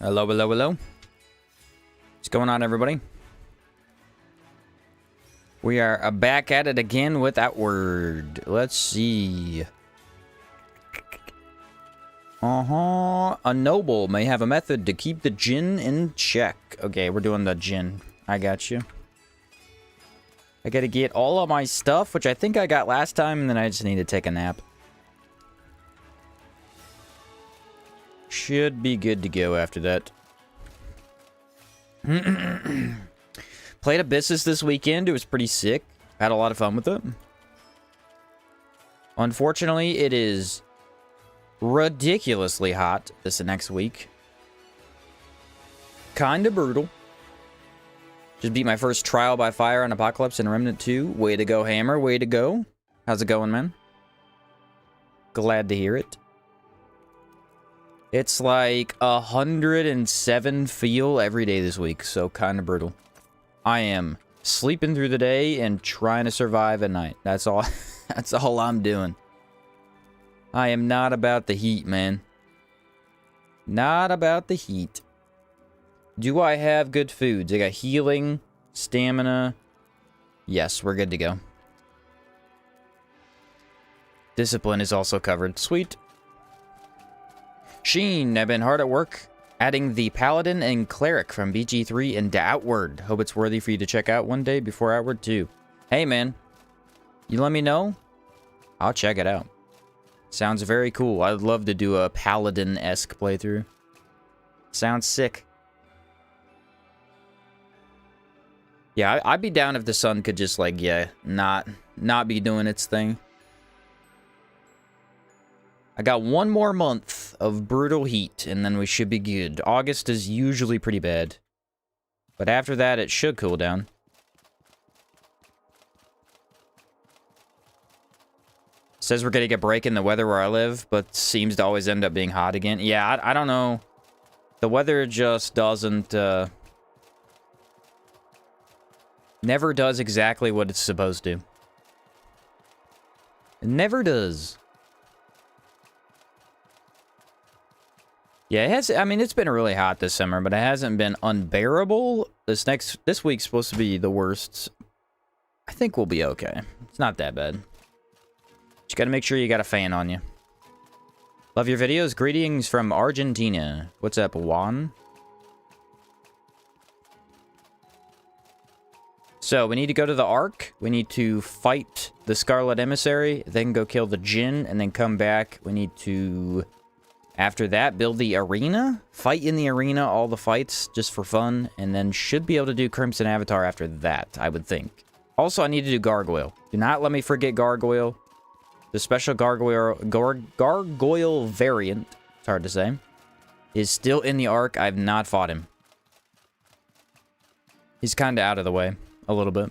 Hello, hello, hello. What's going on, everybody? We are back at it again with Outward. Let's see. A noble may have a method to keep the djinn in check. Okay, we're doing the djinn. I got you. I gotta get all of my stuff, which I think I got last time, and then I just need to take a nap. Should be good to go after that. Played Abyssus this weekend. It was pretty sick. Had a lot of fun with it. Unfortunately, it is ridiculously hot this next week. Kinda brutal. Just beat my first trial by fire on Apocalypse and Remnant 2. Way to go, Hammer. Way to go. How's it going, man? Glad to hear it. It's like 107 feel every day this week, so kind of brutal. I am sleeping through the day and trying to survive at night. That's all. That's all I'm doing. I am not about the heat, man. Not about the heat. Do I have good foods? I got healing, stamina. Yes, we're good to go. Discipline is also covered. Sweet. Sheen, I've been hard at work adding the Paladin and Cleric from BG3 into Outward. Hope it's worthy for you to check out one day before Outward 2. Hey, man. You let me know? I'll check it out. Sounds very cool. I'd love to do a Paladin-esque playthrough. Sounds sick. Yeah, I'd be down if the sun could just, like, yeah, not be doing its thing. I got one more month of brutal heat, and then we should be good. August is usually pretty bad. But after that, it should cool down. Says we're getting a break in the weather where I live, but seems to always end up being hot again. Yeah, I don't know. The weather just doesn't, never does exactly what it's supposed to. It never does. Yeah, it has. I mean, it's been really hot this summer, but it hasn't been unbearable. This week's supposed to be the worst. I think we'll be okay. It's not that bad. Just gotta make sure you got a fan on you. Love your videos. Greetings from Argentina. What's up, Juan? So, we need to go to the Ark. We need to fight the Scarlet Emissary, then go kill the Djinn, and then come back. We need to... After that, build the arena, fight in the arena, all the fights, just for fun, and then should be able to do Crimson Avatar after that, I would think. Also, I need to do Gargoyle. Do not let me forget Gargoyle. The special Gargoyle variant, it's hard to say, is still in the Ark. I've not fought him. He's kind of out of the way, a little bit.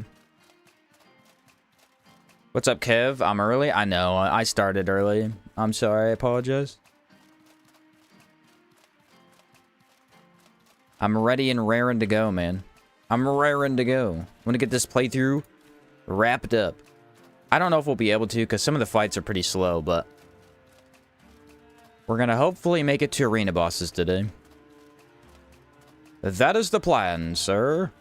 What's up, Kev? I'm early? I know, I started early. I'm sorry, I apologize. I'm ready and raring to go, man. I'm raring to go. I want to get this playthrough wrapped up. I don't know if we'll be able to, because some of the fights are pretty slow, but... we're going to hopefully make it to arena bosses today. That is the plan, sir.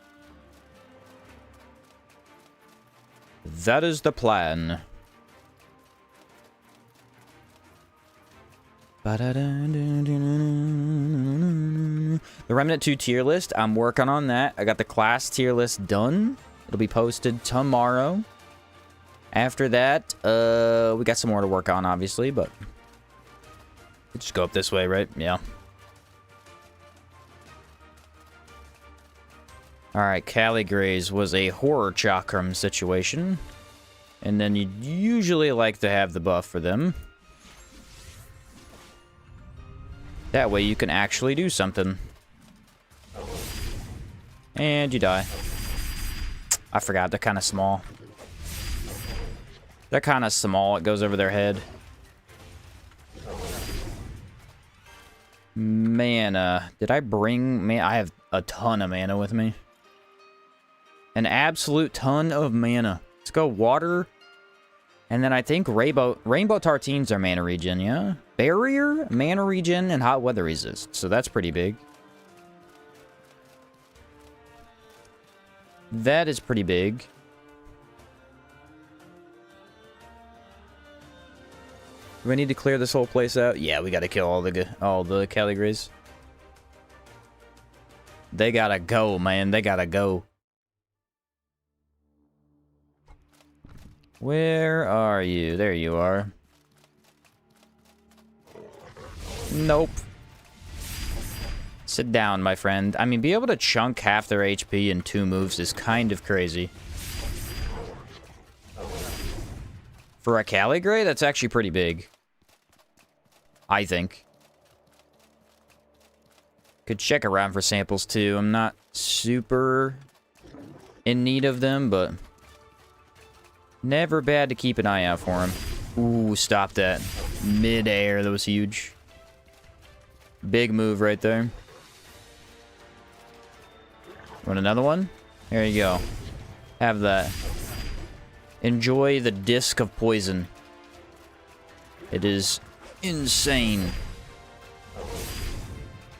That is the plan. The Remnant 2 tier list, I'm working on that. I got the class tier list done. It'll be posted tomorrow. After that, we got some more to work on, obviously, but... just go up this way, right? Yeah. Alright, Caligrays was a horror Chakram situation. And then you'd usually like to have the buff for them. That way you can actually do something. And you die. I forgot, they're kind of small. They're kind of small, it goes over their head. Mana. Did I bring... man, I have a ton of mana with me. An absolute ton of mana. Let's go water. And then I think Rainbow Tartines are mana regen, yeah? Barrier, mana regen, and hot weather resist. So that's pretty big. That is pretty big. Do we need to clear this whole place out? Yeah, we gotta kill all the Caligres. They gotta go, man. They gotta go. Where are you? There you are. Nope. Sit down, my friend. I mean, be able to chunk half their HP in 2 moves is kind of crazy. For a Caligre, that's actually pretty big. I think. Could check around for samples, too. I'm not super in need of them, but never bad to keep an eye out for him. Ooh, stop that. Mid-air, that was huge. Big move right there. Want another one? There you go. Have that. Enjoy the disc of poison. It is insane.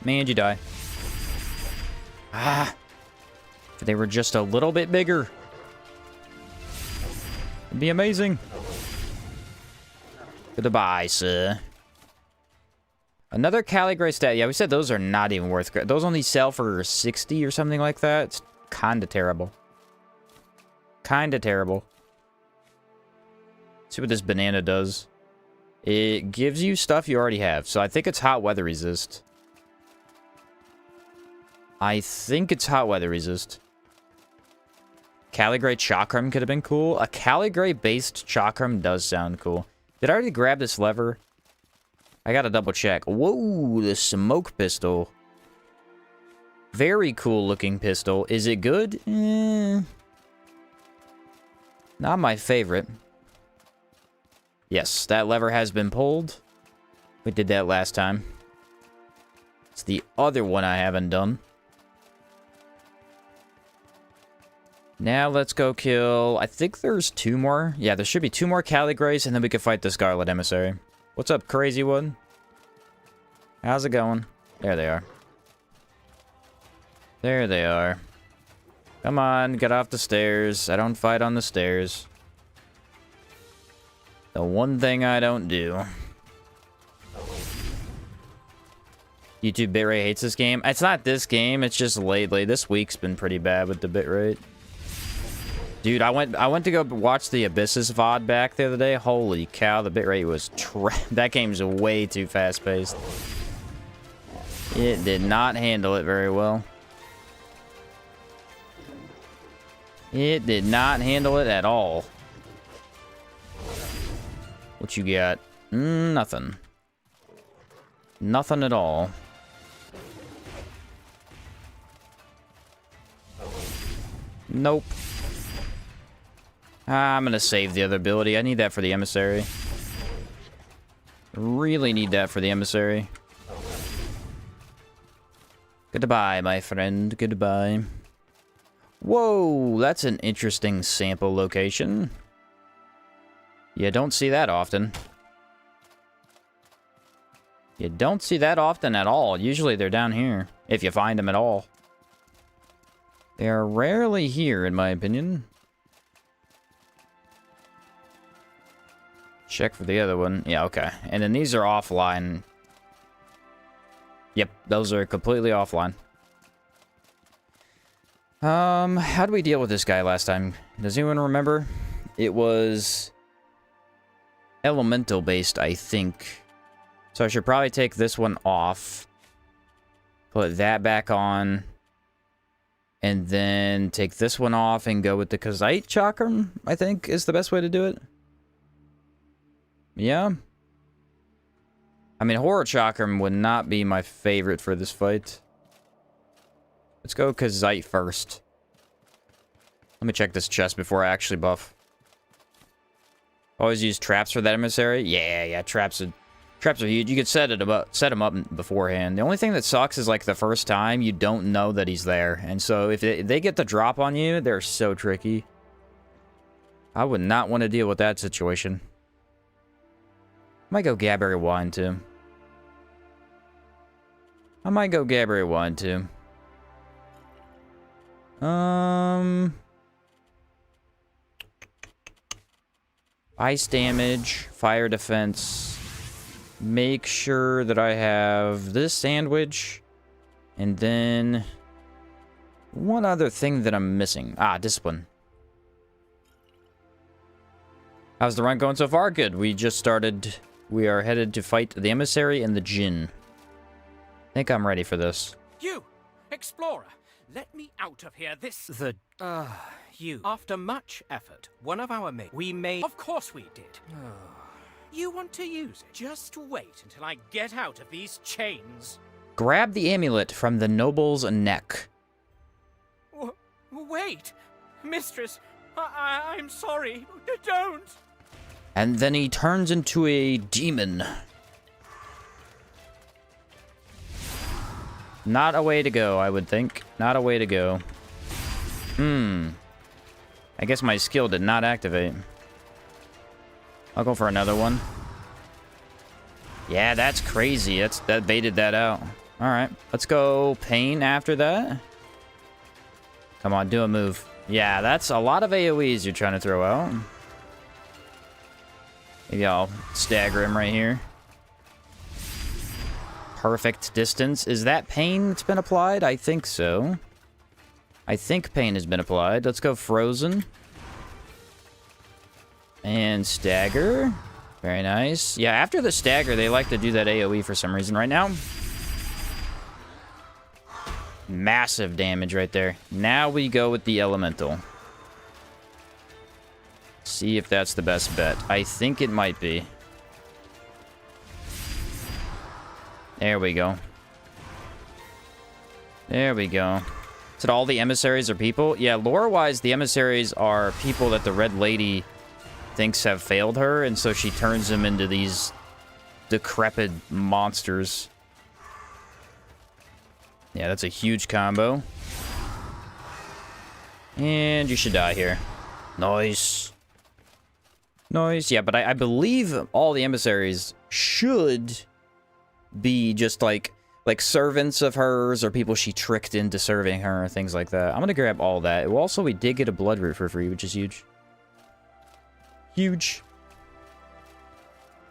Man, you die. Ah. If they were just a little bit bigger, it'd be amazing. Goodbye, sir. Another Caligre stat. Yeah, we said those are not even worth... Those only sell for 60 or something like that. It's kind of terrible. Kind of terrible. See what this banana does. It gives you stuff you already have. So I think it's hot weather resist. I think it's hot weather resist. Caligre Chakram could have been cool. A Caligre-based Chakram does sound cool. Did I already grab this lever? I gotta double check. Whoa, the smoke pistol. Very cool looking pistol. Is it good? Not my favorite. Yes, that lever has been pulled. We did that last time. It's the other one I haven't done. Now let's go kill... I think there's 2 more. Yeah, there should be 2 more Caligres, and then we can fight the Scarlet Emissary. What's up, crazy one? How's it going? There they are. There they are. Come on, get off the stairs. I don't fight on the stairs. The one thing I don't do. YouTube bitrate hates this game. It's not this game, it's just lately. This week's been pretty bad with the bitrate. Dude, I went to go watch the Abyssus VOD back the other day. Holy cow, the bitrate was that game's way too fast-paced. It did not handle it very well. It did not handle it at all. What you got? Nothing. Nothing at all. Nope. I'm gonna save the other ability. I need that for the Emissary. Really need that for the Emissary. Goodbye, my friend. Goodbye. Whoa, that's an interesting sample location. You don't see that often. You don't see that often at all. Usually they're down here, if you find them at all. They are rarely here, in my opinion. Check for the other one. Yeah, okay. And then these are offline. Yep, those are completely offline. How do we deal with this guy last time? Does anyone remember? It was elemental based, I think. So I should probably take this one off. Put that back on. And then take this one off and go with the Kazite Chakram, I think, is the best way to do it. Yeah. I mean, Horror Chakram would not be my favorite for this fight. Let's go Kazite first. Let me check this chest before I actually buff. Always use traps for that Emissary? Yeah, traps are huge. You could set them up beforehand. The only thing that sucks is, like, the first time, you don't know that he's there. And so, if they get the drop on you, they're so tricky. I would not want to deal with that situation. I might go Gaberry Wine, too. I might go Gaberry Wine, too. Ice damage, fire defense. Make sure that I have this sandwich. And then one other thing that I'm missing. Ah, discipline. How's the run going so far? Good. We just started. We are headed to fight the emissary and the djinn. I think I'm ready for this. You, explorer, let me out of here. You. After much effort, one of our mates, we made... Of course we did. You want to use it? Just wait until I get out of these chains. Grab the amulet from the noble's neck. Wait, mistress, I'm sorry. Don't. And then he turns into a demon. Not a way to go, I would think. Not a way to go. I guess my skill did not activate. I'll go for another one. Yeah, that's crazy. That baited that out. Alright, let's go pain after that. Come on, do a move. Yeah, that's a lot of AoEs you're trying to throw out. Maybe I'll stagger him right here. Perfect distance. Is that pain that's been applied? I think so. I think pain has been applied. Let's go frozen. And stagger. Very nice. Yeah, after the stagger, they like to do that AoE for some reason right now. Massive damage right there. Now we go with the elemental. See if that's the best bet. I think it might be. There we go. There we go. So all the emissaries are people? Yeah, lore-wise, the emissaries are people that the Red Lady thinks have failed her, and so she turns them into these decrepit monsters. Yeah, that's a huge combo. And you should die here. Nice. Nice. Yeah, but I believe all the emissaries should be just like servants of hers or people she tricked into serving her, things like that. I'm gonna grab all that. Also, we did get a blood root for free, which is huge. Huge.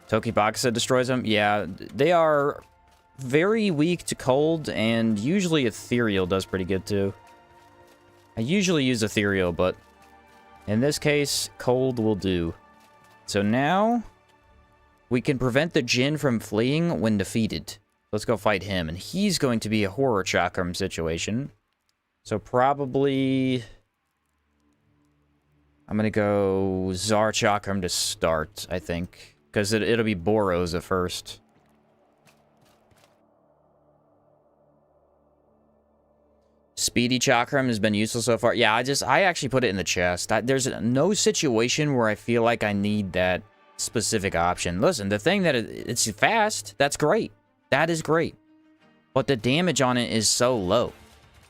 Tokiboxa destroys them. Yeah, they are very weak to cold, and usually ethereal does pretty good too. I usually use ethereal, but in this case, cold will do. So now we can prevent the djinn from fleeing when defeated. Let's go fight him, and he's going to be a horror chakram situation. So probably I'm gonna go Zar Chakram to start, I think, because it'll be Boros at first. Speedy Chakram has been useful so far. Yeah, I actually put it in the chest. There's no situation where I feel like I need that specific option. Listen, the thing that it's fast, that's great. That is great. But the damage on it is so low.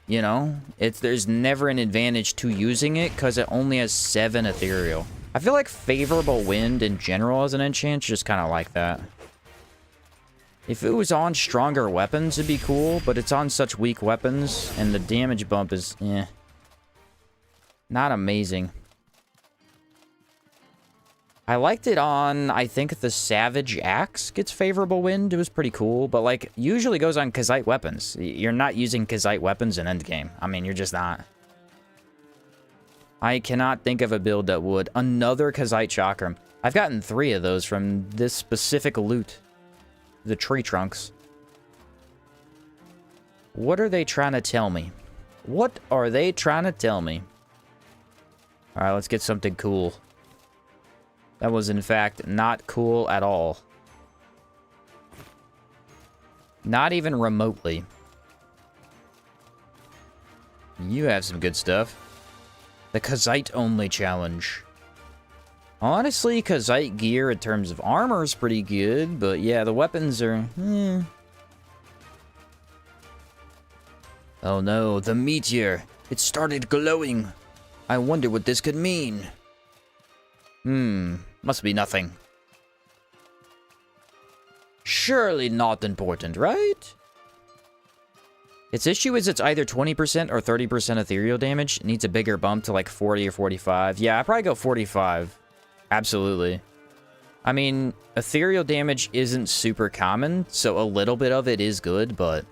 You know? There's never an advantage to using it because it only has 7 ethereal. I feel like Favorable Wind in general as an enchant, just kind of like that. If it was on stronger weapons, it'd be cool, but it's on such weak weapons, and the damage bump is, not amazing. I liked it on, I think the Savage Axe gets Favorable Wind. It was pretty cool, but, like, usually goes on Kazite weapons. You're not using Kazite weapons in endgame. I mean, you're just not. I cannot think of a build that would. Another Kazite Chakram. I've gotten 3 of those from this specific loot. The tree trunks. What are they trying to tell me? What are they trying to tell me? Alright, let's get something cool. That was, in fact, not cool at all. Not even remotely. You have some good stuff. The Kazite only challenge. Honestly, Kazite gear in terms of armor is pretty good, but yeah, the weapons are... Oh no, the meteor. It started glowing. I wonder what this could mean. Must be nothing. Surely not important, right? Its issue is it's either 20% or 30% ethereal damage. It needs a bigger bump to like 40 or 45. Yeah, I'd probably go 45. Absolutely. I mean, ethereal damage isn't super common, so a little bit of it is good, but...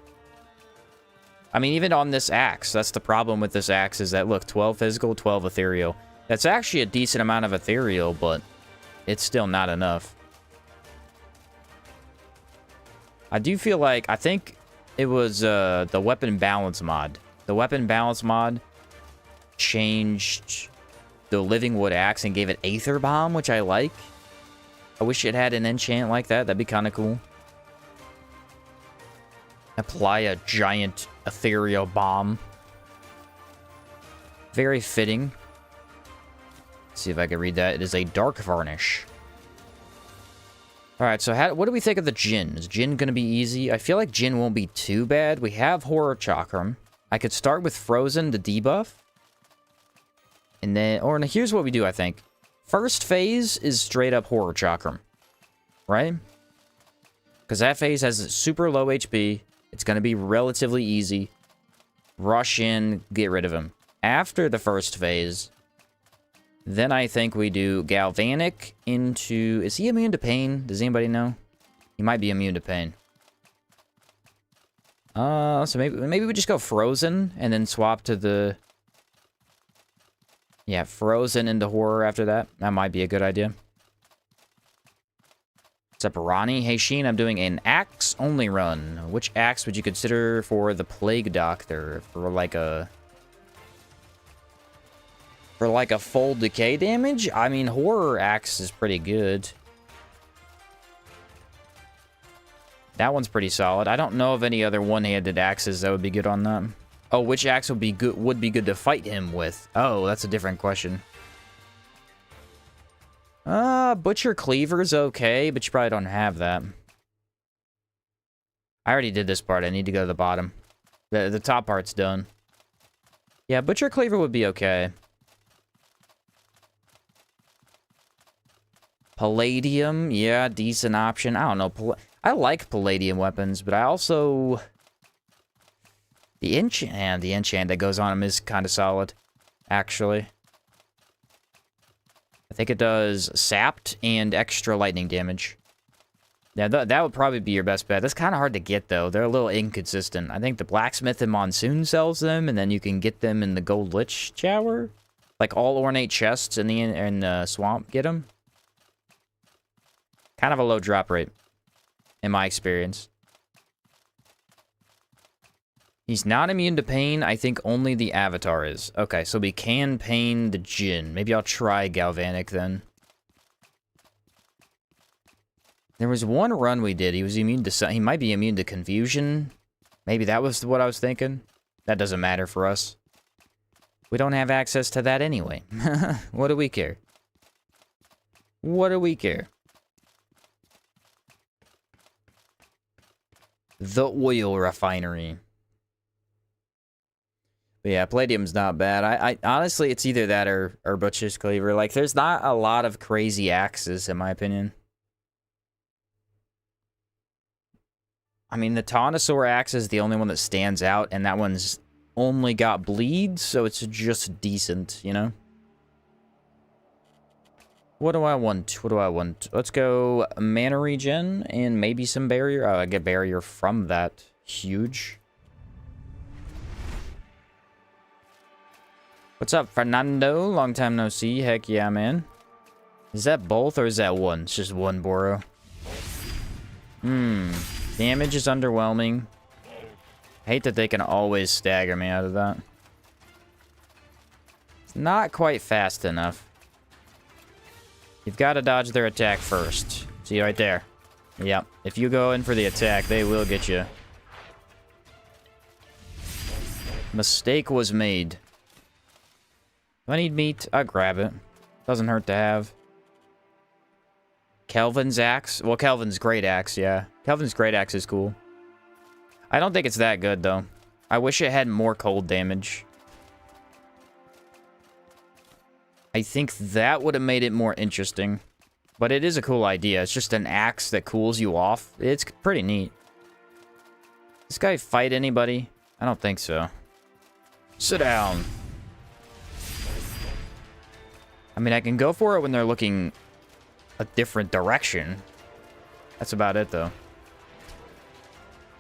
I mean, even on this axe, that's the problem with this axe, is that, look, 12 physical, 12 ethereal. That's actually a decent amount of ethereal, but it's still not enough. I do feel like, I think it was the weapon balance mod. The weapon balance mod changed the living wood axe and gave it Aether Bomb, which I like. I wish it had an enchant like that. That'd be kind of cool. Apply a giant ethereal bomb. Very fitting. Let's see if I can read that. It is a dark varnish. Alright, so what do we think of the Djinn? Is Djinn going to be easy? I feel like Djinn won't be too bad. We have Horror Chakram. I could start with Frozen to debuff. And then, or here's what we do, I think. First phase is straight up Horror Chakram. Right? Because that phase has super low HP. It's going to be relatively easy. Rush in, get rid of him. After the first phase, then I think we do Galvanic into... Is he immune to pain? Does anybody know? He might be immune to pain. So maybe we just go Frozen and then swap to the... Yeah, Frozen into Horror after that. That might be a good idea. What's up, Ronnie? Hey, Sheen, I'm doing an axe-only run. Which axe would you consider for the Plague Doctor? For like a full decay damage? I mean, Horror axe is pretty good. That one's pretty solid. I don't know of any other one-handed axes that would be good on that. Oh, which axe would be good to fight him with? Oh, that's a different question. Butcher Cleaver's okay, but you probably don't have that. I already did this part. I need to go to the bottom. The top part's done. Yeah, Butcher Cleaver would be okay. Palladium, yeah, decent option. I don't know. I like Palladium weapons, but I also... The enchant that goes on him is kind of solid, actually. I think it does sapped and extra lightning damage. Yeah, that would probably be your best bet. That's kind of hard to get, though. They're a little inconsistent. I think the Blacksmith in Monsoon sells them, and then you can get them in the Gold Lich Tower. Like, all ornate chests in the swamp get them. Kind of a low drop rate, in my experience. He's not immune to pain. I think only the Avatar is. Okay, so we can pain the Djinn. Maybe I'll try Galvanic then. There was one run we did. He was immune to... He might be immune to Confusion. Maybe that was what I was thinking. That doesn't matter for us. We don't have access to that anyway. What do we care? What do we care? The oil refinery. But yeah, Palladium's not bad. I honestly, it's either that or Butcher's Cleaver. Like, there's not a lot of crazy axes, in my opinion. I mean, the Taunosaur axe is the only one that stands out, and that one's only got bleed, so it's just decent, you know? What do I want? What do I want? Let's go mana regen and maybe some barrier. Oh, I get barrier from that. Huge. What's up, Fernando? Long time no see. Heck yeah, man. Is that both or is that one? It's just one Boro. Damage is underwhelming. I hate that they can always stagger me out of that. It's not quite fast enough. You've got to dodge their attack first. See right there. Yep. If you go in for the attack, they will get you. Mistake was made. If I need meat, I grab it. Doesn't hurt to have. Kelvin's axe. Well, Kelvin's great axe, yeah. Kelvin's great axe is cool. I don't think it's that good, though. I wish it had more cold damage. I think that would have made it more interesting. But it is a cool idea. It's just an axe that cools you off. It's pretty neat. This guy fight anybody? I don't think so. Sit down. I mean, I can go for it when they're looking a different direction. That's about it, though.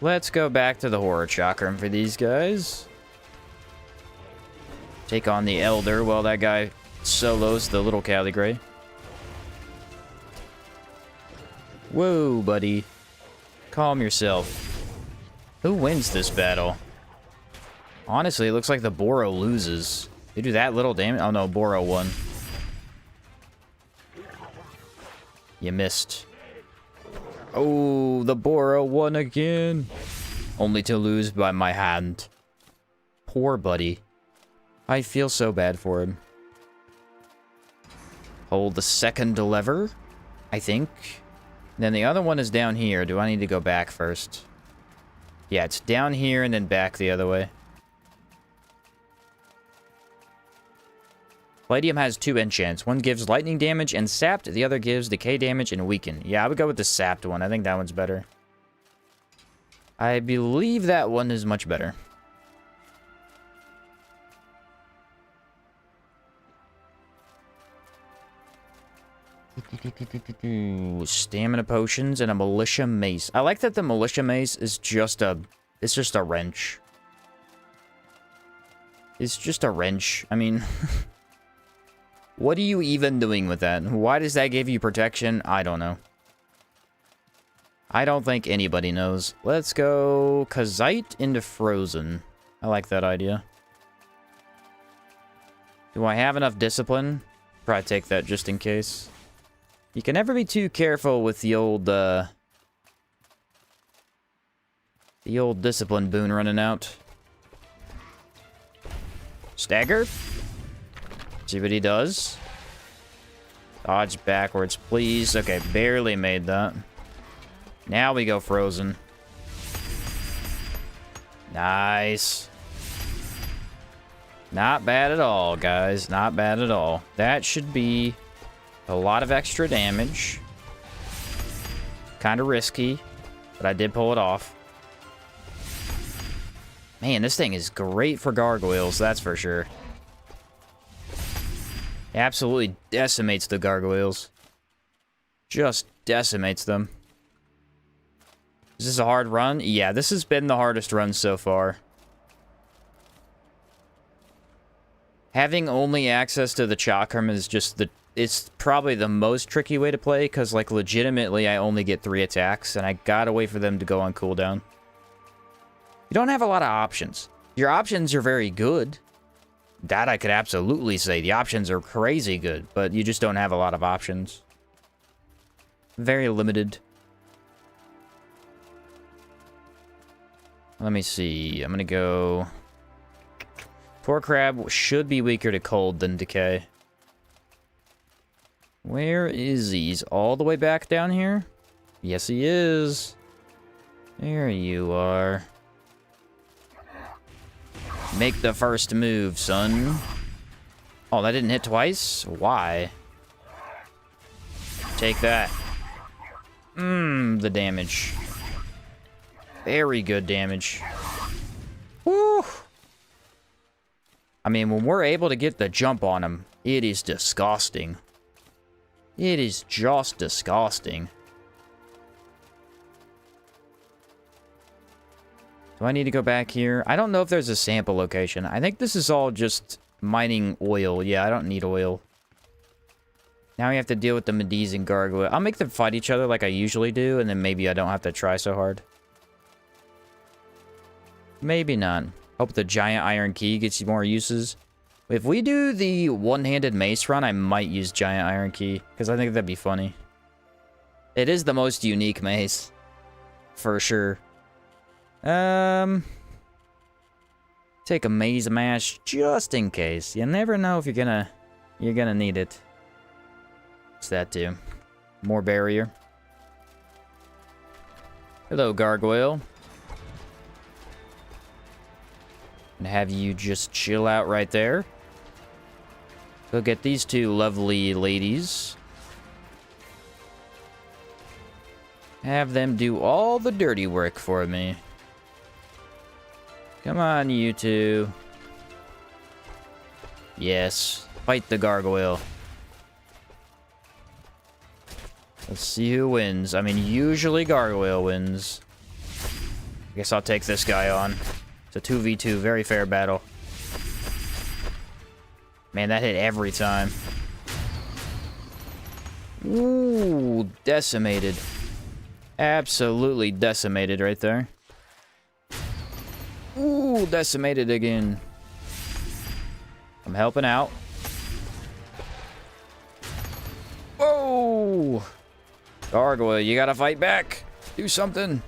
Let's go back to the horror chakram for these guys. Take on the Elder while that guy solos the little Caligray. Whoa, buddy. Calm yourself. Who wins this battle? Honestly, it looks like the Boro loses. They do that little damage. Oh no, Boro won. You missed. Oh, the Boro won again. Only to lose by my hand. Poor buddy. I feel so bad for him. Hold the second lever, I think. Then the other one is down here. Do I need to go back first? Yeah, it's down here and then back the other way. Palladium has 2 enchants. One gives lightning damage and sapped. The other gives decay damage and weaken. Yeah, I would go with the sapped one. I think that one's better. I believe that one is much better. Stamina potions and a militia mace. I like that the militia mace is just a... It's just a wrench. It's just a wrench. I mean... What are you even doing with that? Why does that give you protection? I don't know. I don't think anybody knows. Let's go Kazite into Frozen. I like that idea. Do I have enough discipline? Probably take that just in case. You can never be too careful with the old discipline boon running out. Stagger? See what he does. Dodge backwards, please. Okay, barely made that. Now we go Frozen. Nice. Not bad at all, guys. Not bad at all. That should be a lot of extra damage. Kind of risky, but I did pull it off. Man, this thing is great for gargoyles, that's for sure. Absolutely decimates the gargoyles. Just decimates them. Is this a hard run? Yeah, this has been the hardest run so far. Having only access to the Chakram is just the... It's probably the most tricky way to play, because, like, legitimately, I only get 3 attacks, and I gotta wait for them to go on cooldown. You don't have a lot of options. Your options are very good. That I could absolutely say. The options are crazy good, but you just don't have a lot of options. Very limited. Let me see. I'm gonna go... Poor Crab should be weaker to cold than decay. Where is he? He's all the way back down here? Yes, he is. There you are. Make the first move, son. Oh, that didn't hit twice? Why? Take that. The damage. Very good damage. Woo! I mean, when we're able to get the jump on him, it is disgusting. It is just disgusting. Do I need to go back here? I don't know if there's a sample location. I think this is all just mining oil. Yeah, I don't need oil. Now we have to deal with the Mediz and Gargoyle. I'll make them fight each other like I usually do, and then maybe I don't have to try so hard. Maybe not. Hope the giant iron key gets you more uses. If we do the one-handed mace run, I might use giant iron key, because I think that'd be funny. It is the most unique mace. For sure. Take a maze mash just in case. You never know if you're gonna need it. What's that do? More barrier. Hello, Gargoyle. And have you just chill out right there. Go get these 2 lovely ladies. Have them do all the dirty work for me. Come on, you 2. Yes. Fight the gargoyle. Let's see who wins. I mean, usually Gargoyle wins. I guess I'll take this guy on. It's a 2v2, very fair battle. Man, that hit every time. Ooh, decimated. Absolutely decimated right there. Ooh, decimated again. I'm helping out. Whoa! Gargoyle, you gotta fight back. Do something.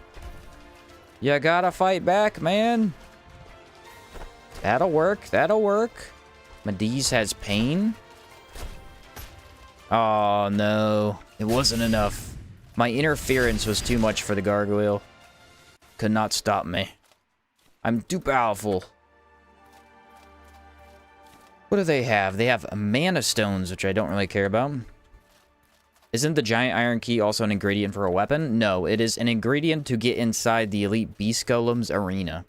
You gotta fight back, man. That'll work. That'll work. Medivh has pain. Oh, no. It wasn't enough. My interference was too much for the Gargoyle. Could not stop me. I'm too powerful. What do they have? They have mana stones, which I don't really care about. Isn't the giant iron key also an ingredient for a weapon? No, it is an ingredient to get inside the elite beast golem's arena.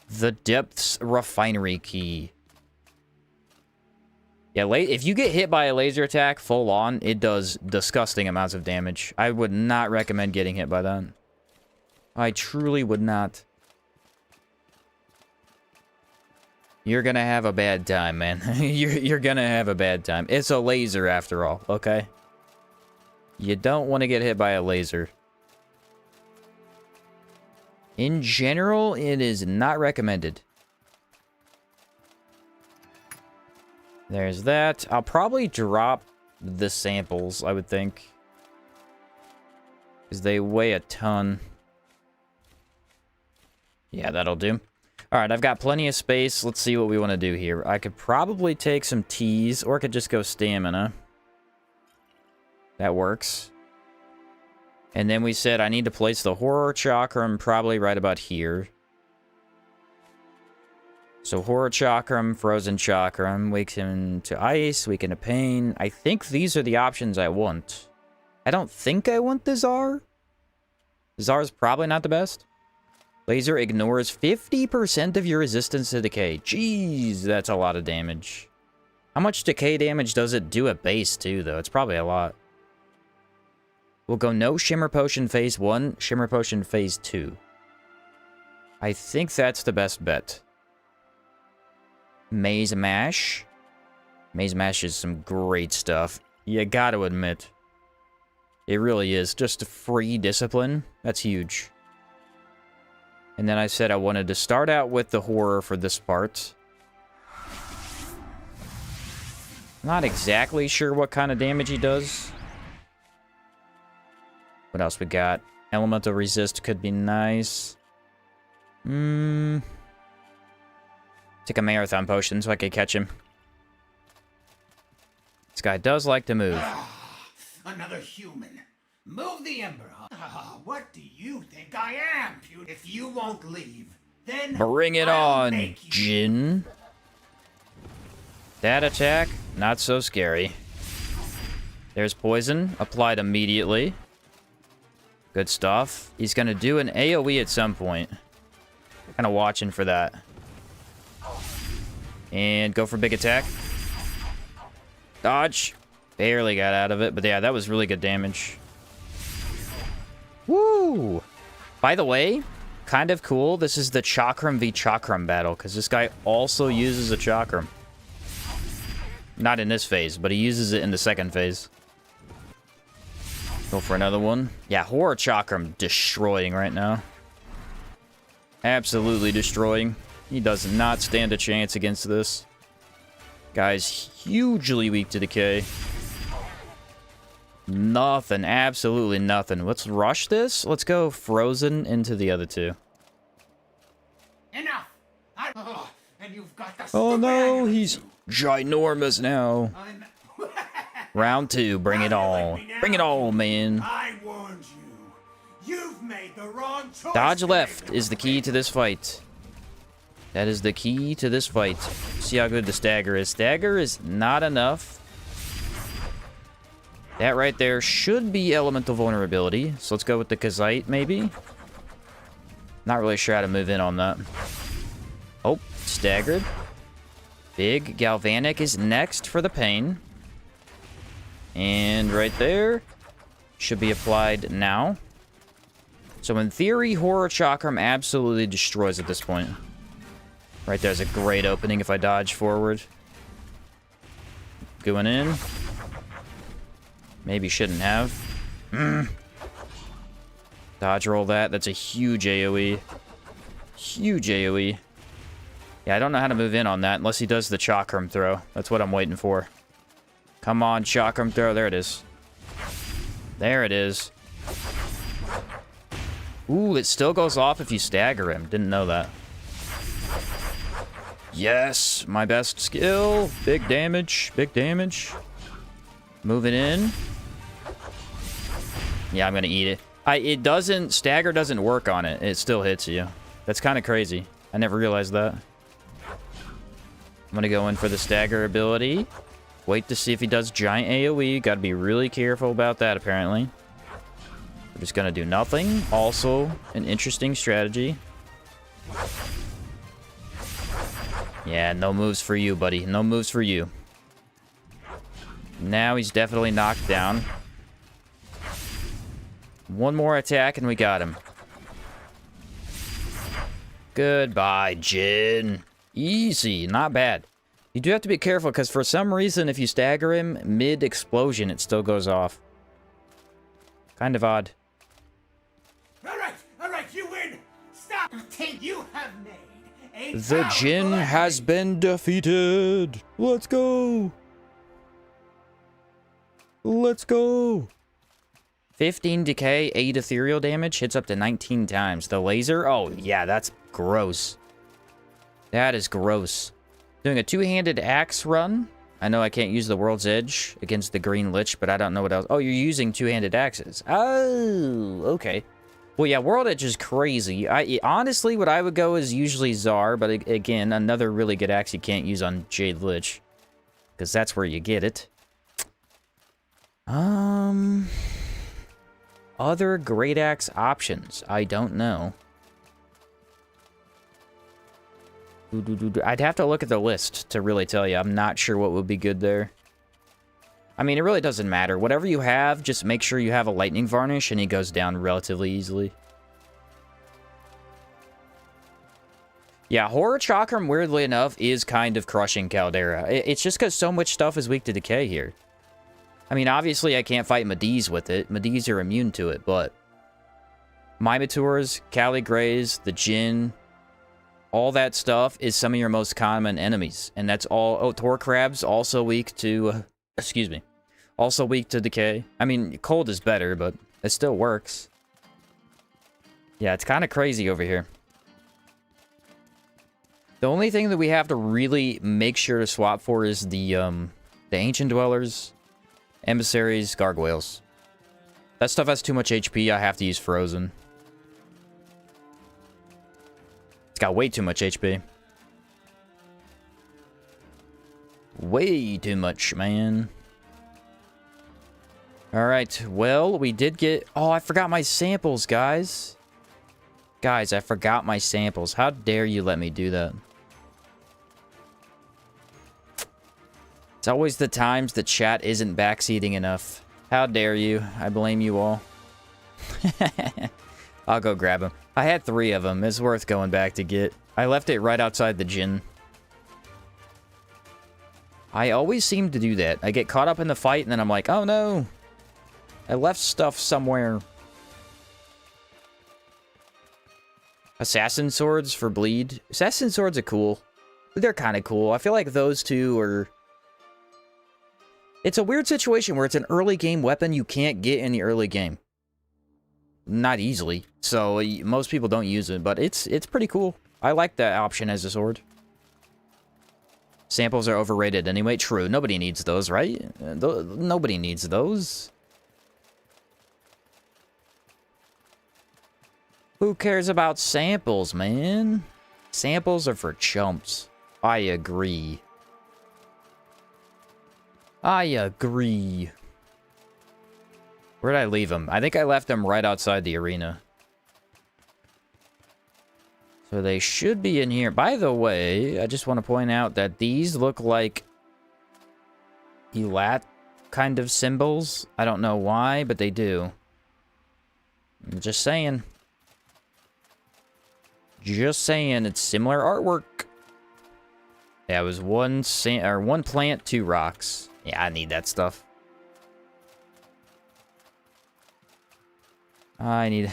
The depths refinery key. Yeah, if you get hit by a laser attack full on, it does disgusting amounts of damage. I would not recommend getting hit by that. I truly would not. You're gonna have a bad time, man. you're gonna have a bad time. It's a laser after all, okay? You don't want to get hit by a laser. In general, it is not recommended. There's that. I'll probably drop the samples, I would think. Because they weigh a ton. Yeah, that'll do. Alright, I've got plenty of space. Let's see what we want to do here. I could probably take some teas, or I could just go stamina. That works. And then we said I need to place the horror chakram probably right about here. So horror chakram, frozen chakram, weaken to ice, weaken to pain. I think these are the options I want. I don't think I want the Czar. Czar's probably not the best. Laser ignores 50% of your resistance to decay. Jeez, that's a lot of damage. How much decay damage does it do at base, too, though? It's probably a lot. We'll go no Shimmer Potion Phase 1, Shimmer Potion Phase 2. I think that's the best bet. Maze Mash. Maze Mash is some great stuff. You gotta admit. It really is. Just free discipline. That's huge. And then I said I wanted to start out with the horror for this part. Not exactly sure what kind of damage he does. What else we got? Elemental resist could be nice. Take a marathon potion so I could catch him. This guy does like to move. Another human. Move the ember. What do you think I am? If you won't leave, then bring it on, Jin. That attack, not so scary. There's poison, applied immediately. Good stuff. He's gonna do an AoE at some point. Kind of watching for that. And go for big attack. Dodge. Barely got out of it, but yeah, that was really good damage. Woo! By the way, kind of cool. This is the Chakram v Chakram battle, because this guy also uses a Chakram. Not in this phase, but he uses it in the second phase. Go for another one. Yeah, Horror Chakram destroying right now. Absolutely destroying. He does not stand a chance against this. Guy's hugely weak to decay. Nothing. Absolutely nothing. Let's rush this. Let's go frozen into the other two. Enough! And you've got the Oh no, he's ginormous now. Round 2, bring it on. Bring it on, man. I warned you. You've made the wrong choice. Dodge left is the key to this fight. That is the key to this fight. See how good the stagger is. Stagger is not enough. That right there should be elemental vulnerability. So let's go with the Kazite, maybe. Not really sure how to move in on that. Oh, staggered. Big Galvanic is next for the pain. And right there. Should be applied now. So in theory, Horror Chakram absolutely destroys at this point. Right there's a great opening if I dodge forward. Going in. Maybe shouldn't have. Dodge roll that. That's a huge AoE. Huge AoE. Yeah, I don't know how to move in on that unless he does the Chakram throw. That's what I'm waiting for. Come on, Chakram throw. There it is. There it is. Ooh, it still goes off if you stagger him. Didn't know that. Yes, my best skill. Big damage. Big damage. Moving in. Yeah, I'm gonna eat it. It doesn't... Stagger doesn't work on it. It still hits you. That's kind of crazy. I never realized that. I'm gonna go in for the stagger ability. Wait to see if he does giant AoE. Gotta be really careful about that, apparently. We're just gonna do nothing. Also, an interesting strategy. Yeah, no moves for you, buddy. No moves for you. Now he's definitely knocked down. One more attack and we got him. Goodbye, Jin. Easy, not bad. You do have to be careful because for some reason if you stagger him mid-explosion it still goes off. Kind of odd. Alright, you win! Stop! You have made a The Jin has been defeated. Let's go. Let's go. 15 decay, 8 ethereal damage, hits up to 19 times. The laser, oh yeah, that's gross. That is gross. Doing a two-handed axe run. I know I can't use the World's Edge against the Green Lich, but I don't know what else. Oh, you're using two-handed axes. Oh, okay. Well, yeah, World Edge is crazy. Honestly, what I would go is usually Czar, but again, another really good axe you can't use on Jade Lich. Because that's where you get it. Other great axe options. I don't know. I'd have to look at the list to really tell you. I'm not sure what would be good there. I mean, it really doesn't matter. Whatever you have, just make sure you have a lightning varnish and he goes down relatively easily. Yeah, Horror Chakram, weirdly enough, is kind of crushing Caldera. It's just because so much stuff is weak to decay here. I mean, obviously, I can't fight Mediz with it. Mediz are immune to it, but... Mimatours, Cali Greys, the Jinn... All that stuff is some of your most common enemies. And that's all... Oh, Tor Crabs, also weak to... excuse me. Also weak to decay. I mean, cold is better, but it still works. Yeah, it's kind of crazy over here. The only thing that we have to really make sure to swap for is the Ancient Dwellers... Emissaries, Gargoyles. That stuff has too much HP, I have to use Frozen. It's got way too much HP. Way too much, man. Alright, well, we did get... Oh, I forgot my samples, guys. Guys, I forgot my samples. How dare you let me do that? It's always the times the chat isn't backseating enough. How dare you? I blame you all. I'll go grab them. I had 3 of them. It's worth going back to get. I left it right outside the Jinn. I always seem to do that. I get caught up in the fight and then I'm like, oh no. I left stuff somewhere. Assassin swords for bleed. Assassin swords are cool. They're kind of cool. I feel like those two are... It's a weird situation where it's an early game weapon you can't get in the early game. Not easily. So most people don't use it, but it's pretty cool. I like that option as a sword. Samples are overrated anyway. True. Nobody needs those, right? Nobody needs those. Who cares about samples, man? Samples are for chumps. I agree. I agree. Where'd I leave them? I think I left them right outside the arena. So they should be in here. By the way, I just want to point out that these look like kind of symbols. I don't know why, but they do. I'm just saying. Just saying, it's similar artwork. Yeah, it was one plant, 2 rocks. Yeah, I need that stuff. I need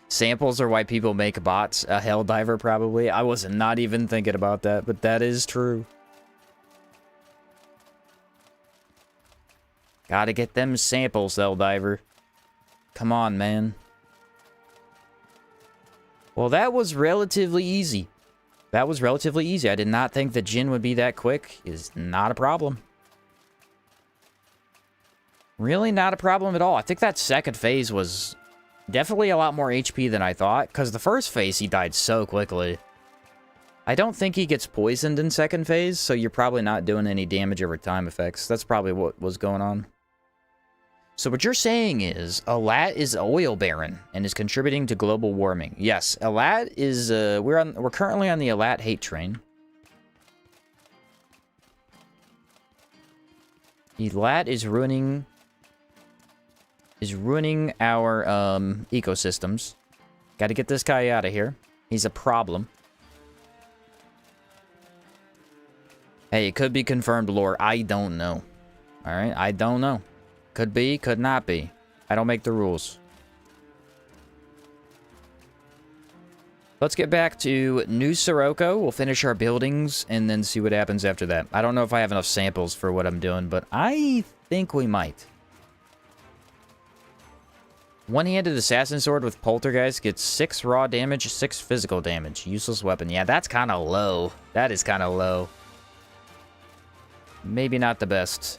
samples are why people make bots. A hell diver, probably. I was not even thinking about that, but that is true. Gotta get them samples, hell diver. Come on, man. Well, that was relatively easy. That was relatively easy. I did not think the Jin would be that quick. Is not a problem. Really not a problem at all. I think that second phase was definitely a lot more HP than I thought, because the first phase he died so quickly. I don't think he gets poisoned in second phase, so you're probably not doing any damage over time effects. That's probably what was going on. So what you're saying is, Alat is oil baron and is contributing to global warming. Yes, Alat is, we're currently on the Alat hate train. Alat is ruining our ecosystems. Got to get this guy out of here. He's a problem. Hey, it could be confirmed lore. I don't know. All right, I don't know. Could be, could not be. I don't make the rules. Let's get back to New Sirocco. We'll finish our buildings and then see what happens after that. I don't know if I have enough samples for what I'm doing, but I think we might. One-handed assassin sword with poltergeist gets 6 raw damage, 6 physical damage. Useless weapon. Yeah, that's kind of low. That is kind of low. Maybe not the best.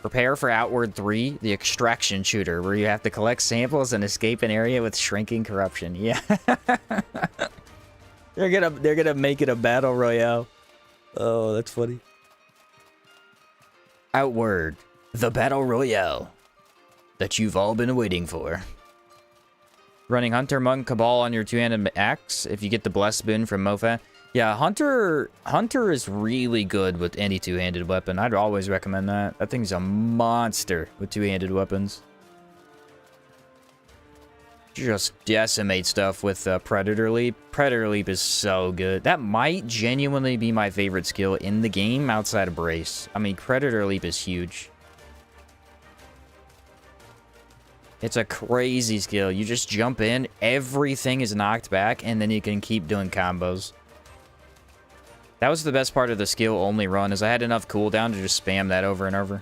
Prepare for Outward 3, the extraction shooter, where you have to collect samples and escape an area with shrinking corruption. Yeah. They're gonna make it a battle royale. Oh, that's funny. Outward, the battle royale that you've all been waiting for. Running Hunter, Monk, Cabal on your 2-handed axe if you get the Blessed Boon from Mofa. Yeah, Hunter is really good with any 2-handed weapon. I'd always recommend that. That thing's a monster with 2-handed weapons. Just decimate stuff with Predator Leap. Predator Leap is so good. That might genuinely be my favorite skill in the game outside of Brace. I mean, Predator Leap is huge. It's a crazy skill. You just jump in, everything is knocked back, and then you can keep doing combos. That was the best part of the skill-only run, is I had enough cooldown to just spam that over and over.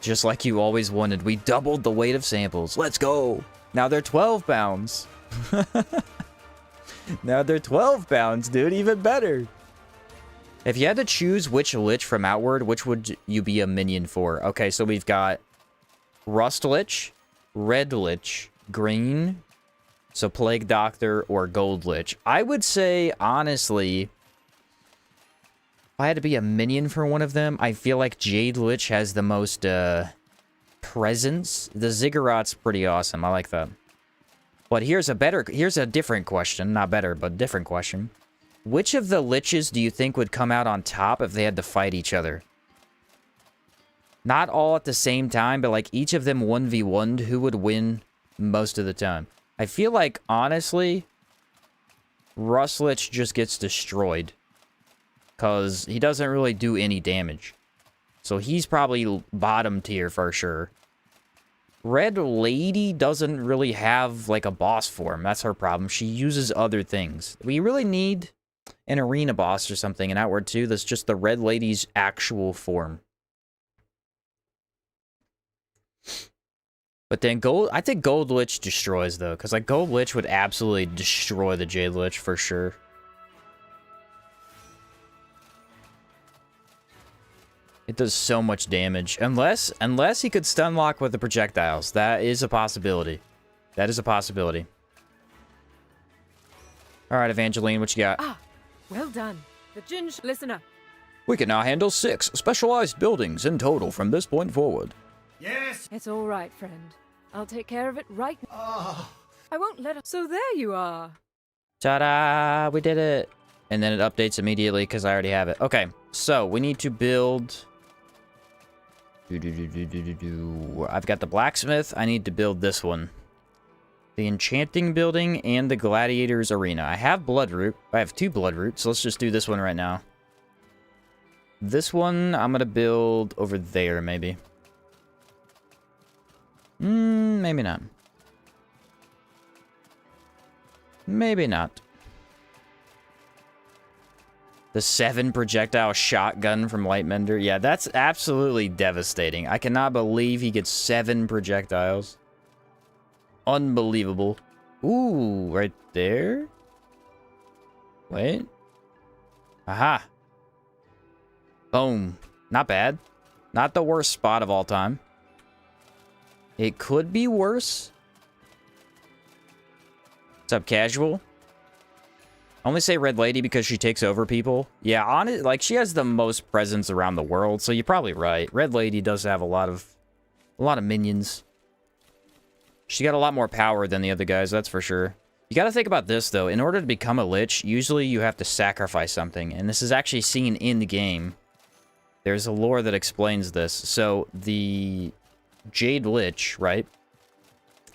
Just like you always wanted. We doubled the weight of samples. Let's go! Now they're 12 pounds. Now they're 12 pounds, dude. Even better. If you had to choose which Lich from Outward, which would you be a minion for? Okay, so we've got Rust Lich, Red Lich, Green... So Plague Doctor or Gold Lich. I would say, honestly, if I had to be a minion for one of them, I feel like Jade Lich has the most presence. The Ziggurat's pretty awesome. I like that. But here's a different question. Not better, but different question. Which of the Liches do you think would come out on top if they had to fight each other? Not all at the same time, but like each of them 1v1'd, who would win most of the time? I feel like, honestly, Rust Lich just gets destroyed. Because he doesn't really do any damage. So he's probably bottom tier for sure. Red Lady doesn't really have, like, a boss form. That's her problem. She uses other things. We really need an arena boss or something in Outward 2 that's just the Red Lady's actual form. But then I think Gold Lich destroys, though. Because, like, Gold Lich would absolutely destroy the Jade Lich, for sure. It does so much damage. Unless he could stun lock with the projectiles. That is a possibility. That is a possibility. Alright, Evangeline, what you got? Ah, well done. The Ginge, listen up. We can now handle 6 specialized buildings in total from this point forward. Yes. It's all right, friend. I'll take care of it right now. Oh. I won't let it. So there you are. Ta-da! We did it. And then it updates immediately because I already have it. Okay, so we need to build... I've got the blacksmith. I need to build this one. The enchanting building and the gladiators arena. I have bloodroot. I have 2 bloodroot, so let's just do this one right now. This one I'm going to build over there, maybe. Maybe not. Maybe not. The 7 projectile shotgun from Lightmender. Yeah, that's absolutely devastating. I cannot believe he gets 7 projectiles. Unbelievable. Ooh, right there. Wait. Aha. Boom. Not bad. Not the worst spot of all time. It could be worse. What's up, casual? I only say Red Lady because she takes over people. Yeah, on it, like she has the most presence around the world, so you're probably right. Red Lady does have a lot of minions. She got a lot more power than the other guys, that's for sure. You got to think about this though. In order to become a lich, usually you have to sacrifice something, and this is actually seen in the game. There's a lore that explains this. So the Jade Lich, right?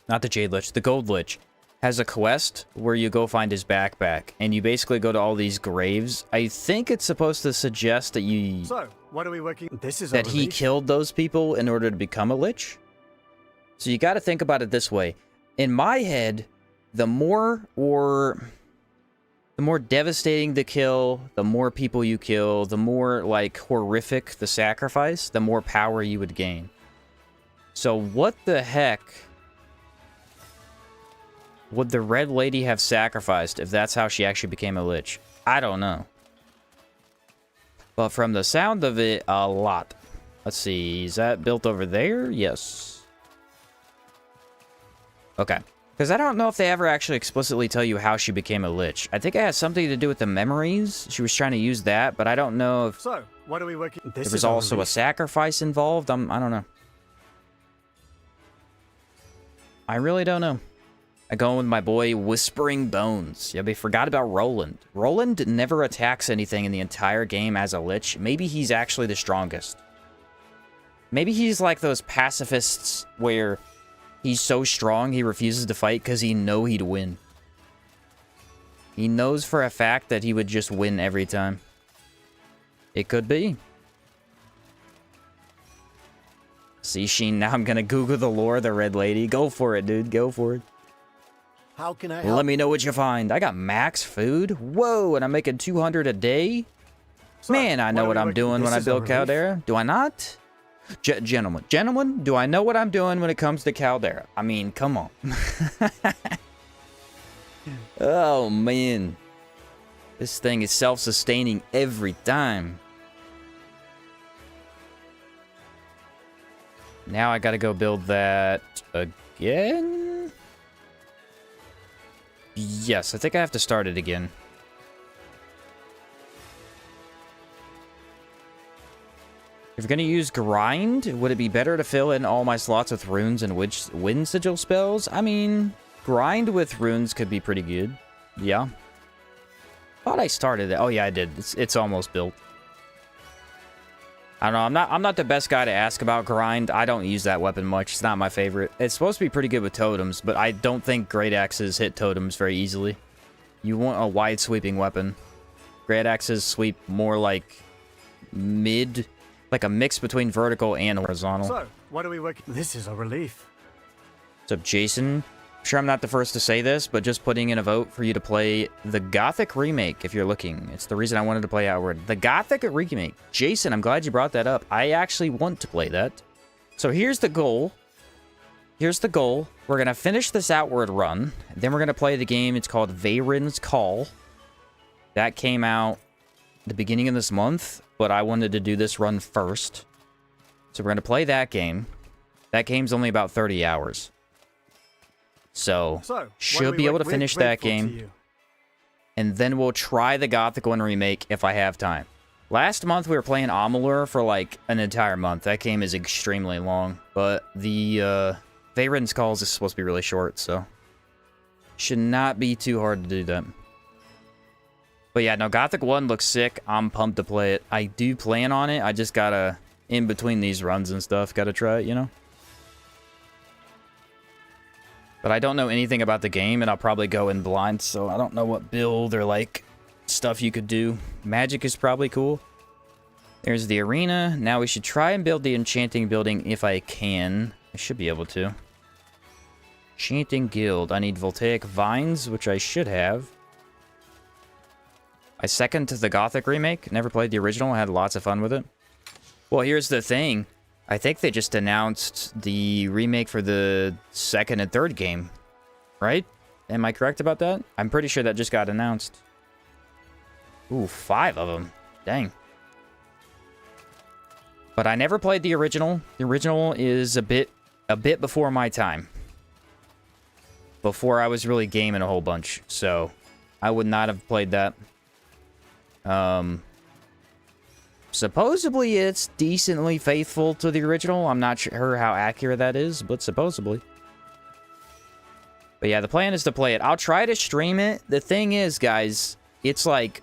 Not the Jade Lich, the Gold Lich has a quest where you go find his backpack, and you basically go to all these graves. I think it's supposed to suggest that you... So, what are we working... This is that he killed those people in order to become a lich. So you got to think about it this way. In my head, the more devastating the kill, the more people you kill, the more, like, horrific the sacrifice, the more power you would gain. So what the heck would the Red Lady have sacrificed if that's how she actually became a lich? I don't know. But from the sound of it, a lot. Let's see, is that built over there? Yes. Okay. Because I don't know if they ever actually explicitly tell you how she became a lich. I think it has something to do with the memories. She was trying to use that, but I don't know if... So, what are we working... There was also a sacrifice involved. I don't know. I really don't know. I go with my boy Whispering Bones. Yeah, we forgot about Roland. Roland never attacks anything in the entire game as a lich. Maybe he's actually the strongest. Maybe he's like those pacifists where he's so strong he refuses to fight because he knows he'd win. He knows for a fact that he would just win every time. It could be. See, Sheen, now I'm gonna Google the lore of the Red Lady. Go for it, dude. Go for it. How can I help? Let me know what you find. I got max food. Whoa, and I'm making 200 a day? So, Man, I know what I'm doing when I build Caldera. Do I not? Gentlemen, do I know what I'm doing when it comes to Caldera? I mean, come on. Oh, man. This thing is self-sustaining every time. Now I gotta go build that again? Yes, I think I have to start it again. If you're gonna use grind, would it be better to fill in all my slots with runes and wind sigil spells? I mean, grind with runes could be pretty good. Yeah. Thought I started it. Oh yeah, I did. It's almost built. I don't know. I'm not the best guy to ask about grind. I don't use that weapon much. It's not my favorite. It's supposed to be pretty good with totems, but I don't think great axes hit totems very easily. You want a wide sweeping weapon. Great axes sweep more like mid, like a mix between vertical and horizontal. So, what are we working? This is a relief. What's up, Jason? I'm sure I'm not the first to say this, but just putting in a vote for you to play the Gothic remake if you're looking. It's the reason I wanted to play Outward. The Gothic remake. Jason, I'm glad you brought that up. I actually want to play that. So here's the goal. Here's the goal. We're going to finish this Outward run. Then we're going to play the game. It's called Vahrins Call. That came out the beginning of this month, but I wanted to do this run first. So we're going to play that game. That game's only about 30 hours. So should be able to finish that game. And then we'll try the Gothic one remake if I have time. Last month we were playing Amalur for like an entire month. That game is extremely long. But the Vahrins Calls is supposed to be really short, so should not be too hard to do that. But yeah, no, Gothic 1 looks sick. I'm pumped to play it. I do plan on it. I just gotta, in between these runs and stuff, gotta try it, you know? But I don't know anything about the game, and I'll probably go in blind, so I don't know what build or, like, stuff you could do. Magic is probably cool. There's the arena. Now we should try and build the enchanting building if I can. I should be able to. Enchanting guild. I need voltaic vines, which I should have. I second the Gothic remake. Never played the original. I had lots of fun with it. Well, here's the thing. I think they just announced the remake for the second and third game, right? Am I correct about that? I'm pretty sure that just got announced. Ooh, 5 of them. Dang. But I never played the original. The original is a bit before my time. Before I was really gaming a whole bunch, so I would not have played that. Supposedly it's decently faithful to the original. I'm not sure how accurate that is, but supposedly. But yeah, the plan is to play it. I'll try to stream it. The thing is, guys, it's like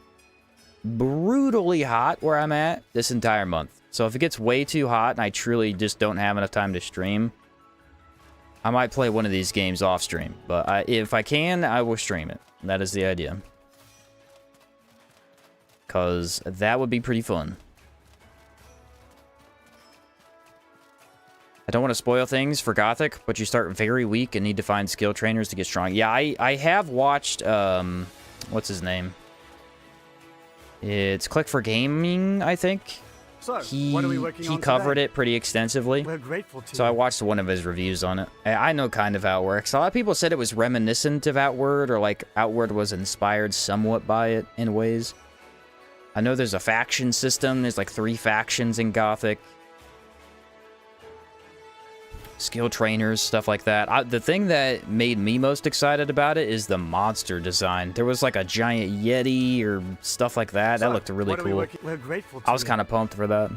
brutally hot where I'm at this entire month. So if it gets way too hot and I truly just don't have enough time to stream, I might play one of these games off stream. But if I can, I will stream it. That is the idea. Because that would be pretty fun. I don't want to spoil things for Gothic, but you start very weak and need to find skill trainers to get strong. Yeah, I have watched, what's his name? It's Click for Gaming, I think. So, what are we working on He covered today? it pretty extensively. We're grateful to So I you. watched one of his reviews on it. I know kind of how it works. A lot of people said it was reminiscent of Outward, or like Outward was inspired somewhat by it in ways. I know there's a faction system. There's like 3 factions in Gothic. Skill trainers, stuff like that. The thing that made me most excited about it is the monster design. There was like a giant Yeti or stuff like that. So, That looked really what are we cool. We're grateful to I was you. kind of pumped for that.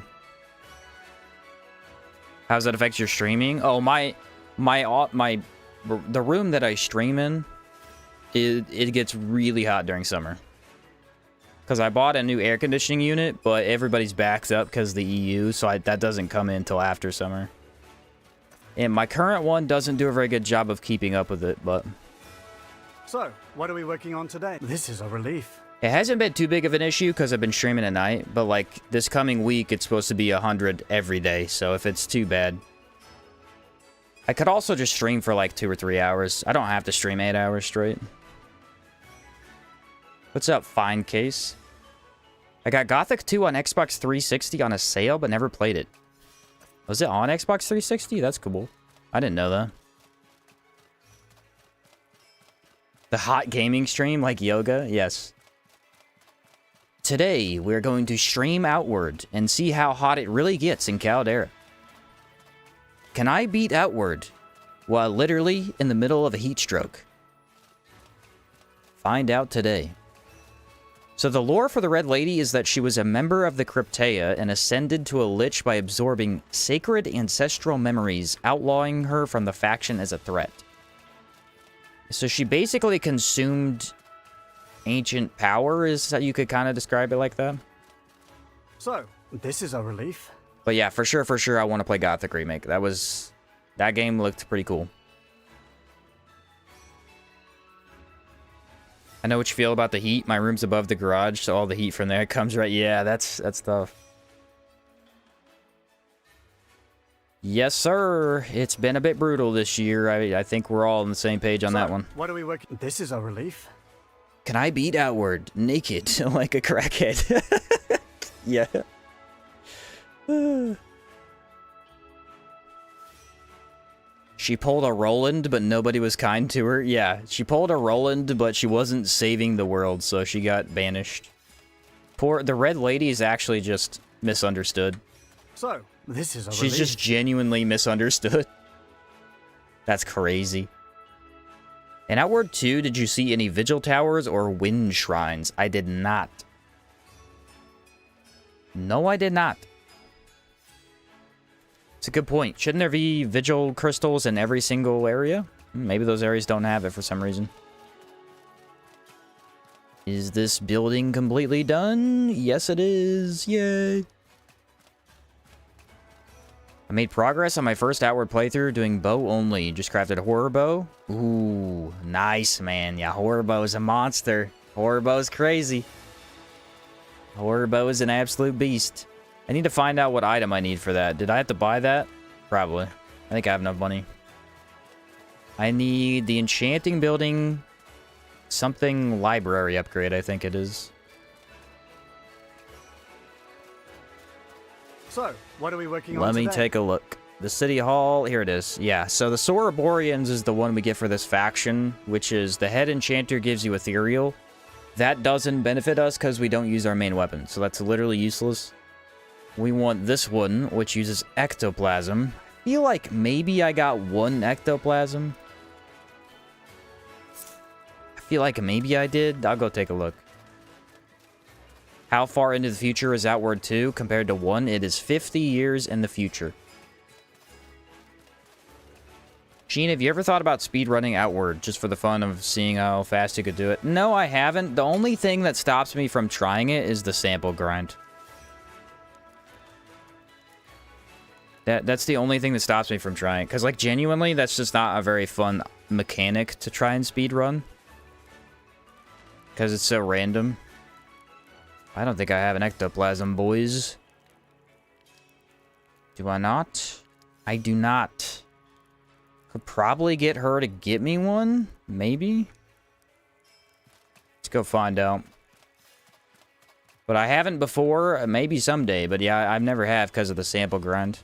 How does that affect your streaming? Oh, the room that I stream in, it gets really hot during summer. Because I bought a new air conditioning unit, but everybody's backed up because of the EU, so that doesn't come in until after summer. And my current one doesn't do a very good job of keeping up with it, but So, what are we working on today? This is a relief. it hasn't been too big of an issue because I've been streaming at night. But like this coming week, it's supposed to be 100 every day. So if it's too bad, I could also just stream for like 2 or 3 hours. I don't have to stream 8 hours straight. What's up, Fine Case? I got Gothic 2 on Xbox 360 on a sale, but never played it. Was it on Xbox 360? That's cool. I didn't know that. The hot gaming stream like yoga? Yes. Today, we're going to stream Outward and see how hot it really gets in Caldera. Can I beat Outward while literally in the middle of a heat stroke? Find out today. So the lore for the Red Lady is that she was a member of the Cryptea and ascended to a lich by absorbing sacred ancestral memories, outlawing her from the faction as a threat. So she basically consumed ancient power, is how you could kind of describe it like that. So, this is a relief. But yeah, for sure, I want to play Gothic Remake. That game looked pretty cool. I know what you feel about the heat. My room's above the garage, so all the heat from there comes right. Yeah, that's tough. Yes, sir. It's been a bit brutal this year. I think we're all on the same page on that one. What are we working? This is a relief. Can I beat Outward naked like a crackhead? Yeah. She pulled a Roland, but nobody was kind to her. Yeah, she pulled a Roland, but she wasn't saving the world, so she got banished. The Red Lady is actually just misunderstood. So, this is a She's relief. just genuinely misunderstood. That's crazy. In Outward 2, did you see any Vigil Towers or Wind Shrines? I did not. No, I did not. It's a good point. Shouldn't there be Vigil Crystals in every single area? Maybe those areas don't have it for some reason. Is this building completely done? Yes, it is. Yay. I made progress on my first outward playthrough doing bow only. Just crafted a horror bow. Ooh, nice, man. Yeah, horror bow is a monster. Horror bow is crazy. Horror bow is an absolute beast. I need to find out what item I need for that. Did I have to buy that? Probably. I think I have enough money. I need the enchanting building... something library upgrade, I think it is. So, what are we working on Let me today? take a look. The city hall, here it is. Yeah, so the Soraborians is the one we get for this faction, which is the head enchanter gives you ethereal. That doesn't benefit us because we don't use our main weapon, so that's literally useless. We want this one, which uses ectoplasm. I feel like maybe I got one ectoplasm. I feel like maybe I did. I'll go take a look. How far into the future is Outward 2 compared to 1? It is 50 years in the future. Sheen, have you ever thought about speedrunning Outward just for the fun of seeing how fast you could do it? No, I haven't. The only thing that stops me from trying it is the sample grind. That's the only thing that stops me from trying. Because, like, genuinely, that's just not a very fun mechanic to try and speedrun. Because it's so random. I don't think I have an ectoplasm, boys. Do I not? I do not. Could probably get her to get me one. Maybe. Let's go find out. But I haven't before. Maybe someday. But yeah, I've never have because of the sample grind.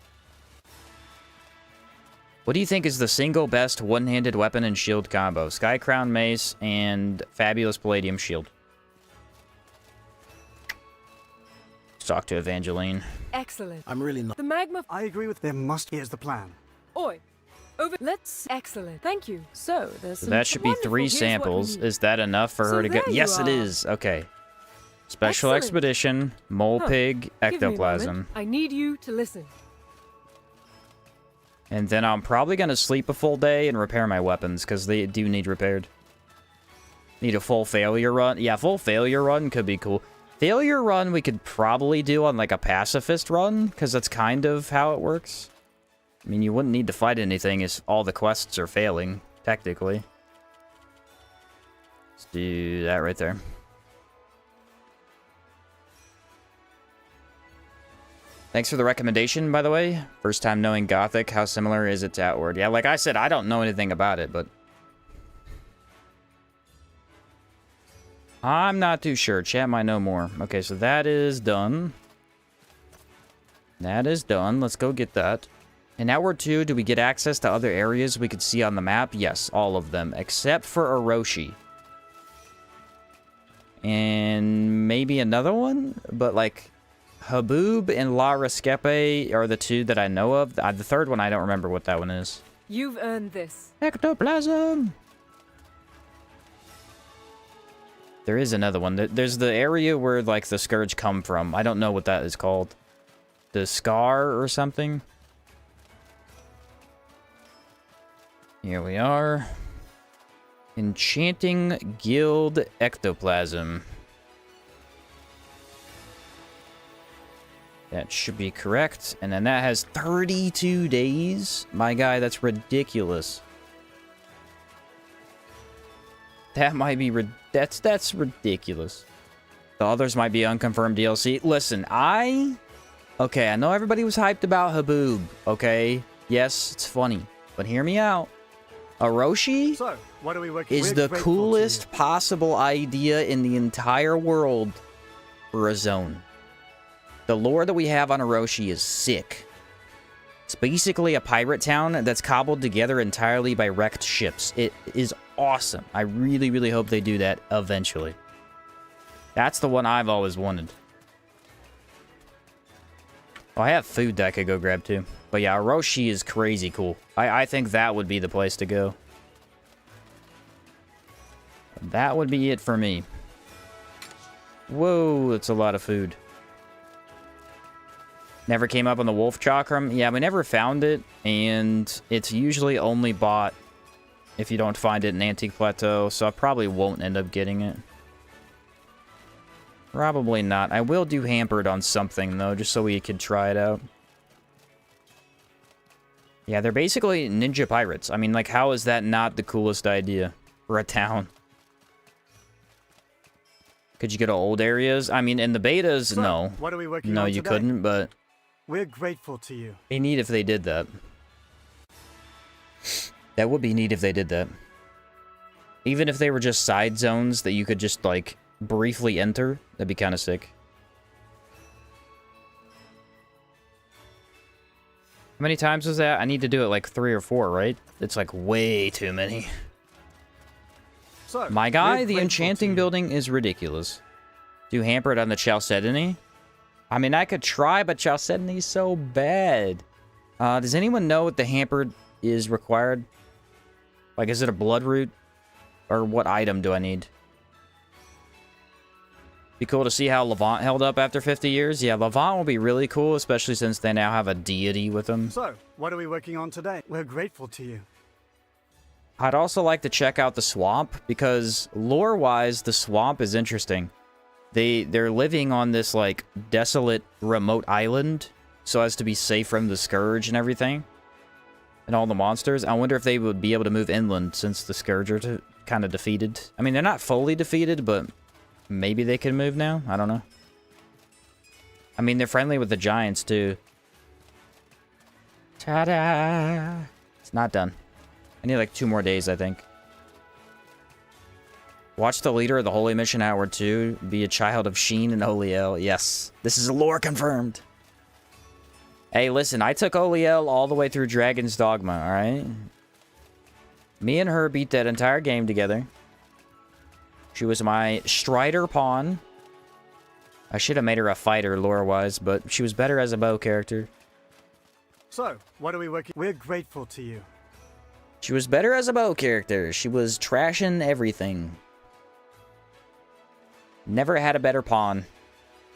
What do you think is the single best one-handed weapon and shield combo? Sky Crown Mace and Fabulous Palladium Shield. Let's talk to Evangeline. Excellent. I'm really not. The magma... I agree with there must... Here's the plan. Oi. Over... Let's... Excellent. Thank you. So, there's some... That should be Wonderful. 3 Here's what we samples. need. Is that enough for So her to get... there you Yes, it are. is. Okay. Special Excellent. Expedition, Mole Huh. Pig, Give me a Ectoplasm. moment. I need you to listen. And then I'm probably going to sleep a full day and repair my weapons, because they do need repaired. Need a full failure run. Yeah, full failure run could be cool. Failure run we could probably do on, like, a pacifist run, because that's kind of how it works. I mean, you wouldn't need to fight anything if all the quests are failing, technically. Let's do that right there. Thanks for the recommendation, by the way. First time knowing Gothic, how similar is it to Outward? Yeah, like I said, I don't know anything about it, but... I'm not too sure. Chat might know more. Okay, so that is done. That is done. Let's go get that. In Outward 2, do we get access to other areas we could see on the map? Yes, all of them, except for Orochi. And maybe another one? But, like... Haboob and La Rescape are the 2 that I know of. The third one, I don't remember what that one is. You've earned this. Ectoplasm! There is another one. There's the area where, like, the Scourge come from. I don't know what that is called. The Scar or something? Here we are. Enchanting Guild Ectoplasm. That should be correct. And then that has 32 days. My guy, that's ridiculous. That might be... That's ridiculous. The others might be unconfirmed DLC. Listen, Okay, I know everybody was hyped about Haboob, okay? Yes, it's funny. But hear me out. Orochi So, what are we working is We're the grateful to coolest you. possible idea in the entire world for a zone. The lore that we have on Orochi is sick. It's basically a pirate town that's cobbled together entirely by wrecked ships. It is awesome. I really, really hope they do that eventually. That's the one I've always wanted. Oh, I have food that I could go grab too. But yeah, Orochi is crazy cool. I think that would be the place to go. That would be it for me. Whoa, that's a lot of food. Never came up on the wolf chakram. Yeah, we never found it, and it's usually only bought if you don't find it in Antique Plateau, so I probably won't end up getting it. Probably not. I will do hampered on something, though, just so we could try it out. Yeah, they're basically ninja pirates. I mean, like, how is that not the coolest idea for a town? Could you go to old areas? I mean, in the betas, So, no. what are we working No, on you today? couldn't, but We're grateful to you. it'd be neat if they did that. That would be neat if they did that. Even if they were just side zones that you could just, like, briefly enter, that'd be kind of sick. How many times was that? I need to do it like 3 or 4, right? It's like way too many. So, My guy, we're the grateful enchanting to you. building is ridiculous. Do hamper it on the Chalcedony? I mean, I could try, but Chalcedony's so bad. Does anyone know what the hampered is required? Like, is it a blood root? Or what item do I need? Be cool to see how Levant held up after 50 years. Yeah, Levant will be really cool, especially since they now have a deity with them. So, what are we working on today? We're grateful to you. I'd also like to check out the swamp, because lore-wise, the swamp is interesting. They're living on this, like, desolate, remote island, so as to be safe from the Scourge and everything. And all the monsters. I wonder if they would be able to move inland, since the Scourge are kind of defeated. I mean, they're not fully defeated, but maybe they can move now? I don't know. I mean, they're friendly with the giants, too. Ta-da! It's not done. I need like 2 more days, I think. Watch the leader of the Holy Mission Hour 2 be a child of Sheen and Oliel. Yes, this is lore confirmed. Hey, listen, I took Oliel all the way through Dragon's Dogma, alright? Me and her beat that entire game together. She was my Strider pawn. I should have made her a fighter, lore-wise, but she was better as a bow character. So, what are we working? We're grateful to you. She was better as a bow character. She was trashing everything. Never had a better pawn.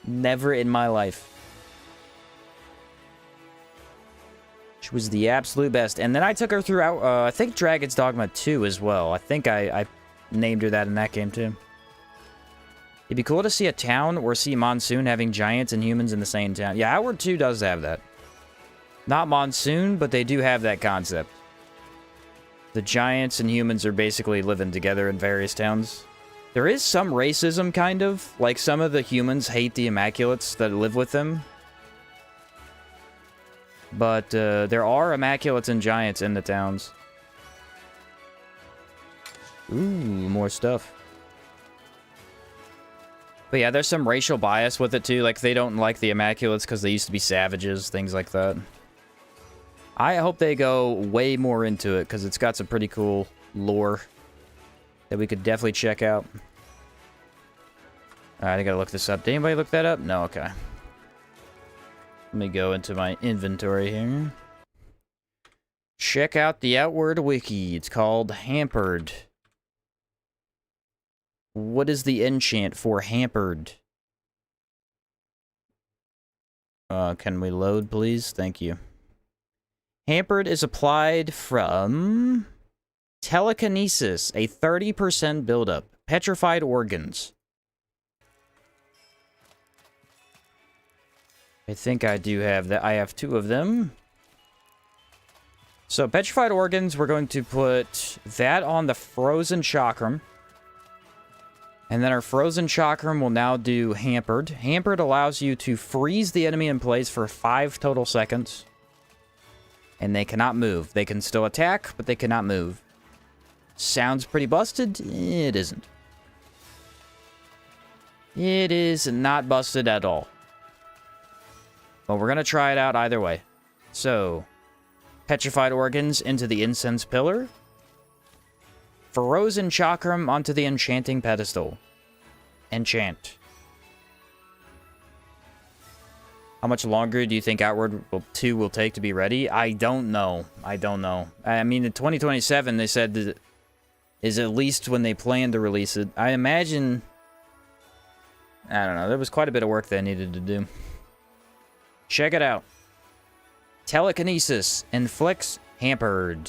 Never in my life. She was the absolute best. And then I took her throughout, I think Dragon's Dogma 2 as well. I think I named her that in that game too. It'd be cool to see a town or see Monsoon having giants and humans in the same town. Yeah, Outward 2 does have that. Not Monsoon, but they do have that concept. The giants and humans are basically living together in various towns. There is some racism, kind of. Like, some of the humans hate the Immaculates that live with them. But there are Immaculates and giants in the towns. Ooh, more stuff. But yeah, there's some racial bias with it, too. Like, they don't like the Immaculates because they used to be savages, things like that. I hope they go way more into it, because it's got some pretty cool lore that we could definitely check out. Alright, I gotta look this up. Did anybody look that up? No, okay. Let me go into my inventory here. Check out the Outward Wiki. It's called Hampered. What is the enchant for Hampered? Can we load, please? Thank you. Hampered is applied from telekinesis, a 30% buildup. Petrified organs. I think I do have that. I have 2 of them. So, petrified organs, we're going to put that on the frozen chakram. And then our frozen chakram will now do hampered. Hampered allows you to freeze the enemy in place for 5 total seconds. And they cannot move. They can still attack, but they cannot move. Sounds pretty busted? It isn't. It is not busted at all. But we're going to try it out either way. So, petrified organs into the incense pillar. Frozen chakram onto the enchanting pedestal. Enchant. How much longer do you think Outward 2 will take to be ready? I don't know. I don't know. I mean, in 2027, they said that is at least when they plan to release it. I imagine... I don't know. There was quite a bit of work they needed to do. Check it out. Telekinesis inflicts hampered.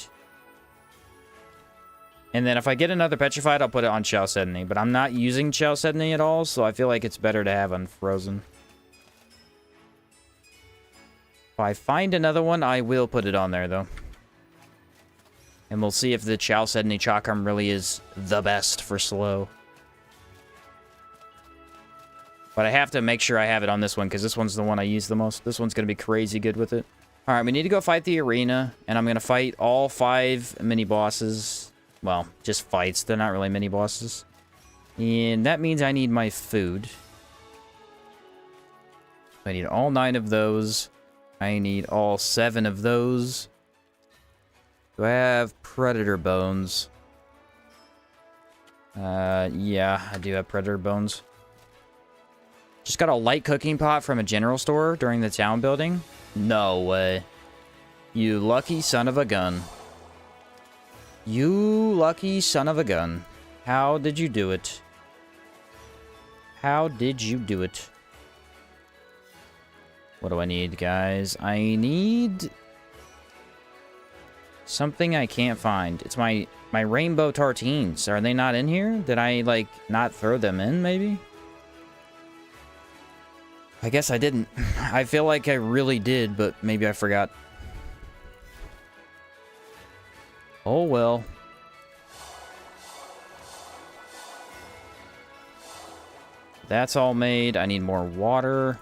And then if I get another petrified, I'll put it on Chalcedony. But I'm not using Chalcedony at all, so I feel like it's better to have unfrozen. If I find another one, I will put it on there, though. And we'll see if the Chalcedony Chakram really is the best for slow. But I have to make sure I have it on this one, because this one's the one I use the most. This one's going to be crazy good with it. Alright, we need to go fight the arena, and I'm going to fight all 5 mini-bosses. Well, just fights. They're not really mini-bosses. And that means I need my food. I need all 9 of those. I need all 7 of those. Do I have predator bones? Yeah, I do have predator bones. Just got a light cooking pot from a general store during the town building. No way. You lucky son of a gun. You lucky son of a gun. How did you do it? How did you do it? What do I need, guys? I need something I can't find. It's my rainbow tartines. Are they not in here? Did I, like, not throw them in, maybe? I guess I didn't. I feel like I really did, but maybe I forgot. Oh, well. That's all made. I need more water.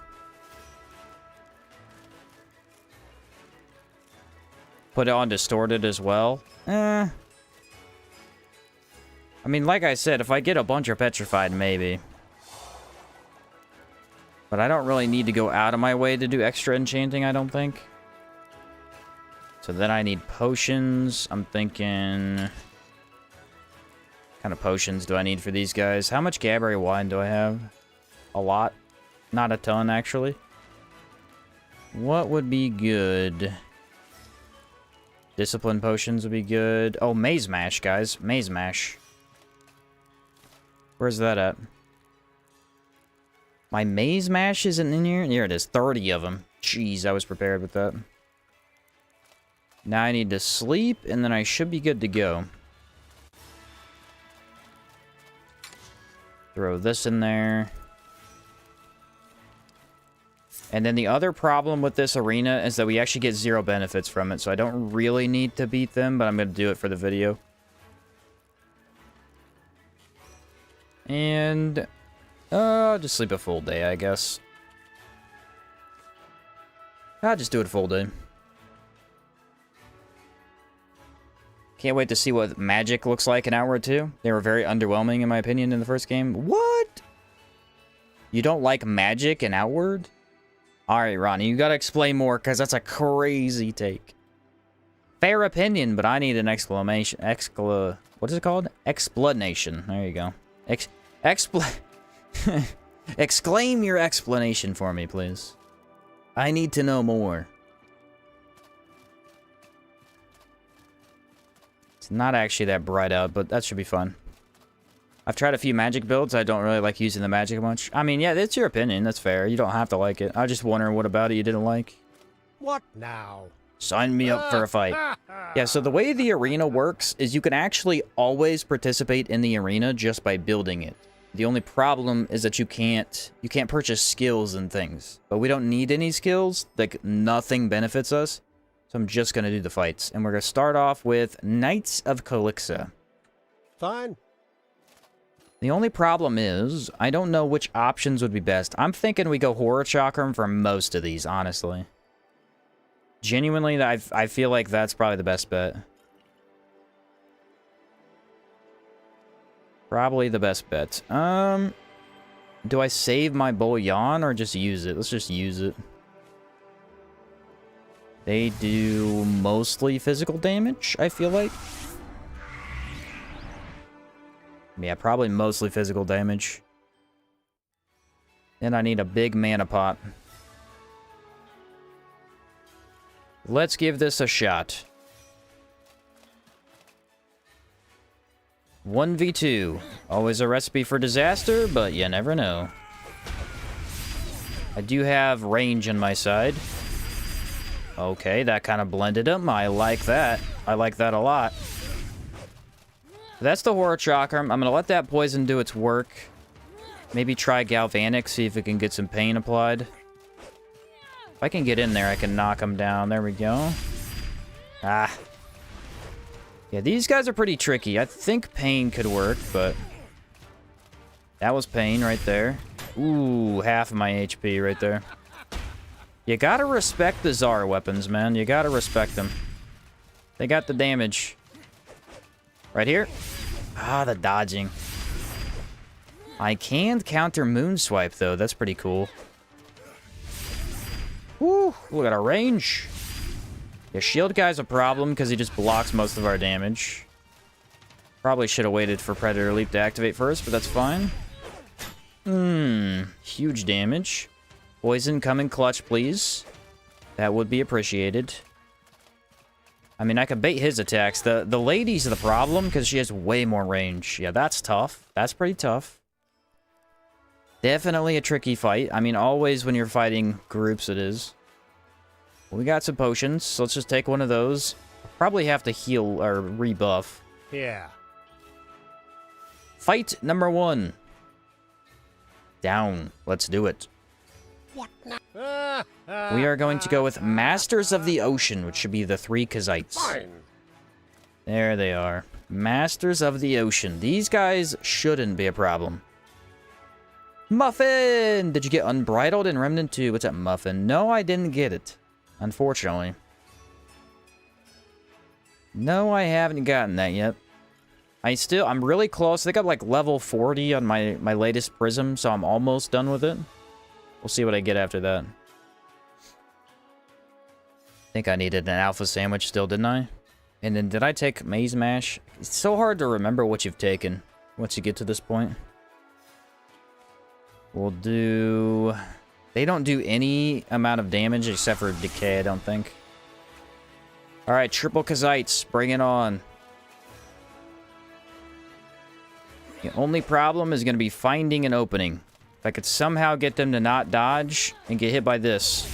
Put it on distorted as well. I mean, like I said, if I get a bunch of petrified, maybe. But I don't really need to go out of my way to do extra enchanting, I don't think. So then I need potions. I'm thinking... What kind of potions do I need for these guys? How much Gaberry wine do I have? A lot. Not a ton, actually. What would be good? Discipline potions would be good. Oh, Maze Mash, guys. Maze Mash. Where's that at? My Maze Mash isn't in here? Here it is. 30 of them. Jeez, I was prepared with that. Now I need to sleep, and then I should be good to go. Throw this in there. And then the other problem with this arena is that we actually get 0 benefits from it, so I don't really need to beat them, but I'm going to do it for the video. And... I'll just sleep a full day, I guess. I'll just do it a full day. Can't wait to see what magic looks like in Outward 2. They were very underwhelming, in my opinion, in the first game. What? You don't like magic in Outward? Alright, Ronnie, you gotta explain more, because that's a crazy take. Fair opinion, but I need an exclamation... what is it called? Explanation. There you go. Exclaim your explanation for me, please. I need to know more. It's not actually that bright out, but that should be fun. I've tried a few magic builds. I don't really like using the magic much. I mean, yeah, that's your opinion. That's fair. You don't have to like it. I was just wondering what about it you didn't like. What now? Sign me up for a fight. Yeah, so the way the arena works is you can actually always participate in the arena just by building it. The only problem is that you can't purchase skills and things. But we don't need any skills. Like, nothing benefits us. So I'm just going to do the fights. And we're going to start off with Knights of Calixa. Fine. The only problem is, I don't know which options would be best. I'm thinking we go Horror Chakram for most of these, honestly. Genuinely, I feel like that's probably the best bet. Probably the best bet. Do I save my Bouillon or just use it? Let's just use it. They do mostly physical damage, I feel like. Yeah, probably mostly physical damage. And I need a big mana pot. Let's give this a shot. 1v2. Always a recipe for disaster, but you never know. I do have range on my side. Okay, that kind of blended them. I like that. I like that a lot. That's the Horror Chakram. I'm going to let that poison do its work. Maybe try Galvanic, see if it can get some pain applied. If I can get in there, I can knock him down. There we go. Ah. Yeah, these guys are pretty tricky. I think pain could work, but... That was pain right there. Ooh, half of my HP right there. You gotta respect the Zara weapons, man. You gotta respect them. They got the damage. Right here. Ah, the dodging. I can counter Moonswipe, though. That's pretty cool. Woo, look at our range. The shield guy's a problem because he just blocks most of our damage. Probably should have waited for Predator Leap to activate first, but that's fine. Huge damage. Poison, come in clutch, please. That would be appreciated. I mean, I could bait his attacks. The lady's the problem because she has way more range. Yeah, that's tough. That's pretty tough. Definitely a tricky fight. I mean, always when you're fighting groups, it is. We got some potions, so let's just take one of those. Probably have to heal or rebuff. Here. Fight number 1. Down. Let's do it. We are going to go with Masters of the Ocean, which should be the 3 Kazites. Fine. There they are. Masters of the Ocean. These guys shouldn't be a problem. Muffin! Did you get Unbridled in Remnant 2? What's up, Muffin? No, I didn't get it. Unfortunately. No, I haven't gotten that yet. I'm really close. I think I'm like level 40 on my latest Prism, so I'm almost done with it. We'll see what I get after that. I think I needed an Alpha Sandwich still, didn't I? And then did I take Maze Mash? It's so hard to remember what you've taken once you get to this point. We'll do... They don't do any amount of damage except for Decay, I don't think. Alright, triple Kazites. Bring it on. The only problem is going to be finding an opening. If I could somehow get them to not dodge and get hit by this,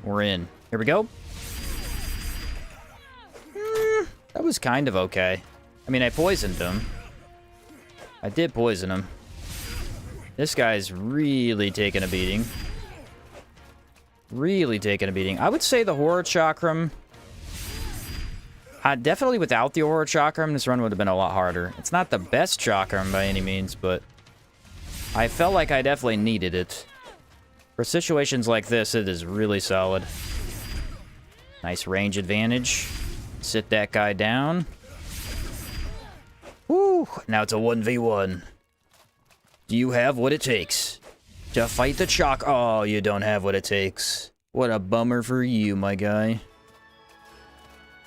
we're in. Here we go. That was kind of okay. I mean, I poisoned him. I did poison him. This guy's really taking a beating. Really taking a beating. I would say the Horror Chakram... definitely without the Horror Chakram, this run would have been a lot harder. It's not the best Chakram by any means, but... I felt like I definitely needed it. For situations like this, it is really solid. Nice range advantage. Sit that guy down. Woo! Now it's a 1v1. Do you have what it takes to fight the Chak? Oh, you don't have what it takes. What a bummer for you, my guy.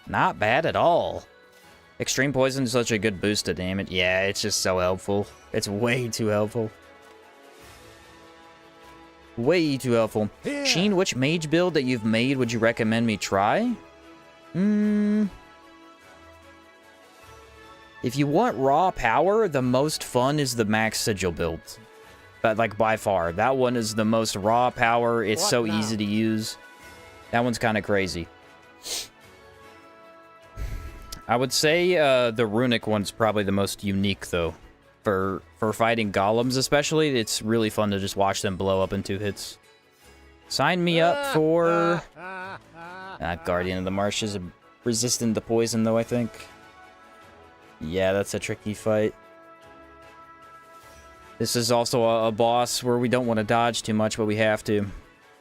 Not bad at all. Extreme Poison is such a good boost to damage. Yeah, it's just so helpful. It's way too helpful. Way too helpful. Yeah. Sheen, which mage build that you've made would you recommend me try? If you want raw power, the most fun is the Max Sigil build. But, like, by far. That one is the most raw power. It's so easy to use. That one's kind of crazy. I would say the Runic one's probably the most unique, though. For fighting golems, especially, it's really fun to just watch them blow up in 2 hits. Sign me up for... Guardian of the Marsh is resistant to poison, though, I think. Yeah, that's a tricky fight. This is also a boss where we don't want to dodge too much, but we have to.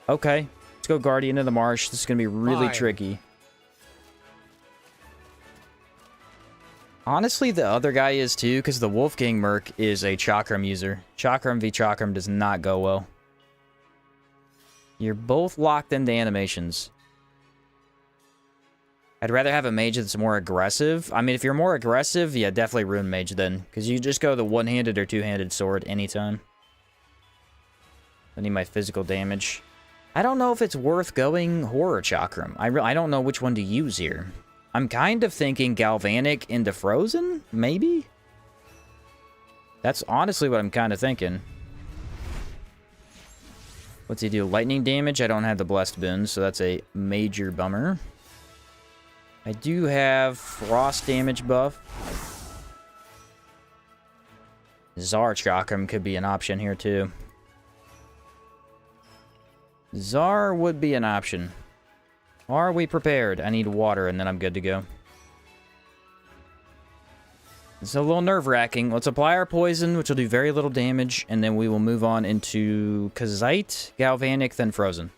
Okay, let's go Guardian of the Marsh. This is going to be really tricky. Honestly, the other guy is too, because the Wolfgang Merc is a Chakram user. Chakram v Chakram does not go well. You're both locked into animations. I'd rather have a mage that's more aggressive. I mean, if you're more aggressive, yeah, definitely Rune Mage then. Because you just go the one-handed or two-handed sword anytime. I need my physical damage. I don't know if it's worth going Horror Chakram. I don't know which one to use here. I'm kind of thinking Galvanic into Frozen, maybe? That's honestly what I'm kind of thinking. What's he do? Lightning damage? I don't have the Blessed Boon, so that's a major bummer. I do have Frost damage buff. Zar Chakram could be an option here, too. Zar would be an option. Are we prepared? I need water, and then I'm good to go. It's a little nerve-wracking. Let's apply our poison, which will do very little damage, and then we will move on into Kazite, Galvanic, then Frozen.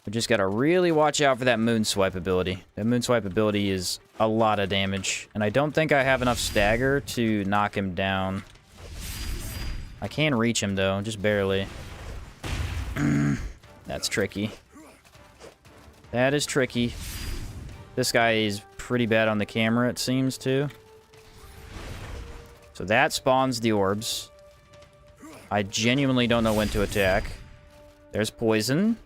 We just gotta really watch out for that Moon Swipe ability. That Moon Swipe ability is a lot of damage, and I don't think I have enough stagger to knock him down. I can reach him, though, just barely. That's tricky. That is tricky. This guy is pretty bad on the camera, it seems, too. So that spawns the orbs. I genuinely don't know when to attack. There's poison.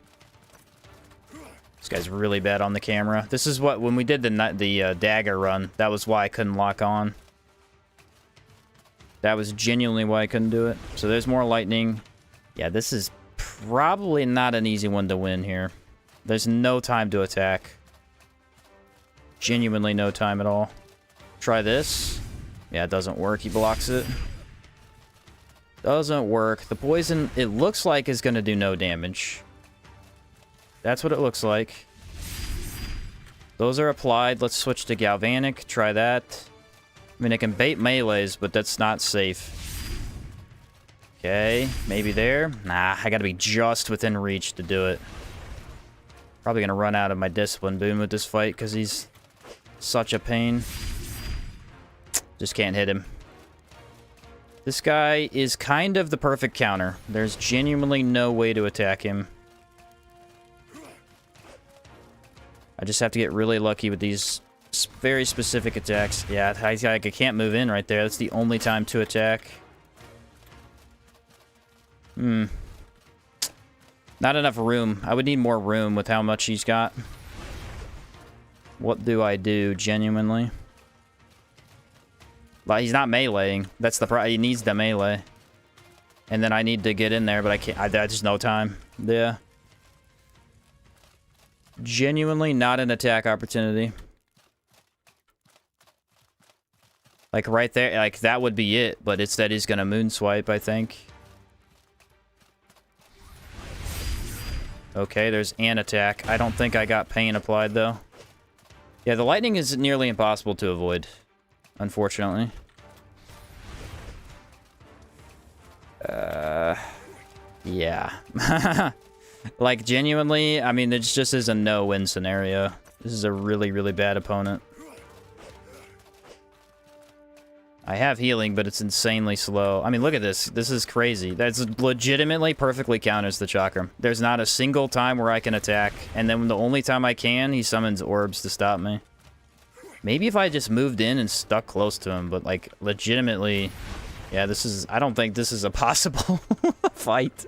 This guy's really bad on the camera. This is what, when we did the dagger run, that was why I couldn't lock on. That was genuinely why I couldn't do it. So there's more lightning. Yeah, this is probably not an easy one to win here. There's no time to attack. Genuinely no time at all. Try this. Yeah, it doesn't work. He blocks it. Doesn't work. The poison, it looks like, is going to do no damage. That's what it looks like. Those are applied. Let's switch to Galvanic. Try that. I mean, it can bait melees, but that's not safe. Okay, maybe there. Nah, I gotta be just within reach to do it. Probably gonna run out of my discipline boon with this fight, because he's such a pain. Just can't hit him. This guy is kind of the perfect counter. There's genuinely no way to attack him. I just have to get really lucky with these very specific attacks. Yeah, I can't move in right there. That's the only time to attack. Not enough room. I would need more room with how much he's got. What do I do, genuinely? But he's not meleeing. That's the problem. He needs the melee. And then I need to get in there, but I can't. There's just no time. Yeah. Genuinely not an attack opportunity. Like right there, like that would be it, but it's that he's gonna moon swipe, I think. Okay, there's an attack. I don't think I got pain applied though. Yeah, the lightning is nearly impossible to avoid, unfortunately. Yeah. Like, genuinely, I mean, it just is a no-win scenario. This is a really, really bad opponent. I have healing, but it's insanely slow. I mean, look at this. This is crazy. That's legitimately perfectly counters the Chakram. There's not a single time where I can attack, and then the only time I can, he summons orbs to stop me. Maybe if I just moved in and stuck close to him, but, like, legitimately... Yeah, this is... I don't think this is a possible fight.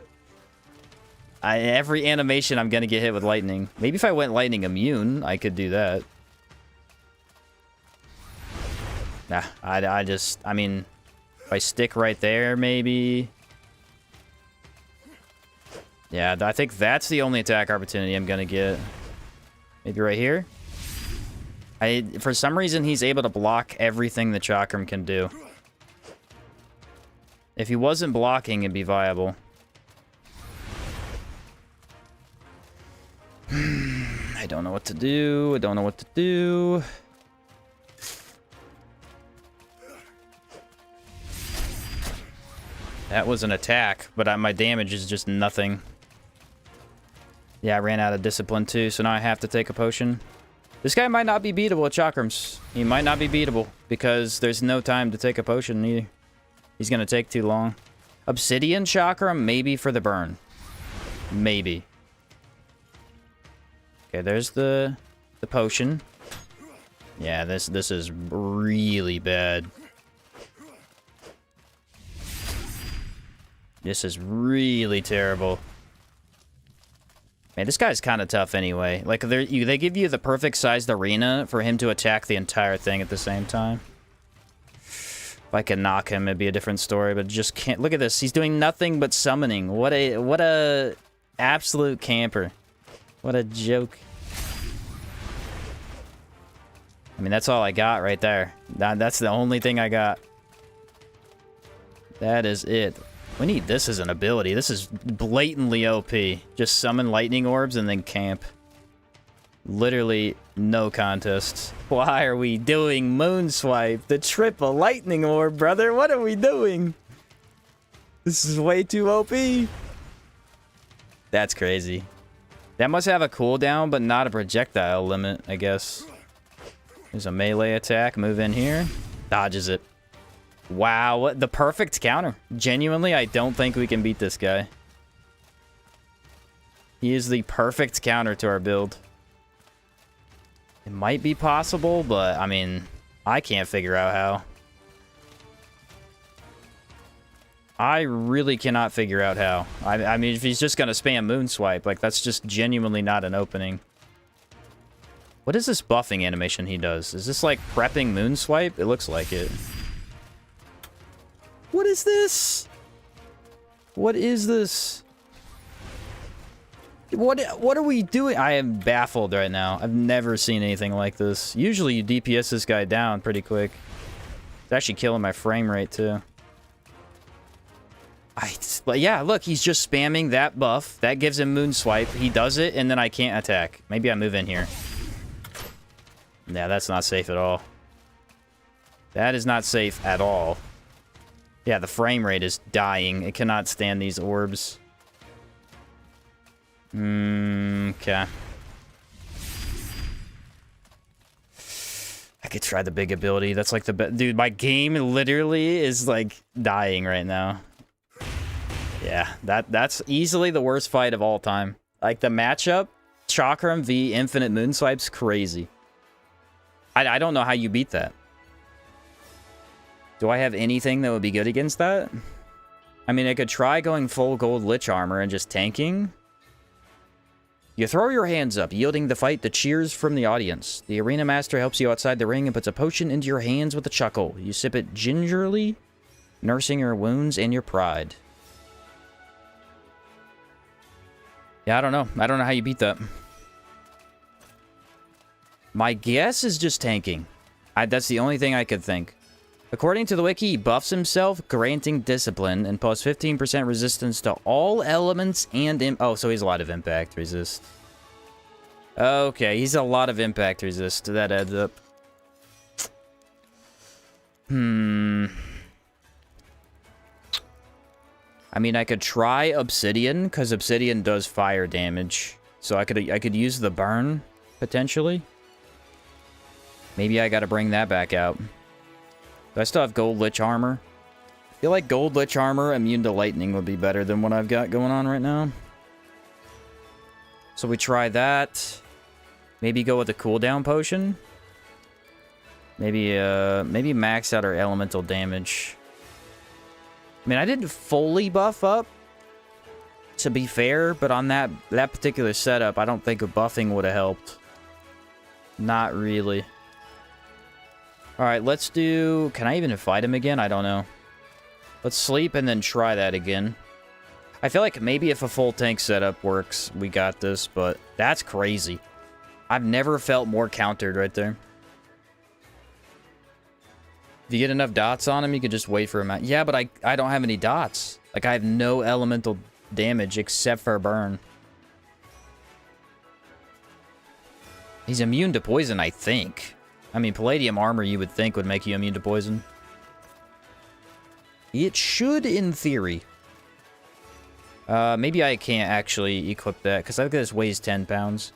Every animation, I'm gonna get hit with lightning. Maybe if I went lightning immune, I could do that. Nah, I mean, if I stick right there, maybe... Yeah, I think that's the only attack opportunity I'm gonna get. Maybe right here? For some reason, he's able to block everything the Chakram can do. If he wasn't blocking, it'd be viable. I don't know what to do. I don't know what to do. That was an attack, but my damage is just nothing. Yeah, I ran out of discipline too, so now I have to take a potion. This guy might not be beatable at Chakrams. He might not be beatable, because there's no time to take a potion either. He's gonna take too long. Obsidian Chakram, maybe for the burn. Maybe. Okay, there's the potion. Yeah, this is really bad. This is really terrible. Man, this guy's kind of tough anyway. Like, they give you the perfect sized arena for him to attack the entire thing at the same time. If I could knock him, it'd be a different story, but just can't. Look at this. He's doing nothing but summoning. What a absolute camper. What a joke. I mean, that's all I got right there. That's the only thing I got. That is it. We need this as an ability. This is blatantly OP. Just summon lightning orbs and then camp. Literally no contest. Why are we doing moon swipe? The triple lightning orb, brother. What are we doing? This is way too OP. That's crazy. That must have a cooldown, but not a projectile limit, I guess. There's a melee attack. Move in here. Dodges it. Wow, what the perfect counter. Genuinely, I don't think we can beat this guy. He is the perfect counter to our build. It might be possible, but I mean, I can't figure out how. I really cannot figure out how. I mean, if he's just gonna spam moon swipe, like that's just genuinely not an opening. What is this buffing animation he does? Is this like prepping moon swipe? It looks like it. What is this? What is this? What are we doing? I am baffled right now. I've never seen anything like this. Usually you DPS this guy down pretty quick. It's actually killing my frame rate too. But yeah, look, he's just spamming that buff. That gives him moon swipe. He does it, and then I can't attack. Maybe I move in here. Yeah, that's not safe at all. That is not safe at all. Yeah, the frame rate is dying. It cannot stand these orbs. Okay. I could try the big ability. That's like the best. Dude, my game literally is like dying right now. Yeah, that's easily the worst fight of all time. Like the matchup, Chakram v Infinite Moonswipe's crazy. I don't know how you beat that. Do I have anything that would be good against that? I mean, I could try going full gold Lich Armor and just tanking. You throw your hands up, yielding the fight to cheers from the audience. The Arena Master helps you outside the ring and puts a potion into your hands with a chuckle. You sip it gingerly, nursing your wounds and your pride. Yeah, I don't know. I don't know how you beat that. My guess is just tanking. That's the only thing I could think. According to the wiki, he buffs himself, granting discipline, and plus 15% resistance to all elements and... Oh, so he's a lot of impact resist. Okay, he's a lot of impact resist. That adds up. I mean, I could try Obsidian, because Obsidian does fire damage. So I could use the burn, potentially. Maybe I gotta bring that back out. Do I still have Gold Lich Armor? I feel like Gold Lich Armor immune to lightning would be better than what I've got going on right now. So we try that. Maybe go with a cooldown potion. Maybe max out our elemental damage. I mean, I didn't fully buff up, to be fair, but on that particular setup, I don't think a buffing would have helped. Not really. Alright, let's do... Can I even fight him again? I don't know. Let's sleep and then try that again. I feel like maybe if a full tank setup works, we got this, but that's crazy. I've never felt more countered right there. If you get enough dots on him, you can just wait for him out. Yeah, but I don't have any dots. Like, I have no elemental damage except for burn. He's immune to poison, I think. I mean, Palladium armor you would think would make you immune to poison. It should, in theory. Maybe I can't actually equip that, because I think this weighs 10 pounds.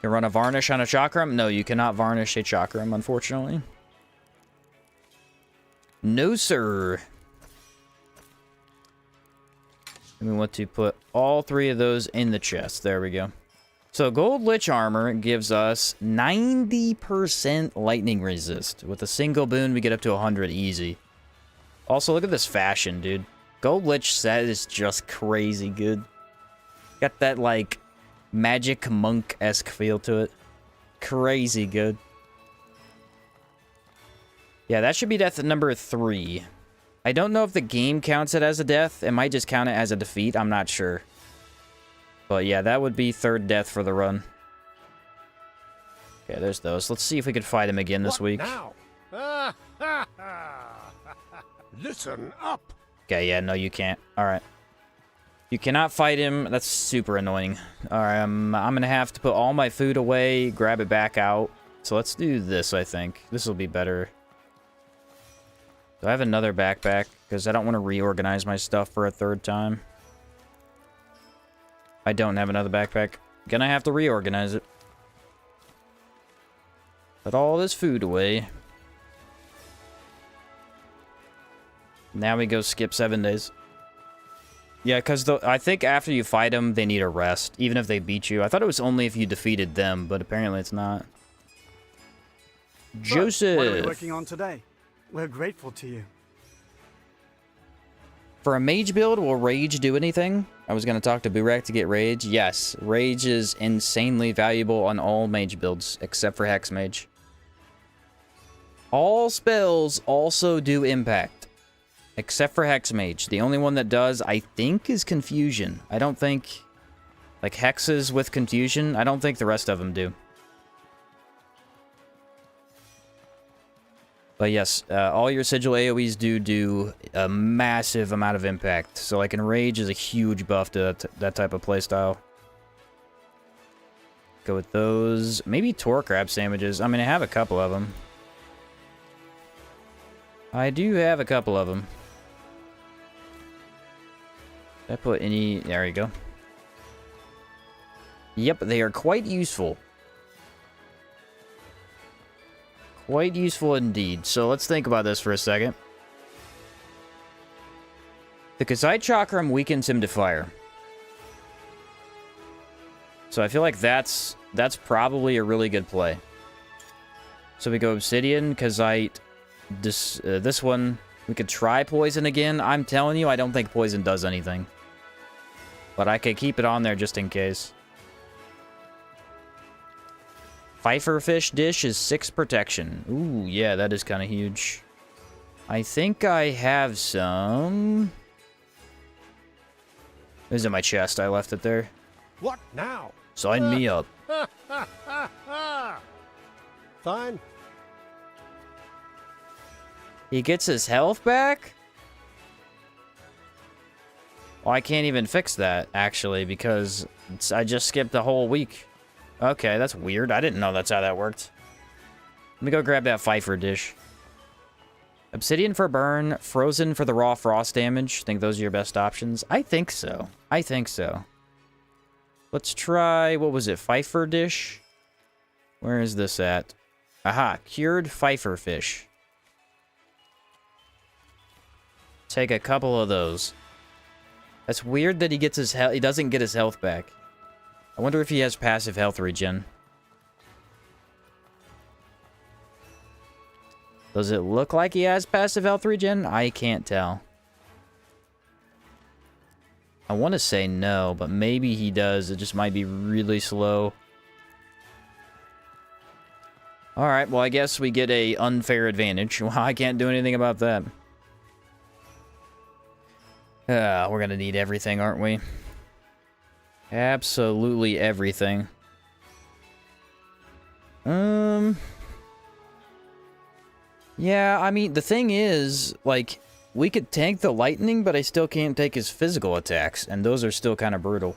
You run a varnish on a chakram? No, you cannot varnish a chakram, unfortunately. No, sir. And we want to put all 3 of those in the chest. There we go. So Gold Lich Armor gives us 90% lightning resist. With a single boon, we get up to 100 easy. Also, look at this fashion, dude. Gold Lich set is just crazy good. Got that, like, magic monk-esque feel to it. Crazy good. Yeah, that should be death number 3. I don't know if the game counts it as a death. It might just count it as a defeat. I'm not sure. But yeah, that would be 3rd death for the run. Okay, there's those. Let's see if we can fight him again this What week. now? Listen up. Okay, yeah, no, you can't. Alright. You cannot fight him. That's super annoying. Alright, I'm gonna have to put all my food away, grab it back out. So let's do this, I think. This will be better. Do I have another backpack? Because I don't want to reorganize my stuff for a third time. I don't have another backpack. Gonna have to reorganize it. Put all this food away. Now we go skip 7 days. Yeah, because I think after you fight them, they need a rest, even if they beat you. I thought it was only if you defeated them, but apparently it's not. So, Joseph! what are we working on today? We're grateful to you. For a mage build, will Rage do anything? I was going to talk to Burek to get Rage. Yes, Rage is insanely valuable on all mage builds, except for Hex Mage. All spells also do impact, except for Hex Mage. The only one that does, I think, is Confusion. I don't think... Like, Hexes with Confusion, I don't think the rest of them do. But yes, all your Sigil AoEs do a massive amount of impact. So, like, Enrage is a huge buff to that type of playstyle. Go with those. Maybe Tor Crab Sandwiches. I mean, I have a couple of them. I do have a couple of them. Did I put any... There you go. Yep, they are quite useful. Quite useful indeed. So let's think about this for a second. The Kazite Chakram weakens him to fire. So I feel like that's probably a really good play. So we go Obsidian, Kazite, this one. We could try Poison again. I'm telling you, I don't think Poison does anything. But I could keep it on there just in case. Pfeiffer Fish Dish is 6 protection. Ooh, yeah, that is kind of huge. I think I have some... It was in my chest. I left it there. What now? Sign me up. Fine. He gets his health back? Well, I can't even fix that, actually, because I just skipped the whole week. Okay, that's weird. I didn't know that's how that worked. Let me go grab that Pfeiffer dish. Obsidian for burn, Frozen for the raw frost damage. Think those are your best options? I think so. I think so. Let's try, what was it, Pfeiffer dish? Where is this at? Aha, cured Pfeiffer fish. Take a couple of those. That's weird that he gets his he doesn't get his health back. I wonder if he has passive health regen. Does it look like he has passive health regen? I can't tell. I want to say no, but maybe he does. It just might be really slow. Alright, well I guess we get a unfair advantage. Well, I can't do anything about that. We're gonna need everything, aren't we? Absolutely everything. Yeah, I mean, the thing is, like, we could tank the lightning, but I still can't take his physical attacks, and those are still kind of brutal.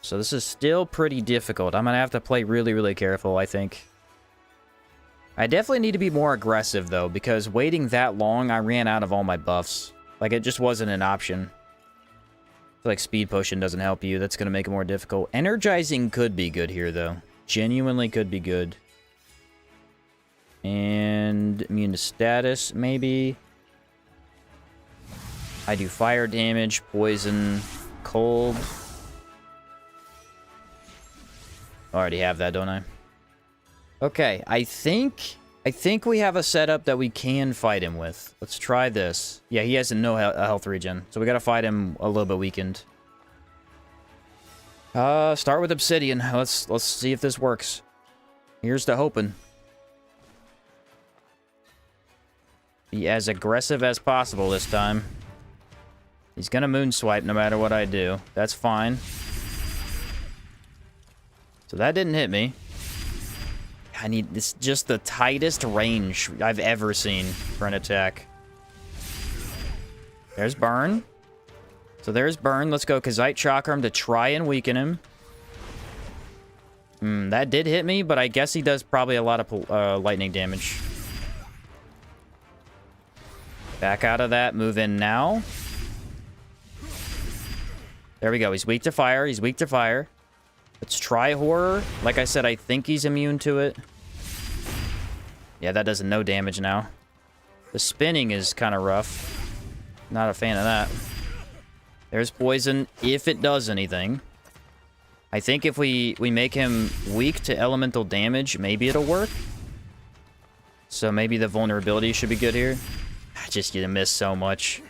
So this is still pretty difficult. I'm gonna have to play really, really careful, I think. I definitely need to be more aggressive, though, because waiting that long, I ran out of all my buffs. Like, it just wasn't an option. I feel like Speed Potion doesn't help you. That's going to make it more difficult. Energizing could be good here, though. Genuinely could be good. And immune to status, maybe. I do fire damage, poison, cold. I already have that, don't I? Okay, I think we have a setup that we can fight him with. Let's try this. Yeah, he has no health regen, so we gotta fight him a little bit weakened. Start with Obsidian. Let's see if this works. Here's to hoping. Be as aggressive as possible this time. He's gonna moon swipe no matter what I do. That's fine. So that didn't hit me. I need this, just the tightest range I've ever seen for an attack. There's burn. So there's burn. Let's go Kazite Chakram to try and weaken him. That did hit me, but I guess he does probably a lot of lightning damage. Back out of that. Move in now. There we go. He's weak to fire. He's weak to fire. Let's try horror. Like I said, I think he's immune to it. Yeah, that does no damage now. The spinning is kind of rough. Not a fan of that. There's poison if it does anything. I think if we make him weak to elemental damage, maybe it'll work. So maybe the vulnerability should be good here. I just get to miss so much.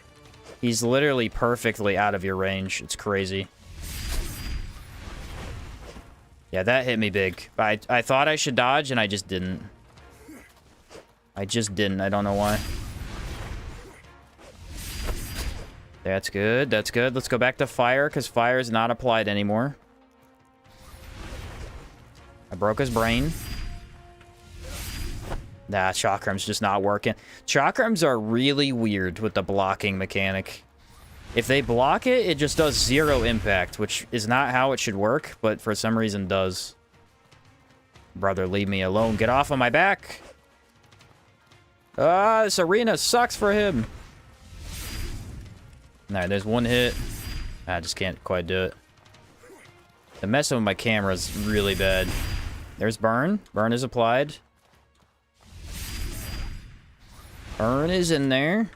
He's literally perfectly out of your range. It's crazy. Yeah, that hit me big. I thought I should dodge, and I just didn't. I just didn't. I don't know why. That's good. That's good. Let's go back to fire, because fire is not applied anymore. I broke his brain. Nah, Chakram's just not working. Chakrams are really weird with the blocking mechanic. If they block it, it just does 0 impact, which is not how it should work, but for some reason does. Brother, leave me alone. Get off of my back. Ah, this arena sucks for him. Alright, there's one hit. I just can't quite do it. The messing with my camera is really bad. There's burn. Burn is applied. Burn is in there.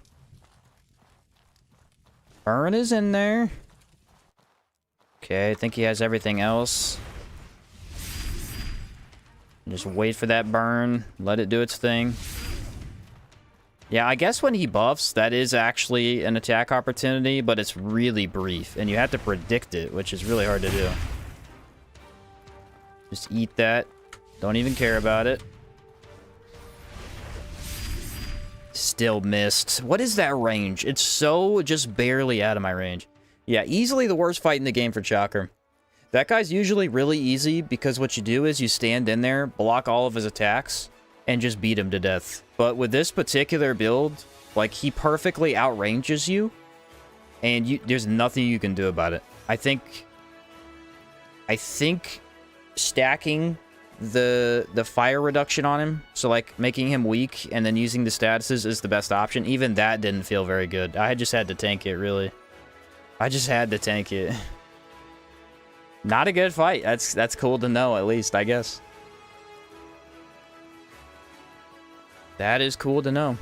Burn is in there. Okay, I think he has everything else. Just wait for that burn. Let it do its thing. Yeah, I guess when he buffs, that is actually an attack opportunity, but it's really brief, and you have to predict it, which is really hard to do. Just eat that. Don't even care about it. Still missed. What is that range? It's so just barely out of my range. Yeah, easily the worst fight in the game for Chakram. That guy's usually really easy because what you do is you stand in there, block all of his attacks, and just beat him to death. But with this particular build, like, he perfectly outranges you, and there's nothing you can do about it. I think stacking the fire reduction on him, so like making him weak and then using the statuses is the best option. Even that didn't feel very good. I just had to tank it, really. I just had to tank it. Not a good fight. That's cool to know, at least, I guess. That is cool to know.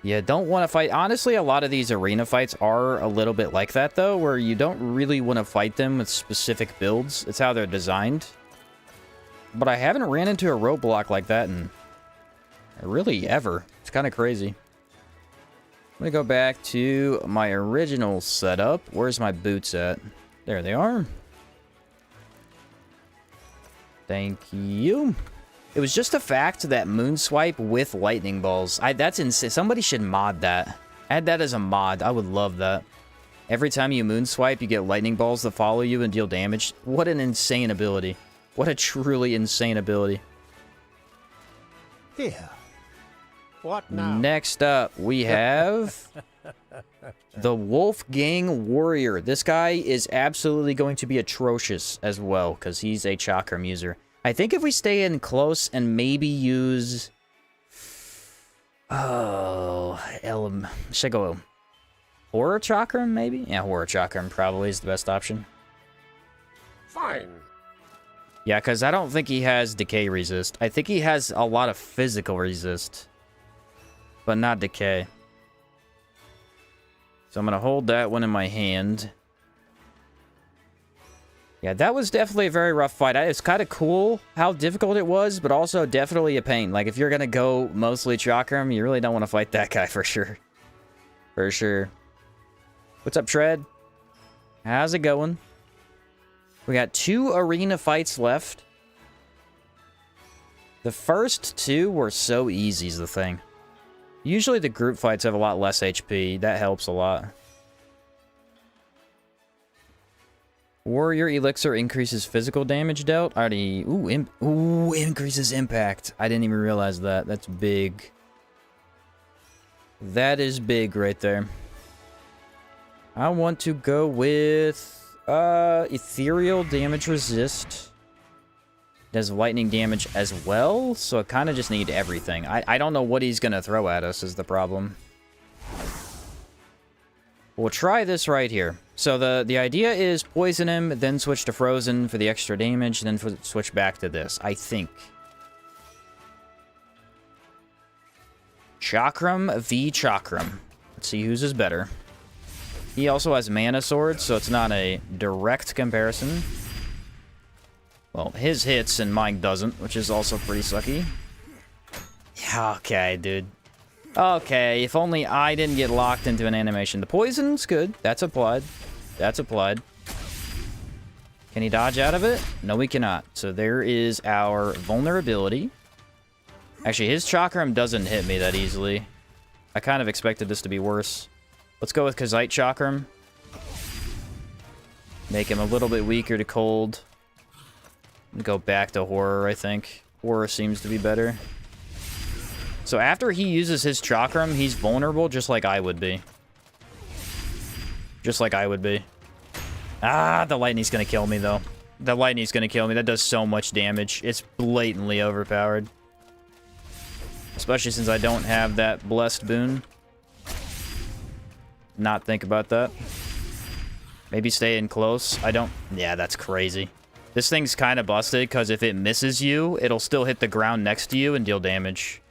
Yeah, don't want to fight. Honestly, a lot of these arena fights are a little bit like that, though, where you don't really want to fight them with specific builds. It's how they're designed. But I haven't ran into a roadblock like that in really ever. It's kind of crazy. Let me go back to my original setup. Where's my boots at? There they are. Thank you. It was just a fact that Moonswipe with lightning balls. That's insane. Somebody should mod that. Add that as a mod. I would love that. Every time you Moonswipe, you get lightning balls that follow you and deal damage. What an insane ability. What a truly insane ability. Here. What now? Next up, we have the Wolfgang Warrior. This guy is absolutely going to be atrocious as well, because he's a Chakram user. I think if we stay in close and maybe use... Oh, should I go Horror Chakram, maybe? Yeah, Horror Chakram probably is the best option. Fine. Yeah, because I don't think he has Decay Resist. I think he has a lot of Physical Resist, but not Decay. So I'm going to hold that one in my hand. Yeah, that was definitely a very rough fight. It's kind of cool how difficult it was, but also definitely a pain. Like, if you're going to go mostly Chakram, you really don't want to fight that guy for sure. For sure. What's up, Tread? How's it going? We got 2 arena fights left. The first 2 were so easy is the thing. Usually the group fights have a lot less HP. That helps a lot. Warrior Elixir increases physical damage dealt. Already... Ooh, increases impact. I didn't even realize that. That's big. That is big right there. I want to go with... Ethereal damage resist. Does lightning damage as well, so I kind of just need everything. I don't know what he's going to throw at us is the problem. We'll try this right here. So the idea is poison him, then switch to frozen for the extra damage, then switch back to this, I think. Chakram v. Chakram. Let's see whose is better. He also has mana swords, so it's not a direct comparison. Well, his hits and mine doesn't, which is also pretty sucky. Yeah, okay, dude. Okay, if only I didn't get locked into an animation. The poison's good. That's applied. That's applied. Can he dodge out of it? No, he cannot. So there is our vulnerability. Actually, his Chakram doesn't hit me that easily. I kind of expected this to be worse. Let's go with Kazite Chakram. Make him a little bit weaker to cold. Go back to horror, I think. Horror seems to be better. So after he uses his Chakram, he's vulnerable just like I would be. Just like I would be. Ah, the lightning's gonna kill me, though. The lightning's gonna kill me. That does so much damage. It's blatantly overpowered. Especially since I don't have that blessed boon. Not think about that. Maybe stay in close. I don't... Yeah, that's crazy. This thing's kind of busted, because if it misses you, it'll still hit the ground next to you and deal damage.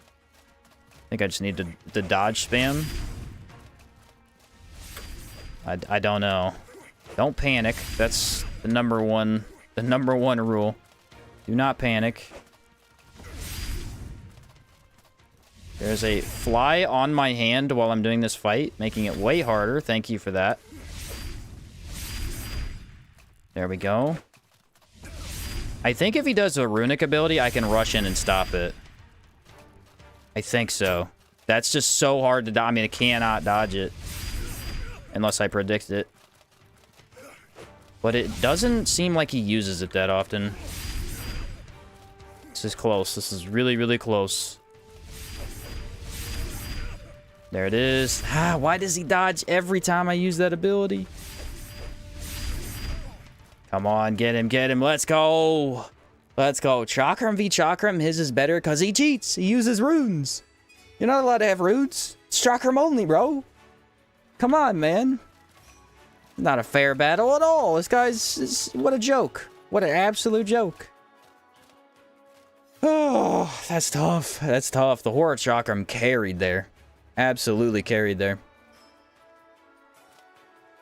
I think I just need to dodge spam. I don't know. Don't panic. That's the number one rule. Do not panic. There's a fly on my hand while I'm doing this fight, making it way harder. Thank you for that. There we go. I think if he does a runic ability, I can rush in and stop it. I think so. That's just so hard to dodge. I mean, I cannot dodge it. Unless I predict it. But it doesn't seem like he uses it that often. This is close. This is really, really close. There it is. Ah, why does he dodge every time I use that ability? Come on, get him, get him. Let's go. Let's go. Chakram v. Chakram. His is better because he cheats. He uses runes. You're not allowed to have runes. It's Chakram only, bro. Come on, man. Not a fair battle at all. This guy's... What a joke. What an absolute joke. Oh, that's tough. That's tough. The Horror Chakram carried there. Absolutely carried there.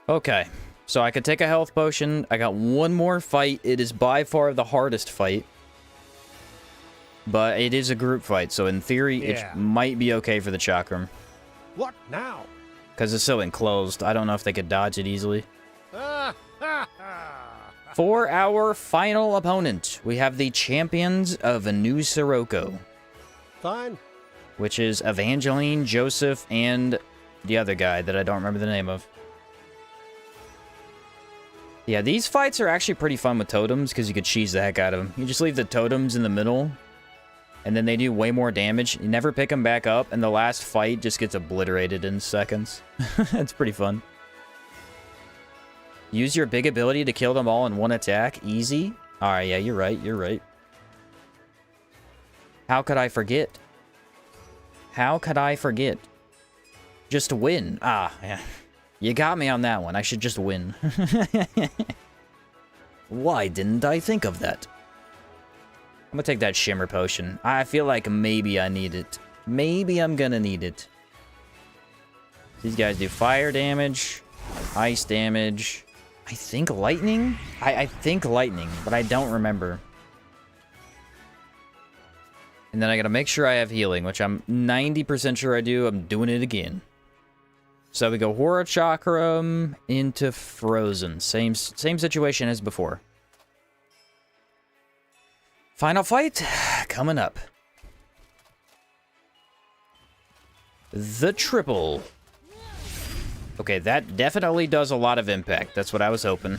Okay. So I could take a health potion. I got one more fight. It is by far the hardest fight. But it is a group fight. So in theory, it might be okay for the Chakram. What now? Because it's so enclosed. I don't know if they could dodge it easily. For our final opponent, we have the champions of New Sirocco. Fine. Which is Evangeline, Joseph, and the other guy that I don't remember the name of. Yeah, these fights are actually pretty fun with totems, because you could cheese the heck out of them. You just leave the totems in the middle, and then they do way more damage. You never pick them back up, and the last fight just gets obliterated in seconds. It's pretty fun. Use your big ability to kill them all in one attack. Easy. Alright, yeah, you're right, you're right. How could I forget? How could I forget? Just to win. Ah, yeah. You got me on that one. I should just win. Why didn't I think of that? I'm gonna take that Shimmer Potion. I feel like maybe I need it. Maybe I'm gonna need it. These guys do fire damage, ice damage. I think lightning? I think lightning, but I don't remember. And then I gotta make sure I have healing, which I'm 90% sure I do. I'm doing it again. So we go Horror Chakram into Frozen. Same situation as before. Final fight coming up. The triple. Okay, that definitely does a lot of impact. That's what I was hoping.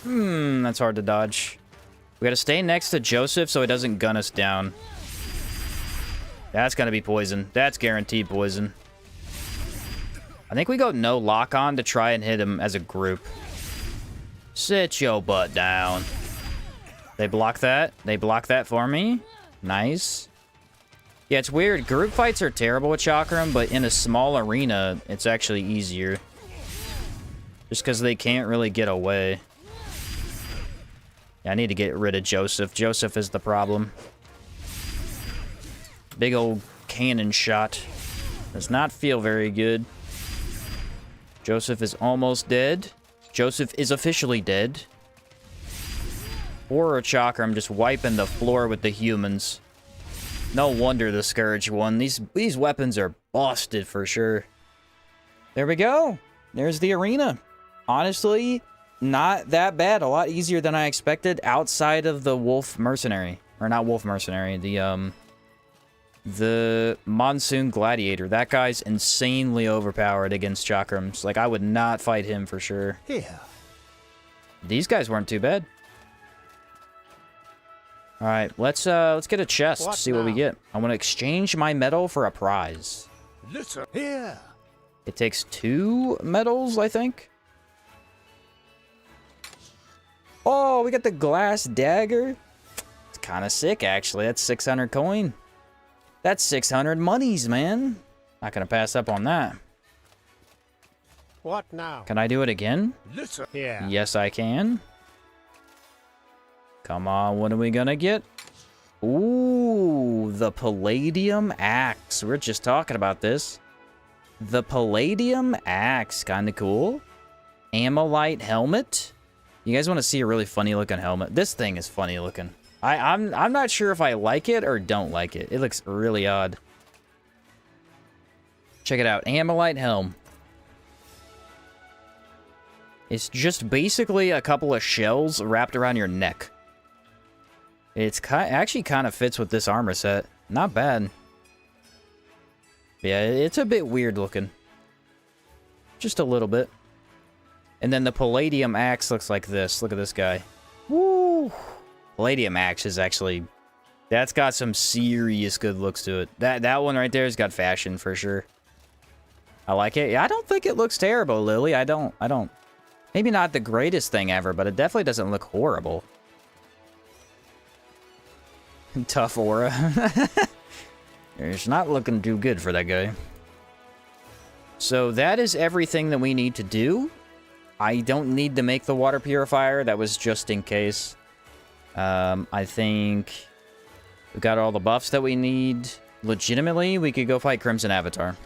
That's hard to dodge. We gotta stay next to Joseph so he doesn't gun us down. That's gonna be poison. That's guaranteed poison. I think we go no lock-on to try and hit him as a group. Sit your butt down. They block that. They block that for me. Nice. Yeah, it's weird. Group fights are terrible with Chakram, but in a small arena, it's actually easier. Just because they can't really get away. Yeah, I need to get rid of Joseph. Joseph is the problem. Big old cannon shot. Does not feel very good. Joseph is almost dead. Joseph is officially dead. Or a Chakram just wiping the floor with the humans. No wonder the Scourge won. These weapons are busted for sure. There we go. There's the arena. Honestly, not that bad. A lot easier than I expected outside of the Wolf Mercenary. Or not Wolf Mercenary. The Monsoon Gladiator. That guy's insanely overpowered against Chakrams. Like, I would not fight him for sure. Here. These guys weren't too bad. All right, let's get a chest, What see what we now? get. I want to exchange my medal for a prize. Listen. Here. It takes 2 medals, I think. Oh, we got the glass dagger. It's kind of sick, actually. That's 600 coin. That's 600 monies, man. Not gonna pass up on that. What now? Can I do it again? Listen. Here. Yes, I can. Come on, what are we gonna get? Ooh, the Palladium Axe. We're just talking about this. The Palladium Axe, kind of cool. Amalite Helmet. You guys want to see a really funny looking helmet? This thing is funny looking. I'm not sure if I like it or don't like it. It looks really odd. Check it out, Amalite Helm. It's just basically a couple of shells wrapped around your neck. It's actually kind of fits with this armor set. Not bad. Yeah, it's a bit weird looking. Just a little bit. And then the Palladium Axe looks like this. Look at this guy. Woo! Palladium Axe is actually... That's got some serious good looks to it. That one right there has got fashion for sure. I like it. Yeah, I don't think it looks terrible, Lily. I don't. Maybe not the greatest thing ever, but it definitely doesn't look horrible. Tough aura. It's not looking too good for that guy. So that is everything that we need to do. I don't need to make the water purifier. That was just in case. I think we got all the buffs that we need. Legitimately, we could go fight Crimson Avatar.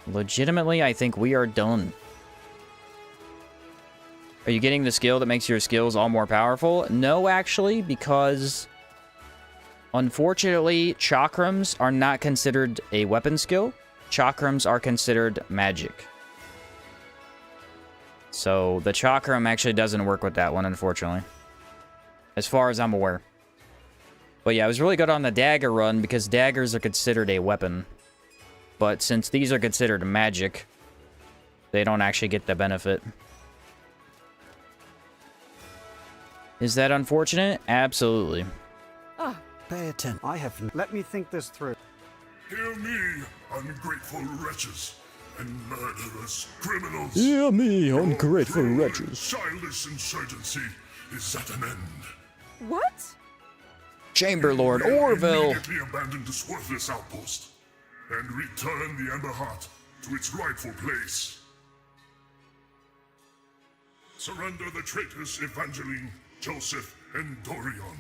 Legitimately, I think we are done. Are you getting the skill that makes your skills all more powerful? No, actually, because unfortunately, Chakrams are not considered a weapon skill. Chakrams are considered magic. So the Chakram actually doesn't work with that one, unfortunately. As far as I'm aware. But yeah, I was really good on the dagger run because daggers are considered a weapon. But since these are considered magic, they don't actually get the benefit. Is that unfortunate? Absolutely. Ah, Pay attention. I have... Let me think this through. Hear me, ungrateful wretches and murderous criminals. Hear me, ungrateful Your wretches. childish insurgency is at an end. what? Chamber Lord You will Orville. immediately abandon this worthless outpost and return the Ember Heart to its rightful place. Surrender the traitors Evangeline, Joseph, and Dorian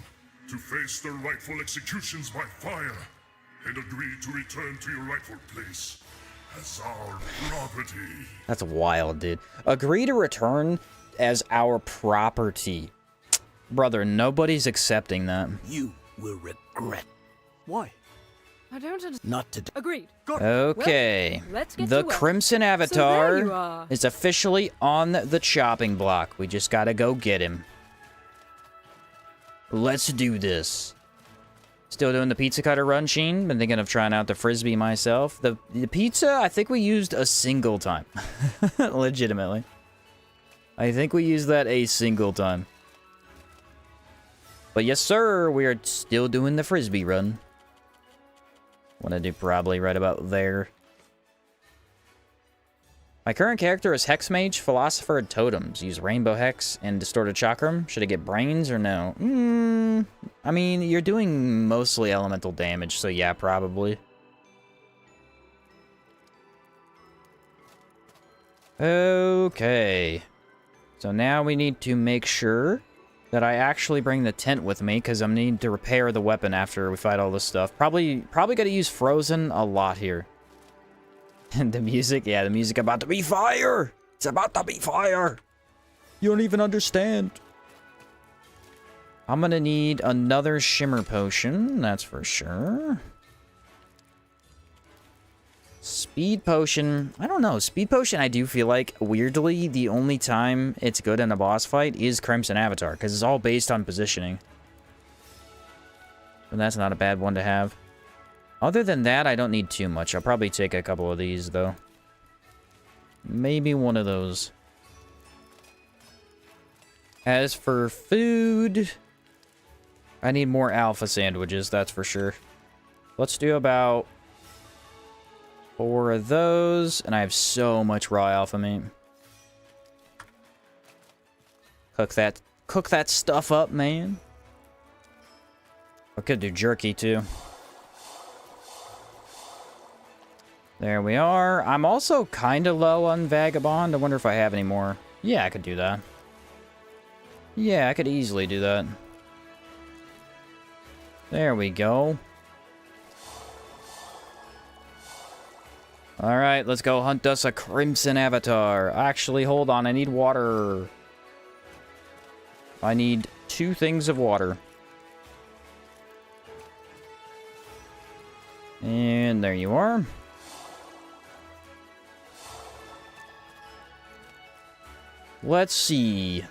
to face their rightful executions by fire and agree to return to your rightful place as our property. That's wild, dude. Agree to return as our property. Brother, nobody's accepting that. You will regret. Why? I don't understand. Not today. Agreed. Okay. Well, let's get The to work. Crimson So there Avatar you are. is officially on the chopping block. We just gotta go get him. Let's do this. Still doing the pizza cutter run, Sheen. Been thinking of trying out the frisbee myself. The pizza, I think we used a single time. Legitimately. I think we used that a single time. But yes, sir, we are still doing the frisbee run. Want to do probably right about there. My current character is Hex Mage, Philosopher, and Totems. Use Rainbow Hex and Distorted Chakram. Should I get Brains or no? I mean, you're doing mostly elemental damage, so yeah, probably. Okay. So now we need to make sure that I actually bring the tent with me, because I'm need to repair the weapon after we fight all this stuff. Probably gotta use Frozen a lot here. And the music, yeah, the music about to be fire! It's about to be fire! You don't even understand. I'm gonna need another Shimmer Potion, that's for sure. Speed Potion, I don't know. Speed Potion, I do feel like, weirdly, the only time it's good in a boss fight is Crimson Avatar, because it's all based on positioning. And that's not a bad one to have. Other than that, I don't need too much. I'll probably take a couple of these, though. Maybe one of those. As for food, I need more alpha sandwiches, that's for sure. Let's do about 4 of those, and I have so much raw alpha meat. Cook that stuff up, man. I could do jerky, too. There we are. I'm also kind of low on Vagabond. I wonder if I have any more. Yeah, I could do that. Yeah, I could easily do that. There we go. Alright, let's go hunt us a Crimson Avatar. Actually, hold on. I need water. I need 2 things of water. And there you are. Let's see.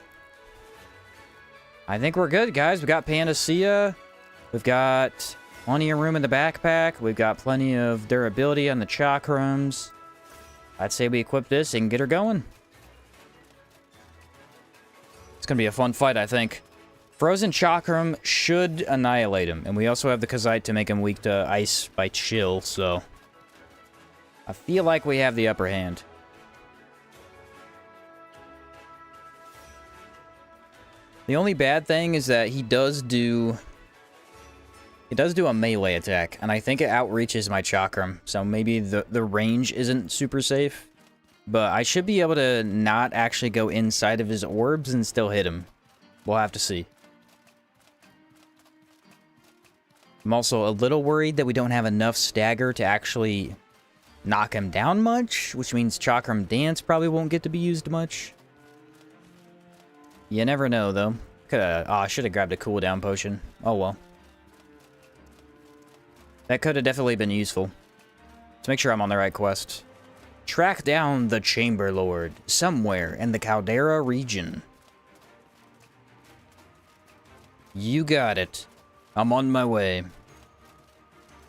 I think we're good, guys. We got Panacea. We've got plenty of room in the backpack. We've got plenty of durability on the Chakrams. I'd say we equip this and get her going. It's going to be a fun fight, I think. Frozen Chakram should annihilate him. And we also have the Kazite to make him weak to ice by chill, so I feel like we have the upper hand. The only bad thing is that he does do a melee attack, and I think it outreaches my Chakram, so maybe the range isn't super safe. But I should be able to not actually go inside of his orbs and still hit him. We'll have to see. I'm also a little worried that we don't have enough stagger to actually knock him down much, which means Chakram Dance probably won't get to be used much. You never know, though. I should have grabbed a cooldown potion. Oh, well. That could have definitely been useful. Let's make sure I'm on the right quest. Track down the Chamber Lord somewhere in the Caldera region. You got it. I'm on my way.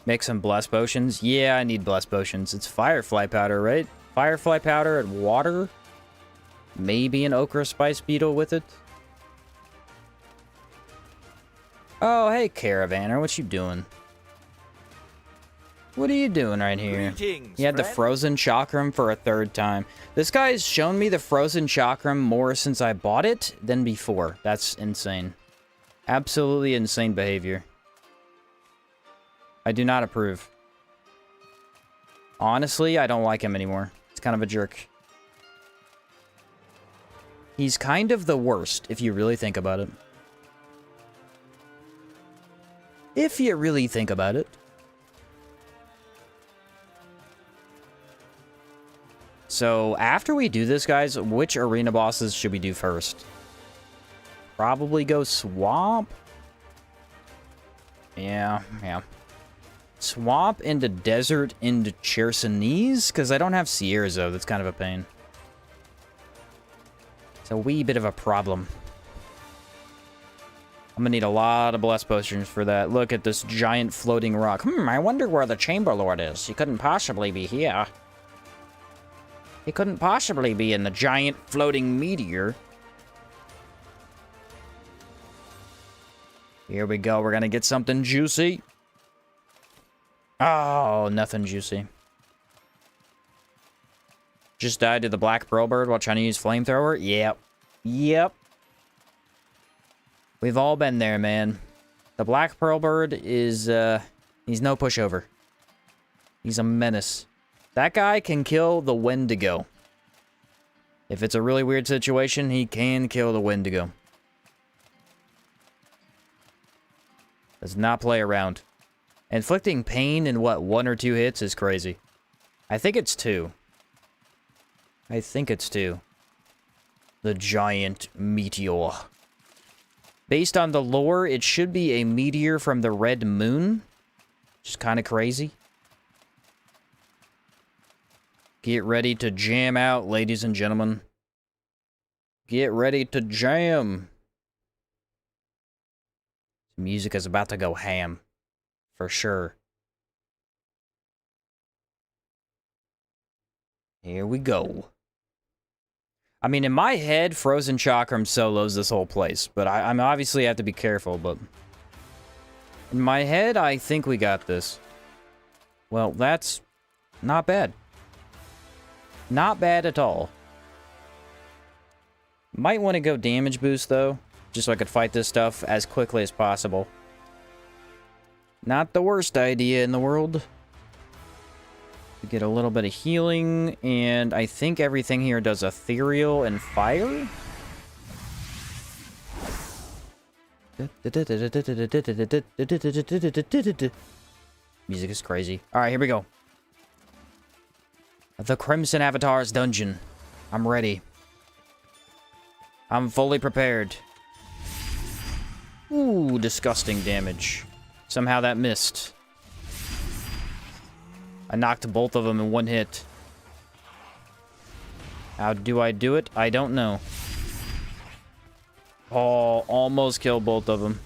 Make some bless potions. Yeah, I need bless potions. It's Firefly powder, right? Firefly powder and water. Maybe an Ochre Spice Beetle with it. Oh, hey, Caravaner. What you doing? What are you doing right here? Greetings, He had the friend. Frozen Chakram for a 3rd time. This guy's shown me the Frozen Chakram more since I bought it than before. That's insane. Absolutely insane behavior. I do not approve. Honestly, I don't like him anymore. It's kind of a jerk. He's kind of the worst, if you really think about it. If you really think about it. So, after we do this, guys, which arena bosses should we do first? Probably go Swamp. Yeah. Swamp into Desert into Chersonese, because I don't have Sierras, though. That's kind of a pain. It's a wee bit of a problem. I'm gonna need a lot of bless potions for that. Look at this giant floating rock. I wonder where the Chamber Lord is. He couldn't possibly be here. He couldn't possibly be in the giant floating meteor. Here we go. We're gonna get something juicy. Oh, nothing juicy. Just died to the black pearl bird while trying to use flamethrower? Yep. Yep. We've all been there, man. The black pearl bird is, he's no pushover. He's a menace. That guy can kill the Wendigo. If it's a really weird situation, he can kill the Wendigo. Does not play around. Inflicting pain in, what, 1 or 2 hits is crazy. I think it's 2. I think it's 2. The giant meteor. Based on the lore, it should be a meteor from the red moon. Which is kind of crazy. Get ready to jam out, ladies and gentlemen. Get ready to jam. Music is about to go ham. For sure. Here we go. I mean, in my head, Frozen Chakram solos this whole place. But I'm obviously have to be careful, but... in my head, I think we got this. Well, that's not bad. Not bad at all. Might want to go damage boost, though. Just so I could fight this stuff as quickly as possible. Not the worst idea in the world. We get a little bit of healing, and I think everything here does ethereal and fire? Music is crazy. Alright, here we go. The Crimson Avatar's dungeon. I'm ready. I'm fully prepared. Ooh, disgusting damage. Somehow that missed. I knocked both of them in 1 hit. How do I do it? I don't know. Oh, almost killed both of them.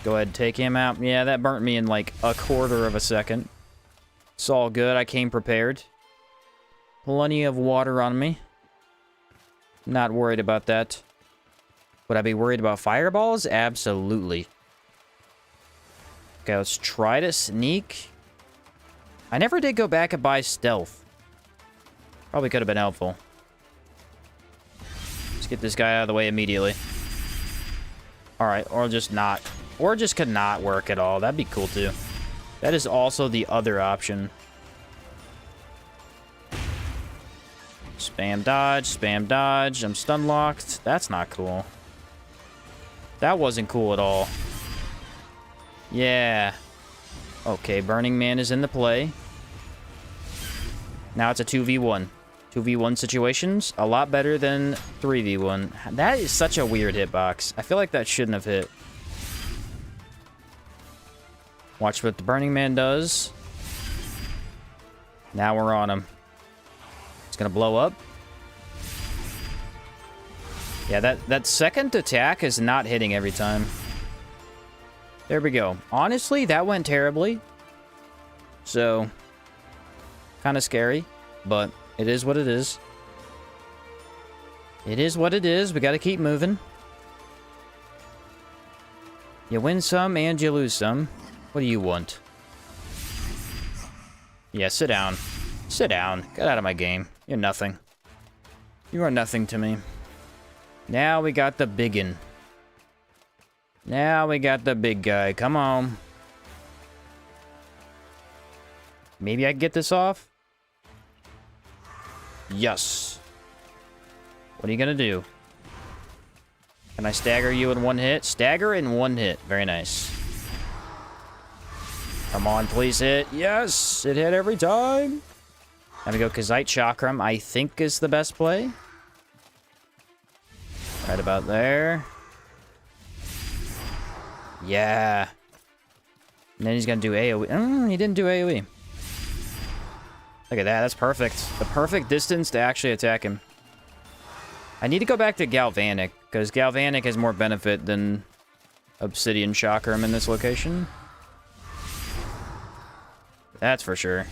Go ahead, take him out. Yeah, that burnt me in like a 1/4 of a second. It's all good. I came prepared. Plenty of water on me. Not worried about that. Would I be worried about fireballs? Absolutely. Okay, let's try to sneak. I never did go back and buy stealth. Probably could have been helpful. Let's get this guy out of the way immediately. Alright, or just not. Or just could not work at all. That'd be cool too. That is also the other option. Spam dodge, spam dodge. I'm stun locked. That's not cool. That wasn't cool at all. Yeah. Okay, Burning Man is in the play. Now it's a 2v1. 2v1 situations, a lot better than 3v1. That is such a weird hitbox. I feel like that shouldn't have hit. Watch what the Burning Man does. Now we're on him. It's gonna blow up. Yeah, that second attack is not hitting every time. There we go. Honestly, that went terribly. So, kind of scary, but it is what it is. It is what it is. We got to keep moving. You win some and you lose some. What do you want? Yeah, sit down. Sit down. Get out of my game. You're nothing. You are nothing to me. Now we got the biggin. Now we got the big guy. Come on. Maybe I can get this off? Yes. What are you gonna do? Can I stagger you in 1 hit? Stagger in 1 hit. Very nice. Come on, please hit. Yes! It hit every time. Now we go Kazite Chakram, I think is the best play. Right about there. Yeah. And then he's gonna do AoE. He didn't do AoE. Look at that, that's perfect. The perfect distance to actually attack him. I need to go back to Galvanic, because Galvanic has more benefit than Obsidian Chakram in this location. That's for sure.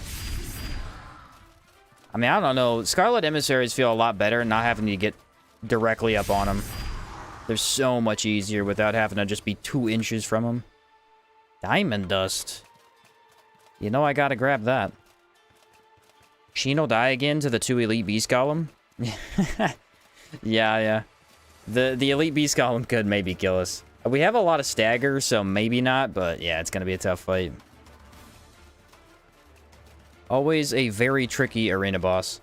I mean, I don't know. Scarlet Emissaries feel a lot better not having to get directly up on them. They're so much easier without having to just be 2 inches from them. Diamond dust. You know I gotta grab that. Sheen will die again to the 2 elite beast column? Yeah. The elite beast column could maybe kill us. We have a lot of stagger, so maybe not, but yeah, it's gonna be a tough fight. Always a very tricky arena boss.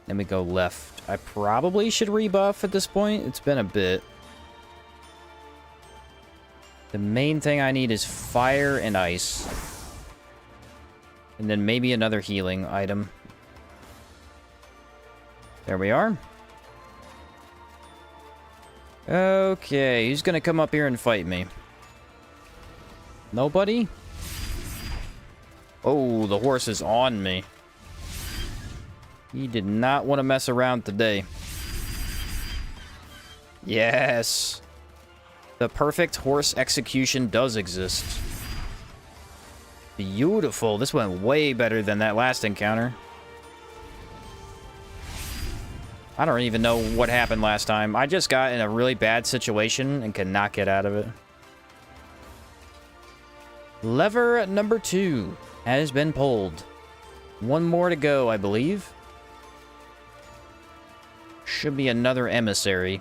Then we go left. I probably should rebuff at this point. It's been a bit. The main thing I need is fire and ice. And then maybe another healing item. There we are. Okay, who's gonna come up here and fight me? Nobody? Oh, the horse is on me. He did not want to mess around today. Yes. The perfect horse execution does exist. Beautiful. This went way better than that last encounter. I don't even know what happened last time. I just got in a really bad situation and could not get out of it. Lever number 2 has been pulled. 1 more to go, I believe. Should be another emissary.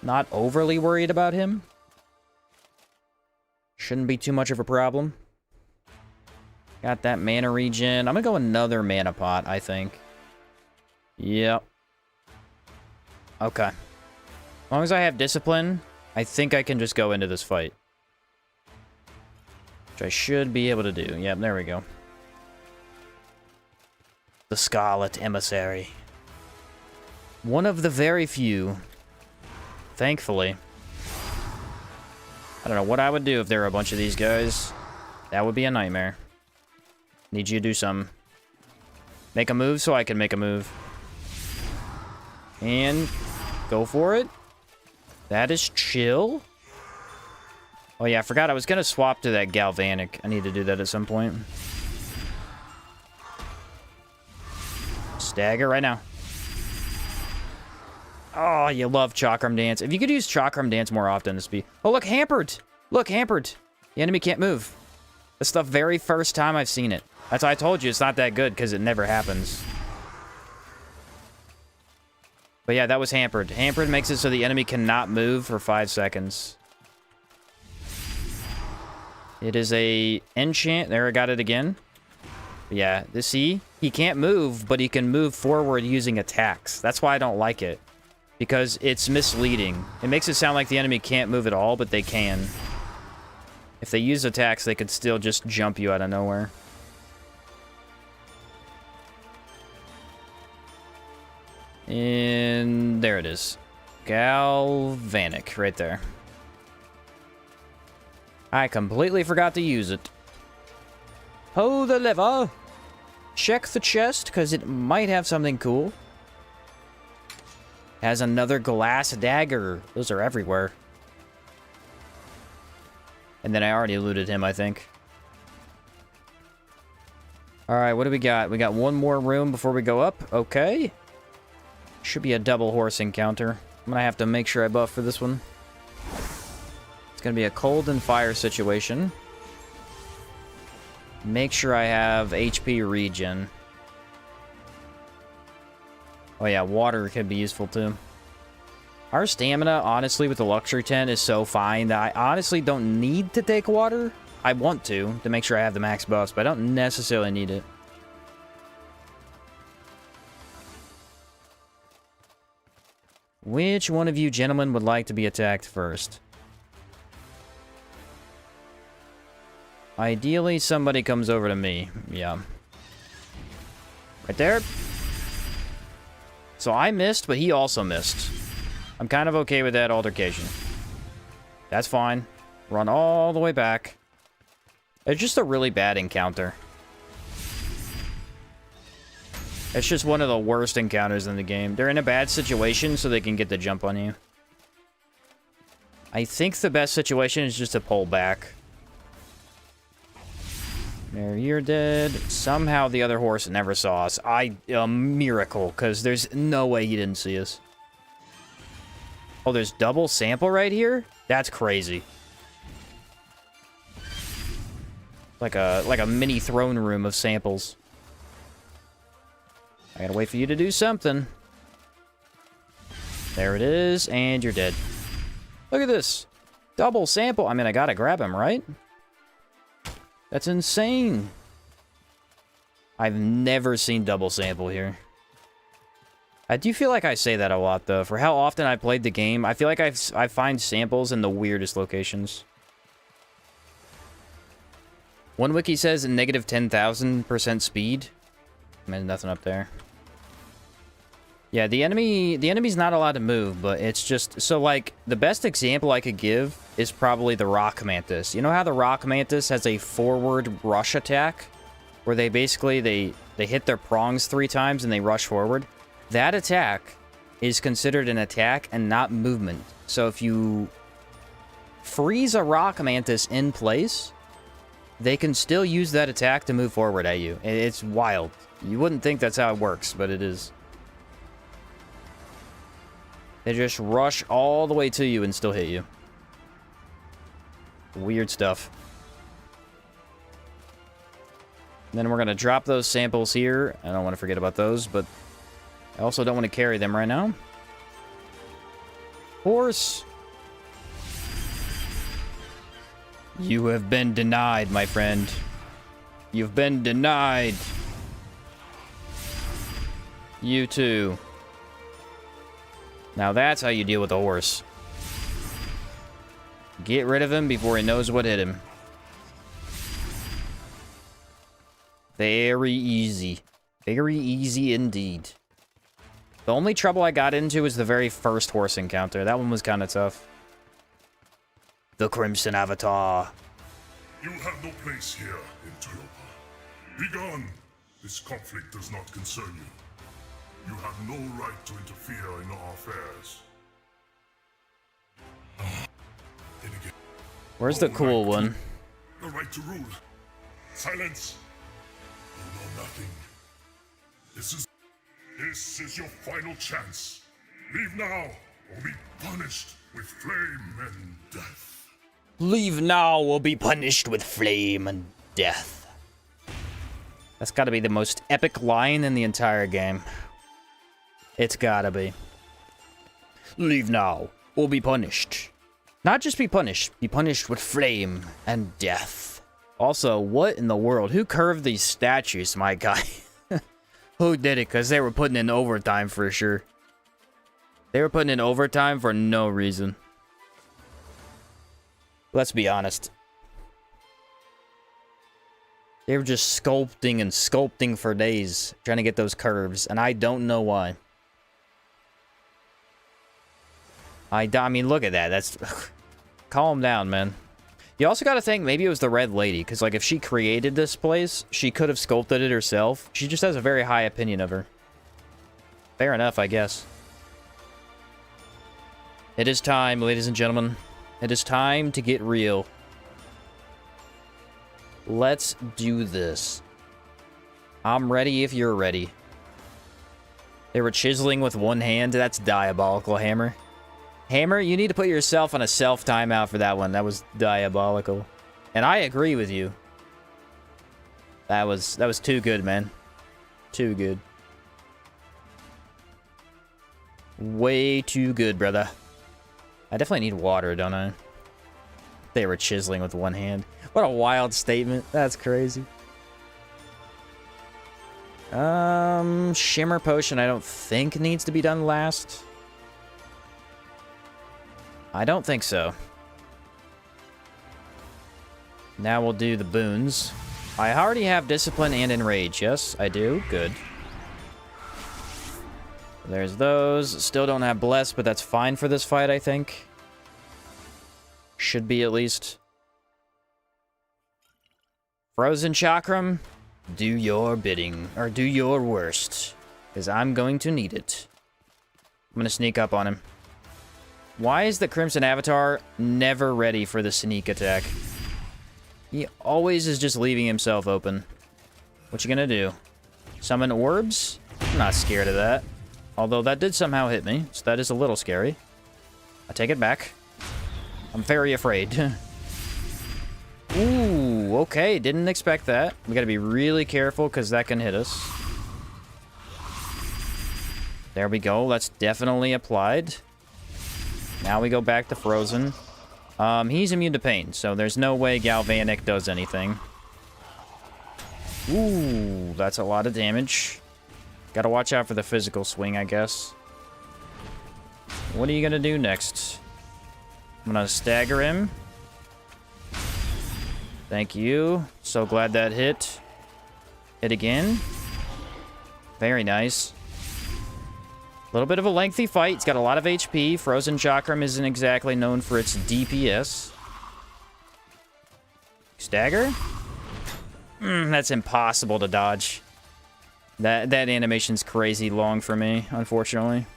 Not overly worried about him. Shouldn't be too much of a problem. Got that mana regen. I'm gonna go another mana pot, I think. Yep. Okay. As long as I have discipline, I think I can just go into this fight. Which I should be able to do. Yep, there we go. The Scarlet Emissary. One of the very few. Thankfully. I don't know what I would do if there were a bunch of these guys. That would be a nightmare. Need you to do some. Make a move so I can make a move. And go for it. That is chill. Oh yeah, I forgot I was going to swap to that Galvanic. I need to do that at some point. Stagger right now. Oh, you love Chakram Dance. If you could use Chakram Dance more often, this would be... Oh, look, hampered. Look, hampered. The enemy can't move. That's the very first time I've seen it. That's why I told you it's not that good, because it never happens. But yeah, that was hampered. Hampered makes it so the enemy cannot move for 5 seconds. It is a enchant. There, I got it again. But yeah, see? He can't move, but he can move forward using attacks. That's why I don't like it. Because it's misleading. It makes it sound like the enemy can't move at all, but they can. If they use attacks, they could still just jump you out of nowhere. And there it is. Galvanic, right there. I completely forgot to use it. Pull the lever. Check the chest, because it might have something cool. Has another glass dagger. Those are everywhere. And then I already looted him, I think. Alright, what do we got? We got 1 more room before we go up. Okay. Should be a double horse encounter. I'm gonna have to make sure I buff for this one. It's gonna be a cold and fire situation. Make sure I have HP regen. Oh yeah, water could be useful too. Our stamina, honestly, with the Luxury Tent is so fine that I honestly don't need to take water. I want to make sure I have the max buffs, but I don't necessarily need it. Which one of you gentlemen would like to be attacked first? Ideally, somebody comes over to me. Yeah. Right there. So I missed, but he also missed. I'm kind of okay with that altercation. That's fine. Run all the way back. It's just a really bad encounter. It's just one of the worst encounters in the game. They're in a bad situation, so they can get the jump on you. I think the best situation is just to pull back. There, you're dead. Somehow the other horse never saw us. A miracle, because there's no way he didn't see us. Oh, there's double sample right here? That's crazy. Like a mini throne room of samples. I gotta wait for you to do something. There it is, and you're dead. Look at this. Double sample. I mean, I gotta grab him, right? That's insane. I've never seen double sample here. I do feel like I say that a lot, though. For how often I played the game, I feel like I find samples in the weirdest locations. One wiki says negative 10,000% speed. I mean, nothing up there. Yeah, the enemy's not allowed to move, but it's just... So, like, the best example I could give is probably the rock mantis. You know how the rock mantis has a forward rush attack? Where they basically, they hit their prongs 3 times and they rush forward? That attack is considered an attack and not movement. So if you freeze a rock mantis in place, they can still use that attack to move forward at you. It's wild. You wouldn't think that's how it works, but it is. They just rush all the way to you and still hit you. Weird stuff. And then we're going to drop those samples here. I don't want to forget about those, but I also don't want to carry them right now. Horse. You have been denied, my friend. You've been denied. You too. Now that's how you deal with a horse. Get rid of him before he knows what hit him. Very easy. Very easy indeed. The only trouble I got into was the very first horse encounter. That one was kind of tough. The Crimson Avatar. You have no place here in Toyopa. Begone! This conflict does not concern you. You have no right to interfere in our affairs. Then again, Where's the cool one? the right to rule. Silence! You know nothing. This is your final chance. Leave now, or be punished with flame and death. Leave now or be punished with flame and death. That's gotta be the most epic line in the entire game. It's gotta be. Leave now or be punished. Not just be punished with flame and death. Also, what in the world? Who curved these statues, my guy? Who did it? Because they were putting in overtime for sure. They were putting in overtime for no reason. Let's be honest. They were just sculpting and sculpting for days, trying to get those curves, and I don't know why. I mean, look at that. That's... Calm down, man. You also gotta think, maybe it was the Red Lady, because, like, if she created this place, she could have sculpted it herself. She just has a very high opinion of her. Fair enough, I guess. It is time, ladies and gentlemen. It is time to get real. Let's do this. I'm ready if you're ready. They were chiseling with one hand. That's diabolical, Hammer. Hammer, you need to put yourself on a self-timeout for that one. That was diabolical. And I agree with you. That was too good, man. Too good. Way too good, brother. I definitely need water, don't I? They were chiseling with one hand. What a wild statement. That's crazy. Shimmer Potion I don't think needs to be done last. I don't think so. Now we'll do the boons. I already have Discipline and Enrage. Yes, I do. Good. There's those. Still don't have Bless, but that's fine for this fight, I think. Should be, at least. Frozen Chakram, do your bidding. Or do your worst. Because I'm going to need it. I'm going to sneak up on him. Why is the Crimson Avatar never ready for the sneak attack? He always is just leaving himself open. What you gonna do? Summon orbs? I'm not scared of that. Although that did somehow hit me, so that is a little scary. I take it back. I'm very afraid. Ooh, okay. Didn't expect that. We gotta be really careful because that can hit us. There we go. That's definitely applied. Now we go back to frozen. He's immune to pain, so there's no way Galvanic does anything. Ooh, that's a lot of damage. Gotta watch out for the physical swing, I guess. What are you gonna do next? I'm gonna stagger him. Thank you. So glad that hit. Hit again. Very nice. A little bit of a lengthy fight. It's got a lot of HP. Frozen Chakram isn't exactly known for its DPS. Stagger? That's impossible to dodge. That animation's crazy long for me, unfortunately.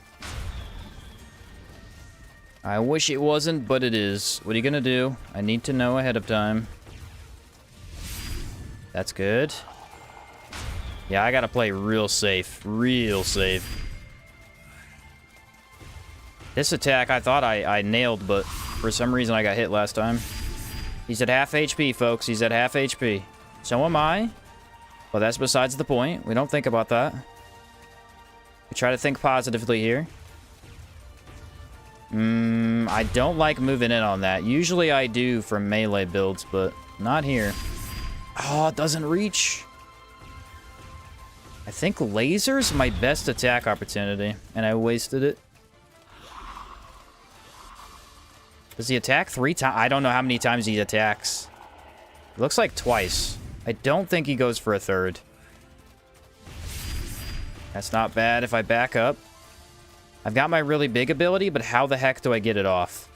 I wish it wasn't, but it is. What are you gonna do? I need to know ahead of time. That's good. Yeah, I gotta play real safe. Real safe. This attack, I thought I nailed, but for some reason I got hit last time. He's at half HP, folks. He's at half HP. So am I. Well, that's besides the point. We don't think about that. We try to think positively here. I don't like moving in on that. Usually I do for melee builds, but not here. Oh, it doesn't reach. I think laser's my best attack opportunity, and I wasted it. Does he attack 3 times? I don't know how many times he attacks. It looks like twice. I don't think he goes for a third. That's not bad if I back up. I've got my really big ability, but how the heck do I get it off?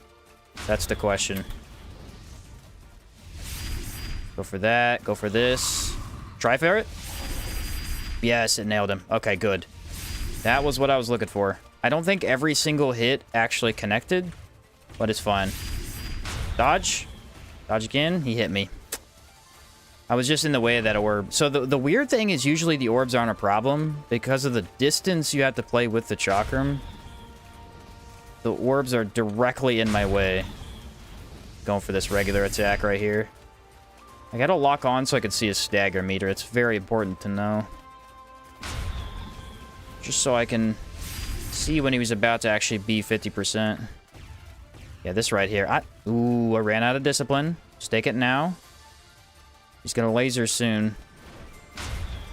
That's the question. Go for that. Go for this. Try for it. Yes, it nailed him. Okay, good. That was what I was looking for. I don't think every single hit actually connected, but it's fine. Dodge. Dodge again. He hit me. I was just in the way of that orb. So the weird thing is usually the orbs aren't a problem. Because of the distance you have to play with the Chakram, the orbs are directly in my way. Going for this regular attack right here. I gotta lock on so I can see his stagger meter. It's very important to know. Just so I can see when he was about to actually be 50%. Yeah, this right here. I ran out of discipline. Stake it now. He's gonna laser soon.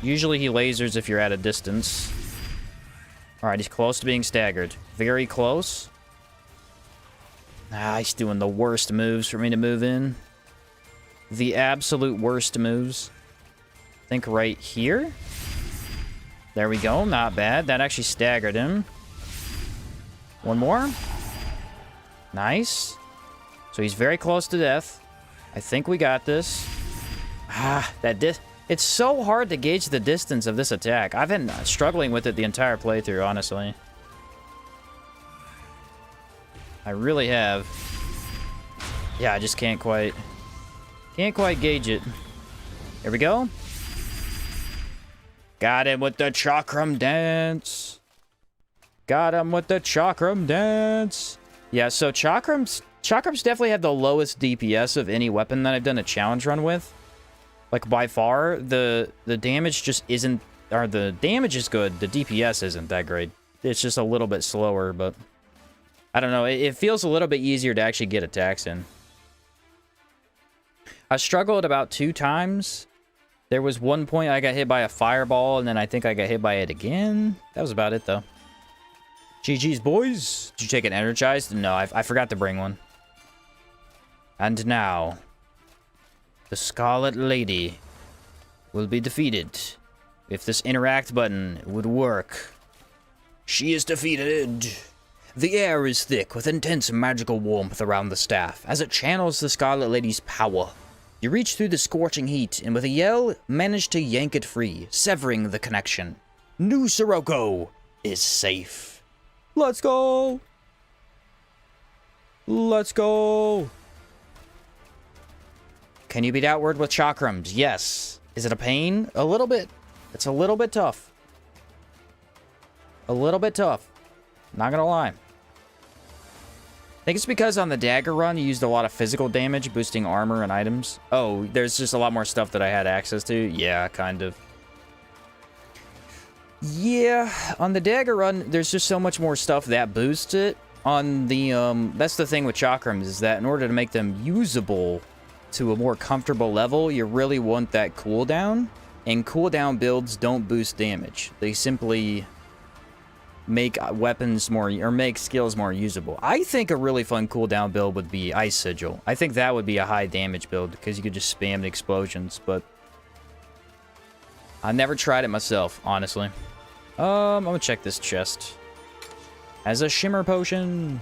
Usually he lasers if you're at a distance. Alright, he's close to being staggered. Very close. He's doing the worst moves for me to move in. The absolute worst moves. I think right here. There we go. Not bad. That actually staggered him. One more. Nice. So he's very close to death. I think we got this. It's so hard to gauge the distance of this attack. I've been struggling with it the entire playthrough, honestly. I really have. Yeah, I just can't quite gauge it. Here we go. Got him with the Chakram dance. Got him with the Chakram dance. Yeah, so Chakrams definitely have the lowest DPS of any weapon that I've done a challenge run with. Like, by far, the damage just isn't... Or, the damage is good. The DPS isn't that great. It's just a little bit slower, but... I don't know. It feels a little bit easier to actually get attacks in. I struggled about 2 times. There was one point I got hit by a fireball, and then I think I got hit by it again. That was about it, though. GG's, boys. Did you take an energized? No, I forgot to bring one. And now... the Scarlet Lady will be defeated if this interact button would work. She is defeated. The air is thick with intense magical warmth around the staff as it channels the Scarlet Lady's power. You reach through the scorching heat and with a yell, manage to yank it free, severing the connection. New Sirocco is safe. Let's go! Let's go! Can you beat Outward with Chakrams? Yes. Is it a pain? A little bit. It's a little bit tough. A little bit tough. Not gonna lie. I think it's because on the dagger run, you used a lot of physical damage, boosting armor and items. Oh, there's just a lot more stuff that I had access to? Yeah, kind of. Yeah, on the dagger run, there's just so much more stuff that boosts it. On the, that's the thing with Chakrams, is that in order to make them usable to a more comfortable level, you really want that cooldown. And cooldown builds don't boost damage. They simply make weapons more, or make skills more usable. I think a really fun cooldown build would be Ice Sigil. I think that would be a high damage build, because you could just spam the explosions, but I never tried it myself, honestly. I'm gonna check this chest. As a shimmer potion.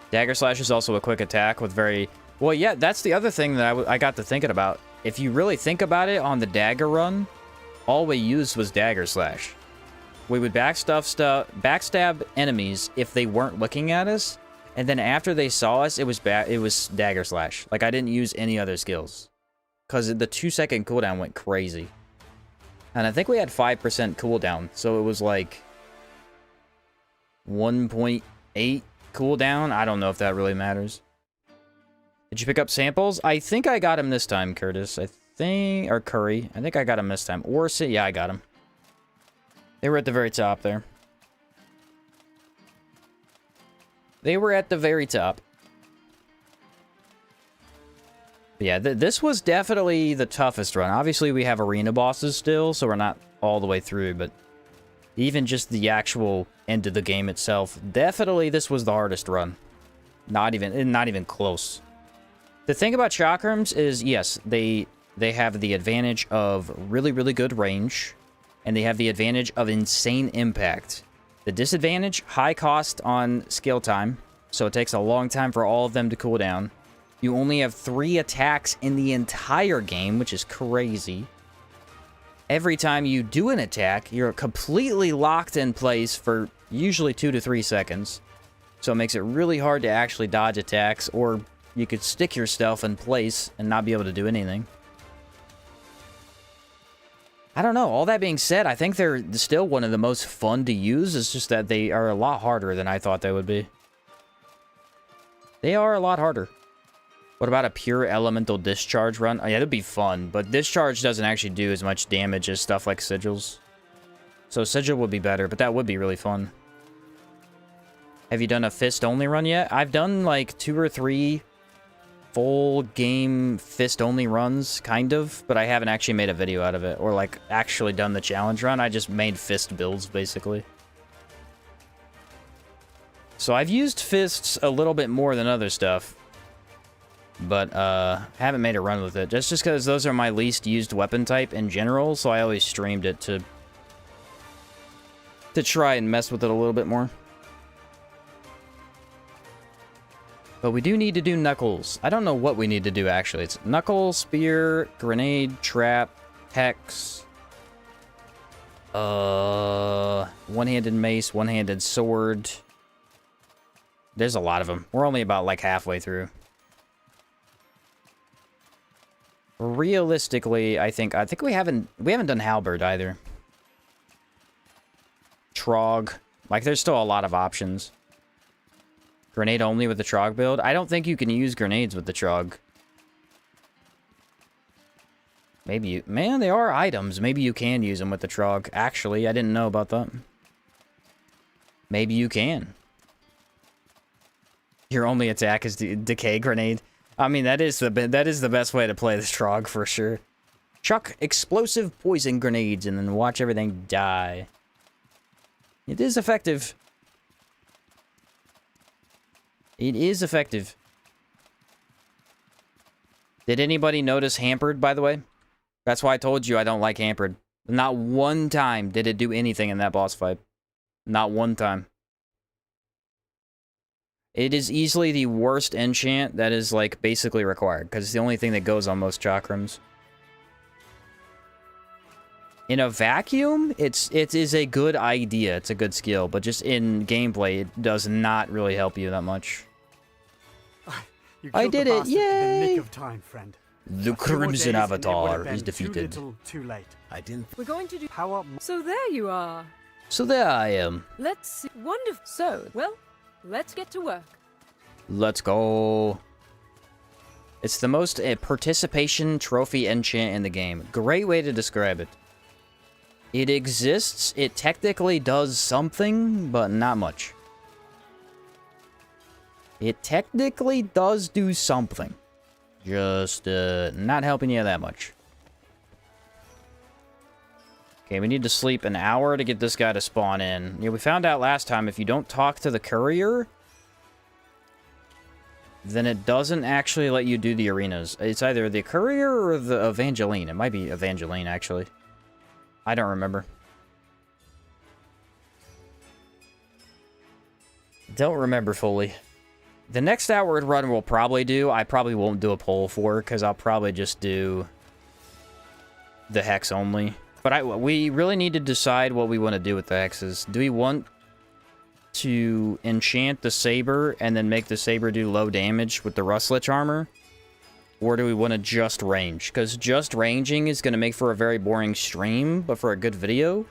Dagger Slash is also a quick attack with very... Well, yeah, that's the other thing that I got to thinking about. If you really think about it, on the dagger run, all we used was Dagger Slash. We would backstab enemies if they weren't looking at us, and then after they saw us, it was Dagger Slash. Like, I didn't use any other skills, because the 2-second cooldown went crazy. And I think we had 5% cooldown, so it was like 1.8 cooldown. I don't know if that really matters. Did you pick up samples? I think I got him this time, Curtis. Or Curry. I think I got him this time. Or, yeah, I got him. They were at the very top there. They were at the very top. But yeah, this was definitely the toughest run. Obviously, we have arena bosses still, so we're not all the way through, but even just the actual end of the game itself, definitely this was the hardest run. Not even close. The thing about Chakrams is, yes, they have the advantage of really, really good range, and they have the advantage of insane impact. The disadvantage, high cost on skill time, so it takes a long time for all of them to cool down. You only have 3 attacks in the entire game, which is crazy. Every time you do an attack, you're completely locked in place for usually 2 to 3 seconds. So it makes it really hard to actually dodge attacks, or you could stick yourself in place and not be able to do anything. I don't know. All that being said, I think they're still one of the most fun to use. It's just that they are a lot harder than I thought they would be. They are a lot harder. What about a pure elemental discharge run? Oh, yeah, that'd be fun, but discharge doesn't actually do as much damage as stuff like sigils. So sigil would be better, but that would be really fun. Have you done a fist-only run yet? I've done like 2 or 3 full game fist-only runs, kind of, but I haven't actually made a video out of it, or like actually done the challenge run. I just made fist builds, basically. So I've used fists a little bit more than other stuff, but haven't made a run with it. Just because those are my least used weapon type in general, so I always streamed it to try and mess with it a little bit more. But we do need to do knuckles. I don't know what we need to do, actually. It's knuckle, spear, grenade, trap, hex. One-handed mace, one-handed sword. There's a lot of them. We're only about like halfway through. Realistically, I think we haven't done halberd either. Trog. Like, there's still a lot of options. Grenade only with the Trog build? I don't think you can use grenades with the Trog. Maybe you... Man, they are items. Maybe you can use them with the Trog. Actually, I didn't know about that. Maybe you can. Your only attack is the Decay Grenade. I mean, that is the best way to play this Trog, for sure. Chuck explosive poison grenades and then watch everything die. It is effective. It is effective. Did anybody notice Hampered, by the way? That's why I told you I don't like Hampered. Not one time did it do anything in that boss fight. Not one time. It is easily the worst enchant that is, like, basically required, because it's the only thing that goes on most Chakrams. In a vacuum, it is a good idea. It's a good skill, but just in gameplay, it does not really help you that much. I did it! Yay! In the nick of time, friend. The Crimson Avatar is defeated. Too little, too late. I didn't. We're going to do Power up. So there you are. So there I am. Let's see. Wonderful. So, well, Let's get to work. Let's go. It's the most participation trophy enchant in the game. Great way to describe it. It exists. It technically does something, but not much. It technically does do something. Just not helping you that much. Okay, we need to sleep an hour to get this guy to spawn in. Yeah, we found out last time if you don't talk to the courier, then it doesn't actually let you do the arenas. It's either the courier or the Evangeline. It might be Evangeline, actually. I don't remember. Don't remember fully. The next outward run we'll probably do, I probably won't do a poll for, because I'll probably just do the hex only. But we really need to decide what we want to do with the hexes. Do we want to enchant the saber and then make the saber do low damage with the Rustlich armor? Or do we want to just range? Because just ranging is going to make for a very boring stream, but for a good video.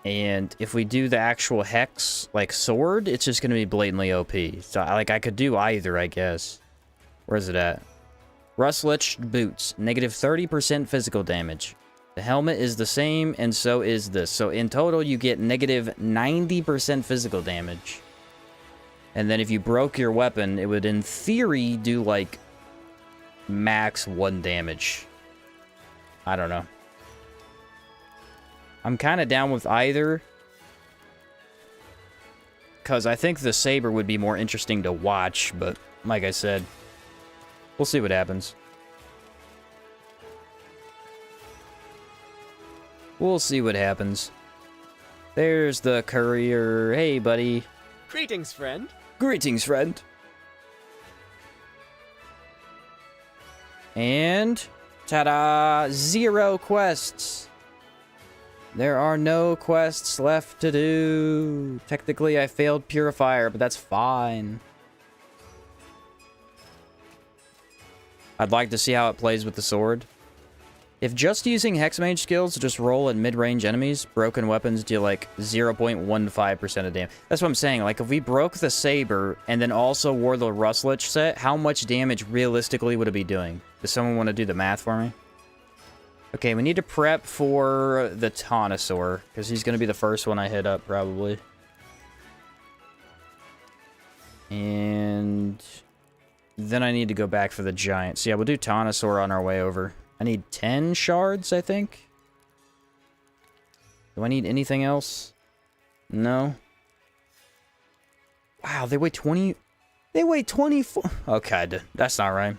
And if we do the actual hex, like sword, it's just going to be blatantly OP. So, like, I could do either, I guess. Where's it at? Rustlich boots, negative 30% physical damage. The helmet is the same, and so is this. So in total, you get negative 90% physical damage. And then if you broke your weapon, it would, in theory, do, like, max 1 damage. I don't know. I'm kind of down with either. Because I think the saber would be more interesting to watch, but like I said, we'll see what happens. We'll see what happens. There's the courier. Hey, buddy. Greetings, friend. Greetings, friend. And ta-da! 0 quests. There are no quests left to do. Technically, I failed Purifier, but that's fine. I'd like to see how it plays with the sword. If just using Hexmage skills to just roll at mid-range enemies, broken weapons do like 0.15% of damage. That's what I'm saying. Like, if we broke the saber and then also wore the Rustlich set, how much damage realistically would it be doing? Does someone want to do the math for me? Okay, we need to prep for the Taunosaur, because he's going to be the first one I hit up, probably. And then I need to go back for the giant. So yeah, we'll do Taunosaur on our way over. I need 10 shards, I think. Do I need anything else? No. Wow, they weigh 20... They weigh 24... Okay, that's not right.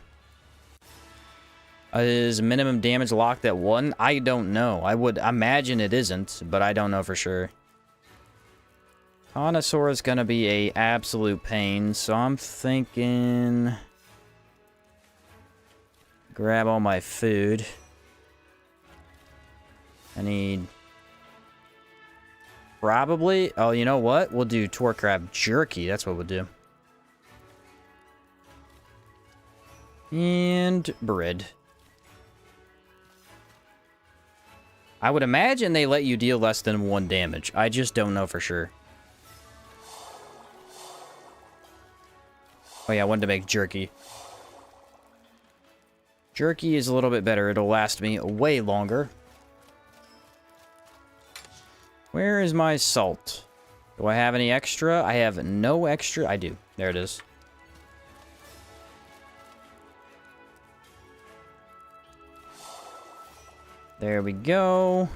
Is minimum damage locked at 1? I don't know. I would imagine it isn't, but I don't know for sure. Taunosaur is gonna be a absolute pain, so I'm thinking... Grab all my food. I need... Probably... Oh, you know what? We'll do Torque Crab Jerky. That's what we'll do. And bread. I would imagine they let you deal less than 1 damage. I just don't know for sure. Oh yeah, I wanted to make jerky. Jerky is a little bit better. It'll last me way longer. Where is my salt? Do I have any extra? I have no extra. I do. There it is. There we go.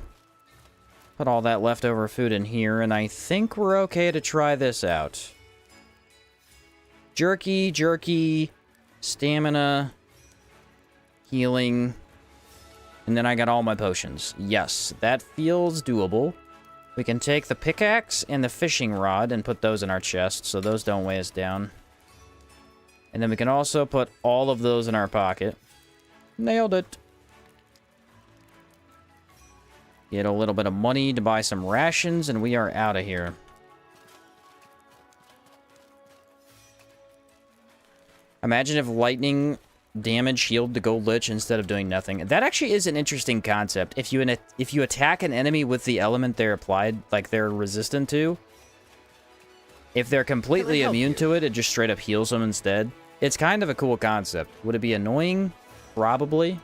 Put all that leftover food in here, and I think we're okay to try this out. Jerky, jerky, stamina, healing, and then I got all my potions. Yes, that feels doable. We can take the pickaxe and the fishing rod and put those in our chest, so those don't weigh us down. And then we can also put all of those in our pocket. Nailed it. Get a little bit of money to buy some rations, and we are out of here. Imagine if lightning damage healed the Gold Lich instead of doing nothing. That actually is an interesting concept. If you attack an enemy with the element they're applied, like they're resistant to, If they're completely immune to it, it just straight up heals them instead. It's kind of a cool concept. Would it be annoying? Probably.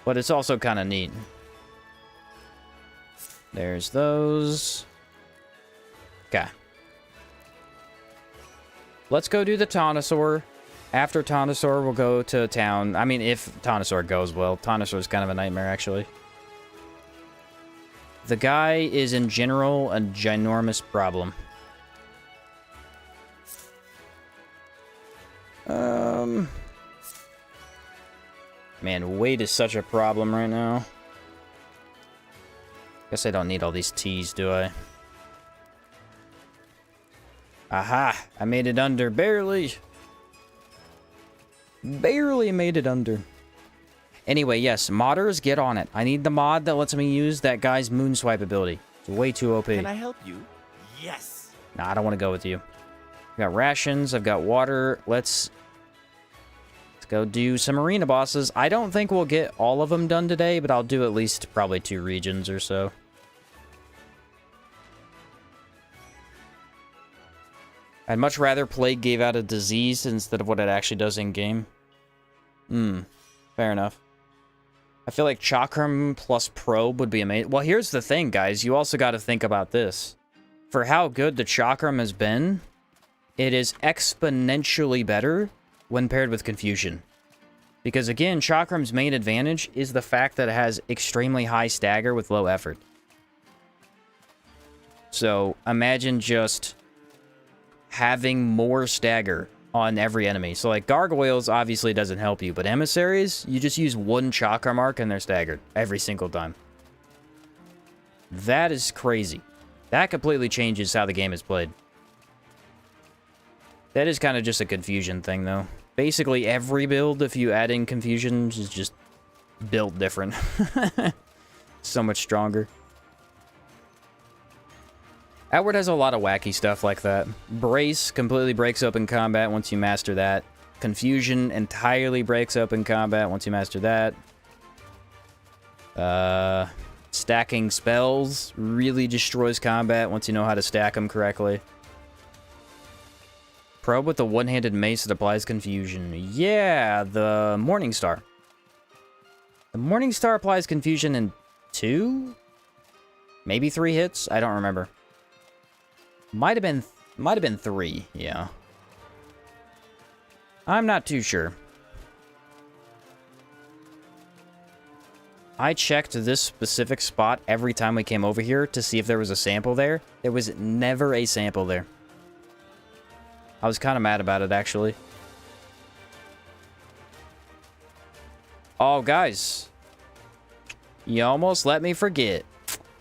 But it's also kind of neat. There's those. Okay. Let's go do the Taunosaur. After Taunosaur, we'll go to town. I mean, if Taunosaur goes well. Taunosaur is kind of a nightmare, actually. The guy is, in general, a ginormous problem. Man, weight is such a problem right now. Guess I don't need all these T's, do I? Aha! I made it under, barely! Barely made it under. Anyway, yes, modders, get on it. I need the mod that lets me use that guy's Moonswipe ability. It's way too OP. Can I help you? Yes. Nah, I don't want to go with you. I've got rations, I've got water. Let's go do some arena bosses. I don't think we'll get all of them done today, but I'll do at least probably 2 regions or so. I'd much rather Plague gave out a disease instead of what it actually does in-game. Fair enough. I feel like Chakram plus Probe would be amazing. Well, here's the thing, guys. You also got to think about this. For how good the Chakram has been, it is exponentially better when paired with Confusion. Because, again, Chakram's main advantage is the fact that it has extremely high stagger with low effort. So, imagine just having more stagger on every enemy. So, like, Gargoyles obviously doesn't help you, but Emissaries, you just use 1 Chakra mark and they're staggered every single time. That is crazy. That completely changes how the game is played. That is kind of just a Confusion thing, though. Basically, every build, if you add in Confusion, is just built different. So much stronger. Outward has a lot of wacky stuff like that. Brace completely breaks open combat once you master that. Confusion entirely breaks open combat once you master that. Stacking spells really destroys combat once you know how to stack them correctly. Probe with the one-handed mace that applies confusion. Yeah, the Morningstar. The Morningstar applies confusion in 2? Maybe 3 hits? I don't remember. Might have been 3, yeah. I'm not too sure. I checked this specific spot every time we came over here to see if there was a sample there. There was never a sample there. I was kind of mad about it, actually. Oh, guys. You almost let me forget.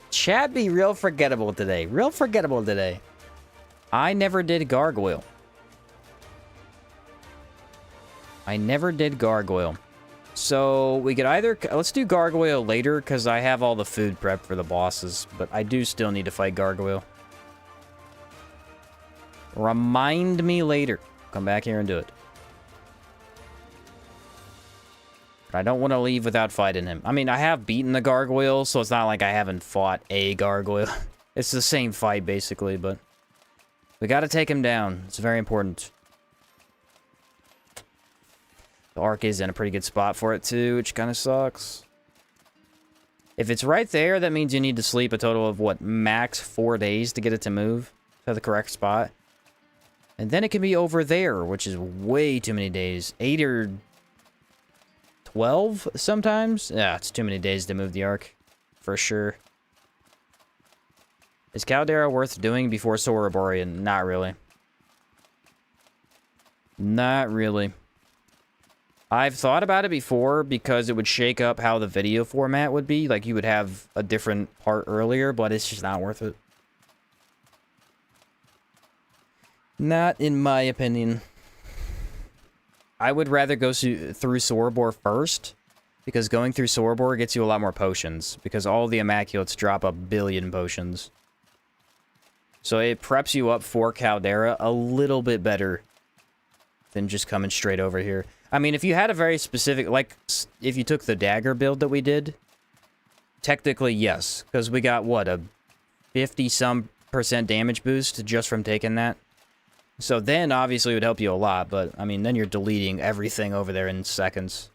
Chat be real forgettable today. Real forgettable today. I never did Gargoyle. I never did Gargoyle. So, we could either... Let's do Gargoyle later, because I have all the food prepped for the bosses. But I do still need to fight Gargoyle. Remind me later. Come back here and do it. But I don't want to leave without fighting him. I mean, I have beaten the Gargoyle, so it's not like I haven't fought a Gargoyle. It's the same fight, basically, but... We gotta take him down. It's very important. The Arc is in a pretty good spot for it, too, which kind of sucks. If it's right there, that means you need to sleep a total of, what, max 4 days to get it to move to the correct spot. And then it can be over there, which is way too many days. 8 or 12 sometimes? Yeah, it's too many days to move the Arc. For sure. Is Caldera worth doing before Soraborian? Not really. Not really. I've thought about it before because it would shake up how the video format would be. Like, you would have a different part earlier, but it's just not worth it. Not in my opinion. I would rather go through Sorabor first, because going through Sorabor gets you a lot more potions, because all the Immaculates drop a billion potions. So it preps you up for Caldera a little bit better than just coming straight over here. I mean, if you had a very specific, like, if you took the dagger build that we did, technically, yes. Because we got, what, a 50-some damage boost just from taking that. So then, obviously, it would help you a lot, but, I mean, then you're deleting everything over there in seconds.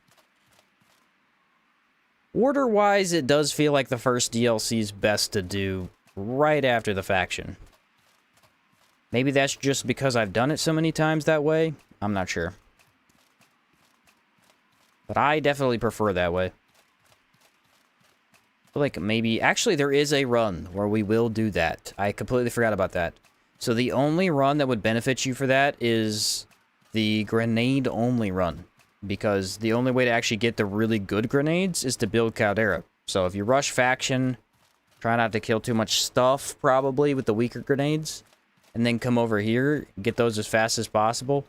Order-wise, it does feel like the first DLC is best to do right after the faction. Maybe that's just because I've done it so many times that way. I'm not sure. But I definitely prefer that way. I feel like maybe... Actually, there is a run where we will do that. I completely forgot about that. So the only run that would benefit you for that is the grenade-only run. Because the only way to actually get the really good grenades is to build Caldera. So if you rush faction, try not to kill too much stuff, probably, with the weaker grenades. And then come over here, get those as fast as possible.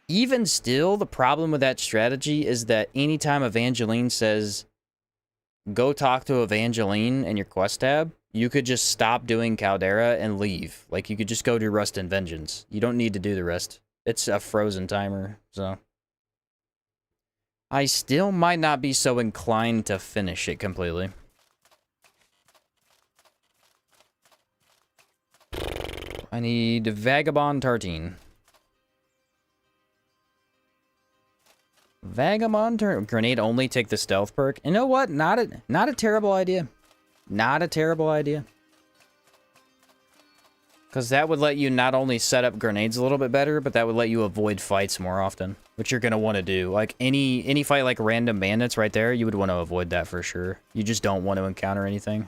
Even still, the problem with that strategy is that anytime Evangeline says, go talk to Evangeline in your quest tab, you could just stop doing Caldera and leave. Like, you could just go do Rust and Vengeance. You don't need to do the rest. It's a frozen timer, so... I still might not be so inclined to finish it completely. I need Vagabond Tartine. Vagabond Grenade only, take the stealth perk. You know what? Not a terrible idea. Not a terrible idea. Because that would let you not only set up grenades a little bit better, but that would let you avoid fights more often. Which you're going to want to do. Like, any fight like random bandits right there, you would want to avoid that for sure. You just don't want to encounter anything.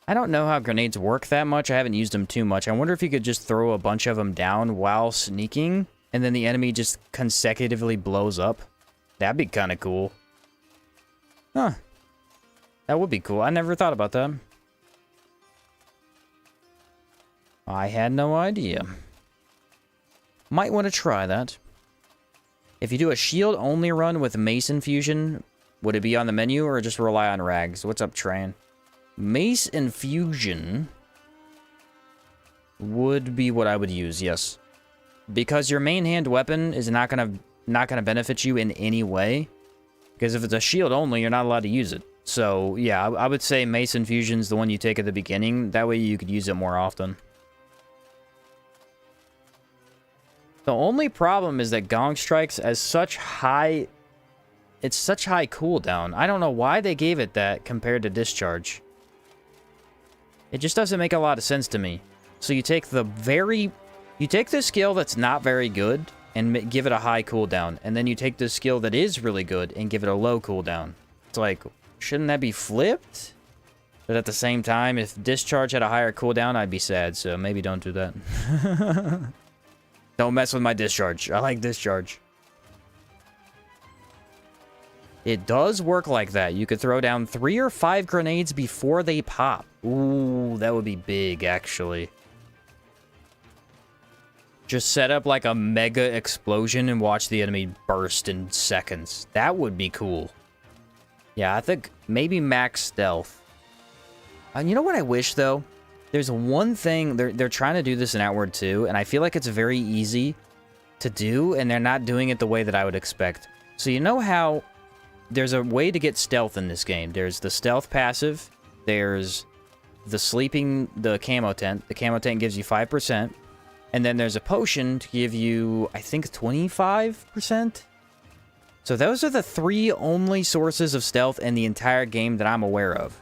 I don't know how grenades work that much. I haven't used them too much. I wonder if you could just throw a bunch of them down while sneaking, and then the enemy just consecutively blows up. That'd be kind of cool. Huh. That would be cool. I never thought about that. I had no idea. Might want to try that. If you do a shield-only run with Mace Infusion, would it be on the menu or just rely on Rags? What's up, Train? Mace Infusion would be what I would use, yes. Because your main hand weapon is not gonna benefit you in any way. Because if it's a shield only, you're not allowed to use it. So, yeah, I would say Mace Infusion's the one you take at the beginning. That way you could use it more often. The only problem is that Gong Strikes as such high... It's such high cooldown. I don't know why they gave it that compared to Discharge. It just doesn't make a lot of sense to me. So you take the You take the skill that's not very good and give it a high cooldown. And then you take the skill that is really good and give it a low cooldown. It's like, shouldn't that be flipped? But at the same time, if Discharge had a higher cooldown, I'd be sad. So maybe don't do that. Don't mess with my Discharge. I like Discharge. It does work like that. You could throw down 3 or 5 grenades before they pop. Ooh, that would be big, actually. Just set up like a mega explosion and watch the enemy burst in seconds. That would be cool. Yeah, I think maybe max stealth. And you know what I wish, though? There's one thing, they're trying to do this in Outward too, and I feel like it's very easy to do, and they're not doing it the way that I would expect. So you know how there's a way to get stealth in this game. There's the stealth passive, there's the camo tent. The camo tent gives you 5%, and then there's a potion to give you, I think, 25%? So those are the 3 only sources of stealth in the entire game that I'm aware of.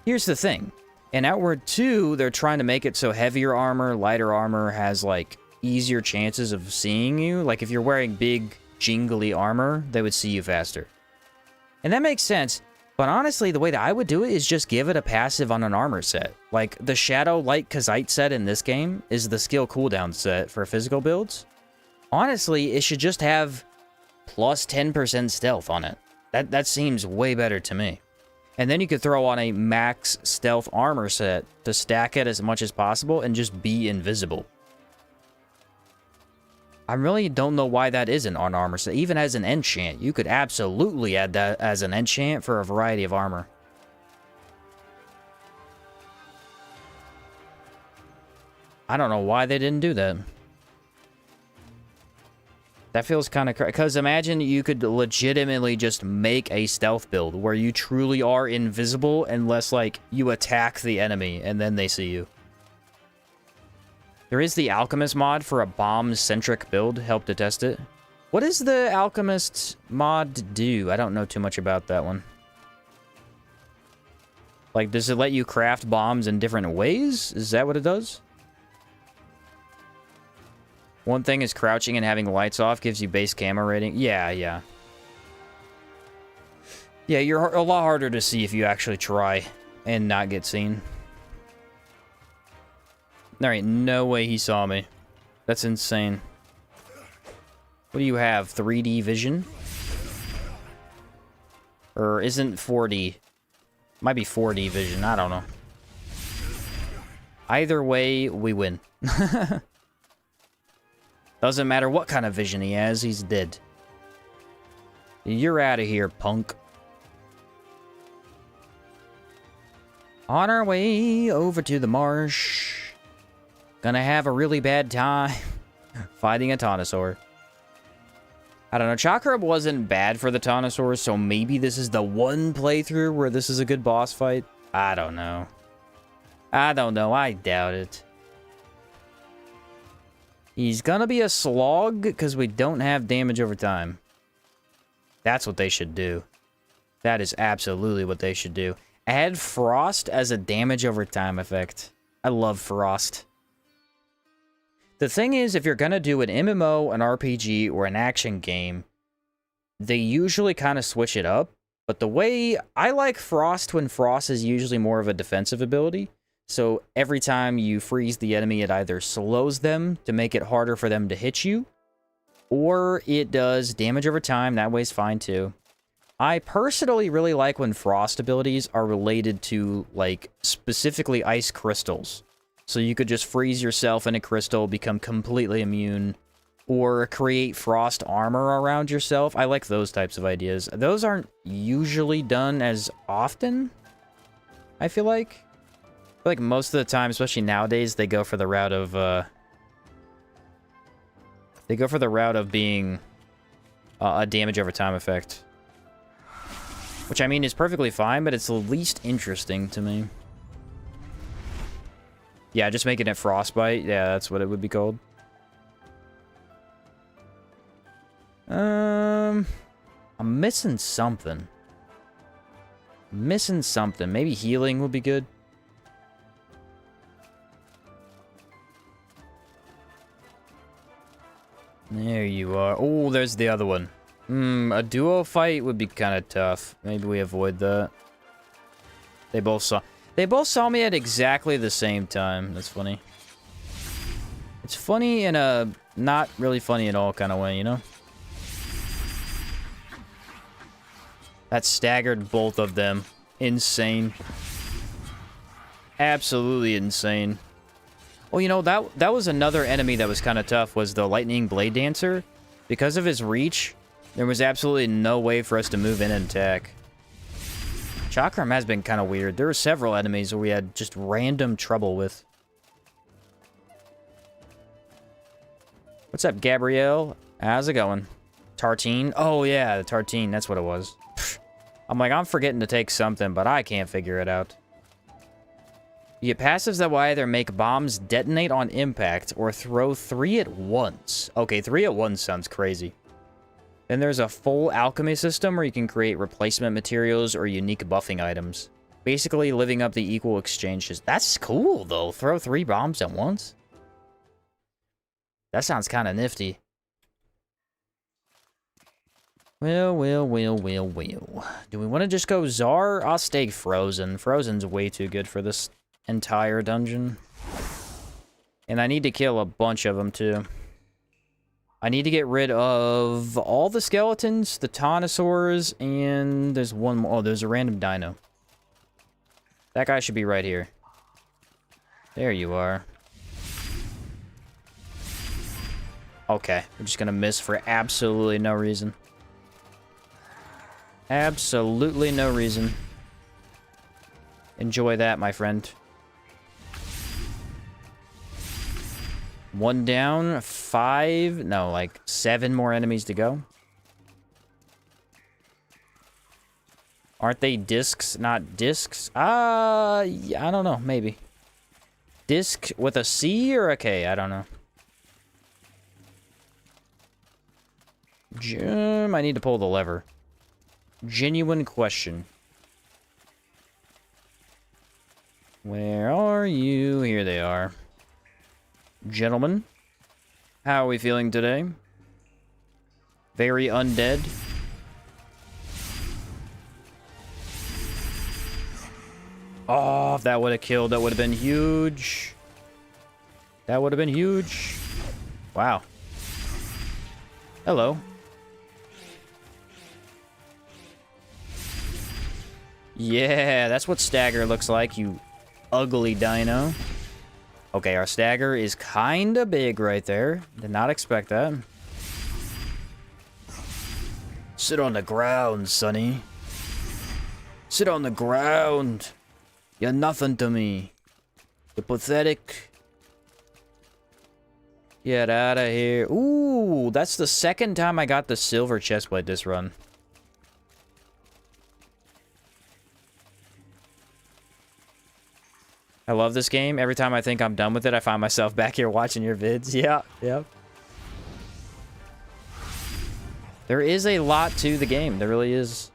Here's the thing. In Outward 2, they're trying to make it so heavier armor, lighter armor has, like, easier chances of seeing you. Like, if you're wearing big, jingly armor, they would see you faster. And that makes sense, but honestly, the way that I would do it is just give it a passive on an armor set. Like, the Shadow Light Kazite set in this game is the skill cooldown set for physical builds. Honestly, it should just have plus 10% stealth on it. That seems way better to me. And then you could throw on a max stealth armor set to stack it as much as possible and just be invisible. I really don't know why that isn't on armor set. Even as an enchant, you could absolutely add that as an enchant for a variety of armor. I don't know why they didn't do that. That feels kind of crazy. Because imagine you could legitimately just make a stealth build where you truly are invisible unless, like, you attack the enemy and then they see you. There is the Alchemist mod for a bomb-centric build. Help to test it. What does the Alchemist mod do? I don't know too much about that one. Like, does it let you craft bombs in different ways? Is that what it does? One thing is crouching and having the lights off gives you base camera rating. Yeah. Yeah, you're a lot harder to see if you actually try and not get seen. There ain't no way he saw me. That's insane. What do you have? 3D vision? Or isn't 4D? Might be 4D vision. I don't know. Either way, we win. Doesn't matter what kind of vision he has, he's dead. You're out of here, punk. On our way over to the marsh. Gonna have a really bad time fighting a Taunosaur. I don't know, Chakram wasn't bad for the Taunosaur, so maybe this is the one playthrough where this is a good boss fight. I don't know. I doubt it. He's gonna be a slog because we don't have damage over time. That's what they should do. That is absolutely what they should do. Add Frost as a damage over time effect. I love Frost. The thing is, if you're gonna do an MMO, an RPG, or an action game, they usually kind of switch it up. But the way I like Frost when Frost is usually more of a defensive ability. So every time you freeze the enemy, it either slows them to make it harder for them to hit you, or it does damage over time. That way's fine too. I personally really like when Frost abilities are related to, like, specifically ice crystals. So you could just freeze yourself in a crystal, become completely immune, or create frost armor around yourself. I like those types of ideas. Those aren't usually done as often, I feel like. Like most of the time, especially nowadays, they go for the route of being a damage over time effect, which I mean is perfectly fine, but it's the least interesting to me. Yeah, just making it frostbite. Yeah, that's what it would be called. I'm missing something. Maybe healing would be good. There you are. Oh, there's the other one. A duo fight would be kind of tough. Maybe we avoid that. They both saw me at exactly the same time. That's funny. It's funny in a not really funny at all kind of way, you know? That staggered both of them. Insane. Absolutely insane. Well, you know, that was another enemy that was kind of tough, was the Lightning Blade Dancer. Because of his reach, there was absolutely no way for us to move in and attack. Chakram has been kind of weird. There were several enemies where we had just random trouble with. What's up, Gabrielle? How's it going? Tartine? Oh, yeah, the Tartine. That's what it was. I'm like, I'm forgetting to take something, but I can't figure it out. You get passives that will either make bombs detonate on impact or throw 3 at once. Okay, 3 at once sounds crazy. Then there's a full alchemy system where you can create replacement materials or unique buffing items. Basically living up the equal exchanges. That's cool, though. Throw 3 bombs at once. That sounds kind of nifty. Well. Do we want to just go Czar? I'll stay Frozen. Frozen's way too good for this entire dungeon. And I need to kill a bunch of them, too. I need to get rid of all the skeletons, the Taunosaurs, and there's one more. Oh, there's a random dino. That guy should be right here. There you are. Okay, we're just gonna miss for absolutely no reason. Absolutely no reason. Enjoy that, my friend. 1 down, 5, no, like 7 more enemies to go. Aren't they discs, not discs? Yeah, I don't know, maybe. Disc with a C or a K? I don't know. I need to pull the lever. Genuine question. Where are you? Here they are. Gentlemen, how are we feeling today? Very undead. Oh, if that would have killed, that would have been huge. That would have been huge. Wow. Hello. Yeah, that's what stagger looks like, you ugly dino. Okay, our stagger is kinda big right there. Did not expect that. Sit on the ground, sonny. Sit on the ground. You're nothing to me. You're pathetic. Get out of here. Ooh, that's the second time I got the silver chestplate this run. I love this game. Every time I think I'm done with it, I find myself back here watching your vids. Yeah, yep. There is a lot to the game. There really is.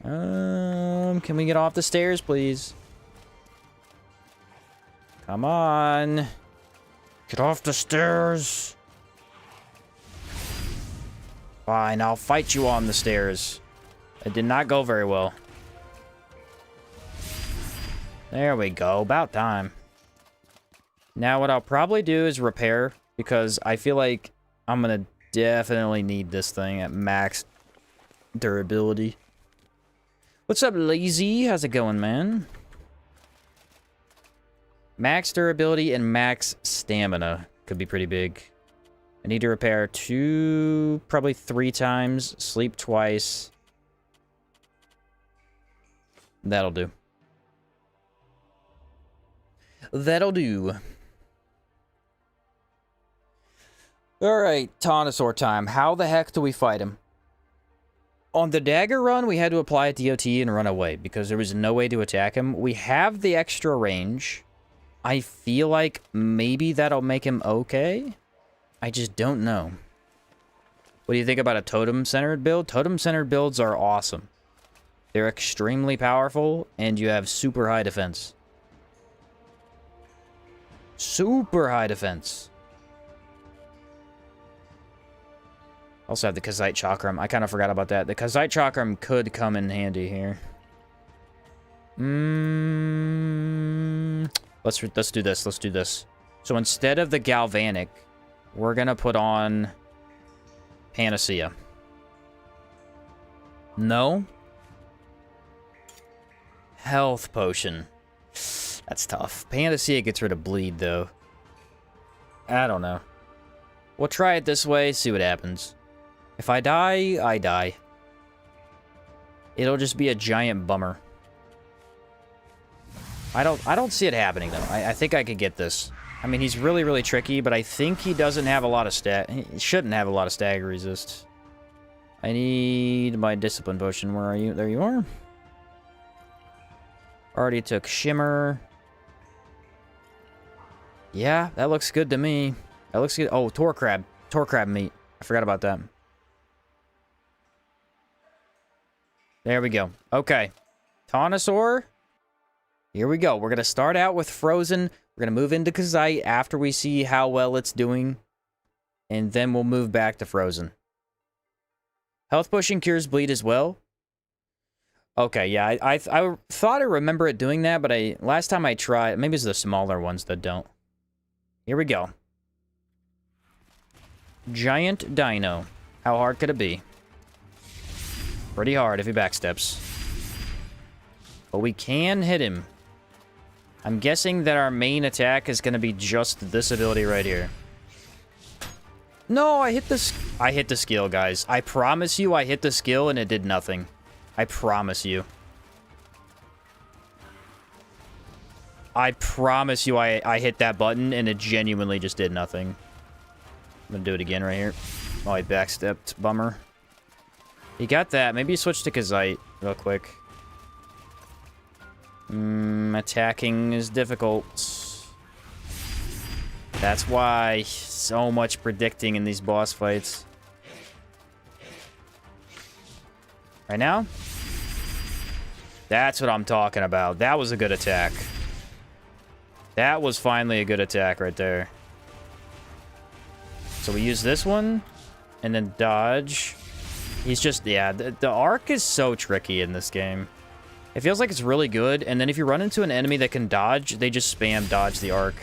Can we get off the stairs, please? Come on. Get off the stairs. Fine, I'll fight you on the stairs. It did not go very well. There we go. About time. Now what I'll probably do is repair, because I feel like I'm going to definitely need this thing at max durability. What's up, Lazy? How's it going, man? Max durability and max stamina could be pretty big. I need to repair 2, probably 3 times, sleep twice. That'll do. That'll do. Alright, Taunosaur time. How the heck do we fight him? On the dagger run, we had to apply a DOT and run away because there was no way to attack him. We have the extra range. I feel like maybe that'll make him okay. I just don't know. What do you think about a totem-centered build? Totem-centered builds are awesome. They're extremely powerful, and you have super high defense. Super high defense. Also have the Kazite Chakram. I kind of forgot about that. The Kazite Chakram could come in handy here. Let's do this. Let's do this. So instead of the Galvanic, we're gonna put on Panacea. No? Health Potion. That's tough. Panacea gets rid of bleed, though. I don't know. We'll try it this way, see what happens. If I die, I die. It'll just be a giant bummer. I don't see it happening, though. I think I could get this. I mean, he's really, really tricky, but I think he doesn't have a lot of he shouldn't have a lot of stagger resist. I need my Discipline Potion. Where are you? There you are. Already took Shimmer. Yeah, that looks good to me. That looks good. Oh, Tor Crab. Tor Crab meat. I forgot about that. There we go. Okay. Taunosaur. Here we go. We're going to start out with Frozen. We're going to move into Kazite after we see how well it's doing. And then we'll move back to Frozen. Health Potion cures bleed as well. Okay, yeah. I thought I remember it doing that, but last time I tried... Maybe it's the smaller ones that don't. Here we go. Giant Dino. How hard could it be? Pretty hard if he backsteps. But we can hit him. I'm guessing that our main attack is going to be just this ability right here. No, I hit the skill, guys. I promise you I hit the skill and it did nothing. I promise you. I promise you I hit that button and it genuinely just did nothing. I'm gonna do it again right here. Oh, I backstepped. Bummer. You got that. Maybe you switch to Kazite real quick. Attacking is difficult. That's why so much predicting in these boss fights. Right now? That's what I'm talking about. That was a good attack. That was finally a good attack right there. So we use this one, and then dodge. He's just, yeah, the arc is so tricky in this game. It feels like it's really good, and then if you run into an enemy that can dodge, they just spam dodge the arc.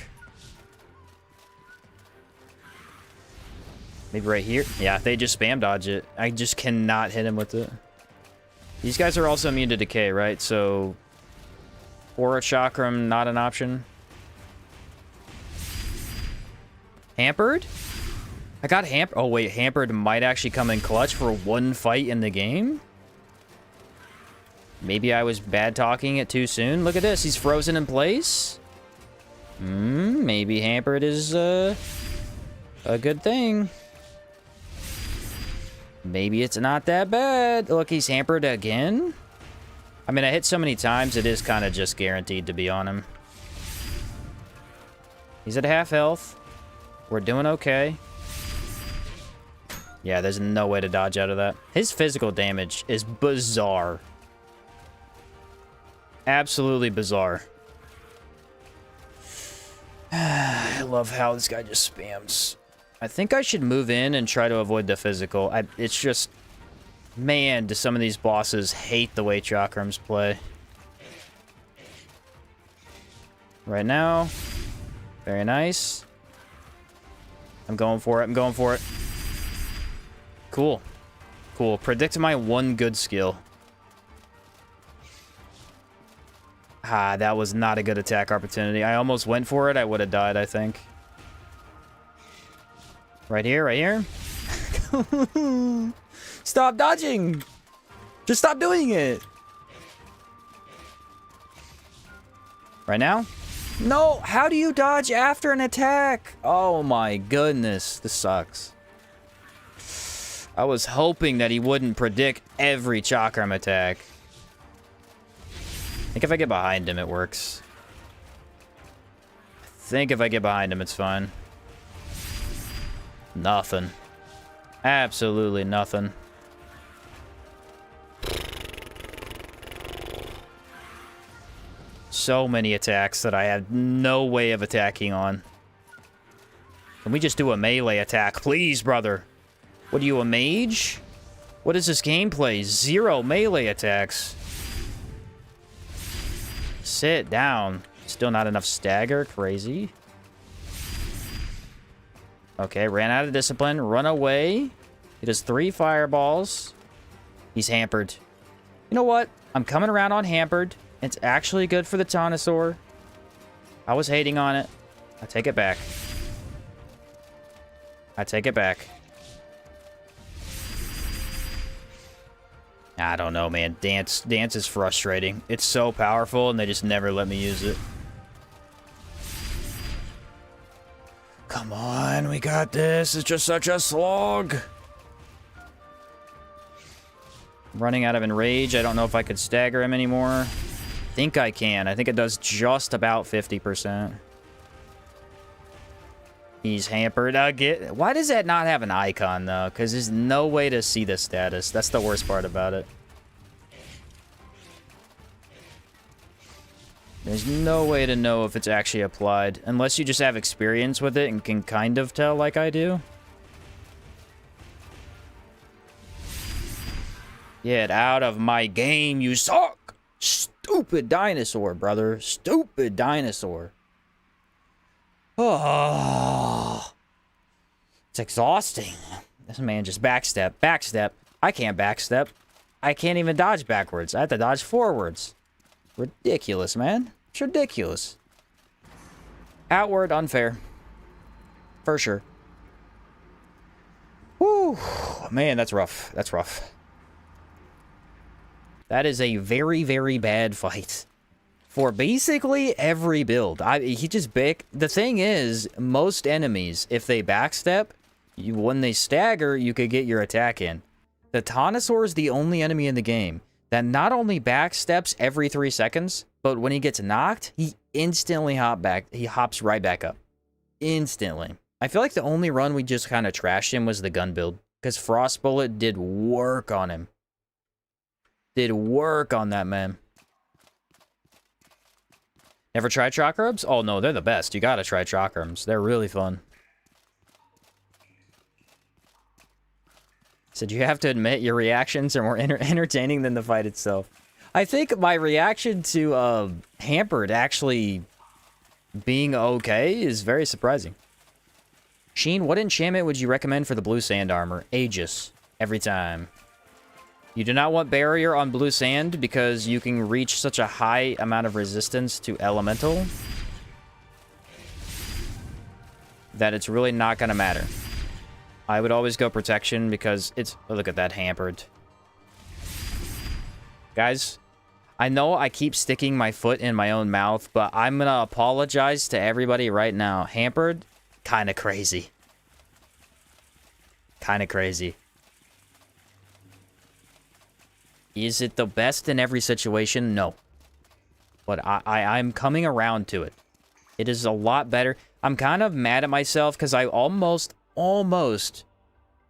Maybe right here. Yeah, they just spam dodge it. I just cannot hit him with it. These guys are also immune to decay, right? So, Aura Chakram, not an option. Hampered? I got hampered. Oh, wait. Hampered might actually come in clutch for one fight in the game? Maybe I was bad talking it too soon. Look at this. He's frozen in place. Maybe hampered is a good thing. Maybe it's not that bad. Look, he's hampered again. I mean, I hit so many times, it is kind of just guaranteed to be on him. He's at half health. We're doing okay. Yeah, there's no way to dodge out of that. His physical damage is bizarre. Absolutely bizarre. I love how this guy just spams. I think I should move in and try to avoid the physical. It's just... Man, do some of these bosses hate the way Chakrams play. Right now. Very nice. I'm going for it. I'm going for it. Cool. Cool. Predict my one good skill. Ah, that was not a good attack opportunity. I almost went for it. I would have died, I think. Right here, right here. Stop dodging! Just stop doing it! Right now? No! How do you dodge after an attack? Oh my goodness. This sucks. I was hoping that he wouldn't predict every Chakram attack. I think if I get behind him, it works. I think if I get behind him, it's fine. Nothing. Absolutely nothing. So many attacks that I have no way of attacking on. Can we just do a melee attack, please, brother? What are you, a mage? What is this gameplay? 0 melee attacks. Sit down. Still not enough stagger. Crazy. Okay, ran out of discipline. Run away. He does 3 fireballs. He's hampered. You know what? I'm coming around on hampered. It's actually good for the Taunosaur. I was hating on it. I take it back. I take it back. I don't know, man. Dance is frustrating. It's so powerful, and they just never let me use it. Come on, we got this. It's just such a slog. I'm running out of enrage. I don't know if I could stagger him anymore. I think I can. I think it does just about 50%. He's hampered again. Why does that not have an icon, though? Because there's no way to see the status. That's the worst part about it. There's no way to know if it's actually applied. Unless you just have experience with it and can kind of tell like I do. Get out of my game, you suck! Stupid dinosaur, brother. Stupid dinosaur. Oh, it's exhausting. This man just backstep. Backstep. I can't backstep. I can't even dodge backwards. I have to dodge forwards. Ridiculous, man. It's ridiculous. Outward, unfair. For sure. Whew. Man, that's rough. That's rough. That is a very, very bad fight. for basically every build. He just the thing is, most enemies, if they backstep, when they stagger, you could get your attack in. The Tanosaur is the only enemy in the game that not only backsteps every 3 seconds, but when he gets knocked, he instantly hops right back up. Instantly. I feel like the only run we just kind of trashed him was the gun build, because Frost Bullet did work on him. Did work on that man. Never tried Chakrams? Oh no, they're the best. You gotta try Chakrams. They're really fun. Said you have to admit your reactions are more entertaining than the fight itself. I think my reaction to Hampered actually being okay is very surprising. Sheen, what enchantment would you recommend for the blue sand armor? Aegis. Every time. You do not want barrier on blue sand because you can reach such a high amount of resistance to elemental that it's really not going to matter. I would always go protection because it's... Oh, look at that, Hampered. Guys, I know I keep sticking my foot in my own mouth, but I'm going to apologize to everybody right now. Hampered, kind of crazy. Kind of crazy. Is it the best in every situation? No. But I'm coming around to it. It is a lot better. I'm kind of mad at myself because I almost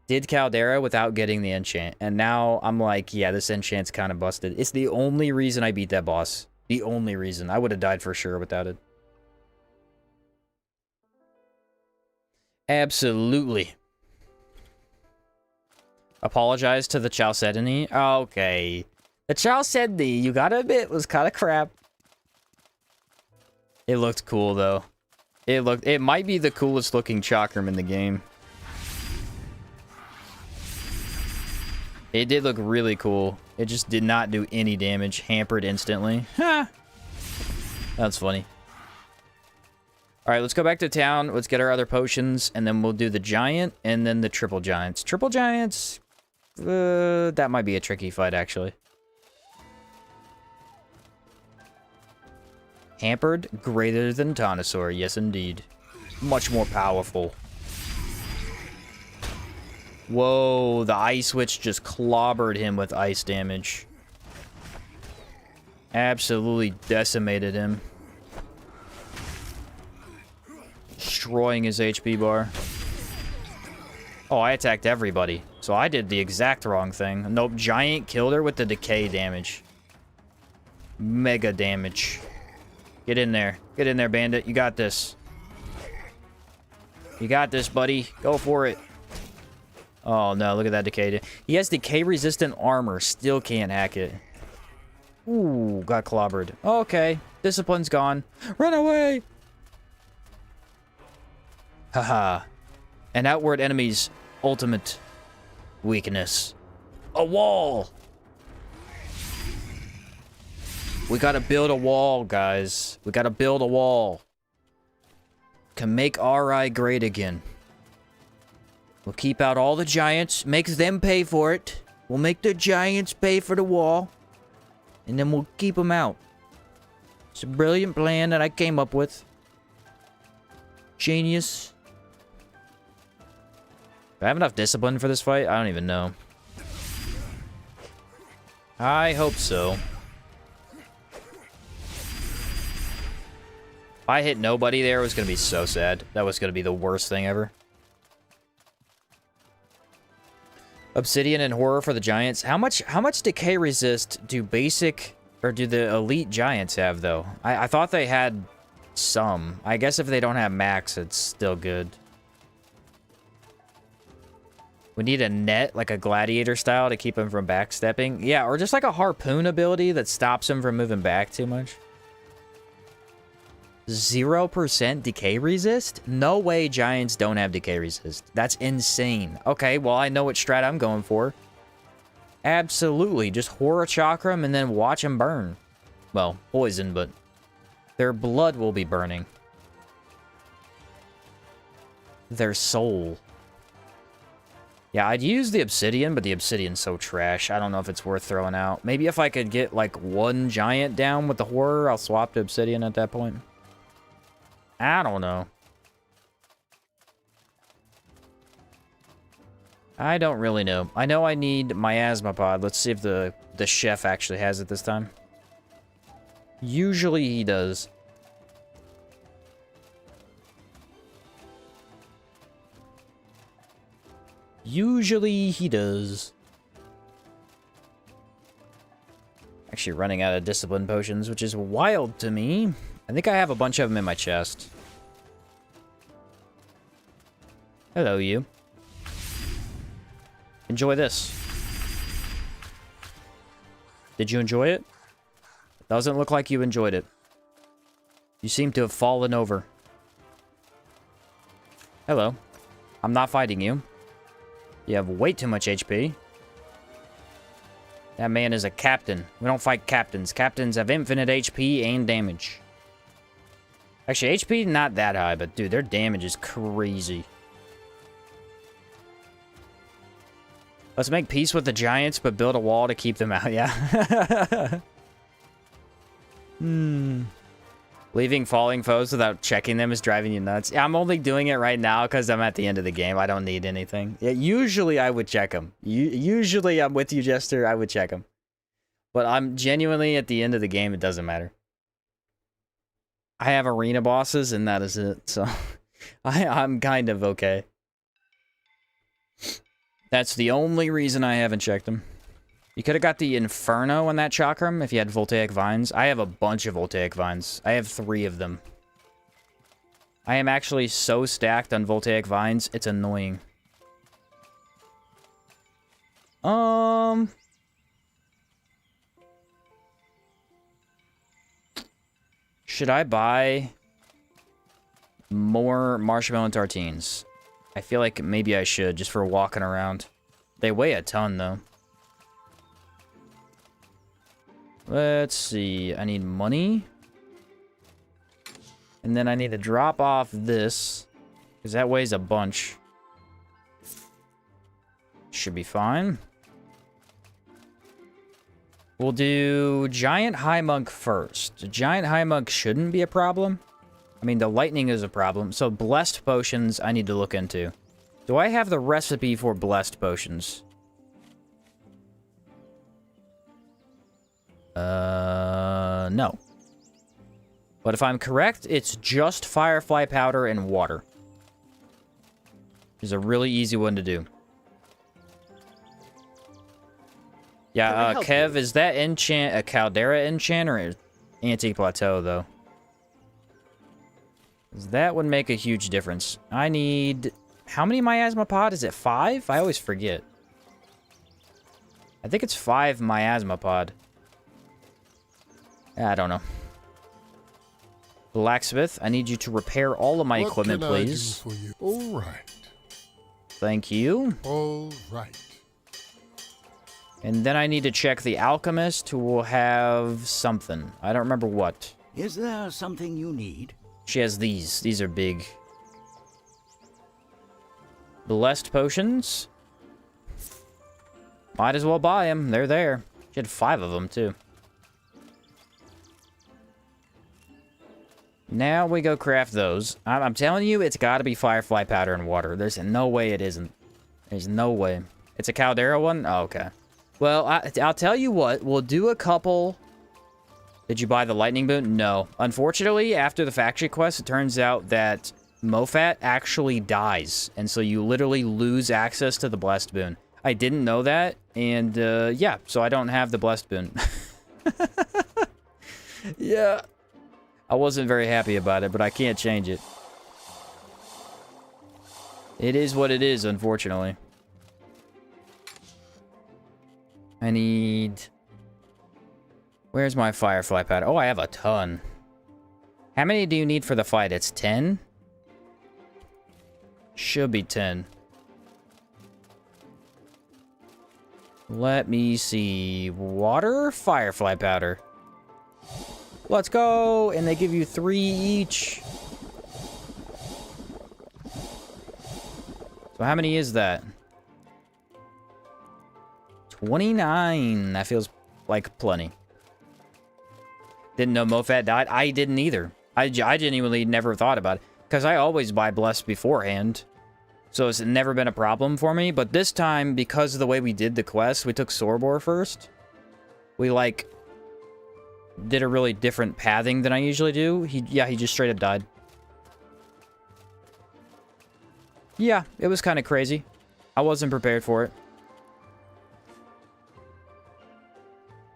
did Caldera without getting the enchant. And now I'm like, yeah, this enchant's kind of busted. It's the only reason I beat that boss. The only reason. I would have died for sure without it. Absolutely. Apologize to the Chalcedony. Okay. The Chalcedony, you gotta admit, was kind of crap. It looked cool, though. It might be the coolest looking Chakram in the game. It did look really cool. It just did not do any damage. Hampered instantly. Ha! That's funny. Alright, let's go back to town. Let's get our other potions, and then we'll do the giant, and then the triple giants. Triple giants... that might be a tricky fight, actually. Hampered, greater than Tanosaur. Yes, indeed. Much more powerful. Whoa, the Ice Witch just clobbered him with ice damage. Absolutely decimated him. Destroying his HP bar. Oh, I attacked everybody. So I did the exact wrong thing. Nope, Giant killed her with the decay damage. Mega damage. Get in there. Get in there, Bandit. You got this. You got this, buddy. Go for it. Oh, no. Look at that decay. He has decay-resistant armor. Still can't hack it. Ooh, got clobbered. Okay. Discipline's gone. Run away! Haha. An outward enemy's ultimate weakness. A wall! We gotta build a wall, guys. We gotta build a wall. Can make RI great again. We'll keep out all the giants. Make them pay for it. We'll make the giants pay for the wall. And then we'll keep them out. It's a brilliant plan that I came up with. Genius. Do I have enough discipline for this fight? I don't even know. I hope so. If I hit nobody there, it was going to be so sad. That was going to be the worst thing ever. Obsidian and horror for the giants. How much decay resist do basic or do the elite giants have, though? I thought they had some. I guess if they don't have max, it's still good. We need a net, like a gladiator style, to keep him from backstepping. Yeah, or just like a harpoon ability that stops him from moving back too much. 0% decay resist? No way giants don't have decay resist. That's insane. Okay, well, I know what strat I'm going for. Absolutely. Just horror chakram and then watch them burn. Well, poison, but their blood will be burning. Their soul. Yeah, I'd use the obsidian, but the obsidian's so trash. I don't know if it's worth throwing out. Maybe if I could get, like, one giant down with the horror, I'll swap to obsidian at that point. I don't know. I don't really know. I know I need miasma pod. Let's see if the chef actually has it this time. Usually he does. Usually he does. Actually running out of discipline potions, which is wild to me. I think I have a bunch of them in my chest. Hello, you. Enjoy this. Did you enjoy it? Doesn't look like you enjoyed it. You seem to have fallen over. Hello. I'm not fighting you. You have way too much HP. That man is a captain. We don't fight captains. Captains have infinite HP and damage. Actually, HP not that high, but dude, their damage is crazy. Let's make peace with the giants, but build a wall to keep them out, yeah. Leaving falling foes without checking them is driving you nuts. I'm only doing it right now because I'm at the end of the game. I don't need anything. Yeah, usually I would check them. Usually I'm with you, Jester. I would check them. But I'm genuinely at the end of the game. It doesn't matter. I have arena bosses and that is it. So I'm kind of okay. That's the only reason I haven't checked them. You could have got the Inferno on that Chakram if you had Voltaic Vines. I have a bunch of Voltaic Vines. I have 3 of them. I am actually so stacked on Voltaic Vines, it's annoying. Should I buy more Marshmallow and Tartines? I feel like maybe I should, just for walking around. They weigh a ton, though. Let's see. I need money. And then I need to drop off this, because that weighs a bunch. Should be fine. We'll do Giant High Monk first. Giant High Monk shouldn't be a problem. I mean, the lightning is a problem. So Blessed Potions I need to look into. Do I have the recipe for Blessed Potions? No. But if I'm correct, it's just Firefly Powder and water. Which is a really easy one to do. Yeah, Kev, is that enchant a Caldera enchant or Antique Plateau, though? 'Cause that would make a huge difference. I need... How many Miasma Pod? Is it 5? I always forget. I think it's 5 Miasma Pod. I don't know. Blacksmith, I need you to repair all of my equipment, please. What can I do for you? All right. Thank you. All right. And then I need to check the alchemist, who will have something. I don't remember what. Is there something you need? She has these. These are big. Blessed potions. Might as well buy them. They're there. She had 5 of them, too. Now we go craft those. I'm telling you, it's got to be Firefly Powder and water. There's no way it isn't. There's no way. It's a Caldera one? Oh, okay. Well, I'll tell you what. We'll do a couple. Did you buy the lightning boon? No. Unfortunately, after the factory quest, it turns out that Mofat actually dies. And so you literally lose access to the blessed boon. I didn't know that. And, yeah. So I don't have the blessed boon. Yeah. I wasn't very happy about it, but I can't change it. It is what it is, unfortunately. I need... Where's my Firefly Powder? Oh, I have a ton. How many do you need for the fight? It's 10? Should be 10. Let me see. Water? Firefly Powder. Let's go! And they give you 3 each. So how many is that? 29. That feels like plenty. Didn't know Mofat died. I didn't either. I genuinely never thought about it. Because I always buy Blessed beforehand. So it's never been a problem for me. But this time, because of the way we did the quest, we took Sorbor first. We, like, did a really different pathing than I usually do. He just straight up died. Yeah, it was kind of crazy. I wasn't prepared for it.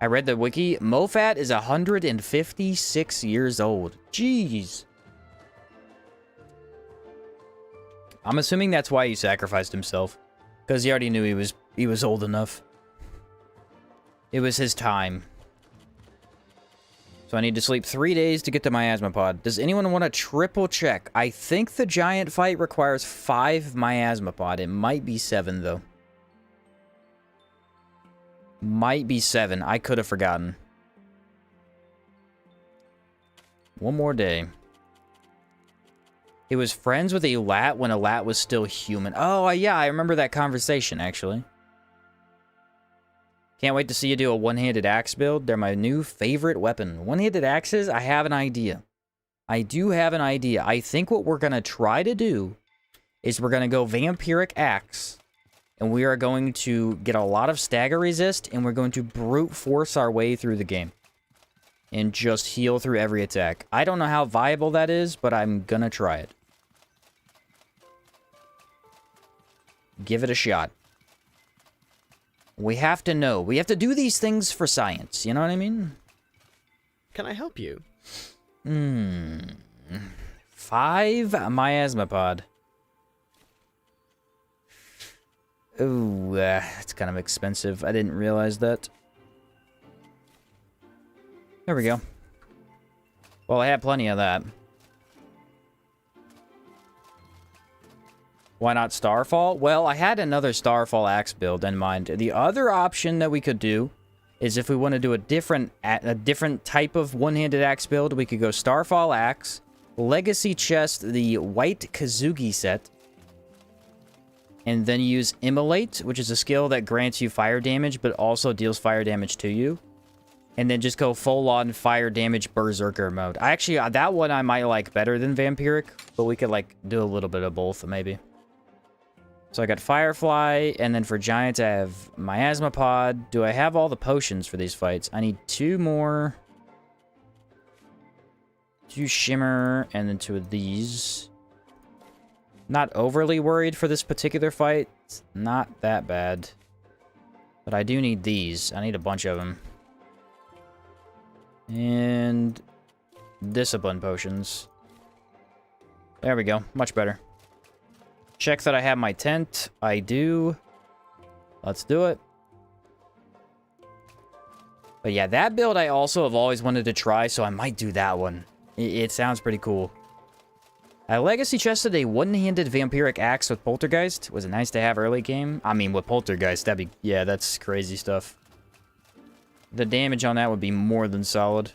I read the wiki. Mofat is 156 years old. Jeez. I'm assuming that's why he sacrificed himself. Because he already knew he was old enough. It was his time. So I need to sleep 3 days to get to miasma pod. Does anyone want to triple check? I think the giant fight requires 5 miasma pod. It might be 7 though. Might be 7. I could have forgotten. One more day. He was friends with Elat when Elat was still human. Oh, yeah, I remember that conversation, actually. Can't wait to see you do a one-handed axe build. They're my new favorite weapon. One-handed axes, I have an idea. I do have an idea. I think what we're going to try to do is we're going to go vampiric axe. And we are going to get a lot of stagger resist. And we're going to brute force our way through the game. And just heal through every attack. I don't know how viable that is, but I'm going to try it. Give it a shot. We have to know. We have to do these things for science. You know what I mean? Can I help you? 5 miasma pod. Ooh, that's kind of expensive. I didn't realize that. There we go. Well, I had plenty of that. Why not Starfall? Well, I had another Starfall axe build in mind. The other option that we could do is if we want to do a different type of one-handed axe build, we could go Starfall axe, Legacy chest, the white Kazugi set, and then use Immolate, which is a skill that grants you fire damage, but also deals fire damage to you. And then just go full-on fire damage Berserker mode. Actually, that one I might like better than Vampiric, but we could, like, do a little bit of both, maybe. So I got Firefly, and then for Giants I have Miasma Pod. Do I have all the potions for these fights? I need 2 more. 2 Shimmer, and then 2 of these. Not overly worried for this particular fight. It's not that bad. But I do need these. I need a bunch of them. And Discipline potions. There we go. Much better. Check that I have my tent. I do. Let's do it. But yeah, that build I also have always wanted to try, so I might do that one. It sounds pretty cool. I legacy chested a one-handed vampiric axe with Poltergeist. Was it nice to have early game? I mean, with Poltergeist, that'd be... Yeah, that's crazy stuff. The damage on that would be more than solid.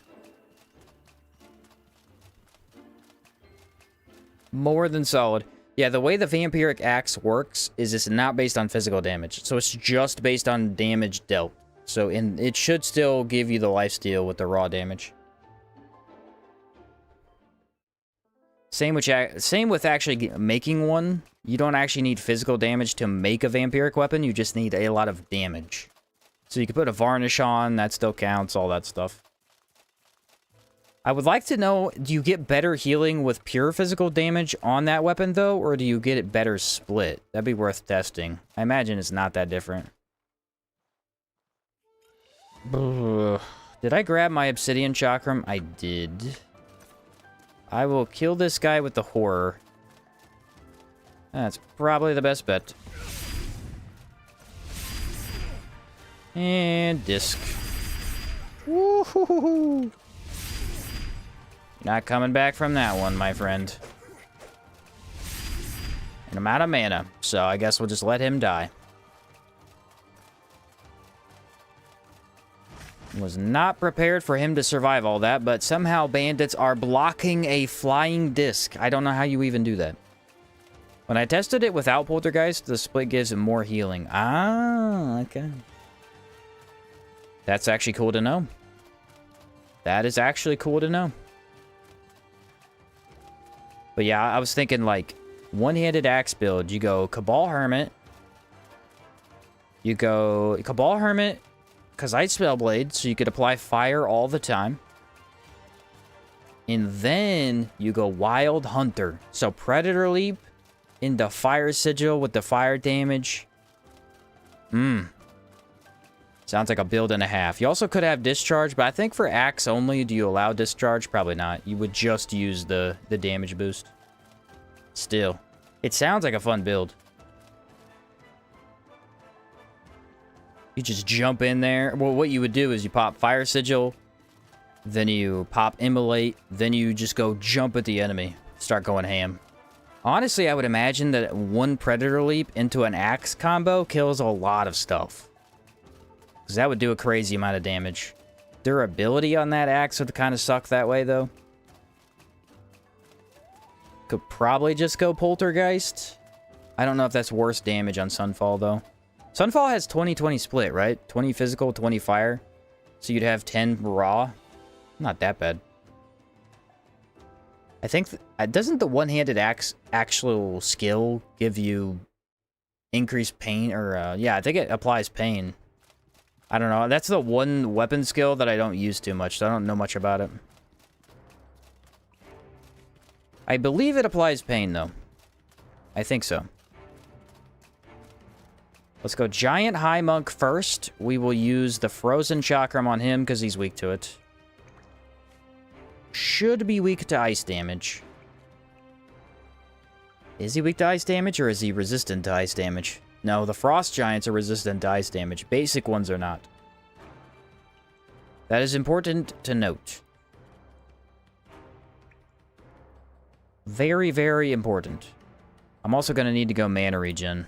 More than solid. Yeah, the way the Vampiric Axe works is it's not based on physical damage. So it's just based on damage dealt. So it should still give you the lifesteal with the raw damage. Same with actually making one. You don't actually need physical damage to make a Vampiric weapon. You just need a lot of damage. So you can put a varnish on. That still counts. All that stuff. I would like to know, do you get better healing with pure physical damage on that weapon, though? Or do you get it better split? That'd be worth testing. I imagine it's not that different. Did I grab my obsidian chakram? I did. I will kill this guy with the horror. That's probably the best bet. And disc. Woohoo! Not coming back from that one, my friend. And I'm out of mana, so I guess we'll just let him die. Was not prepared for him to survive all that, but somehow bandits are blocking a flying disc. I don't know how you even do that. When I tested it without Poltergeist, the split gives him more healing. Ah, okay. That's actually cool to know. That is actually cool to know. But yeah, I was thinking like one-handed axe build. You go Cabal Hermit. You go Cabal Hermit, Kazite Spellblade, so you could apply fire all the time. And then you go Wild Hunter. So Predator Leap into Fire Sigil with the fire damage. Sounds like a build and a half. You also could have Discharge, but I think for Axe only, do you allow Discharge? Probably not. You would just use the damage boost. Still, it sounds like a fun build. You just jump in there. Well, what you would do is you pop Fire Sigil, then you pop Immolate, then you just go jump at the enemy. Start going ham. Honestly, I would imagine that one Predator Leap into an Axe combo kills a lot of stuff. Because that would do a crazy amount of damage. Durability on that Axe would kind of suck that way, though. Could probably just go Poltergeist. I don't know if that's worse damage on Sunfall, though. Sunfall has 20-20 split, right? 20 physical, 20 fire. So you'd have 10 raw. Not that bad. I think... doesn't the one-handed axe actual skill give you increased pain? Or, yeah, I think it applies pain. I don't know. That's the one weapon skill that I don't use too much, so I don't know much about it. I believe it applies pain, though. I think so. Let's go Giant High Monk first. We will use the Frozen Chakram on him because he's weak to it. Should be weak to ice damage. Is he weak to ice damage, or is he resistant to ice damage? No, the Frost Giants are resistant to ice damage. Basic ones are not. That is important to note. Very, very important. I'm also going to need to go mana regen.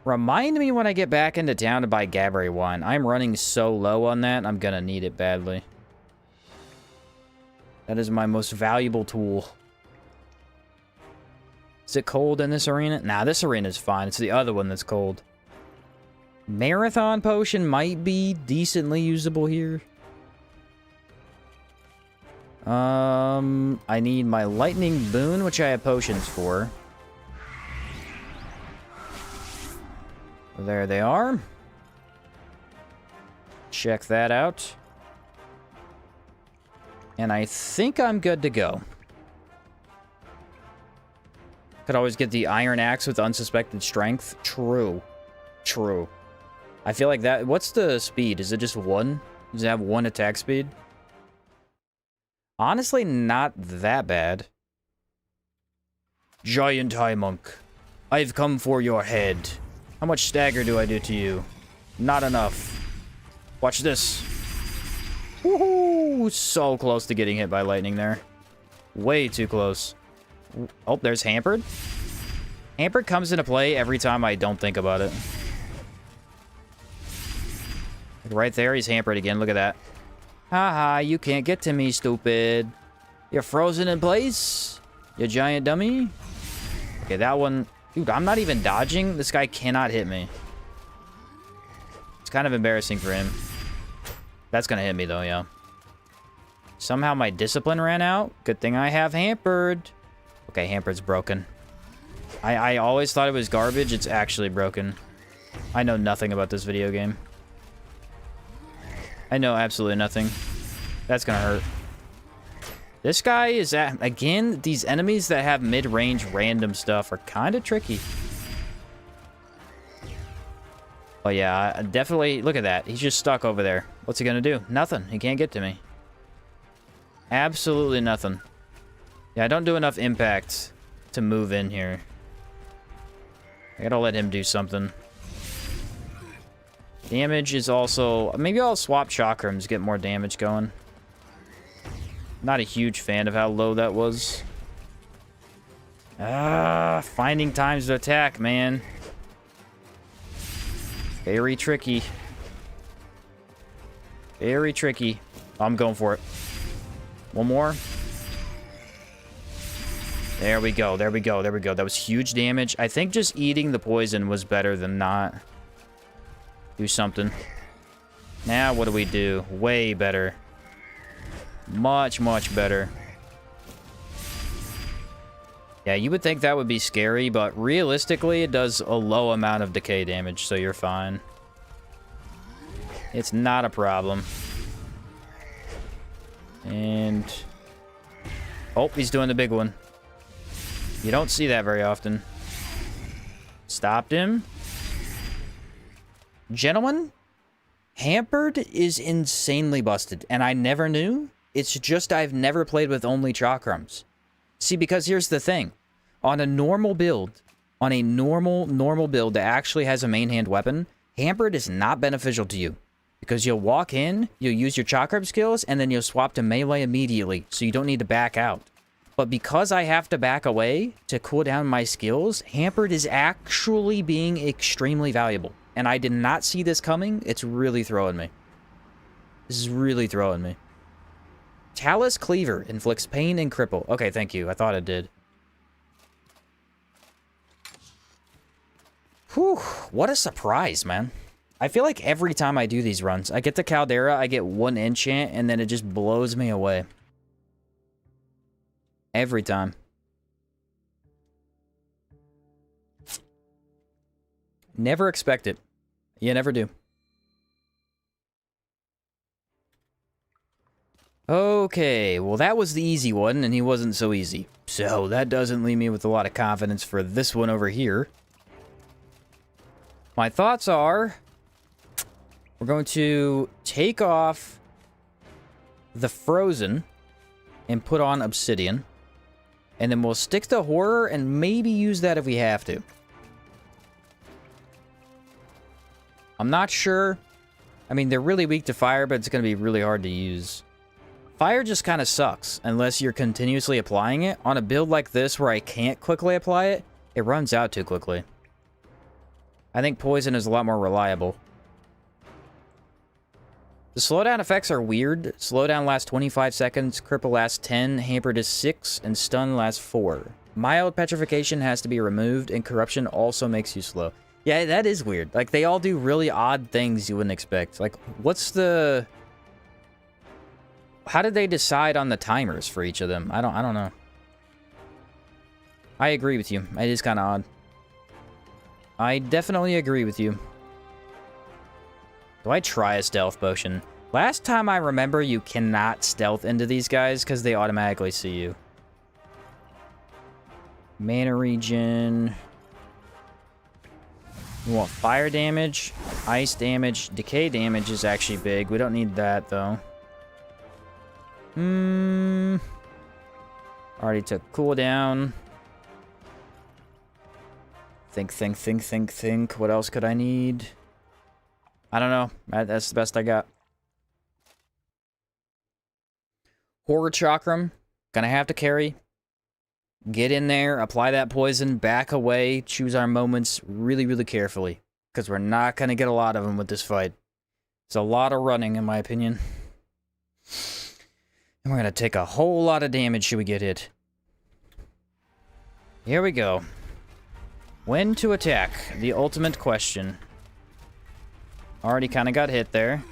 Remind me when I get back into town to buy Gabbray wine. I'm running so low on that, I'm going to need it badly. That is my most valuable tool. Is it cold in this arena? Nah, this arena is fine. It's the other one that's cold. Marathon Potion might be decently usable here. I need my Lightning Boon, which I have potions for. There they are. Check that out. And I think I'm good to go. Could always get the Iron Axe with unsuspected strength. True. True. I feel like that... What's the speed? Is it just 1? Does it have 1 attack speed? Honestly, not that bad. Giant High Monk. I've come for your head. How much stagger do I do to you? Not enough. Watch this. Woohoo! So close to getting hit by lightning there. Way too close. Oh, there's Hampered. Hampered comes into play every time I don't think about it. Right there, he's Hampered again. Look at that. Haha, you can't get to me, stupid. You're frozen in place, you giant dummy. Okay, that one... Dude, I'm not even dodging. This guy cannot hit me. It's kind of embarrassing for him. That's gonna hit me, though, yeah. Somehow my discipline ran out. Good thing I have Hampered. Okay, Hampered's broken. I always thought it was garbage. It's actually broken. I know nothing about this video game. I know absolutely nothing. That's gonna hurt. This guy is at... Again, these enemies that have mid-range random stuff are kind of tricky. Oh, yeah, definitely... Look at that. He's just stuck over there. What's he gonna do? Nothing. He can't get to me. Absolutely nothing. Yeah, I don't do enough impact to move in here. I gotta let him do something. Damage is also... Maybe I'll swap Chakrams, get more damage going. Not a huge fan of how low that was. Finding times to attack, man. Very tricky. Very tricky. I'm going for it. One more. There we go, there we go, there we go. That was huge damage. I think just eating the poison was better than not. Do something. Now what do we do? Way better. Much, much better. Yeah, you would think that would be scary, but realistically, it does a low amount of decay damage, so you're fine. It's not a problem. And... oh, he's doing the big one. You don't see that very often. Stopped him. Gentlemen, Hampered is insanely busted, and I never knew. It's just I've never played with only Chakrams. See, because here's the thing. On a normal build, on a normal build that actually has a main hand weapon, Hampered is not beneficial to you. Because you'll walk in, you'll use your Chakram skills, and then you'll swap to melee immediately, so you don't need to back out. But because I have to back away to cool down my skills, Hampered is actually being extremely valuable. And I did not see this coming. It's really throwing me. This is really throwing me. Talus Cleaver inflicts pain and cripple. Okay, thank you. I thought it did. Whew, what a surprise, man. I feel like every time I do these runs, I get to Caldera, I get one enchant, and then it just blows me away. Every time. Never expect it. You never do. Okay, well that was the easy one, and he wasn't so easy. So that doesn't leave me with a lot of confidence for this one over here. My thoughts are... we're going to take off the Frozen and put on Obsidian. And then we'll stick to Horror and maybe use that if we have to. I'm not sure. I mean, they're really weak to Fire, but it's going to be really hard to use. Fire just kind of sucks unless you're continuously applying it. On a build like this where I can't quickly apply it, it runs out too quickly. I think Poison is a lot more reliable. The slowdown effects are weird. Slowdown lasts 25 seconds, Cripple lasts 10, Hampered is 6, and Stun lasts 4. Mild Petrification has to be removed, and Corruption also makes you slow. Yeah, that is weird. Like, they all do really odd things you wouldn't expect. Like, what's the... how did they decide on the timers for each of them? I don't know. I agree with you. It is kind of odd. I definitely agree with you. Do I try a stealth potion? Last time I remember, you cannot stealth into these guys because they automatically see you. Mana regen. We want fire damage, ice damage, decay damage is actually big. We don't need that though. Already took cooldown. Think. What else could I need? I don't know. That's the best I got. Horror Chakram. Gonna have to carry. Get in there, apply that poison, back away, choose our moments really, really carefully. Because we're not gonna get a lot of them with this fight. It's a lot of running, in my opinion. And we're gonna take a whole lot of damage should we get hit. Here we go. When to attack? The ultimate question. Already kind of got hit there.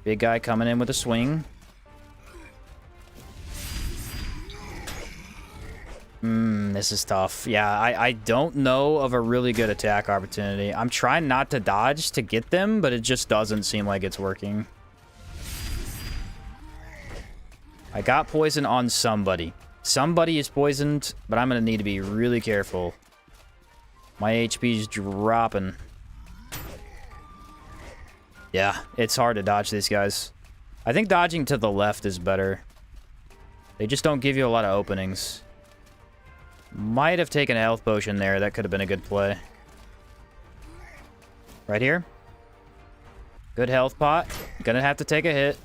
Big guy coming in with a swing. This is tough. Yeah, I don't know of a really good attack opportunity. I'm trying not to dodge to get them, but it just doesn't seem like it's working. I got poison on somebody. Somebody is poisoned, but I'm going to need to be really careful. My HP's dropping. Yeah, it's hard to dodge these guys. I think dodging to the left is better. They just don't give you a lot of openings. Might have taken a health potion there. That could have been a good play. Right here. Good health pot. Gonna have to take a hit.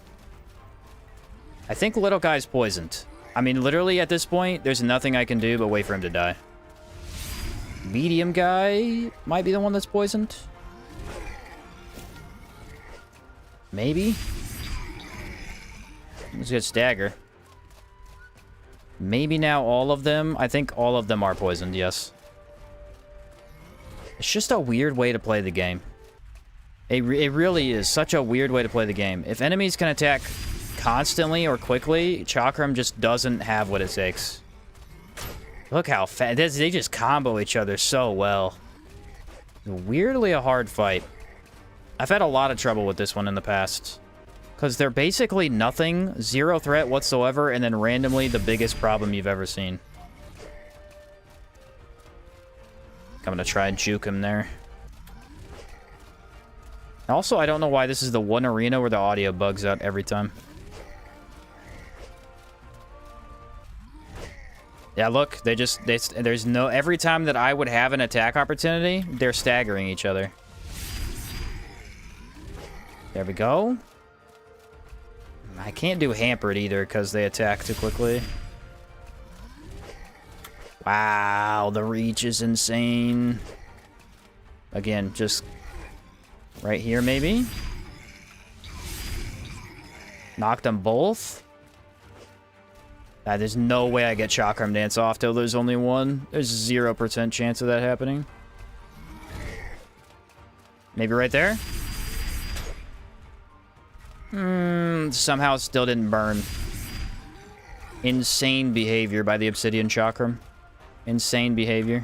I think little guy's poisoned. I mean, literally at this point, there's nothing I can do but wait for him to die. Medium guy might be the one that's poisoned. Maybe. Let's get stagger. Maybe now all of them. I think all of them are poisoned, yes. It's just a weird way to play the game. It really is such a weird way to play the game. If enemies can attack constantly or quickly, Chakram just doesn't have what it takes. Look how fast. They just combo each other so well. Weirdly a hard fight. I've had a lot of trouble with this one in the past. Because they're basically nothing, zero threat whatsoever, and then randomly the biggest problem you've ever seen. I'm gonna try and juke him there. Also, I don't know why this is the one arena where the audio bugs out every time. Yeah, look, there's no, every time that I would have an attack opportunity, they're staggering each other. There we go. I can't do hampered either because they attack too quickly. Wow, the reach is insane. Again, just right here maybe. Knock them both. There's no way I get Chakram Dance off till there's only one. There's 0% chance of that happening. Maybe right there? Somehow still didn't burn. Insane behavior by the Obsidian Chakram. Insane behavior.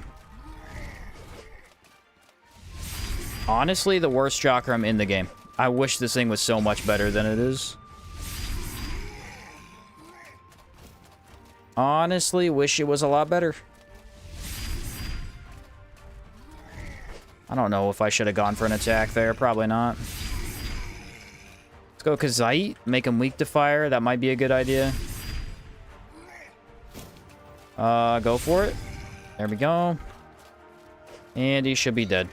Honestly, the worst Chakram in the game. I wish this thing was so much better than it is. Honestly, wish it was a lot better. I don't know if I should have gone for an attack there. Probably not. Let's go Kazite. Make him weak to fire. That might be a good idea. Go for it. There we go. And he should be dead.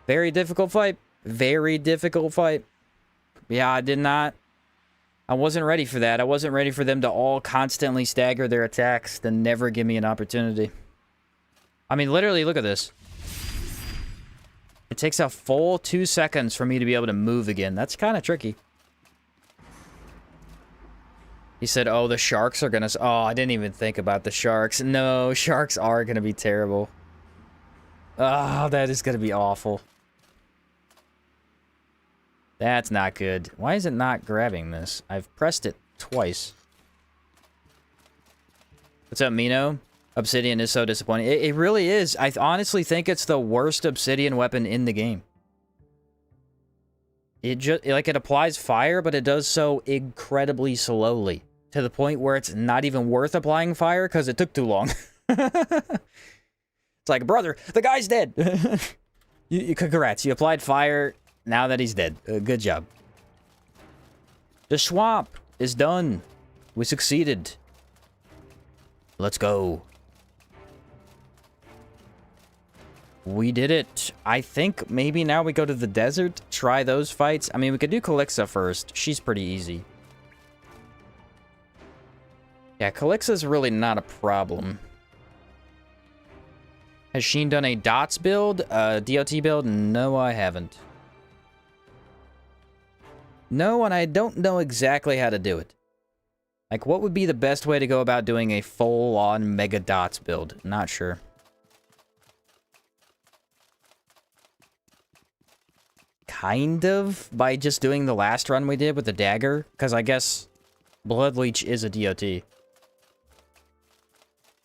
Very difficult fight. Very difficult fight. Yeah, I wasn't ready for that. I wasn't ready for them to all constantly stagger their attacks, then never give me an opportunity. I mean, literally, look at this. It takes a full 2 seconds for me to be able to move again. That's kind of tricky. He said, oh, the sharks are going to... Oh, I didn't even think about the sharks. No, sharks are going to be terrible. Oh, that is going to be awful. That's not good. Why is it not grabbing this? I've pressed it twice. What's up, Mino? Obsidian is so disappointing. It really is. I honestly think it's the worst Obsidian weapon in the game. It just, like, it applies fire, but it does so incredibly slowly. To the point where it's not even worth applying fire because it took too long. It's like, brother, the guy's dead. Congrats, you applied fire... Now that he's dead. Good job. The swamp is done. We succeeded. Let's go. We did it. I think maybe now we go to the desert. Try those fights. I mean, we could do Calixa first. She's pretty easy. Yeah, Calixa's really not a problem. Has Sheen done a DOTS build? DOT build? No, I haven't. No, and I don't know exactly how to do it. Like, what would be the best way to go about doing a full-on Mega Dots build? Not sure. Kind of, by just doing the last run we did with the dagger, because I guess Blood Leech is a DOT.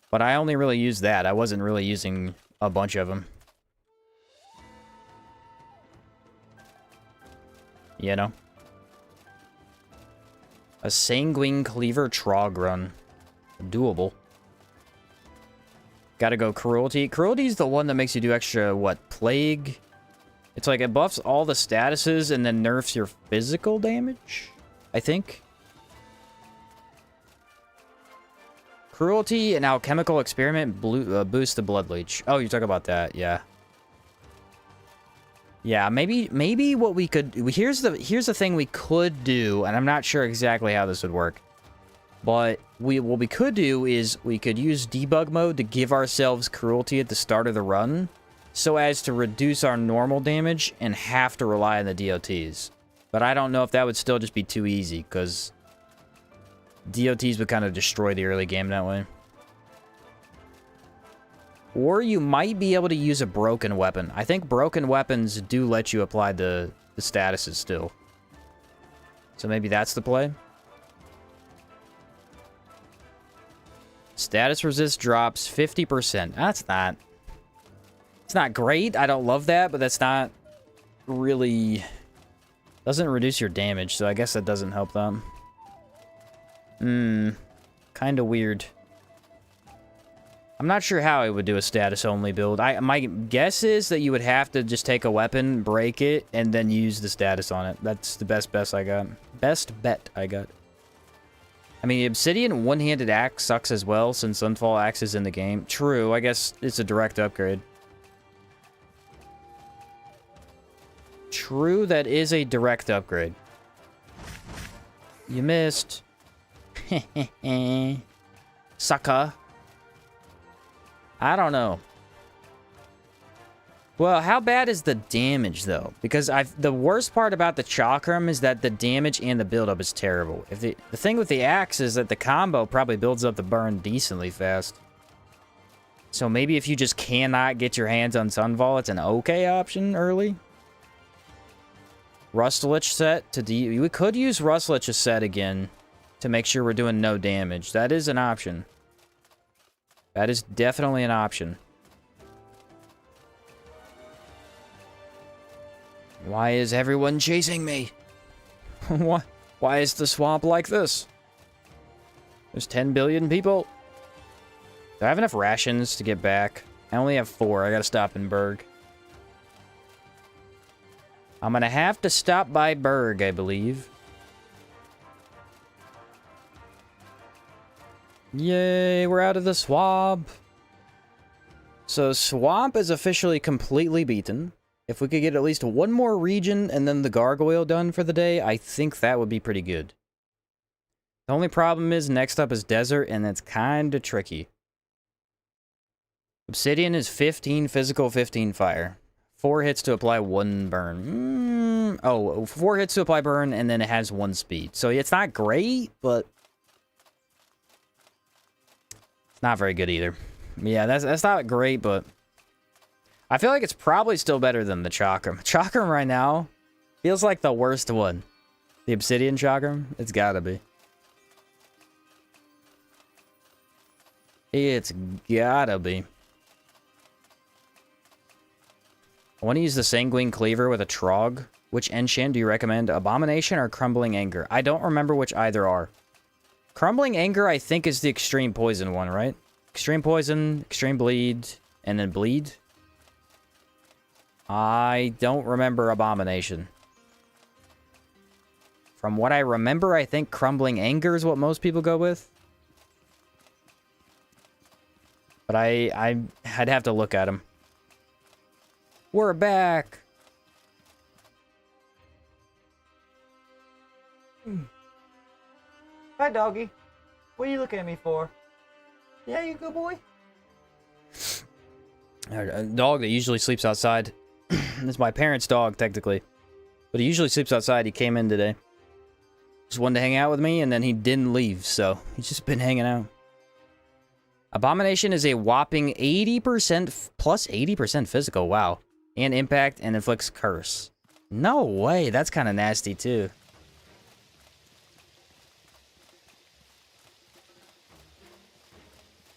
But I only really used that. I wasn't really using a bunch of them. You know? A Sanguine Cleaver Trog run. Doable. Gotta go Cruelty. Cruelty's the one that makes you do extra, what, Plague? It's like it buffs all the statuses and then nerfs your physical damage, I think. Cruelty and Alchemical Experiment boost the Blood Leech. Oh, you're talking about that, yeah. Yeah, maybe what we could... Here's the thing we could do, and I'm not sure exactly how this would work. But what we could do is we could use debug mode to give ourselves Cruelty at the start of the run, so as to reduce our normal damage and have to rely on the DOTs. But I don't know if that would still just be too easy, because DOTs would kind of destroy the early game that way. Or you might be able to use a broken weapon. I think broken weapons do let you apply the statuses still. So maybe that's the play. Status resist drops 50%. That's not... It's not great. I don't love that, but that's not really... Doesn't reduce your damage, so I guess that doesn't help them. Kind of weird. I'm not sure how I would do a status-only build. My guess is that you would have to just take a weapon, break it, and then use the status on it. That's the best bet I got. Best bet I got. I mean, the Obsidian one-handed axe sucks as well, since Sunfall Axe is in the game. True, I guess it's a direct upgrade. True, that is a direct upgrade. You missed. Sucker. I don't know. Well, how bad is the damage, though? Because the worst part about the Chakram is that the damage and the buildup is terrible. If the thing with the axe is that the combo probably builds up the burn decently fast. So maybe if you just cannot get your hands on Sunfall, it's an okay option early. Rustlich set to we could use Rustlich set again to make sure we're doing no damage. That is an option. That is definitely an option. Why is everyone chasing me? Why is the swamp like this? There's 10 billion people. Do I have enough rations to get back? I only have 4. I gotta stop in Berg. I'm gonna have to stop by Berg, I believe. Yay, we're out of the swamp. So swamp is officially completely beaten. If we could get at least one more region and then the gargoyle done for the day, I think that would be pretty good. The only problem is next up is desert, and it's kind of tricky. Obsidian is 15 physical, 15 fire. 4 hits to apply 1 burn. Oh, 4 hits to apply burn, and then it has 1 speed. So it's not great, but it's not very good either. Yeah, that's not great, but I feel like it's probably still better than the Chakram. Chakram right now feels like the worst one. The Obsidian Chakram? It's gotta be. It's gotta be. I want to use the Sanguine Cleaver with a Trog. Which enchant do you recommend? Abomination or Crumbling Anger? I don't remember which either are. Crumbling Anger, I think, is the Extreme Poison one, right? Extreme Poison, Extreme Bleed, and then Bleed. I don't remember Abomination. From what I remember, I think Crumbling Anger is what most people go with. But I'd have to look at him. We're back! Hi, doggy. What are you looking at me for? Yeah, you good boy? A dog that usually sleeps outside. It's my parents' dog, technically. But he usually sleeps outside. He came in today. Just wanted to hang out with me, and then he didn't leave, so he's just been hanging out. Abomination is a whopping 80%, plus 80% physical, wow. And impact, and inflicts curse. No way, that's kind of nasty, too.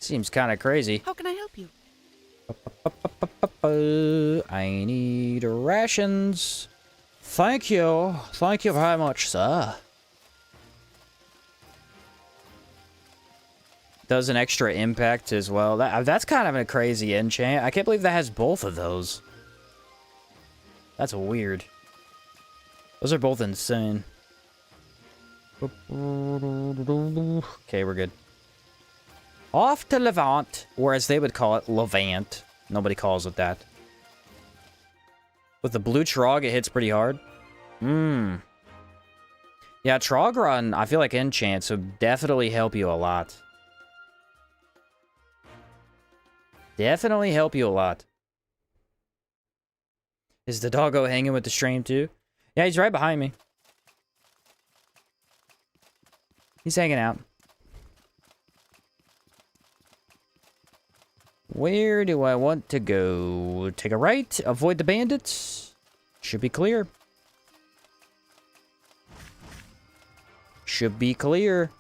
Seems kind of crazy. How can I help you? I need rations. Thank you. Thank you very much, sir. Does an extra impact as well. That's kind of a crazy enchant. I can't believe that has both of those. That's weird. Those are both insane. Okay, we're good. Off to Levant, or as they would call it, Levant. Nobody calls it that. With the blue Trog, it hits pretty hard. Yeah, Trog Run, I feel like enchants would definitely help you a lot. Definitely help you a lot. Is the doggo hanging with the stream too? Yeah, he's right behind me. He's hanging out. Where do I want to go? Take a right, avoid the bandits. Should be clear. Should be clear.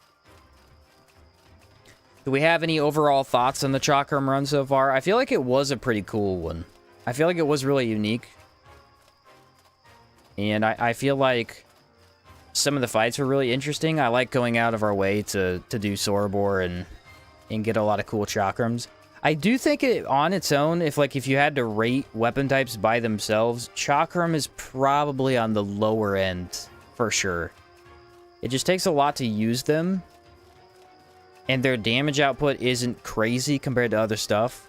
Do we have any overall thoughts on the Chakram run so far? I feel like it was a pretty cool one. I feel like it was really unique. And I feel like some of the fights were really interesting. I like going out of our way to do Sorobor and get a lot of cool Chakrams. I do think it on its own, if you had to rate weapon types by themselves, Chakram is probably on the lower end for sure. It just takes a lot to use them, and their damage output isn't crazy compared to other stuff.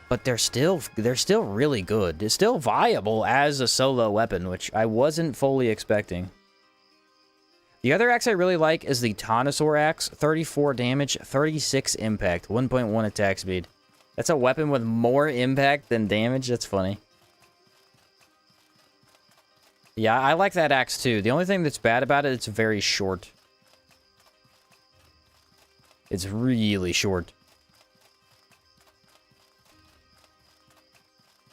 But they're still really good. It's still viable as a solo weapon, which I wasn't fully expecting. The other axe I really like is the Tonosaur axe. 34 damage, 36 impact, 1.1 attack speed. That's a weapon with more impact than damage. That's funny. Yeah, I like that axe too. The only thing that's bad about it, it's very short. It's really short.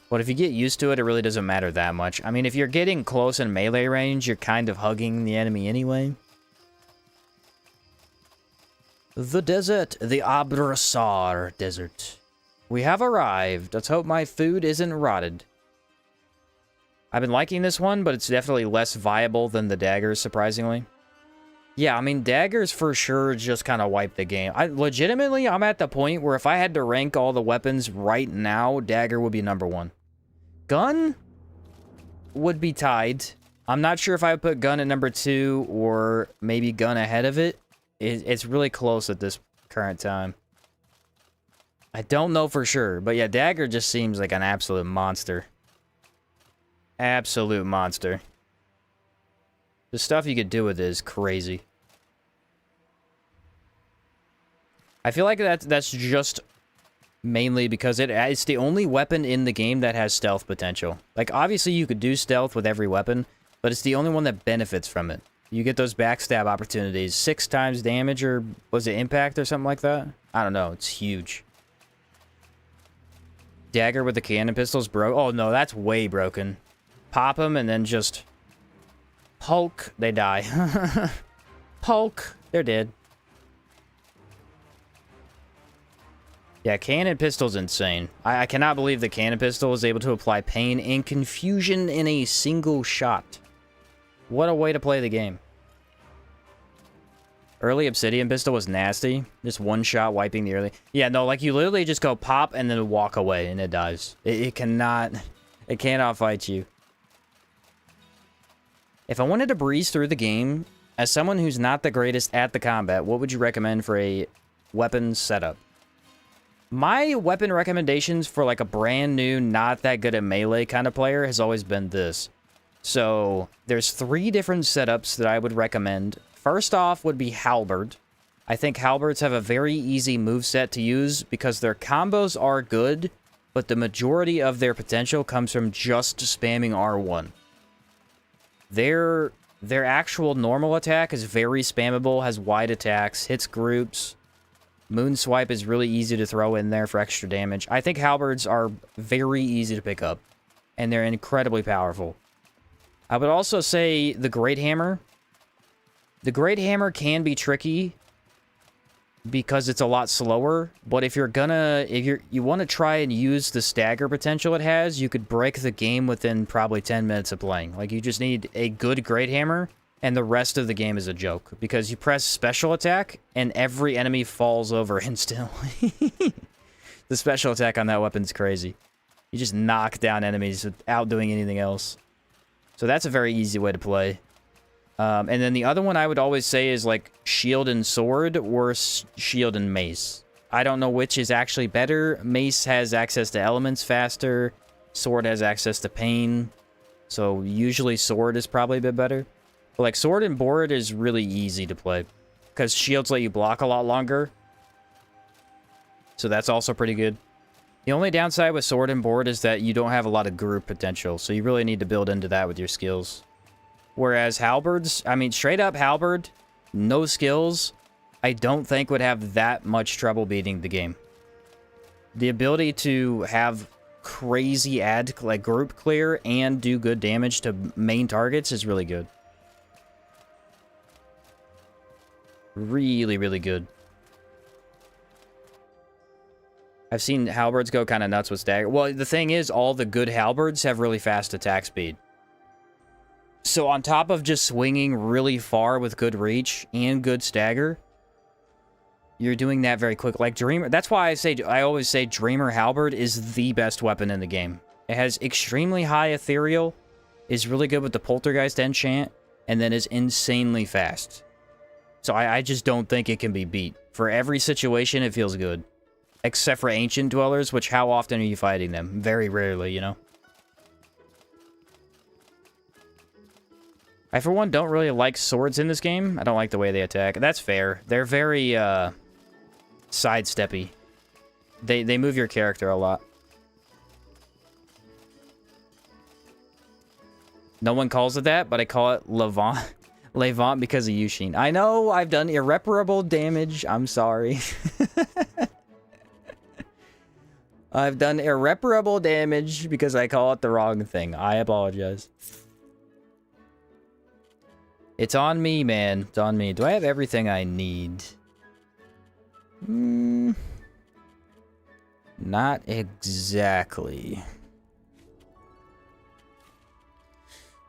But if you get used to it, it really doesn't matter that much. I mean, if you're getting close in melee range, you're kind of hugging the enemy anyway. The desert. The Abrasar Desert. We have arrived. Let's hope my food isn't rotted. I've been liking this one, but it's definitely less viable than the daggers, surprisingly. Yeah, I mean, daggers for sure just kind of wipe the game. Legitimately, I'm at the point where if I had to rank all the weapons right now, dagger would be number 1. Gun would be tied. I'm not sure if I would put gun at number 2 or maybe gun ahead of it. It's really close at this current time. I don't know for sure, but yeah, dagger just seems like an absolute monster. Absolute monster. The stuff you could do with it is crazy. I feel like that's just mainly because it's the only weapon in the game that has stealth potential. Like, obviously you could do stealth with every weapon, but it's the only one that benefits from it. You get those backstab opportunities. 6 times damage, or was it impact or something like that? I don't know. It's huge. Dagger with the cannon pistols, bro. Oh, no, that's way broken. Pop them and then just... Hulk, they die. Hulk, they're dead. Yeah, cannon pistol's insane. I cannot believe the cannon pistol is able to apply pain and confusion in a single shot. What a way to play the game. Early obsidian pistol was nasty. Just one shot wiping the early... Yeah, no, like you literally just go pop and then walk away and it dies. It cannot fight you. If I wanted to breeze through the game, as someone who's not the greatest at the combat, what would you recommend for a weapon setup? My weapon recommendations for like a brand new, not that good at melee kind of player has always been this. So, there's 3 different setups that I would recommend. First off would be halberd. I think halberds have a very easy moveset to use because their combos are good, but the majority of their potential comes from just spamming R1. Their actual normal attack is very spammable, has wide attacks, hits groups. Moonswipe is really easy to throw in there for extra damage. I think halberds are very easy to pick up, and they're incredibly powerful. I would also say the Great Hammer. The Great Hammer can be tricky because it's a lot slower, but if you want to try and use the stagger potential it has, you could break the game within probably 10 minutes of playing. Like, you just need a good Great Hammer, and the rest of the game is a joke, because you press special attack, and every enemy falls over instantly. The special attack on that weapon's crazy. You just knock down enemies without doing anything else. So that's a very easy way to play. And then the other one I would always say is like shield and sword or shield and mace. I don't know which is actually better. Mace has access to elements faster. Sword has access to pain. So usually sword is probably a bit better. But like sword and board is really easy to play because shields let you block a lot longer. So that's also pretty good. The only downside with sword and board is that you don't have a lot of group potential. So you really need to build into that with your skills. Whereas halberds, I mean, straight up halberd, no skills, I don't think would have that much trouble beating the game. The ability to have crazy like group clear and do good damage to main targets is really good. Really, really good. I've seen halberds go kind of nuts with stagger. Well, the thing is, all the good halberds have really fast attack speed. So on top of just swinging really far with good reach and good stagger, you're doing that very quick. Like Dreamer, that's why I always say Dreamer halberd is the best weapon in the game. It has extremely high ethereal, is really good with the poltergeist enchant, and then is insanely fast. So I just don't think it can be beat. For every situation, it feels good. Except for Ancient Dwellers, which how often are you fighting them? Very rarely, you know? I, for one, don't really like swords in this game. I don't like the way they attack. That's fair. They're very, sidesteppy. They move your character a lot. No one calls it that, but I call it Levant. Levant because of Yushin. I know I've done irreparable damage. I'm sorry. I've done irreparable damage because I call it the wrong thing. I apologize. It's on me, man. It's on me. Do I have everything I need? Not exactly.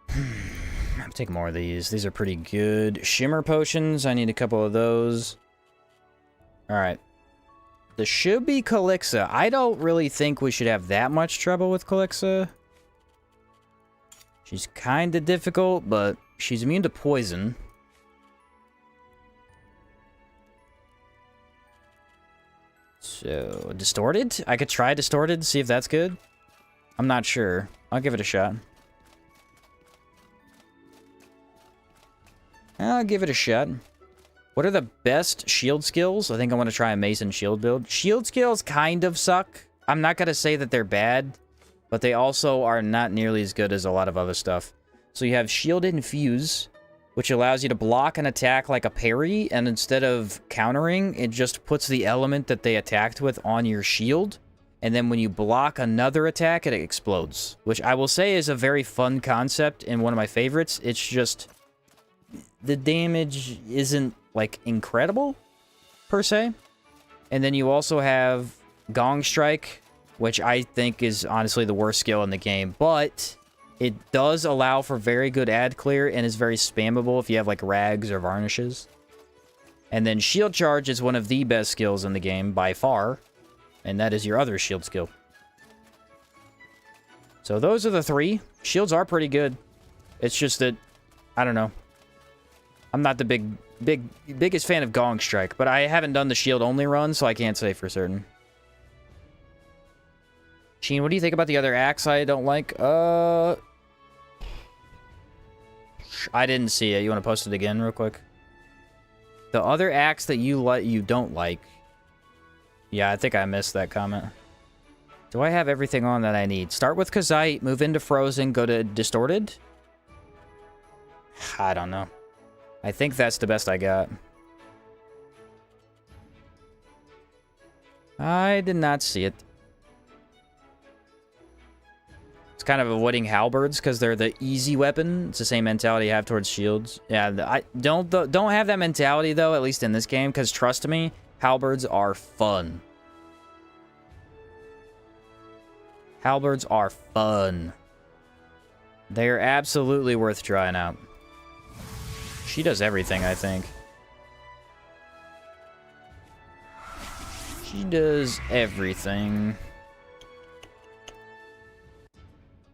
I'll take more of these. These are pretty good. Shimmer potions. I need a couple of those. Alright. This should be Calixa. I don't really think we should have that much trouble with Calixa. She's kind of difficult, but she's immune to poison. So, Distorted? I could try Distorted, see if that's good. I'm not sure. I'll give it a shot. I'll give it a shot. What are the best shield skills? I think I want to try a Mason shield build. Shield skills kind of suck. I'm not going to say that they're bad, but they also are not nearly as good as a lot of other stuff. So you have Shield Infuse, which allows you to block an attack like a parry, and instead of countering, it just puts the element that they attacked with on your shield, and then when you block another attack, it explodes. Which I will say is a very fun concept and one of my favorites. It's just... the damage isn't, like, incredible, per se. And then you also have Gong Strike, which I think is honestly the worst skill in the game, but it does allow for very good ad clear and is very spammable if you have, like, rags or varnishes. And then Shield Charge is one of the best skills in the game, by far, and that is your other shield skill. So those are the three. Shields are pretty good. It's just that, I don't know. I'm not the biggest fan of Gong Strike, but I haven't done the shield-only run, so I can't say for certain. Sheen, what do you think about the other axe I don't like? I didn't see it. You want to post it again real quick? The other axe that you don't like. Yeah, I think I missed that comment. Do I have everything on that I need? Start with Kazite, move into Frozen, go to Distorted? I don't know. I think that's the best I got. I did not see it. It's kind of avoiding halberds because they're the easy weapon. It's the same mentality you have towards shields. Yeah, I don't have that mentality though, at least in this game, because trust me, halberds are fun. Halberds are fun. They're absolutely worth trying out. She does everything, I think. She does everything.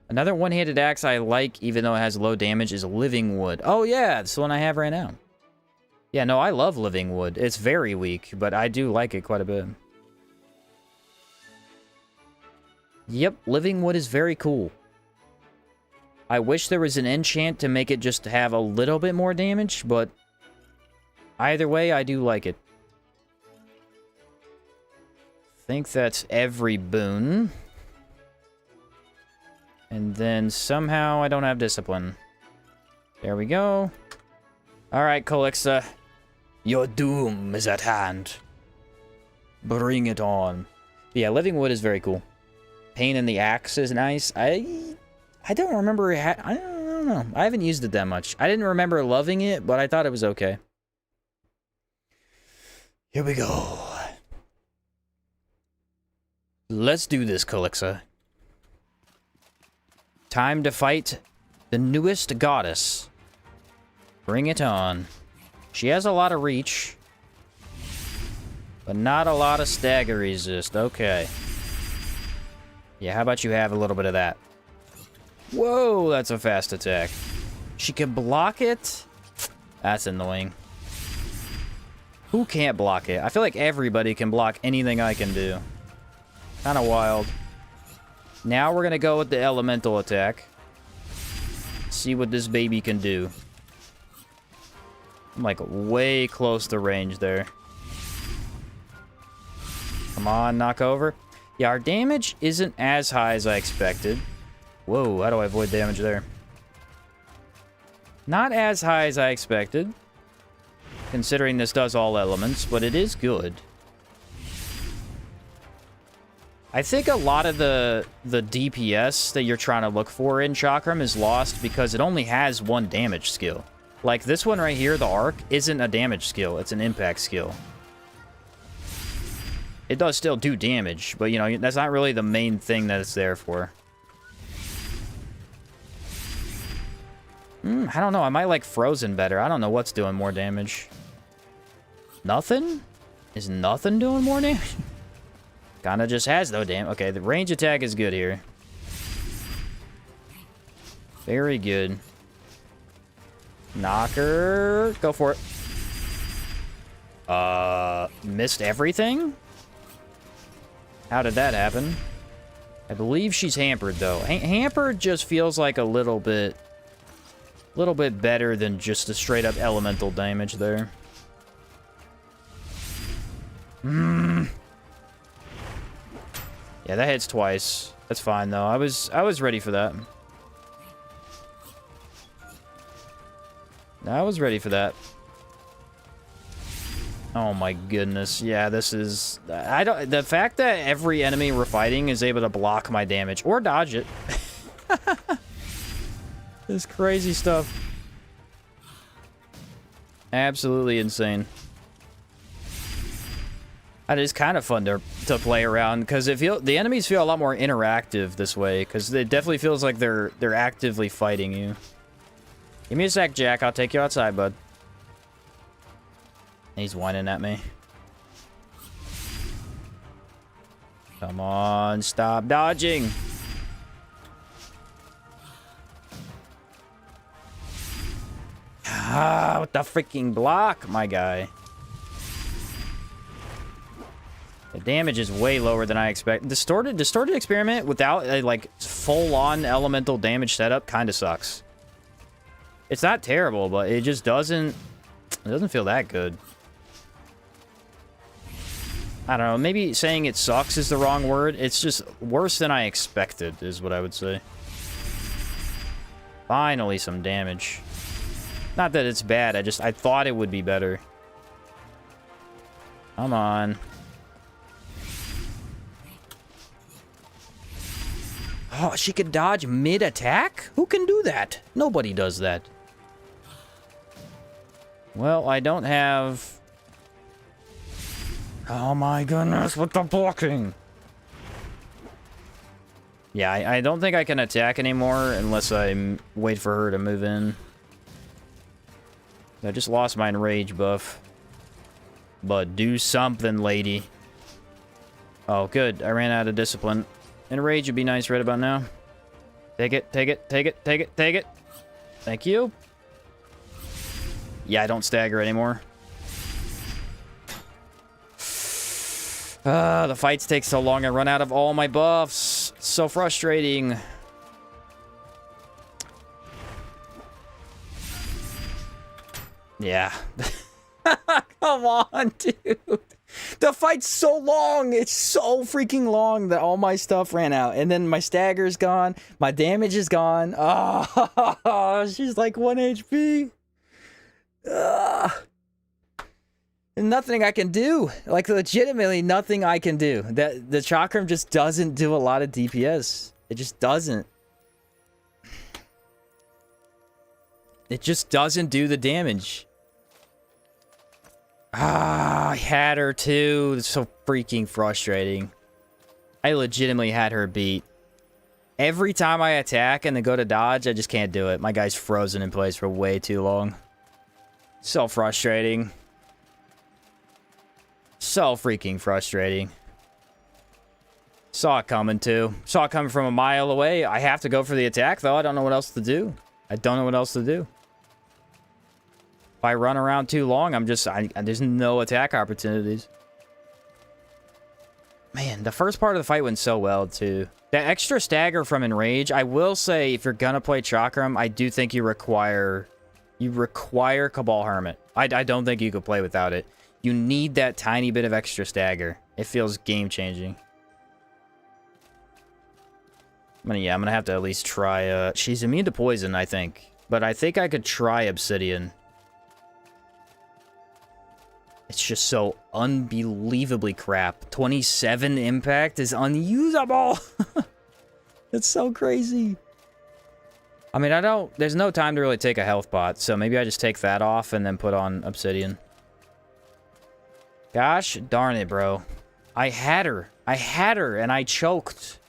Another one-handed axe I like, even though it has low damage, is Living Wood. Oh yeah, that's the one I have right now. Yeah, no, I love Living Wood. It's very weak, but I do like it quite a bit. Yep, Living Wood is very cool. I wish there was an enchant to make it just have a little bit more damage, but either way, I do like it. I think that's every boon. And then somehow I don't have discipline. There we go. Alright, Calixa. Your doom is at hand. Bring it on. Yeah, living wood is very cool. Pain in the axe is nice. I don't remember. I don't know. I haven't used it that much. I didn't remember loving it, but I thought it was okay. Here we go. Let's do this, Calixa. Time to fight the newest goddess. Bring it on. She has a lot of reach, but not a lot of stagger resist. Okay. Yeah, how about you have a little bit of that? Whoa, that's a fast attack. She can block it? That's annoying. Who can't block it? I feel like everybody can block anything I can do. Kind of wild. Now we're going to go with the elemental attack. See what this baby can do. I'm like way close to range there. Come on, knock over. Yeah, our damage isn't as high as I expected. Whoa, how do I avoid damage there? Not as high as I expected, considering this does all elements, but it is good. I think a lot of the DPS that you're trying to look for in Chakram is lost because it only has one damage skill. Like this one right here, the arc, isn't a damage skill, it's an impact skill. It does still do damage, but you know, that's not really the main thing that it's there for. I don't know, I might like Frozen better. I don't know what's doing more damage. Nothing? Is nothing doing more damage? Kinda just has no damage. Okay, the range attack is good here. Very good. Knocker. Go for it. Missed everything? How did that happen? I believe she's hampered, though. Hampered just feels like a little bit better than just a straight-up elemental damage there. Yeah, that hits twice. That's fine, though. I was ready for that. I was ready for that. Oh my goodness. Yeah, this is... the fact that every enemy we're fighting is able to block my damage or dodge it. This crazy stuff. Absolutely insane. It is kind of fun to play around because the enemies feel a lot more interactive this way because it definitely feels like they're actively fighting you. Give me a sec, Jack. I'll take you outside, bud. He's whining at me. Come on, stop dodging. Ah, what the freaking block, my guy. The damage is way lower than I expect. Distorted experiment without a like full-on elemental damage setup kind of sucks. It's not terrible, but it just doesn't feel that good. I don't know, maybe saying it sucks is the wrong word. It's just worse than I expected is what I would say. Finally some damage. Not that it's bad, I thought it would be better. Come on. Oh, she could dodge mid-attack? Who can do that? Nobody does that. Well, I don't have... Oh my goodness, with the blocking! Yeah, I don't think I can attack anymore unless I wait for her to move in. I just lost my enrage buff. But do something, lady. Oh, good. I ran out of discipline. Enrage would be nice right about now. Take it, take it, take it, take it, take it. Thank you. Yeah, I don't stagger anymore. The fights take so long. I run out of all my buffs. It's so frustrating. Yeah. Come on, dude. The fight's so long. It's so freaking long that all my stuff ran out. And then my stagger's gone. My damage is gone. Oh, she's like 1 HP. Nothing I can do. Like, legitimately nothing I can do. The Chakram just doesn't do a lot of DPS. It just doesn't. It just doesn't do the damage. Ah, I had her too. It's so freaking frustrating. I legitimately had her beat. Every time I attack and then go to dodge, I just can't do it. My guy's frozen in place for way too long. So frustrating. So freaking frustrating. Saw it coming too. Saw it coming from a mile away. I have to go for the attack though. I don't know what else to do. I don't know what else to do. If I run around too long, there's no attack opportunities. Man, the first part of the fight went so well too. The extra stagger from Enrage, I will say, if you're gonna play Chakram, I do think you require Cabal Hermit. I don't think you could play without it. You need that tiny bit of extra stagger. It feels game-changing. I'm gonna have to at least try, she's immune to poison, I think. But I think I could try Obsidian. It's just so unbelievably crap. 27 impact is unusable! It's so crazy. I mean, there's no time to really take a health pot, so maybe I just take that off and then put on Obsidian. Gosh darn it, bro. I had her and I choked.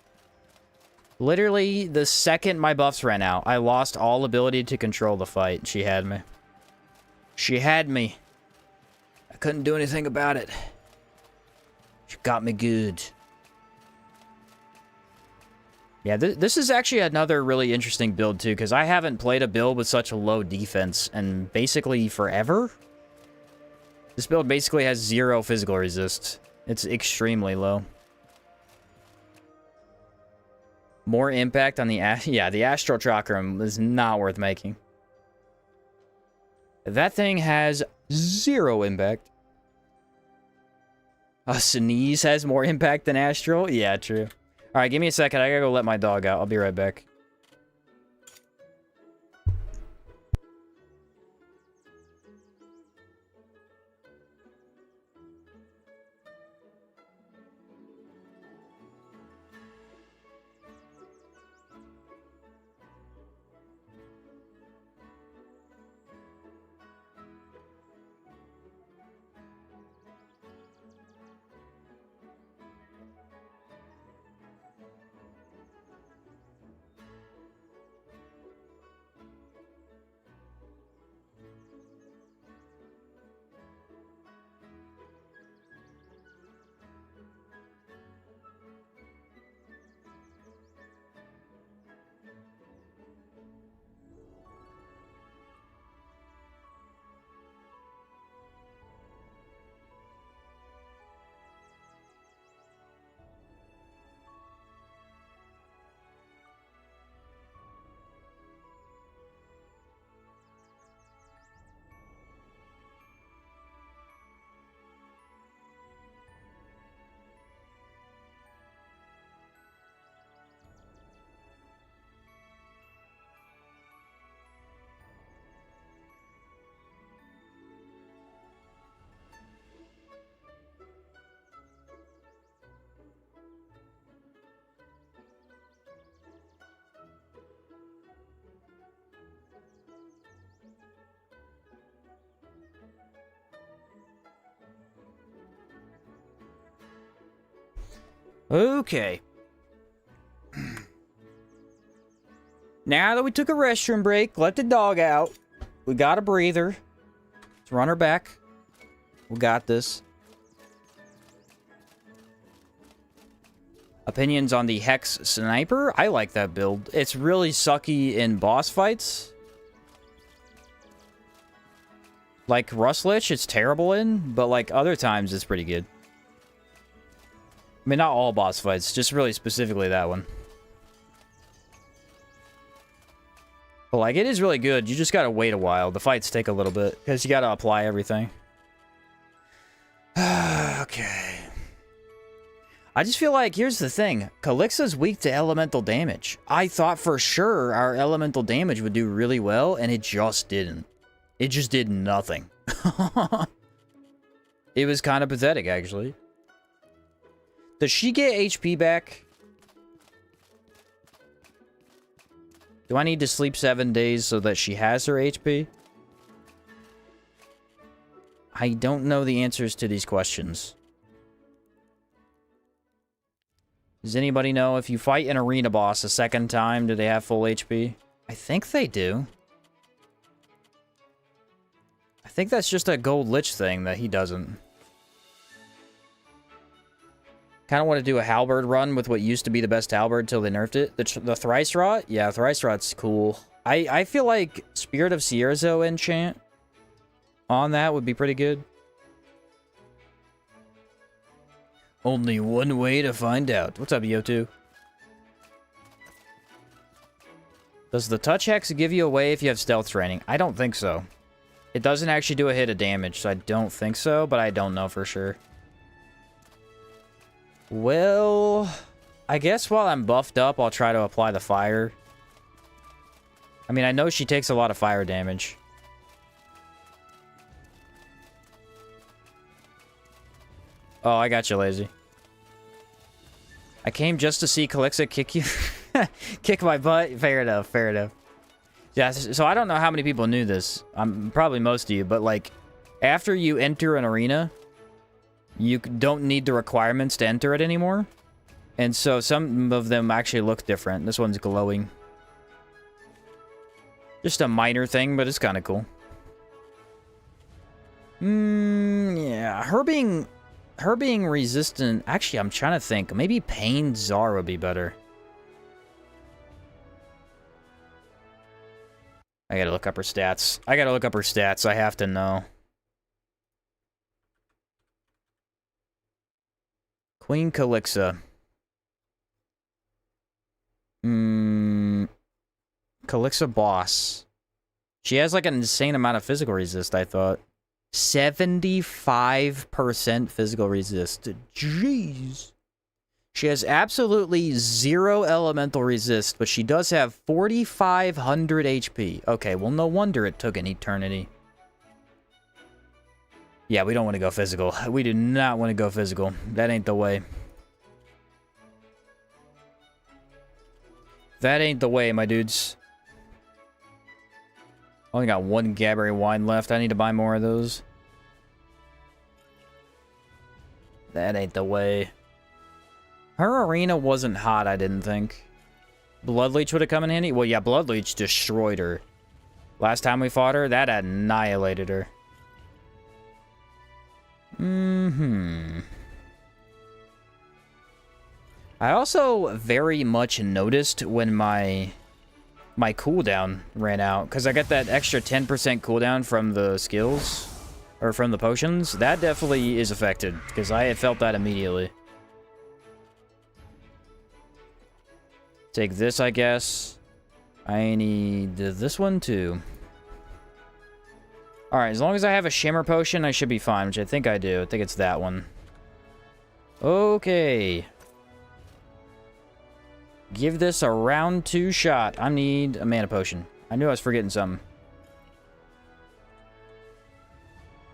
Literally, the second my buffs ran out, I lost all ability to control the fight. She had me. She had me. I couldn't do anything about it. She got me good. Yeah, this is actually another really interesting build, too, because I haven't played a build with such a low defense in basically forever. This build basically has 0 physical resist. It's extremely low. More impact on the... Yeah, the Astral Chakram is not worth making. That thing has 0 impact. Sneeze has more impact than Astral? Yeah, true. Alright, give me a second. I gotta go let my dog out. I'll be right back. Okay. Now that we took a restroom break, let the dog out. We got a breather. Let's run her back. We got this. Opinions on the Hex Sniper? I like that build. It's really sucky in boss fights. Like Rustlich, it's terrible in, but like other times it's pretty good. I mean, not all boss fights, just really specifically that one. But like, it is really good. You just gotta wait a while. The fights take a little bit, because you gotta apply everything. Okay. I just feel like, here's the thing. Calixa's weak to elemental damage. I thought for sure our elemental damage would do really well, and it just didn't. It just did nothing. It was kind of pathetic, actually. Does she get HP back? Do I need to sleep 7 days so that she has her HP? I don't know the answers to these questions. Does anybody know if you fight an arena boss a second time, do they have full HP? I think they do. I think that's just a gold lich thing that he doesn't. Kind of want to do a halberd run with what used to be the best halberd till they nerfed it. The thrice rot? Yeah, thrice rot's cool. I feel like Spirit of Cierzo enchant on that would be pretty good. Only one way to find out. What's up, Yo2? Does the touch hex give you away if you have stealth training? I don't think so. It doesn't actually do a hit of damage, so I don't think so, but I don't know for sure. Well, I guess while I'm buffed up, I'll try to apply the fire. I mean, I know she takes a lot of fire damage. Oh, I got you, lazy. I came just to see Calixa kick you. Kick my butt? Fair enough, fair enough. Yeah, so I don't know how many people knew this. Probably most of you, but like, after you enter an arena, you don't need the requirements to enter it anymore. And so some of them actually look different. This one's glowing. Just a minor thing, but it's kind of cool. Yeah, her being resistant. Actually, I'm trying to think. Maybe Pain Czar would be better. I gotta look up her stats. I have to know. Queen Calixa. Calixa boss. She has like an insane amount of physical resist, I thought. 75% physical resist. Jeez. She has absolutely 0 elemental resist, but she does have 4,500 HP. Okay, well, no wonder it took an eternity. Yeah, we don't want to go physical. We do not want to go physical. That ain't the way. That ain't the way, my dudes. Only got 1 Gaberry wine left. I need to buy more of those. That ain't the way. Her arena wasn't hot, I didn't think. Bloodleech would have come in handy? Well, yeah, Bloodleech destroyed her. Last time we fought her, that annihilated her. I also very much noticed when my cooldown ran out, because I got that extra 10% cooldown from the skills, or from the potions. That definitely is affected, because I had felt that immediately. Take this, I guess. I need this one, too. Alright, as long as I have a shimmer potion, I should be fine, which I think I do. I think it's that one. Okay. Give this a round 2 shot. I need a mana potion. I knew I was forgetting something.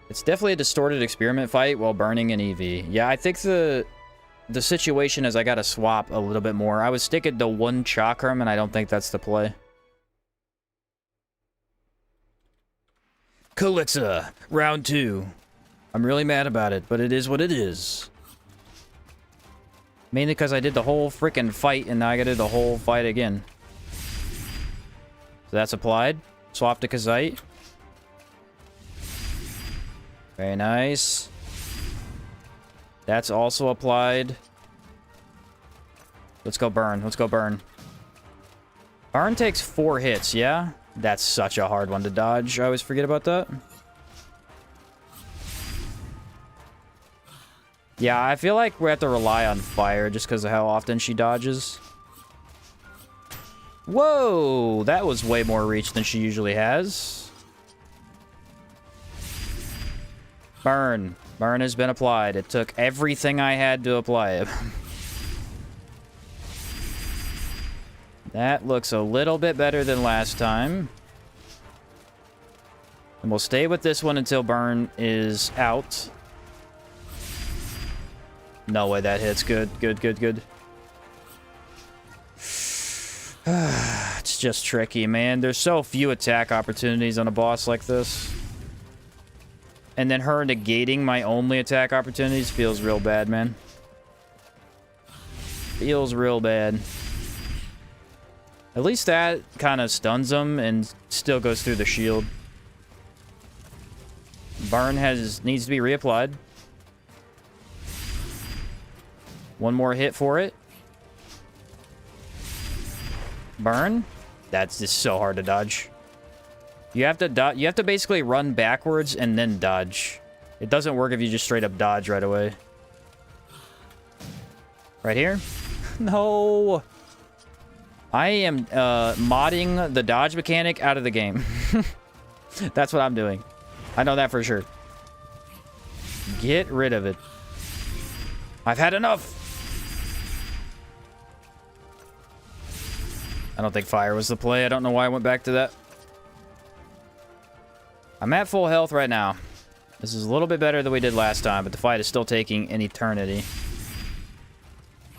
It's definitely a distorted experiment fight while burning an EV. Yeah, I think the situation is I gotta swap a little bit more. I was sticking to 1 chakram, and I don't think that's the play. Calixa, round 2. I'm really mad about it, but it is what it is. Mainly because I did the whole freaking fight, and now I gotta do the whole fight again. So that's applied. Swap to Kazite. Very nice. That's also applied. Let's go burn. Let's go burn. Burn takes 4 hits, yeah? That's such a hard one to dodge. I always forget about that. Yeah, I feel like we have to rely on fire just because of how often she dodges. Whoa! That was way more reach than she usually has. Burn. Burn has been applied. It took everything I had to apply it. That looks a little bit better than last time. And we'll stay with this one until burn is out. No way that hits. Good, good, good, good. It's just tricky, man. There's so few attack opportunities on a boss like this. And then her negating my only attack opportunities feels real bad, man. Feels real bad. At least that kind of stuns him and still goes through the shield. Burn needs to be reapplied. One more hit for it. Burn. That's just so hard to dodge. You have to basically run backwards and then dodge. It doesn't work if you just straight up dodge right away. Right here. No. I am modding the dodge mechanic out of the game. That's what I'm doing. I know that for sure. Get rid of it. I've had enough. I don't think fire was the play. I don't know why I went back to that. I'm at full health right now. This is a little bit better than we did last time, but the fight is still taking an eternity.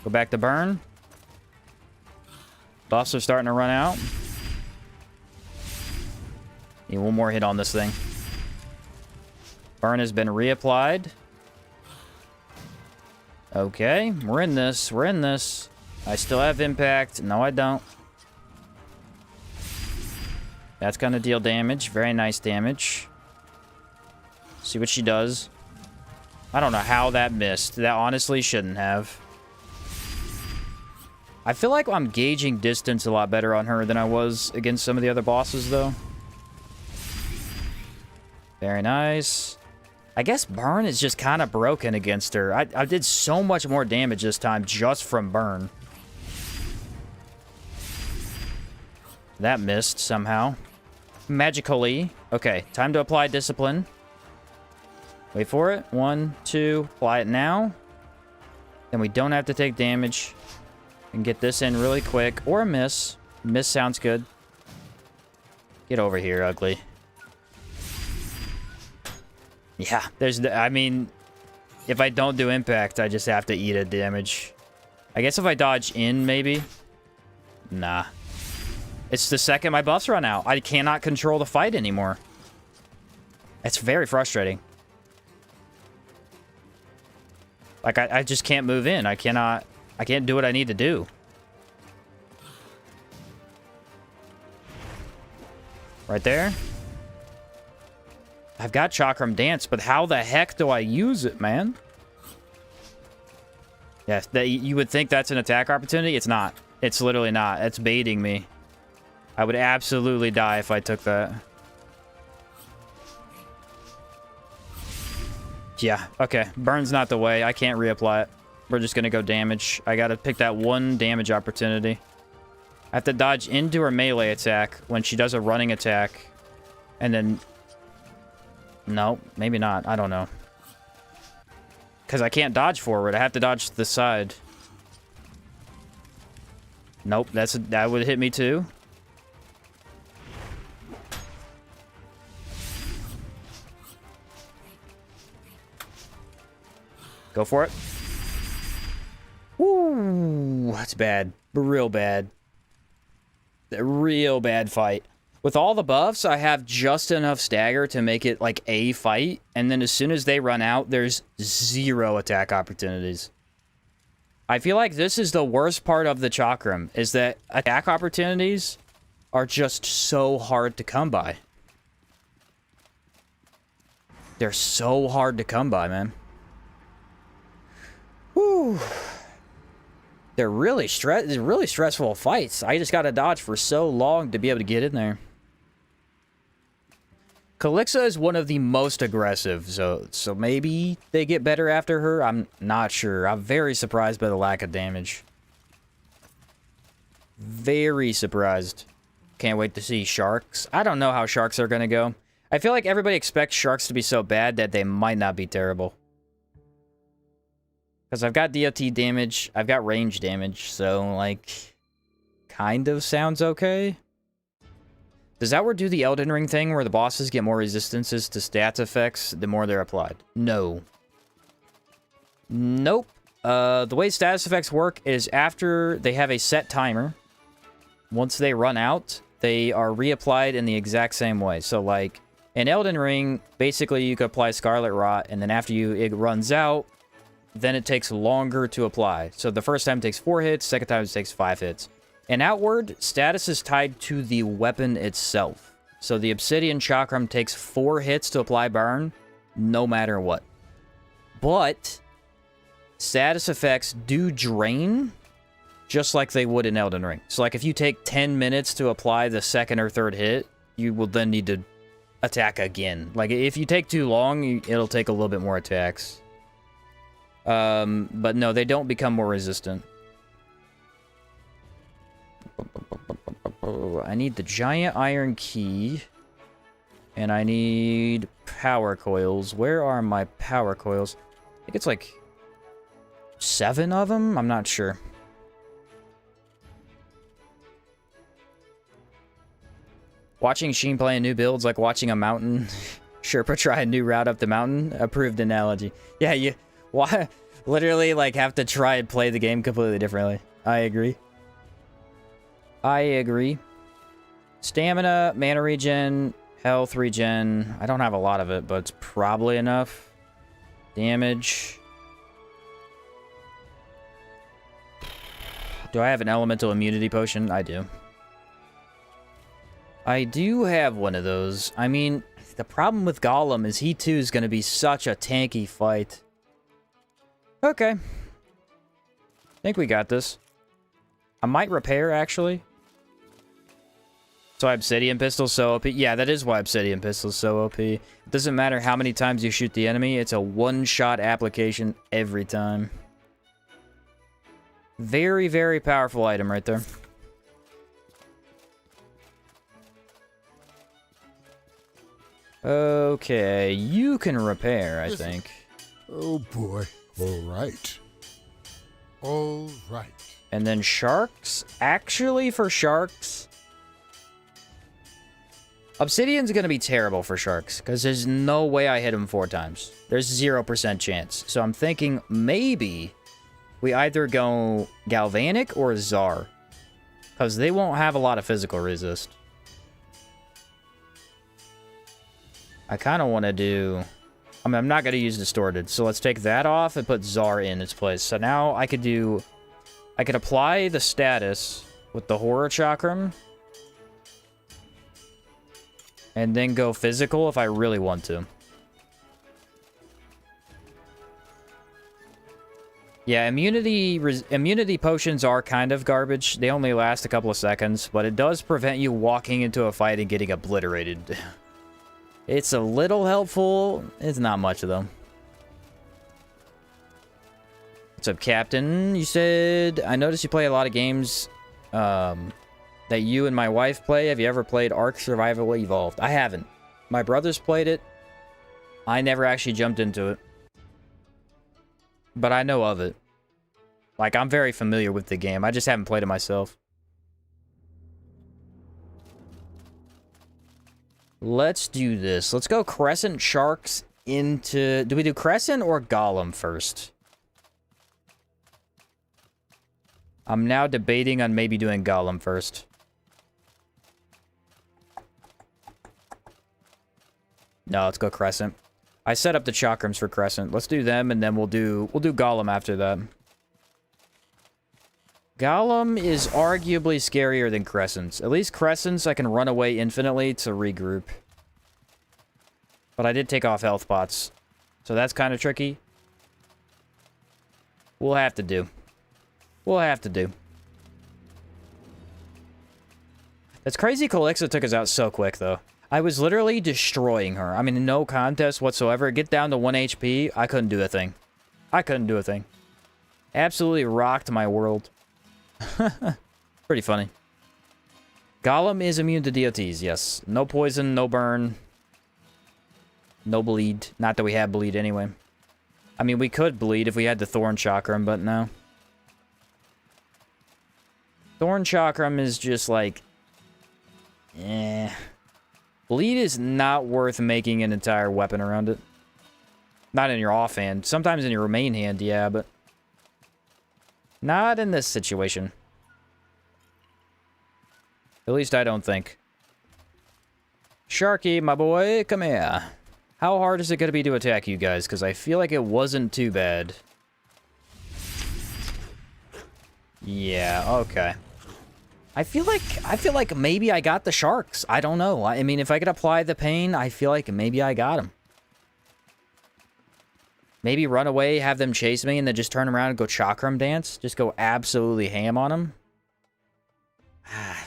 Go back to burn. Buffs are starting to run out. Need one more hit on this thing. Burn has been reapplied. Okay, we're in this. We're in this. I still have impact. No, I don't. That's going to deal damage. Very nice damage. See what she does. I don't know how that missed. That honestly shouldn't have. I feel like I'm gauging distance a lot better on her than I was against some of the other bosses, though. Very nice. I guess burn is just kind of broken against her. I did so much more damage this time just from burn. That missed somehow. Magically. Okay, time to apply discipline. Wait for it. 1, 2. Apply it now. Then we don't have to take damage. And get this in really quick. Or a miss. Miss sounds good. Get over here, ugly. Yeah, I mean, if I don't do impact, I just have to eat a damage. I guess if I dodge in, maybe. Nah. It's the second my buffs run out. I cannot control the fight anymore. It's very frustrating. Like, I just can't move in. I can't do what I need to do. Right there. I've got Chakram Dance, but how the heck do I use it, man? Yes, you would think that's an attack opportunity. It's not. It's literally not. It's baiting me. I would absolutely die if I took that. Yeah, okay. Burn's not the way. I can't reapply it. We're just gonna go damage. I gotta pick that one damage opportunity. I have to dodge into her melee attack when she does a running attack. And then... No, maybe not. I don't know. Because I can't dodge forward. I have to dodge to the side. Nope, that would hit me too. Go for it. Woo! That's bad. Real bad. A real bad fight. With all the buffs, I have just enough stagger to make it like a fight. And then as soon as they run out, there's 0 attack opportunities. I feel like this is the worst part of the Chakram, is that attack opportunities are just so hard to come by. They're so hard to come by, man. Whew. They're really stressful fights. I just gotta dodge for so long to be able to get in there. Calixa is one of the most aggressive, so maybe they get better after her. I'm not sure. I'm very surprised by the lack of damage. Very surprised. Can't wait to see sharks. I don't know how sharks are gonna go. I feel like everybody expects sharks to be so bad that they might not be terrible. Because I've got DOT damage, I've got range damage, so, like, kind of sounds okay. Does that do the Elden Ring thing where the bosses get more resistances to stats effects the more they're applied? No. Nope. The way status effects work is after they have a set timer, once they run out, they are reapplied in the exact same way. So, like, in Elden Ring, basically you could apply Scarlet Rot, and then after it runs out, then it takes longer to apply. So the first time it takes 4 hits, second time it takes 5 hits. In Outward, status is tied to the weapon itself. So the Obsidian Chakram takes 4 hits to apply burn, no matter what. But status effects do drain, just like they would in Elden Ring. So, like, if you take 10 minutes to apply the second or third hit, you will then need to attack again. Like, if you take too long, it'll take a little bit more attacks. But no, they don't become more resistant. I need the giant iron key. And I need power coils. Where are my power coils? I think it's like 7 of them? I'm not sure. Watching Sheen playing new builds like watching a mountain Sherpa try a new route up the mountain. Approved analogy. Yeah, you why literally like have to try and play the game completely differently. I agree. I agree. Stamina, mana regen, health regen. I don't have a lot of it, but it's probably enough. Damage. Do I have an elemental immunity potion? I do. I do have one of those. I mean, the problem with Golem is he too is going to be such a tanky fight. Okay. I think we got this. I might repair, actually. So Obsidian Pistol's so OP. Yeah, that is why Obsidian Pistol's so OP. It doesn't matter how many times you shoot the enemy. It's a one-shot application every time. Very, very powerful item right there. Okay, you can repair, I think. Oh boy. All right. All right. And then sharks? Actually, for sharks, Obsidian's gonna be terrible for sharks, because there's no way I hit him 4 times. There's 0% chance. So I'm thinking maybe we either go Galvanic or Czar, because they won't have a lot of physical resist. I kind of want to do... I mean, I'm not going to use Distorted, so let's take that off and put Czar in its place. So now I could do... I could apply the status with the Horror Chakram, and then go physical if I really want to. Yeah, immunity potions are kind of garbage. They only last a couple of seconds, but it does prevent you walking into a fight and getting obliterated. It's a little helpful. It's not much, though. What's up, Captain? You said... I noticed you play a lot of games that you and my wife play. Have you ever played Ark Survival Evolved? I haven't. My brothers played it. I never actually jumped into it. But I know of it. Like, I'm very familiar with the game. I just haven't played it myself. Let's do this. Let's go Crescent Sharks into... Do we do Crescent or Golem first? I'm now debating on maybe doing Golem first. No, let's go Crescent. I set up the Chakrams for Crescent. Let's do them, and then we'll do Golem after that. Golem is arguably scarier than Crescents. At least Crescents, I can run away infinitely to regroup. But I did take off health pots, so that's kind of tricky. We'll have to do. We'll have to do. That's crazy Calixa took us out so quick, though. I was literally destroying her. I mean, no contest whatsoever. Get down to 1 HP, I couldn't do a thing. I couldn't do a thing. Absolutely rocked my world. Pretty funny. Golem is immune to DOTs, yes. No poison, no burn. No bleed. Not that we have bleed anyway. I mean, we could bleed if we had the Thorn Chakram, but no. Thorn Chakram is just like... eh. Bleed is not worth making an entire weapon around it. Not in your offhand. Sometimes in your main hand, yeah, but... Not in this situation. At least I don't think. Sharky, my boy, come here. How hard is it going to be to attack you guys? Because I feel like it wasn't too bad. Yeah, okay. I feel like maybe I got the sharks. I don't know. I mean, if I could apply the pain, I feel like maybe I got them. Maybe run away, have them chase me, and then just turn around and go chakram dance. Just go absolutely ham on them.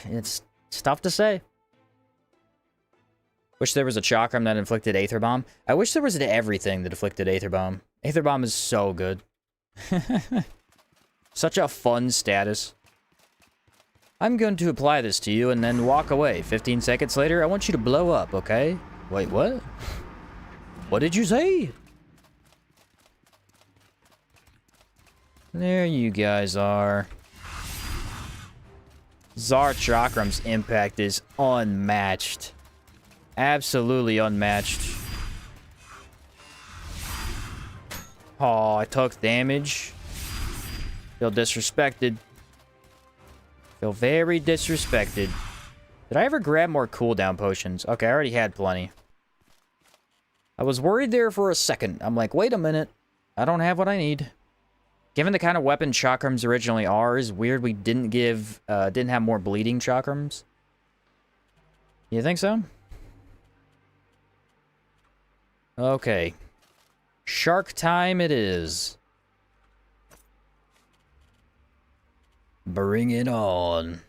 It's tough to say. Wish there was a chakram that inflicted Aether Bomb. I wish there was everything that inflicted Aether Bomb. Aether Bomb is so good. Such a fun status. I'm going to apply this to you and then walk away. 15 seconds later, I want you to blow up, okay? Wait, what? What did you say? There you guys are. Zar Chakram's impact is unmatched. Absolutely unmatched. Oh, I took damage. Feel disrespected. Feel very disrespected. Did I ever grab more cooldown potions? Okay, I already had plenty. I was worried there for a second. I'm like, wait a minute. I don't have what I need. Given the kind of weapon chakrams originally are, it's weird we didn't have more bleeding chakrams. You think so? Okay. Shark time it is. Bring it on.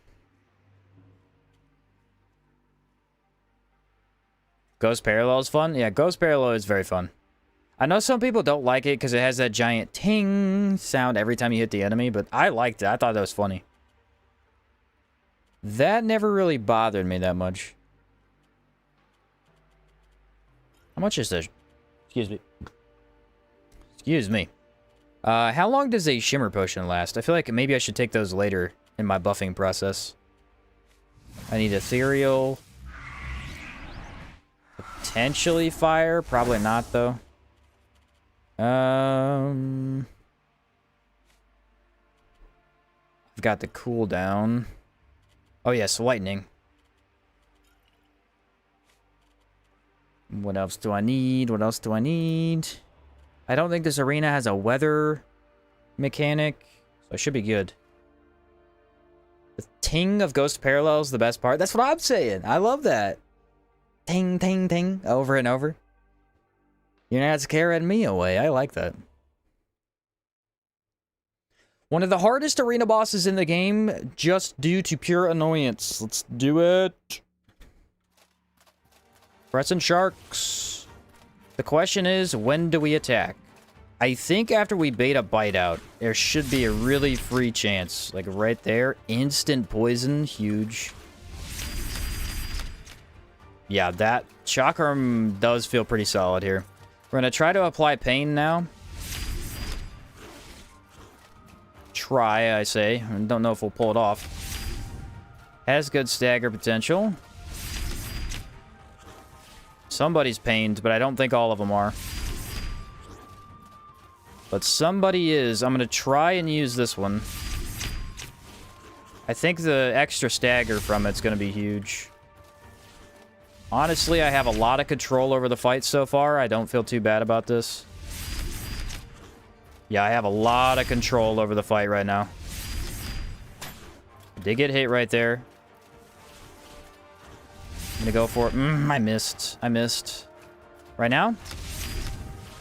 Ghost Parallel is fun? Yeah, Ghost Parallel is very fun. I know some people don't like it because it has that giant ting sound every time you hit the enemy, but I liked it. I thought that was funny. That never really bothered me that much. How much is this? Excuse me. Excuse me. How long does a shimmer potion last? I feel like maybe I should take those later in my buffing process. I need ethereal. Potentially fire. Probably not, though. I've got the cooldown. Oh, yes, lightning. What else do I need? What else do I need? I don't think this arena has a weather mechanic, so I should be good. The ting of Ghost Parallel is the best part. That's what I'm saying. I love that. Ting, ting, ting, over and over. You're not scaring me away. I like that. One of the hardest arena bosses in the game, just due to pure annoyance. Let's do it. Crescent Sharks. The question is, when do we attack? I think after we bait a bite out, there should be a really free chance. Like right there. Instant poison. Huge. Yeah, that Chakram does feel pretty solid here. We're going to try to apply pain now. Try, I say. I don't know if we'll pull it off. Has good stagger potential. Somebody's pained, but I don't think all of them are. But somebody is. I'm going to try and use this one. I think the extra stagger from it's going to be huge. Honestly, I have a lot of control over the fight so far. I don't feel too bad about this. Yeah, I have a lot of control over the fight right now. Did get hit right there. I'm gonna go for it. I missed. I missed. Right now?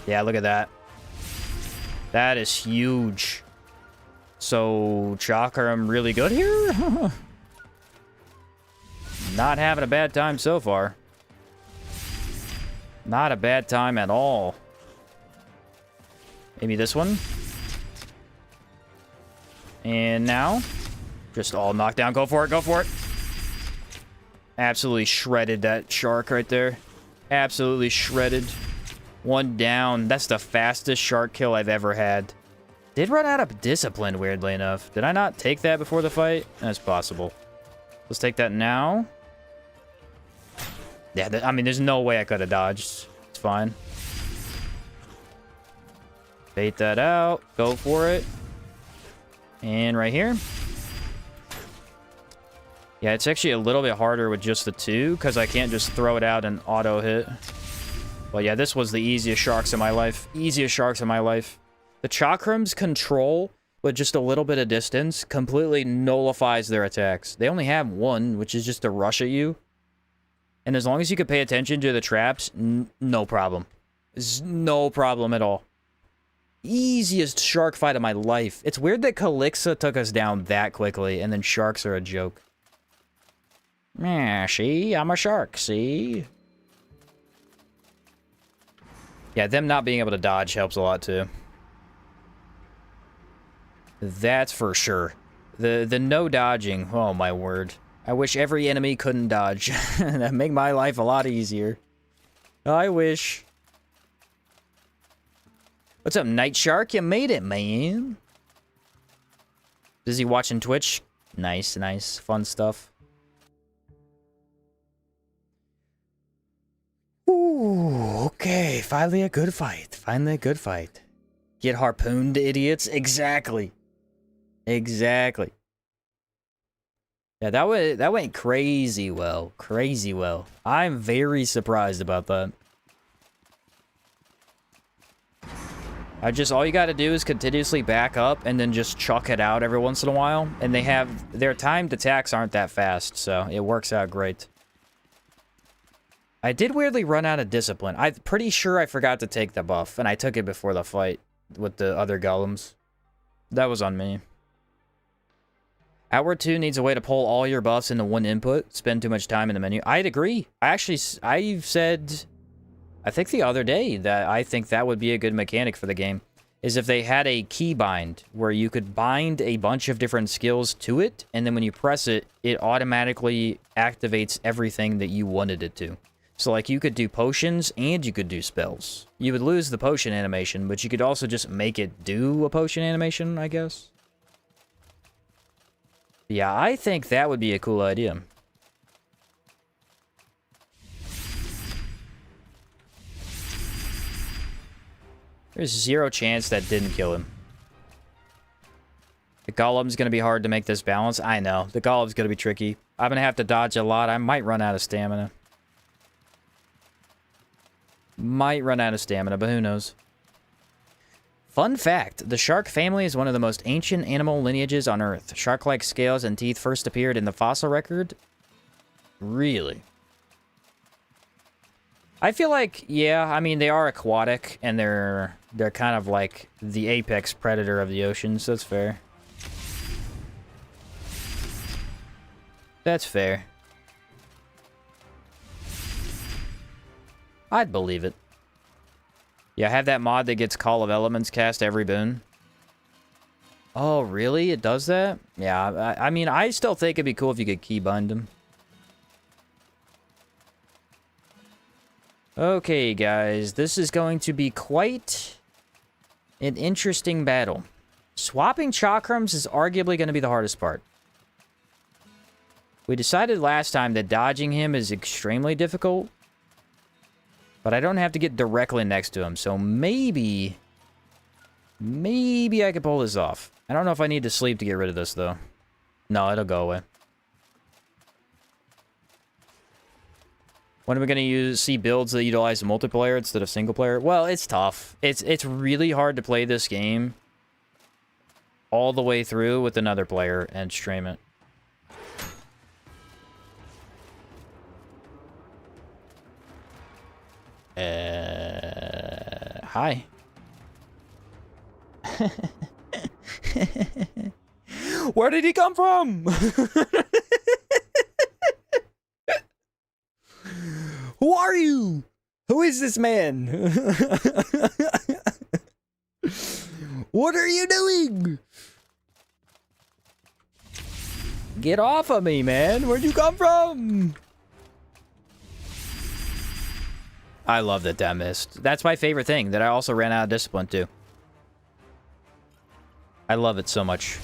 Yeah, look at that. That is huge. So, Chakram really good here? Not having a bad time so far. Not a bad time at all. Maybe this one. And now, just all knocked down. Go for it, go for it. Absolutely shredded that shark right there. Absolutely shredded. One down. That's the fastest shark kill I've ever had. Did run out of discipline, weirdly enough. Did I not take that before the fight? That's possible. Let's take that now. Yeah, I mean, there's no way I could have dodged. It's fine. Bait that out. Go for it. And right here. Yeah, it's actually a little bit harder with just the two, because I can't just throw it out and auto hit. Well, yeah, this was the easiest sharks in my life. Easiest sharks in my life. The Chakrams control, with just a little bit of distance, completely nullifies their attacks. They only have one, which is just to rush at you. And as long as you can pay attention to the traps, no problem. No problem at all. Easiest shark fight of my life. It's weird that Calixa took us down that quickly, and then sharks are a joke. Yeah, see? I'm a shark, see? Yeah, them not being able to dodge helps a lot, too. That's for sure. The no dodging, oh my word. I wish every enemy couldn't dodge. That'd make my life a lot easier. I wish. What's up, Night Shark? You made it, man. Busy watching Twitch? Nice, nice. Fun stuff. Ooh, okay. Finally a good fight. Finally a good fight. Get harpooned, idiots. Exactly. Exactly. Yeah, that went crazy well. Crazy well. I'm very surprised about that. All you gotta do is continuously back up and then just chuck it out every once in a while. And their timed attacks aren't that fast, so it works out great. I did weirdly run out of discipline. I'm pretty sure I forgot to take the buff, and I took it before the fight with the other golems. That was on me. Outward 2 needs a way to pull all your buffs into one input. Spend too much time in the menu. I'd agree. I've said, I think the other day, that I think that would be a good mechanic for the game. Is if they had a key bind, where you could bind a bunch of different skills to it, and then when you press it, it automatically activates everything that you wanted it to. So, like, you could do potions, and you could do spells. You would lose the potion animation, but you could also just make it do a potion animation, I guess. Yeah, I think that would be a cool idea. There's zero chance that didn't kill him. The golem's going to be hard to make this balance. I know. The golem's going to be tricky. I'm going to have to dodge a lot. I might run out of stamina. Might run out of stamina, but who knows. Fun fact, the shark family is one of the most ancient animal lineages on Earth. Shark-like scales and teeth first appeared in the fossil record. Really? I feel like, yeah, I mean, they are aquatic, and they're kind of like the apex predator of the ocean, so that's fair. That's fair. I'd believe it. Yeah, I have that mod that gets Call of Elements cast every boon. Oh, really? It does that? Yeah, I mean, I still think it'd be cool if you could keybind them. Okay, guys, this is going to be quite an interesting battle. Swapping Chakrams is arguably going to be the hardest part. We decided last time that dodging him is extremely difficult. But I don't have to get directly next to him, so maybe I could pull this off. I don't know if I need to sleep to get rid of this, though. No, it'll go away. When are we going to see builds that utilize multiplayer instead of single player? Well, it's tough. It's really hard to play this game all the way through with another player and stream it. Hi. Where did he come from? Who are you? Who is this man? What are you doing? Get off of me, man. Where'd you come from? I love that that missed. That's my favorite thing, that I also ran out of discipline, too. I love it so much.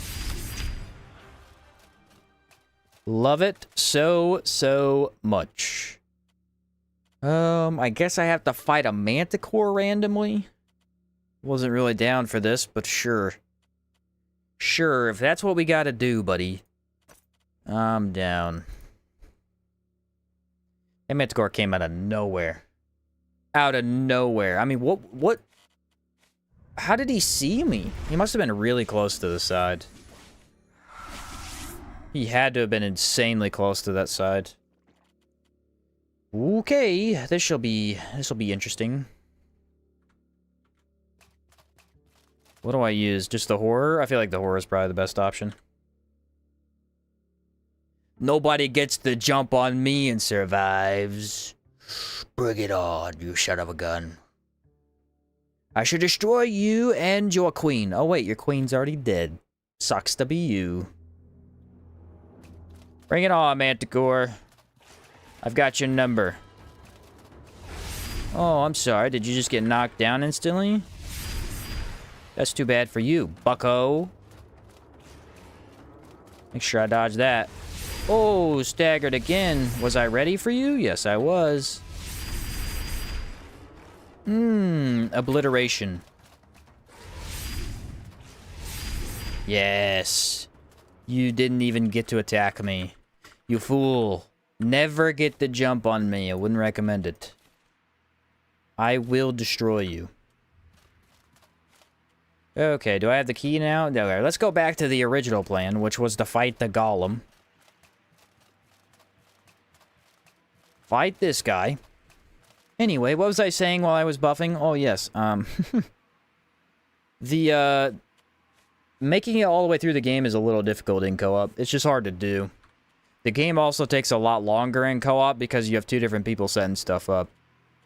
Love it so much. I guess I have to fight a manticore randomly. Wasn't really down for this, but sure. Sure, if that's what we gotta do, buddy. I'm down. That Manticore came out of nowhere. Out of nowhere. I mean, what? How did he see me? He must have been really close to the side. He had to have been insanely close to that side. Okay, this'll be interesting. What do I use? Just the horror? I feel like the horror is probably the best option. Nobody gets the jump on me and survives. Bring it on, you son of a gun. I should destroy you and your queen. Oh wait, your queen's already dead. Sucks to be you. Bring it on, Manticore. I've got your number. Oh, I'm sorry. Did you just get knocked down instantly? That's too bad for you, bucko. Make sure I dodge that. Oh, staggered again. Was I ready for you? Yes, I was. Obliteration. Yes. You didn't even get to attack me. You fool. Never get the jump on me. I wouldn't recommend it. I will destroy you. Okay, do I have the key now? Okay, let's go back to the original plan, which was to fight the golem. Fight this guy. Anyway, what was I saying while I was buffing? Oh, yes. Making it all the way through the game is a little difficult in co-op. It's just hard to do. The game also takes a lot longer in co-op because you have two different people setting stuff up.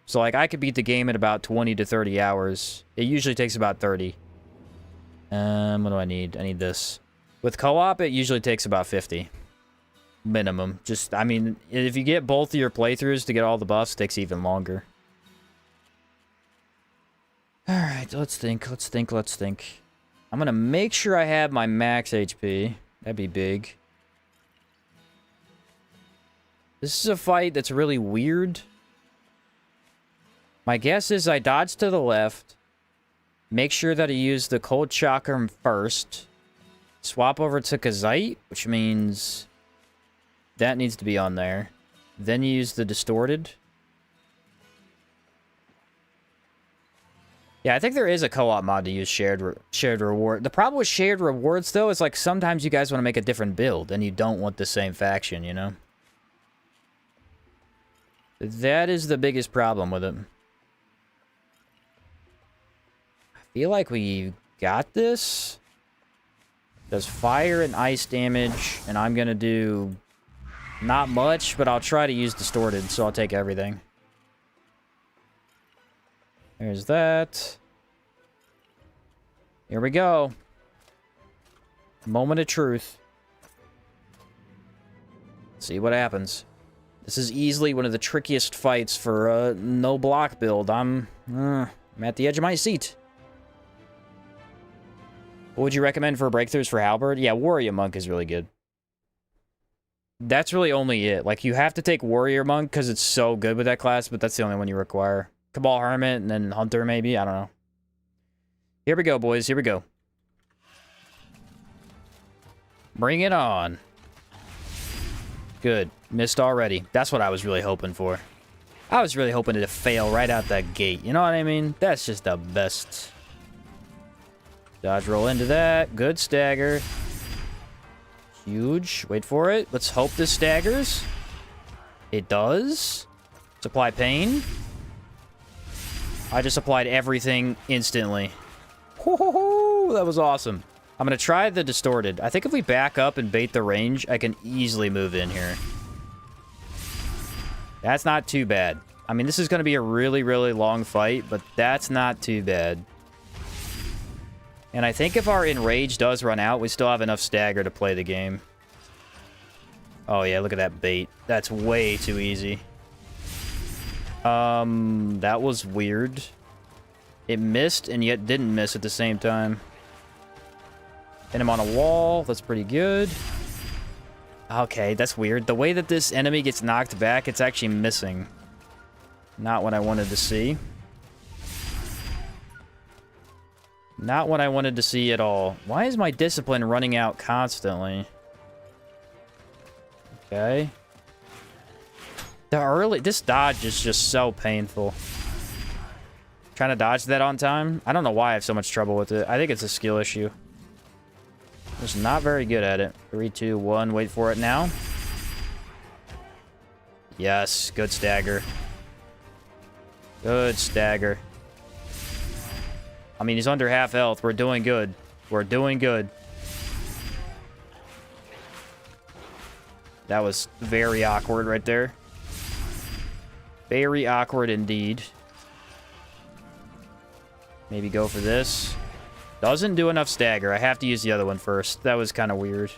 So, like, I could beat the game in about 20 to 30 hours. It usually takes about 30. What do I need? I need this. With co-op, it usually takes about 50. Minimum. Just, I mean, if you get both of your playthroughs to get all the buffs, it takes even longer. Alright, let's think. I'm gonna make sure I have my max HP. That'd be big. This is a fight that's really weird. My guess is I dodge to the left. Make sure that I use the cold chakram first. Swap over to Kazite, which means that needs to be on there. Then you use the distorted. Yeah, I think there is a co-op mod to use shared reward. The problem with shared rewards, though, is like sometimes you guys want to make a different build and you don't want the same faction, you know? That is the biggest problem with it. I feel like we got this. Does fire and ice damage, and I'm gonna do not much, but I'll try to use distorted, so I'll take everything. There's that. Here we go. Moment of truth. See what happens. This is easily one of the trickiest fights for a no block build. I'm at the edge of my seat. What would you recommend for breakthroughs for Halberd? Yeah, Warrior Monk is really good. That's really only it. Like, you have to take Warrior Monk because it's so good with that class, but that's the only one you require. Cabal Hermit and then Hunter, maybe? I don't know. Here we go, boys. Here we go. Bring it on. Good. Missed already. That's what I was really hoping for. I was really hoping to fail right out that gate. You know what I mean? That's just the best. Dodge roll into that. Good stagger. Huge. Wait for it. Let's hope this staggers. It does. Let's apply pain. I just applied everything instantly. Woo-hoo-hoo! That was awesome. I'm going to try the distorted. I think if we back up and bait the range, I can easily move in here. That's not too bad. I mean, this is going to be a really, really long fight, but that's not too bad. And I think if our enrage does run out, we still have enough stagger to play the game. Oh yeah, look at that bait. That's way too easy. That was weird. It missed and yet didn't miss at the same time. Hit him on a wall. That's pretty good. Okay, that's weird. The way that this enemy gets knocked back, it's actually missing. Not what I wanted to see. Not what I wanted to see at all. Why is my discipline running out constantly? Okay. This dodge is just so painful. Trying to dodge that on time? I don't know why I have so much trouble with it. I think it's a skill issue. Just not very good at it. 3, 2, 1. Wait for it now. Yes, good stagger. Good stagger. I mean, he's under half health. We're doing good. We're doing good. That was very awkward right there. Very awkward indeed. Maybe go for this. Doesn't do enough stagger. I have to use the other one first. That was kind of weird.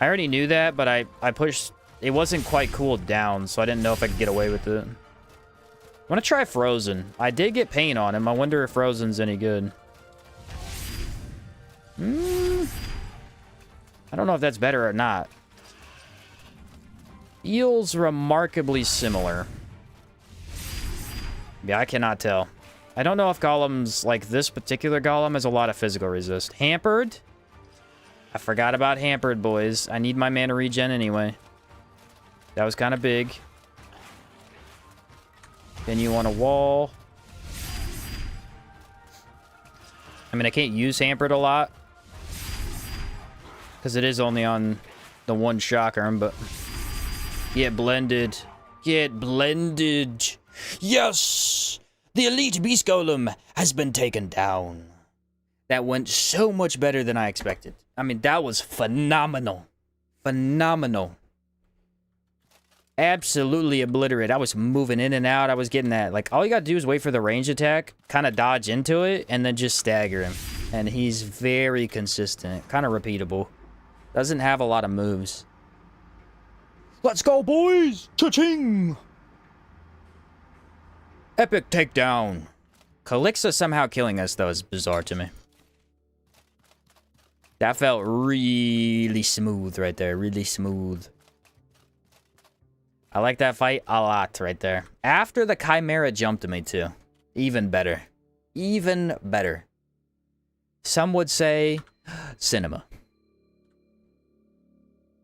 I already knew that, but I pushed... It wasn't quite cooled down, so I didn't know if I could get away with it. I want to try Frozen. I did get pain on him. I wonder if Frozen's any good. I don't know if that's better or not. Feels remarkably similar. Yeah, I cannot tell. I don't know if golems, like this particular golem, has a lot of physical resist. Hampered? I forgot about Hampered, boys. I need my mana regen anyway. That was kind of big. Then you want a wall. I mean, I can't use Hampered a lot. Because it is only on the one chakram, but... Get blended. Get blended. Yes! The elite beast golem has been taken down. That went so much better than I expected. I mean, that was phenomenal. Phenomenal. Absolutely obliterate. I was moving in and out. I was getting that. Like, all you gotta do is wait for the range attack, kind of dodge into it, and then just stagger him. And he's very consistent. Kind of repeatable. Doesn't have a lot of moves. Let's go, boys! Cha-ching! Epic takedown. Calixa somehow killing us, though, is bizarre to me. That felt really smooth right there. Really smooth. I like that fight a lot right there. After the Chimera jumped to me, too. Even better. Even better. Some would say cinema.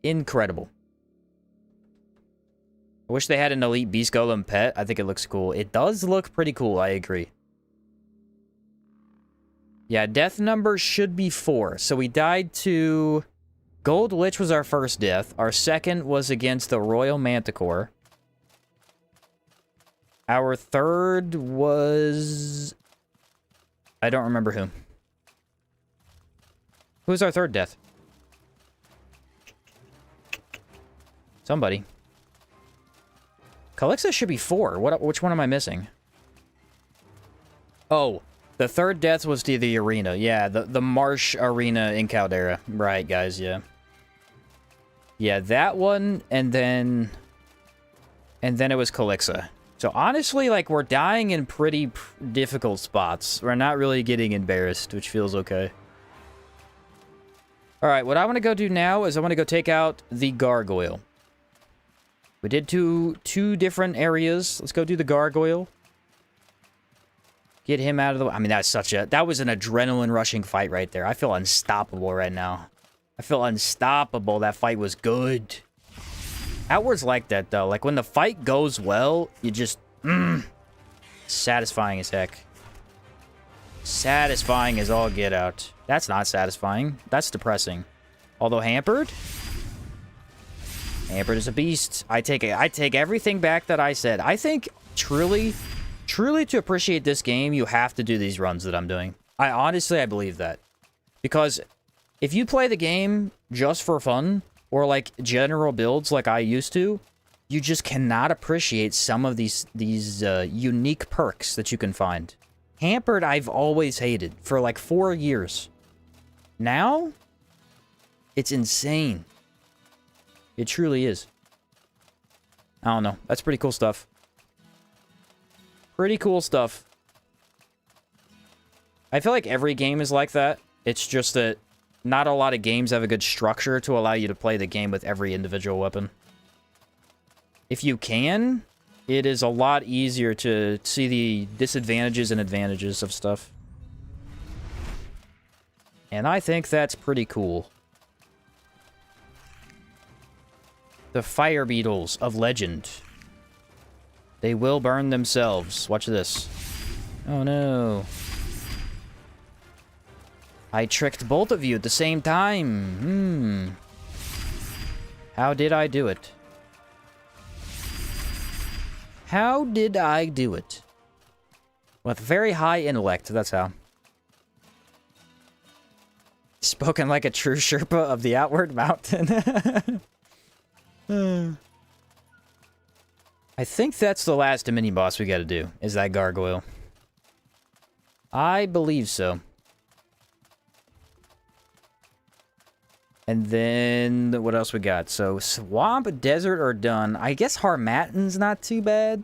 Incredible. I wish they had an elite beast golem pet. I think it looks cool. It does look pretty cool, I agree. Yeah, death number should be 4. So we died to... Gold Lich was our first death. Our second was against the Royal Manticore. Our third was... I don't remember who. Who's our third death? Somebody. Calixa should be 4. Which one am I missing? Oh, the third death was to the arena. Yeah, the marsh arena in Caldera. Right, guys, yeah. Yeah, that one, and then it was Calixa. So honestly, like, we're dying in pretty difficult spots. We're not really getting embarrassed, which feels okay. Alright, what I want to go do now is I want to go take out the gargoyle. We did two different areas. Let's go do the gargoyle. Get him out of the way. I mean, that was an adrenaline rushing fight right there. I feel unstoppable right now. I feel unstoppable. That fight was good. Outward's like that, though. Like, when the fight goes well, you just... Satisfying as heck. Satisfying as all get out. That's not satisfying. That's depressing. Although Hampered... Hampered is a beast. I take everything back that I said. I think, truly to appreciate this game, you have to do these runs that I'm doing. I believe that. Because if you play the game just for fun, or like general builds like I used to, you just cannot appreciate some of these unique perks that you can find. Hampered, I've always hated for like 4 years. Now, it's insane. It truly is. I don't know. That's pretty cool stuff. Pretty cool stuff. I feel like every game is like that. It's just that not a lot of games have a good structure to allow you to play the game with every individual weapon. If you can, it is a lot easier to see the disadvantages and advantages of stuff. And I think that's pretty cool. The fire beetles of legend. They will burn themselves. Watch this. Oh no. I tricked both of you at the same time. How did I do it? How did I do it? With very high intellect, that's how. Spoken like a true Sherpa of the Outward Mountain. I think that's the last mini-boss we gotta do, is that gargoyle. I believe so. And then, what else we got? So, Swamp, Desert are done. I guess Harmattan's not too bad.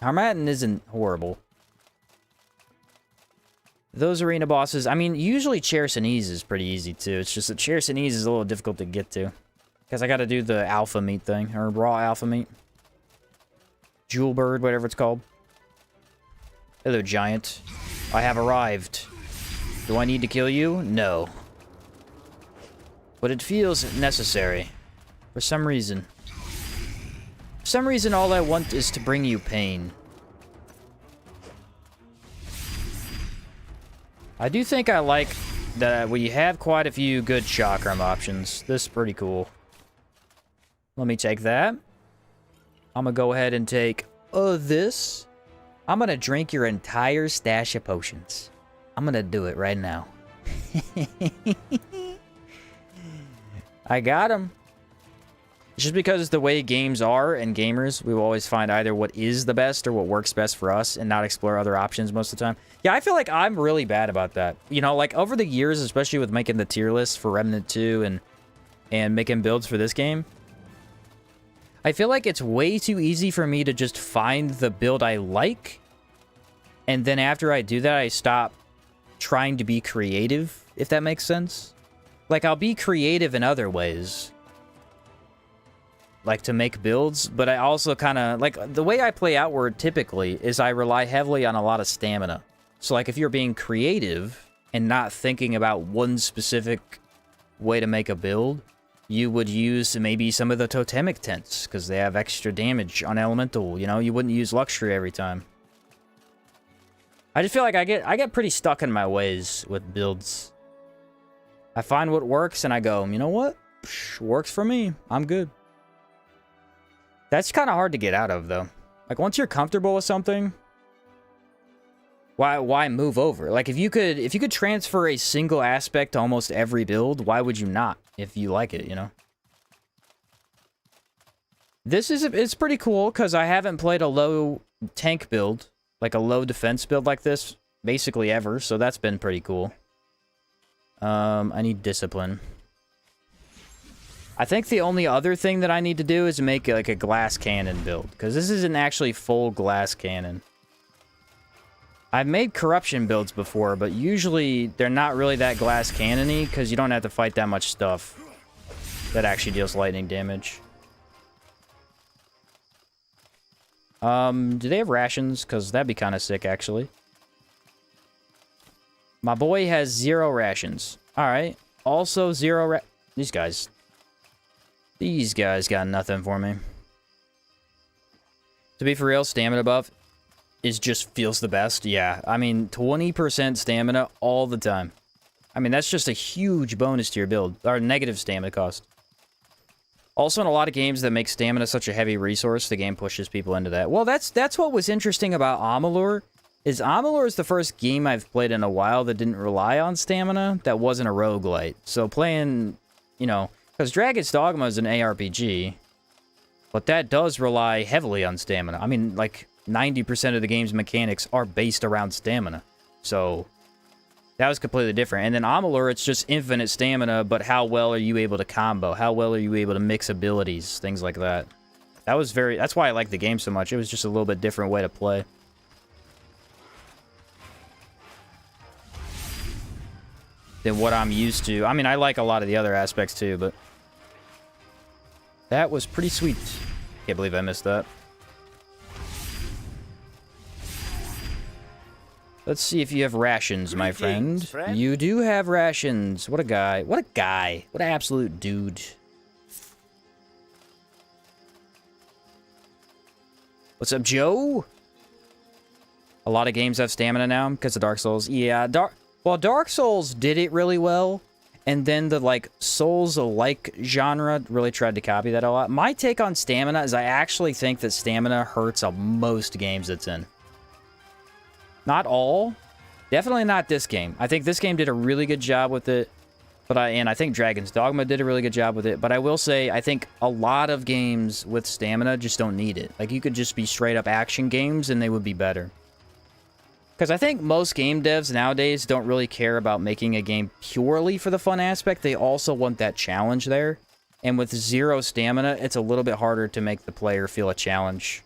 Harmattan isn't horrible. Those arena bosses, I mean, usually Chersonese is pretty easy too. It's just that Chersonese is a little difficult to get to. Because I gotta do the alpha meat thing, or raw alpha meat. Jewel bird, whatever it's called. Hello, giant. I have arrived. Do I need to kill you? No. But it feels necessary. For some reason. For some reason, all I want is to bring you pain. I do think I like that we have quite a few good chakram options. This is pretty cool. Let me take that. I'm gonna go ahead and take this. I'm gonna drink your entire stash of potions. I'm gonna do it right now. I got him. Just because the way games are and gamers, we will always find either what is the best or what works best for us and not explore other options most of the time. Yeah, I feel like I'm really bad about that. You know, like over the years, especially with making the tier list for Remnant 2 and making builds for this game, I feel like it's way too easy for me to just find the build I like. And then after I do that, I stop trying to be creative, if that makes sense. Like, I'll be creative in other ways. Like, to make builds, but I also kind of... Like, the way I play Outward, typically, is I rely heavily on a lot of stamina. So, like, if you're being creative and not thinking about one specific way to make a build, you would use maybe some of the totemic tents, because they have extra damage on elemental, you know? You wouldn't use luxury every time. I just feel like I get pretty stuck in my ways with builds. I find what works, and I go, you know what? Works for me. I'm good. That's kind of hard to get out of, though. Like, once you're comfortable with something, why move over? Like, if you could transfer a single aspect to almost every build, why would you not? If you like it, you know? It's pretty cool, because I haven't played a low tank build, like a low defense build like this, basically ever, so that's been pretty cool. I need discipline. I think the only other thing that I need to do is make like a glass cannon build, because this isn't actually full glass cannon. I've made corruption builds before, but usually they're not really that glass cannon-y, because you don't have to fight that much stuff that actually deals lightning damage. Do they have rations? Because that'd be kind of sick, actually. My boy has 0 rations. Alright. Also 0 These guys got nothing for me. To be for real, stamina buff just feels the best. Yeah, I mean, 20% stamina all the time. I mean, that's just a huge bonus to your build. Or negative stamina cost. Also, in a lot of games that make stamina such a heavy resource, the game pushes people into that. Well, that's what was interesting about Amalur. Amalur is the first game I've played in a while that didn't rely on stamina, that wasn't a roguelite. So playing, you know, because Dragon's Dogma is an ARPG, but that does rely heavily on stamina. I mean, like, 90% of the game's mechanics are based around stamina. So that was completely different. And then Amalur, it's just infinite stamina, but how well are you able to combo? How well are you able to mix abilities? Things like that. That's why I like the game so much. It was just a little bit different way to play. Than what I'm used to. I mean, I like a lot of the other aspects too, but that was pretty sweet. Can't believe I missed that. Let's see if you have rations, my friend. Greetings, friend. You do have rations. What a guy. What a guy. What an absolute dude. What's up, Joe? A lot of games have stamina now because of Dark Souls. Yeah, Dark Souls did it really well, and then the, like, Souls-like genre really tried to copy that a lot. My take on stamina is I actually think that stamina hurts on most games it's in. Not all. Definitely not this game. I think this game did a really good job with it. And I think Dragon's Dogma did a really good job with it. But I will say, I think a lot of games with stamina just don't need it. Like, you could just be straight-up action games, and they would be better. Because I think most game devs nowadays don't really care about making a game purely for the fun aspect. They also want that challenge there. And with zero stamina, it's a little bit harder to make the player feel a challenge.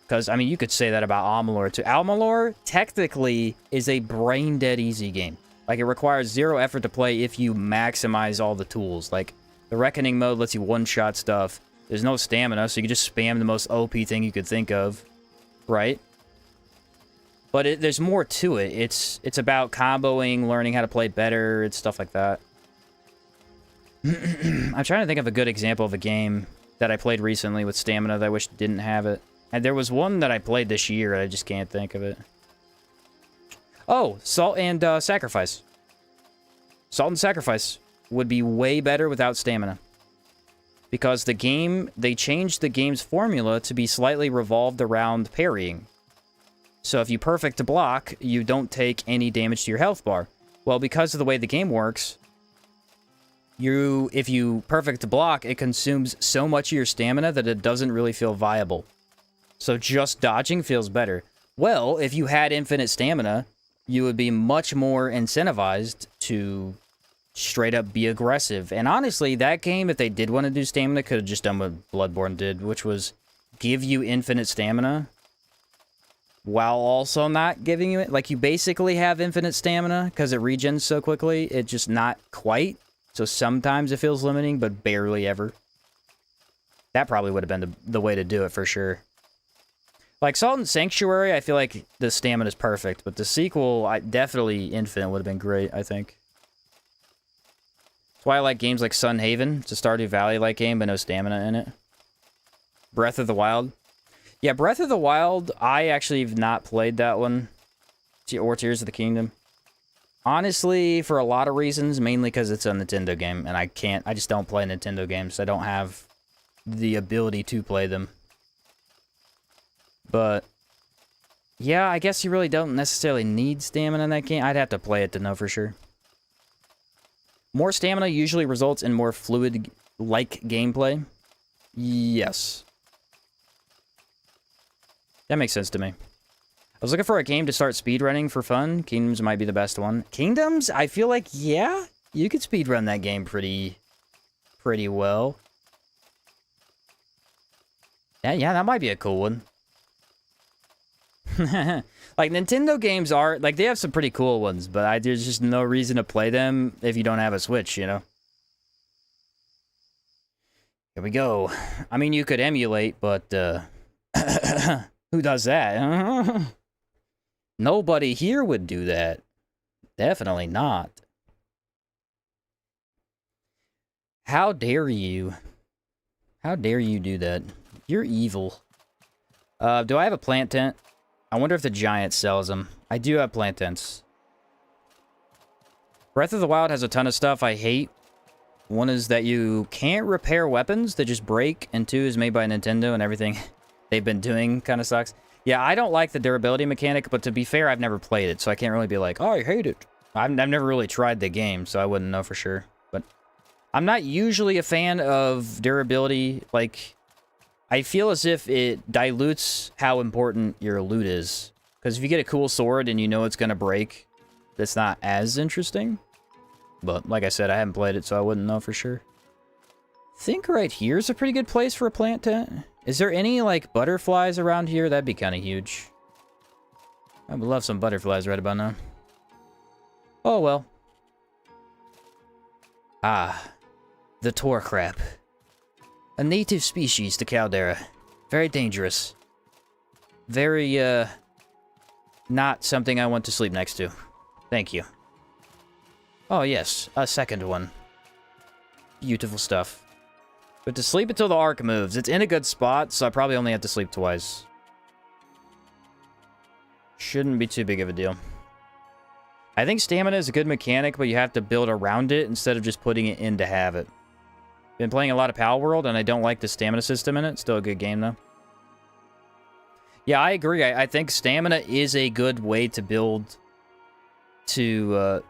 Because, I mean, you could say that about Amalur, too. Amalur, technically, is a brain-dead easy game. Like, it requires zero effort to play if you maximize all the tools. Like, the Reckoning mode lets you one-shot stuff. There's no stamina, so you can just spam the most OP thing you could think of. Right? But there's more to it. It's about comboing, learning how to play better, it's stuff like that. I'm trying to think of a good example of a game that I played recently with stamina that I wish didn't have it. And there was one that I played this year, I just can't think of it. Oh, Salt and Sacrifice. Salt and Sacrifice would be way better without stamina. Because the game, they changed the game's formula to be slightly revolved around parrying. So if you perfect a block, you don't take any damage to your health bar. Well, because of the way the game works, if you perfect a block, it consumes so much of your stamina that it doesn't really feel viable. So just dodging feels better. Well, if you had infinite stamina, you would be much more incentivized to straight up be aggressive. And honestly, that game, if they did want to do stamina, could have just done what Bloodborne did, which was give you infinite stamina while also not giving you it. Like, you basically have infinite stamina because it regens so quickly. It's just not quite. So sometimes it feels limiting, but barely ever. That probably would have been the way to do it for sure. Like, Salt and Sanctuary, I feel like the stamina is perfect, but the sequel, definitely Infinite would have been great, I think. That's why I like games like Sun Haven. It's a Stardew Valley-like game, but no stamina in it. Breath of the Wild. Yeah, Breath of the Wild, I actually have not played that one. Or Tears of the Kingdom. Honestly, for a lot of reasons, mainly because it's a Nintendo game, and I just don't play Nintendo games. I don't have the ability to play them. But, yeah, I guess you really don't necessarily need stamina in that game. I'd have to play it to know for sure. More stamina usually results in more fluid-like gameplay. Yes. That makes sense to me. I was looking for a game to start speedrunning for fun. Kingdoms might be the best one. Kingdoms? I feel like, yeah, you could speedrun that game pretty well. Yeah, that might be a cool one. Like, Nintendo games are, like, they have some pretty cool ones, but there's just no reason to play them if you don't have a Switch, you know? Here we go. I mean, you could emulate, but, who does that? Nobody here would do that. Definitely not. How dare you? How dare you do that? You're evil. Do I have a plant tent? I wonder if the giant sells them. I do have plant tents. Breath of the Wild has a ton of stuff I hate. One is that you can't repair weapons. They just break. And two is made by Nintendo, and everything they've been doing kind of sucks. Yeah, I don't like the durability mechanic, but to be fair, I've never played it, so I can't really be like, oh, I hate it. I've never really tried the game, so I wouldn't know for sure. But I'm not usually a fan of durability. Like, I feel as if it dilutes how important your loot is. Because if you get a cool sword and you know it's going to break, that's not as interesting. But like I said, I haven't played it, so I wouldn't know for sure. I think right here is a pretty good place for a plant tent. Is there any, like, butterflies around here? That'd be kind of huge. I would love some butterflies right about now. Oh, well. Ah. The tor crab. A native species to Caldera. Very dangerous. Very, Not something I want to sleep next to. Thank you. Oh, yes. A second one. Beautiful stuff. But to sleep until the arc moves. It's in a good spot, so I probably only have to sleep twice. Shouldn't be too big of a deal. I think stamina is a good mechanic, but you have to build around it instead of just putting it in to have it. Been playing a lot of Pal World, and I don't like the stamina system in it. Still a good game, though. Yeah, I agree. I think stamina is a good way to build... to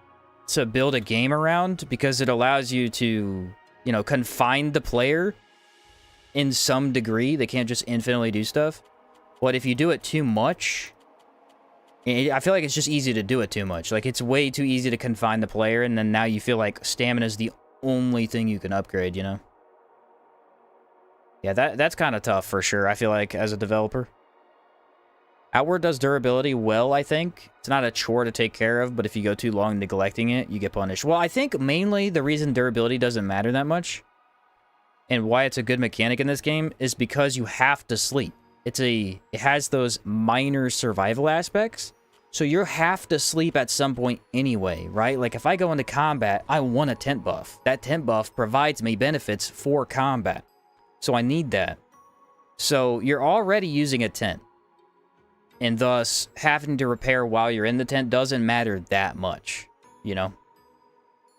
build a game around, because it allows you to, you know, confine the player in some degree. They can't just infinitely do stuff. But if you do it too much... I feel like it's just easy to do it too much. Like, it's way too easy to confine the player, and then now you feel like stamina is the only thing you can upgrade, you know? Yeah, that's kind of tough, for sure, I feel like, as a developer. Outward does durability well, I think. It's not a chore to take care of, but if you go too long neglecting it, you get punished. Well, I think mainly the reason durability doesn't matter that much, and why it's a good mechanic in this game, is because you have to sleep. It has those minor survival aspects, so you have to sleep at some point anyway, right? Like, if I go into combat, I want a tent buff. That tent buff provides me benefits for combat, so I need that. So you're already using a tent, and thus having to repair while you're in the tent doesn't matter that much, you know?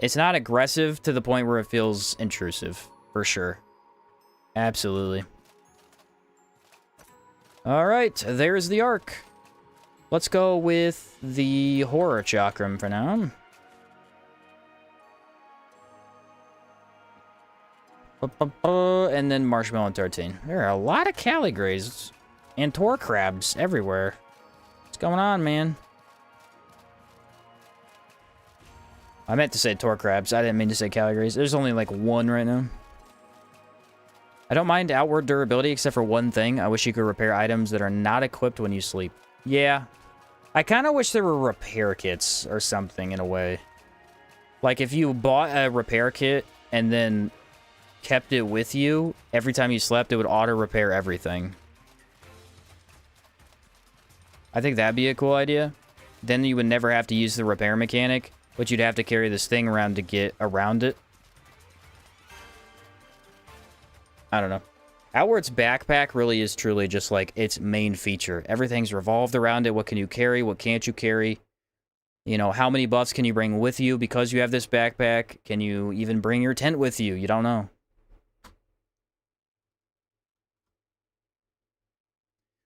It's not aggressive to the point where it feels intrusive, for sure. Absolutely. Alright, there's the arc. Let's go with the horror chakram for now. And then marshmallow and tartine. There are a lot of caligrays and tor crabs everywhere. What's going on, man? I meant to say tor crabs. I didn't mean to say caligrays. There's only like one right now. I don't mind outward durability except for one thing. I wish you could repair items that are not equipped when you sleep. Yeah. I kind of wish there were repair kits or something in a way. Like if you bought a repair kit and then kept it with you, every time you slept, it would auto-repair everything. I think that'd be a cool idea. Then you would never have to use the repair mechanic, but you'd have to carry this thing around to get around it. I don't know. Outward's backpack really is truly just like its main feature. Everything's revolved around it. What can you carry? What can't you carry? You know, how many buffs can you bring with you because you have this backpack? Can you even bring your tent with you? You don't know.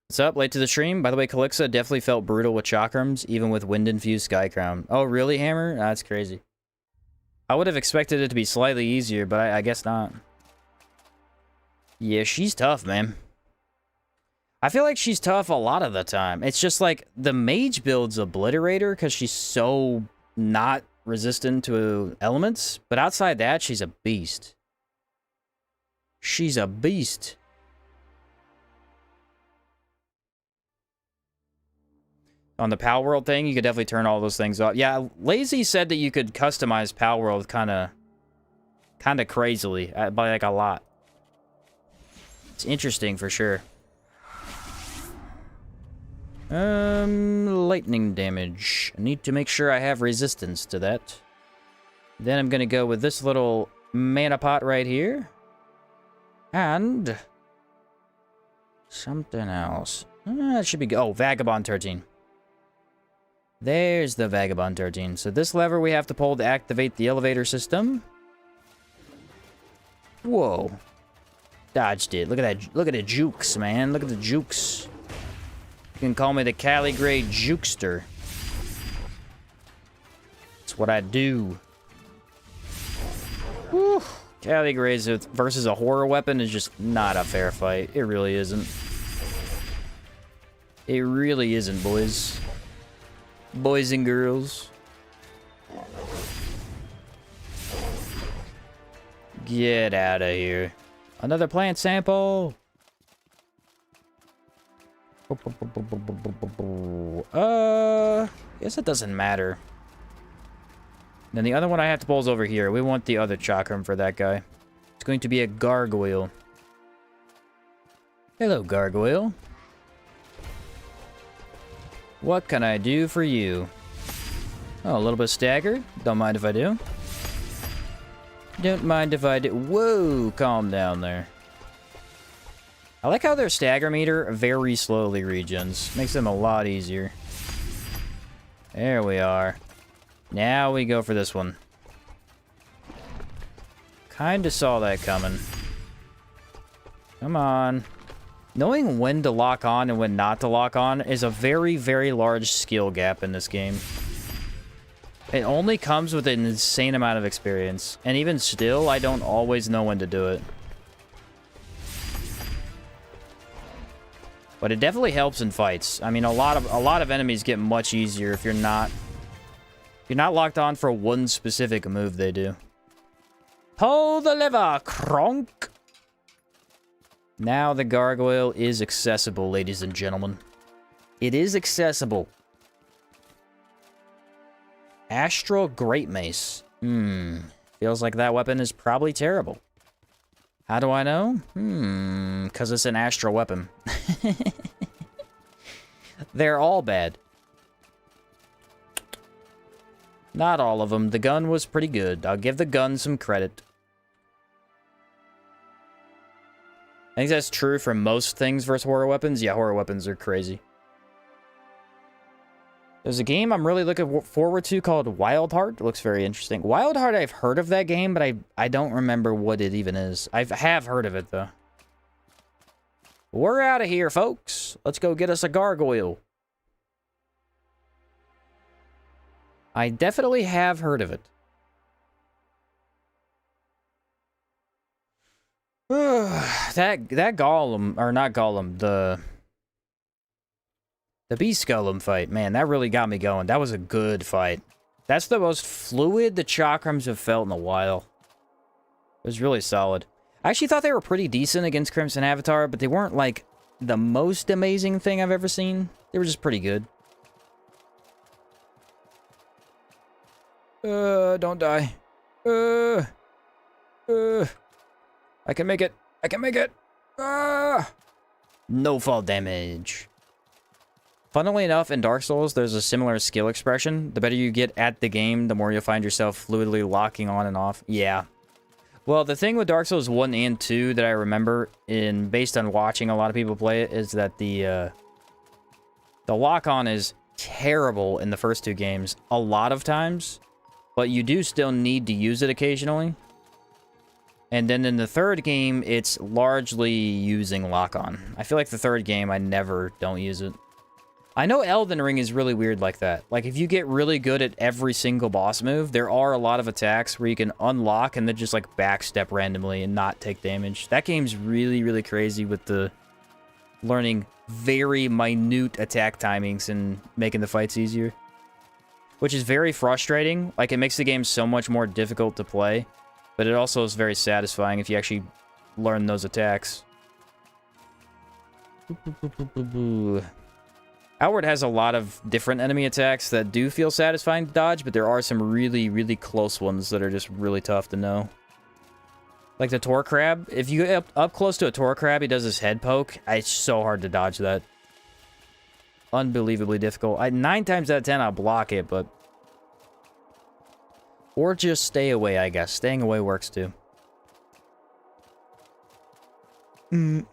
What's up? Late to the stream. By the way, Calixa definitely felt brutal with Chakrams, even with wind-infused Skycrown. Oh, really, Hammer? That's crazy. I would have expected it to be slightly easier, but I guess not. Yeah, she's tough, man. I feel like she's tough a lot of the time. It's just like the mage builds Obliterator because she's so not resistant to elements. But outside that, she's a beast. She's a beast. On the Pal World thing, you could definitely turn all those things off. Yeah, Lazy said that you could customize Pal World kind of crazily, by like a lot. It's interesting for sure. Lightning damage. I need to make sure I have resistance to that. Then I'm gonna go with this little mana pot right here. And something else. That should be good. Oh, Vagabond 13. There's the Vagabond 13. So this lever we have to pull to activate the elevator system. Whoa. Dodged it. Look at that. Look at the jukes, man. Look at the jukes. You can call me the Cali Gray Jukester. That's what I do. Whew. Cali Grays versus a horror weapon is just not a fair fight. It really isn't. It really isn't, boys. Boys and girls. Get out of here. Another plant sample. Guess it doesn't matter. Then the other one I have to pull is over here. We want the other chakram for that guy. It's going to be a gargoyle. Hello, gargoyle. What can I do for you? Oh, a little bit staggered. Don't mind if I do. Don't mind if I do. Whoa, calm down there. I like how their stagger meter very slowly regens. Makes them a lot easier. There we are. Now we go for this one. Kinda saw that coming. Come on. Knowing when to lock on and when not to lock on is a very, very large skill gap in this game. It only comes with an insane amount of experience. And even still, I don't always know when to do it. But it definitely helps in fights. I mean, a lot of enemies get much easier if you're not locked on for one specific move they do. Pull the lever, Kronk! Now the gargoyle is accessible, ladies and gentlemen. It is accessible. Astral Great Mace. Feels like that weapon is probably terrible. How do I know? Because it's an astral weapon. They're all bad. Not all of them. The gun was pretty good. I'll give the gun some credit. I think that's true for most things versus horror weapons. Yeah, horror weapons are crazy. There's a game I'm really looking forward to called Wild Heart. It looks very interesting. Wild Heart, I've heard of that game, but I don't remember what it even is. I have heard of it, though. We're out of here, folks. Let's go get us a gargoyle. I definitely have heard of it. that golem, or not golem, the beast golem fight, man, that really got me going. That was a good fight. That's the most fluid the Chakrams have felt in a while. It was really solid. I actually thought they were pretty decent against Crimson Avatar, but they weren't, like, the most amazing thing I've ever seen. They were just pretty good. Don't die. I can make it. I can make it. No fall damage. Funnily enough, in Dark Souls, there's a similar skill expression. The better you get at the game, the more you'll find yourself fluidly locking on and off. Yeah. Well, the thing with Dark Souls 1 and 2 that I remember, based on watching a lot of people play it, is that the lock-on is terrible in the first two games a lot of times, but you do still need to use it occasionally. And then in the third game, it's largely using lock-on. I feel like the third game, I never don't use it. I know Elden Ring is really weird like that. Like, if you get really good at every single boss move, there are a lot of attacks where you can unlock and then just, like, backstep randomly and not take damage. That game's really, really crazy with the learning very minute attack timings and making the fights easier. Which is very frustrating. Like, it makes the game so much more difficult to play. But it also is very satisfying if you actually learn those attacks. Outward has a lot of different enemy attacks that do feel satisfying to dodge, but there are some really, really close ones that are just really tough to know. Like the Tor Crab. If you get up close to a Tor Crab, he does his head poke. It's so hard to dodge that. Unbelievably difficult. 9 times out of 10, I'll block it, but... Or just stay away, I guess. Staying away works, too. I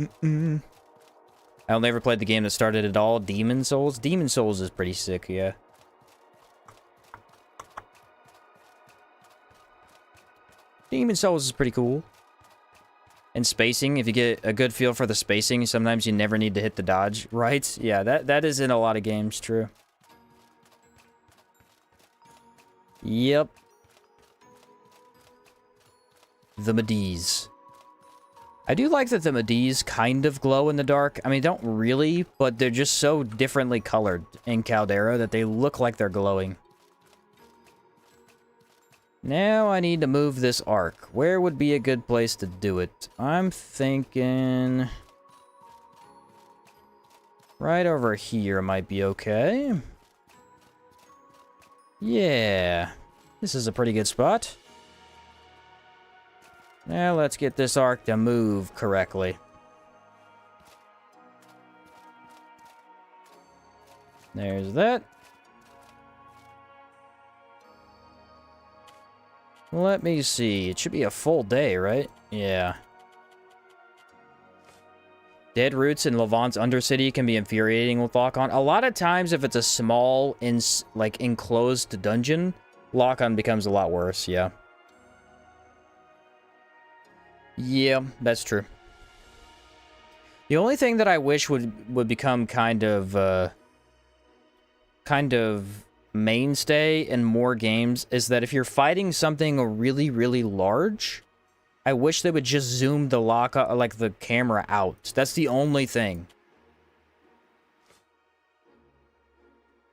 only ever played the game that started it all, Demon Souls. Demon Souls is pretty sick, yeah. Demon Souls is pretty cool. And spacing, if you get a good feel for the spacing, sometimes you never need to hit the dodge, right? Yeah, that is in a lot of games, true. Yep. The Medees. I do like that the Medees kind of glow in the dark. I mean, don't really, but they're just so differently colored in Caldera that they look like they're glowing. Now I need to move this arc. Where would be a good place to do it? I'm thinking... right over here might be okay. Yeah. This is a pretty good spot. Now let's get this arc to move correctly. There's that. Let me see. It should be a full day, right? Yeah. Dead roots in Levant's Undercity can be infuriating with lock-on. A lot of times, if it's a small, enclosed dungeon, lock-on becomes a lot worse, yeah. Yeah, that's true. The only thing that I wish would become kind of mainstay in more games is that if you're fighting something really, really large, I wish they would just zoom the the camera out. That's the only thing.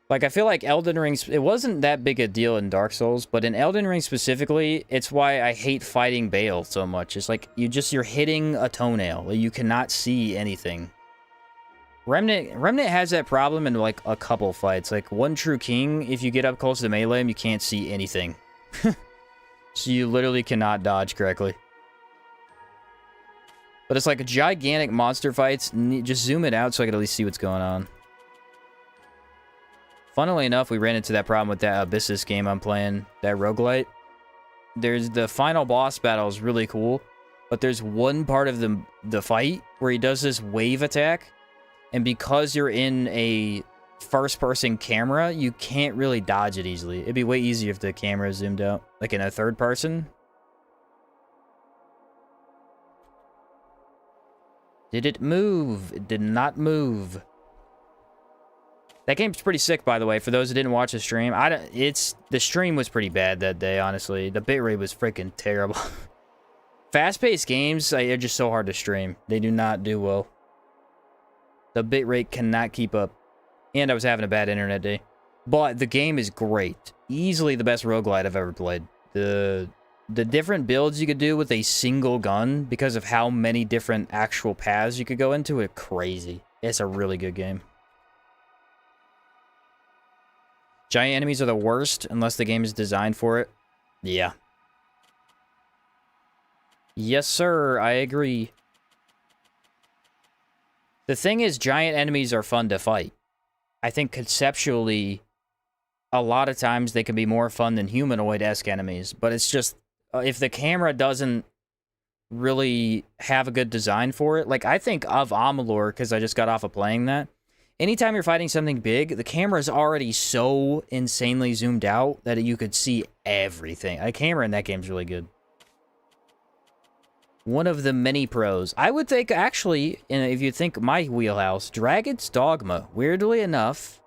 Like, I feel like Elden Ring, it wasn't that big a deal in Dark Souls, but in Elden Ring specifically, it's why I hate fighting Baal so much. It's like, you're hitting a toenail. You cannot see anything. Remnant has that problem in, like, a couple fights. Like, One True King, if you get up close to melee him, you can't see anything. So you literally cannot dodge correctly. But it's like gigantic monster fights. Just zoom it out so I can at least see what's going on. Funnily enough, we ran into that problem with that Abyssus game I'm playing, that roguelite. There's the final boss battle is really cool, but there's one part of the fight where he does this wave attack, and because you're in a first-person camera, you can't really dodge it easily. It'd be way easier if the camera zoomed out, like in a third person. Did it move? It did not move. That game's pretty sick, by the way. For those who didn't watch the stream, the stream was pretty bad that day, honestly. The bitrate was freaking terrible. Fast-paced games are just so hard to stream. They do not do well. The bitrate cannot keep up. And I was having a bad internet day. But the game is great. Easily the best roguelite I've ever played. The different builds you could do with a single gun, because of how many different actual paths you could go into, are crazy. It's a really good game. Giant enemies are the worst, unless the game is designed for it. Yeah. Yes, sir, I agree. The thing is, giant enemies are fun to fight. I think conceptually, a lot of times they can be more fun than humanoid-esque enemies, but it's just, if the camera doesn't really have a good design for it, like, I think of Amalur, because I just got off of playing that. Anytime you're fighting something big, the camera is already so insanely zoomed out that you could see everything. The camera in that game is really good. One of the many pros. I would think, actually, if you think my wheelhouse, Dragon's Dogma, weirdly enough,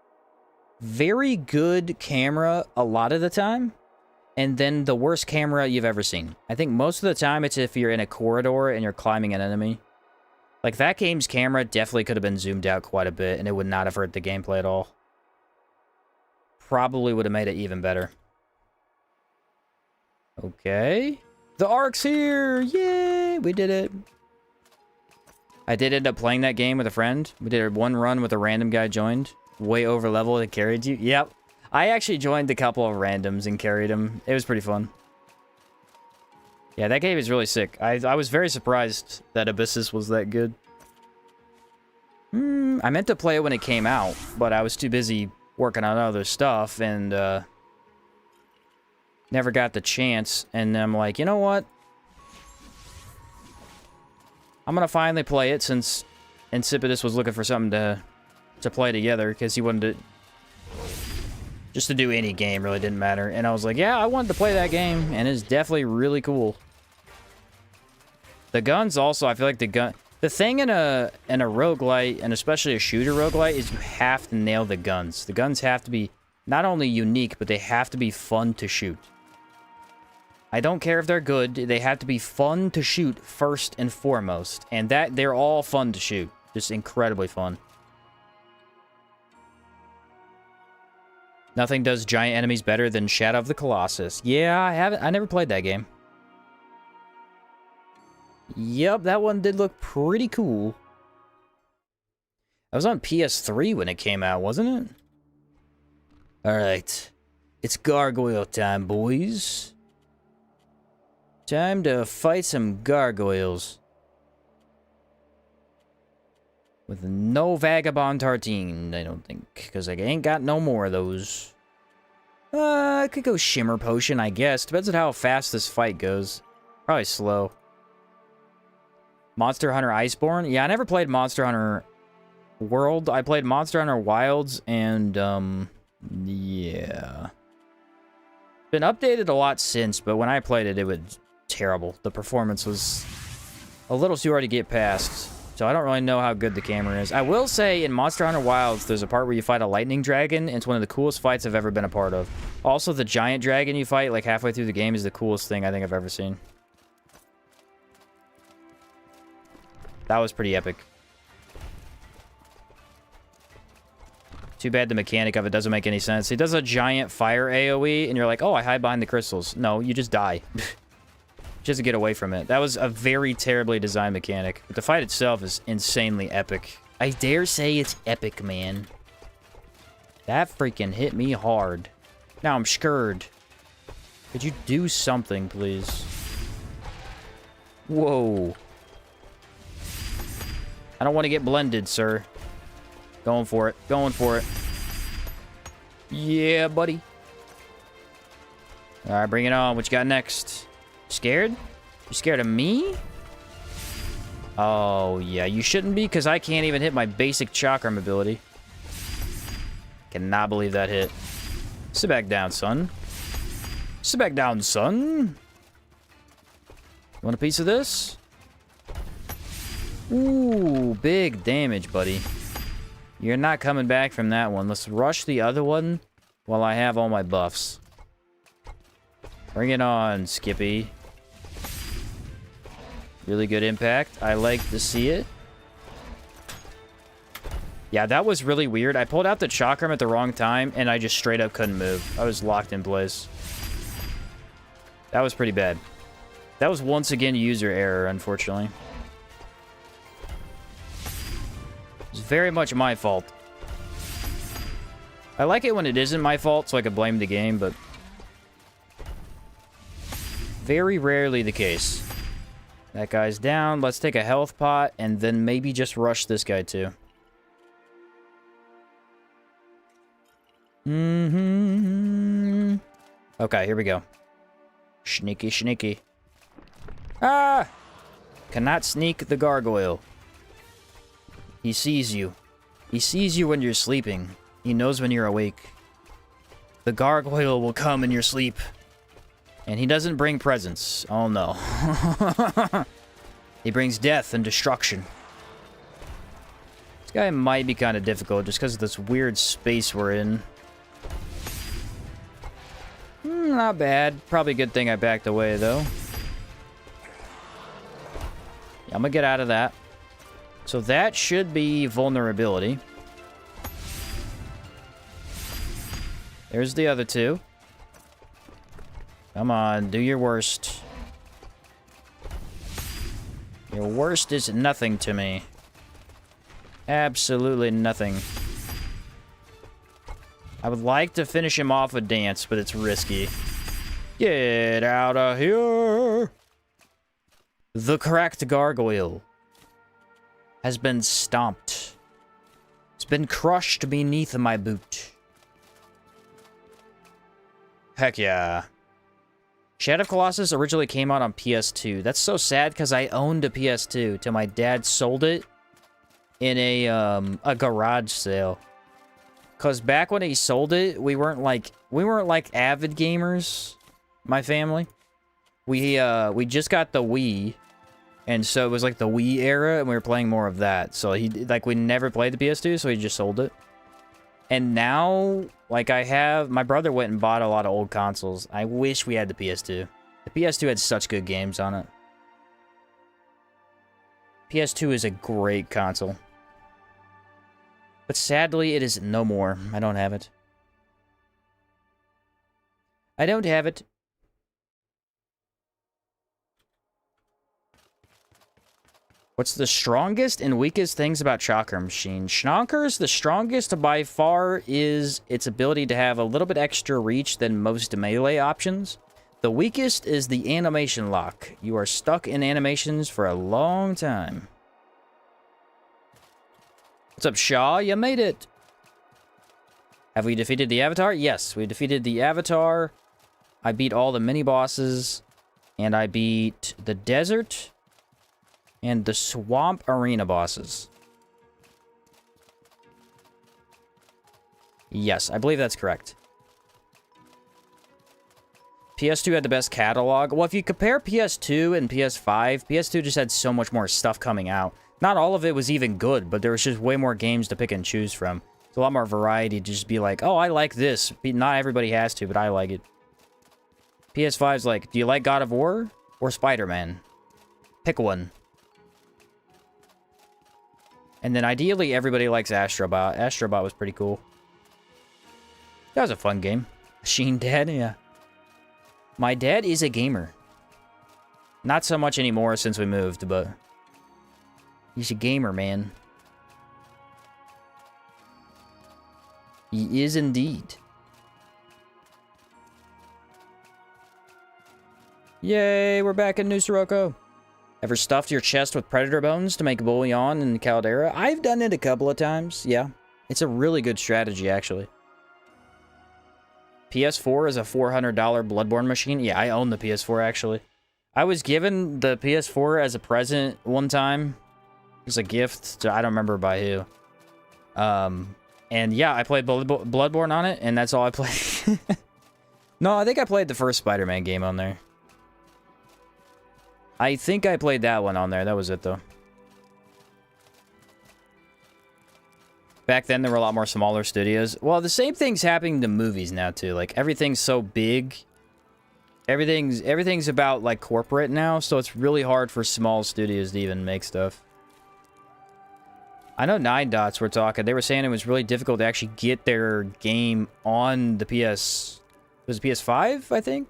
very good camera a lot of the time, and then the worst camera you've ever seen. I think most of the time it's if you're in a corridor and you're climbing an enemy. Like, that game's camera definitely could have been zoomed out quite a bit, and it would not have hurt the gameplay at all. Probably would have made it even better. Okay. The Ark's here! Yay! We did it. I did end up playing that game with a friend. We did one run with a random guy joined. Way over level and carried you. Yep. I actually joined a couple of randoms and carried him. It was pretty fun. Yeah, that game is really sick. I was very surprised that Abyssus was that good. I meant to play it when it came out, but I was too busy working on other stuff, and never got the chance. And I'm like, you know what? I'm gonna finally play it, since Insipidus was looking for something to play together, because he wanted to... Just to do any game really didn't matter. And I was like, yeah, I wanted to play that game, and it's definitely really cool. The guns also, I feel like the thing in a roguelite, and especially a shooter roguelite, is you have to nail the guns. The guns have to be not only unique, but they have to be fun to shoot. I don't care if they're good, they have to be fun to shoot first and foremost. And they're all fun to shoot. Just incredibly fun. Nothing does giant enemies better than Shadow of the Colossus. Yeah, I never played that game. Yep, that one did look pretty cool. I was on PS3 when it came out, wasn't it? Alright. It's gargoyle time, boys. Time to fight some gargoyles. With no Vagabond Tartine, I don't think. Because I ain't got no more of those. I could go Shimmer Potion, I guess. Depends on how fast this fight goes. Probably slow. Monster Hunter Iceborne? Yeah, I never played Monster Hunter World. I played Monster Hunter Wilds, and, yeah. Been updated a lot since, but when I played it, it was terrible. The performance was a little too hard to get past. So I don't really know how good the camera is. I will say in Monster Hunter Wilds, there's a part where you fight a lightning dragon, and it's one of the coolest fights I've ever been a part of. Also, the giant dragon you fight, like, halfway through the game is the coolest thing I think I've ever seen. That was pretty epic. Too bad the mechanic of it doesn't make any sense. He does a giant fire AoE, and you're like, oh, I hide behind the crystals. No, you just die. Just to get away from it. That was a very terribly designed mechanic. But the fight itself is insanely epic. I dare say it's epic, man. That freaking hit me hard. Now I'm scared. Could you do something, please? Whoa. I don't want to get blended, sir. Going for it. Going for it. Yeah, buddy. Alright, bring it on. What you got next? Scared? You scared of me? Oh, yeah. You shouldn't be, because I can't even hit my basic chakram ability. Cannot believe that hit. Sit back down, son. Sit back down, son. Want a piece of this? Ooh, big damage, buddy. You're not coming back from that one. Let's rush the other one while I have all my buffs. Bring it on, Skippy. Really good impact. I like to see it. Yeah, that was really weird. I pulled out the chakram at the wrong time, and I just straight up couldn't move. I was locked in place. That was pretty bad. That was once again user error, unfortunately. It's very much my fault. I like it when it isn't my fault, so I can blame the game, but very rarely the case. That guy's down. Let's take a health pot, and then maybe just rush this guy, too. Okay, here we go. Sneaky, sneaky. Ah! Cannot sneak the gargoyle. He sees you. He sees you when you're sleeping. He knows when you're awake. The gargoyle will come in your sleep. And he doesn't bring presents. Oh, no. He brings death and destruction. This guy might be kind of difficult just because of this weird space we're in. Not bad. Probably a good thing I backed away, though. Yeah, I'm gonna get out of that. So that should be vulnerability. There's the other two. Come on, do your worst. Your worst is nothing to me. Absolutely nothing. I would like to finish him off with dance, but it's risky. Get out of here! The cracked gargoyle has been stomped. It's been crushed beneath my boot. Heck yeah. Shadow of Colossus originally came out on PS2. That's so sad because I owned a PS2 till my dad sold it in a garage sale. Cause back when he sold it, we weren't like avid gamers, my family. We just got the Wii, and so it was like the Wii era, and we were playing more of that. So we never played the PS2, so he just sold it. And now, like, my brother went and bought a lot of old consoles. I wish we had the PS2. The PS2 had such good games on it. PS2 is a great console. But sadly, it is no more. I don't have it. I don't have it. What's the strongest and weakest things about Chakram Machine? Schnonker's, the strongest by far is its ability to have a little bit extra reach than most melee options. The weakest is the animation lock. You are stuck in animations for a long time. What's up, Shaw? You made it. Have we defeated the Avatar? Yes, we defeated the Avatar. I beat all the mini-bosses. And I beat the Desert and the Swamp Arena bosses. Yes, I believe that's correct. PS2 had the best catalog. Well, if you compare PS2 and PS5, PS2 just had so much more stuff coming out. Not all of it was even good, but there was just way more games to pick and choose from. It's a lot more variety to just be like, oh, I like this. Not everybody has to, but I like it. PS5's like, do you like God of War or Spider-Man? Pick one. And then ideally, everybody likes Astrobot. Astrobot was pretty cool. That was a fun game. Machine Dad, yeah. My dad is a gamer. Not so much anymore since we moved, but he's a gamer, man. He is indeed. Yay, we're back in New Sirocco. Ever stuffed your chest with predator bones to make bouillon in Caldera? I've done it a couple of times, yeah. It's a really good strategy, actually. PS4 is a $400 Bloodborne machine. Yeah, I own the PS4, actually. I was given the PS4 as a present one time. As a gift to, I don't remember by who. And yeah, I played Bloodborne on it, and that's all I played. No, I think I played the first Spider-Man game on there. I think I played that one on there. That was it, though. Back then, there were a lot more smaller studios. Well, the same thing's happening to movies now, too. Like, everything's so big. Everything's about, like, corporate now, so it's really hard for small studios to even make stuff. I know 9 Dots were talking. They were saying it was really difficult to actually get their game on the PS... Was it PS5, I think?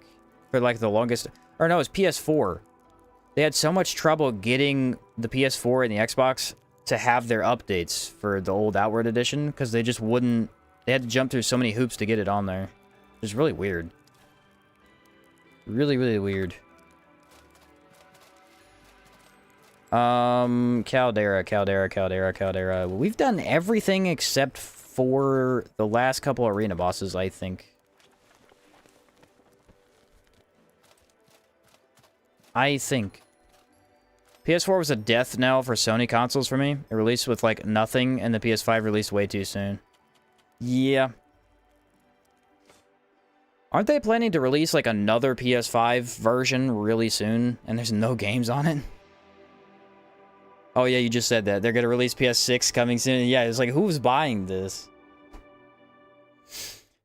For, like, the longest... Or no, it was PS4. They had so much trouble getting the PS4 and the Xbox to have their updates for the old Outward Edition, because they just wouldn't... They had to jump through so many hoops to get it on there. It's really weird. Really, really weird. Caldera. We've done everything except for the last couple arena bosses, I think. PS4 was a death knell for Sony consoles for me. It released with, like, nothing, and the PS5 released way too soon. Yeah. Aren't they planning to release, like, another PS5 version really soon, and there's no games on it? Oh, yeah, you just said that. They're gonna release PS6 coming soon. Yeah, it's like, who's buying this?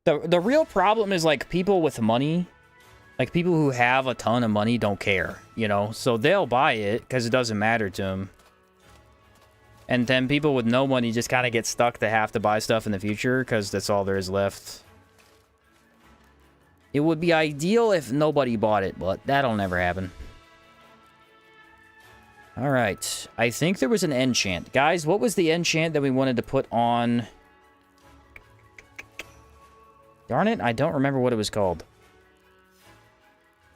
The real problem is, like, people with money... Like, people who have a ton of money don't care, you know? So they'll buy it, because it doesn't matter to them. And then people with no money just kind of get stuck to have to buy stuff in the future, because that's all there is left. It would be ideal if nobody bought it, but that'll never happen. Alright, I think there was an enchant. Guys, what was the enchant that we wanted to put on... Darn it, I don't remember what it was called.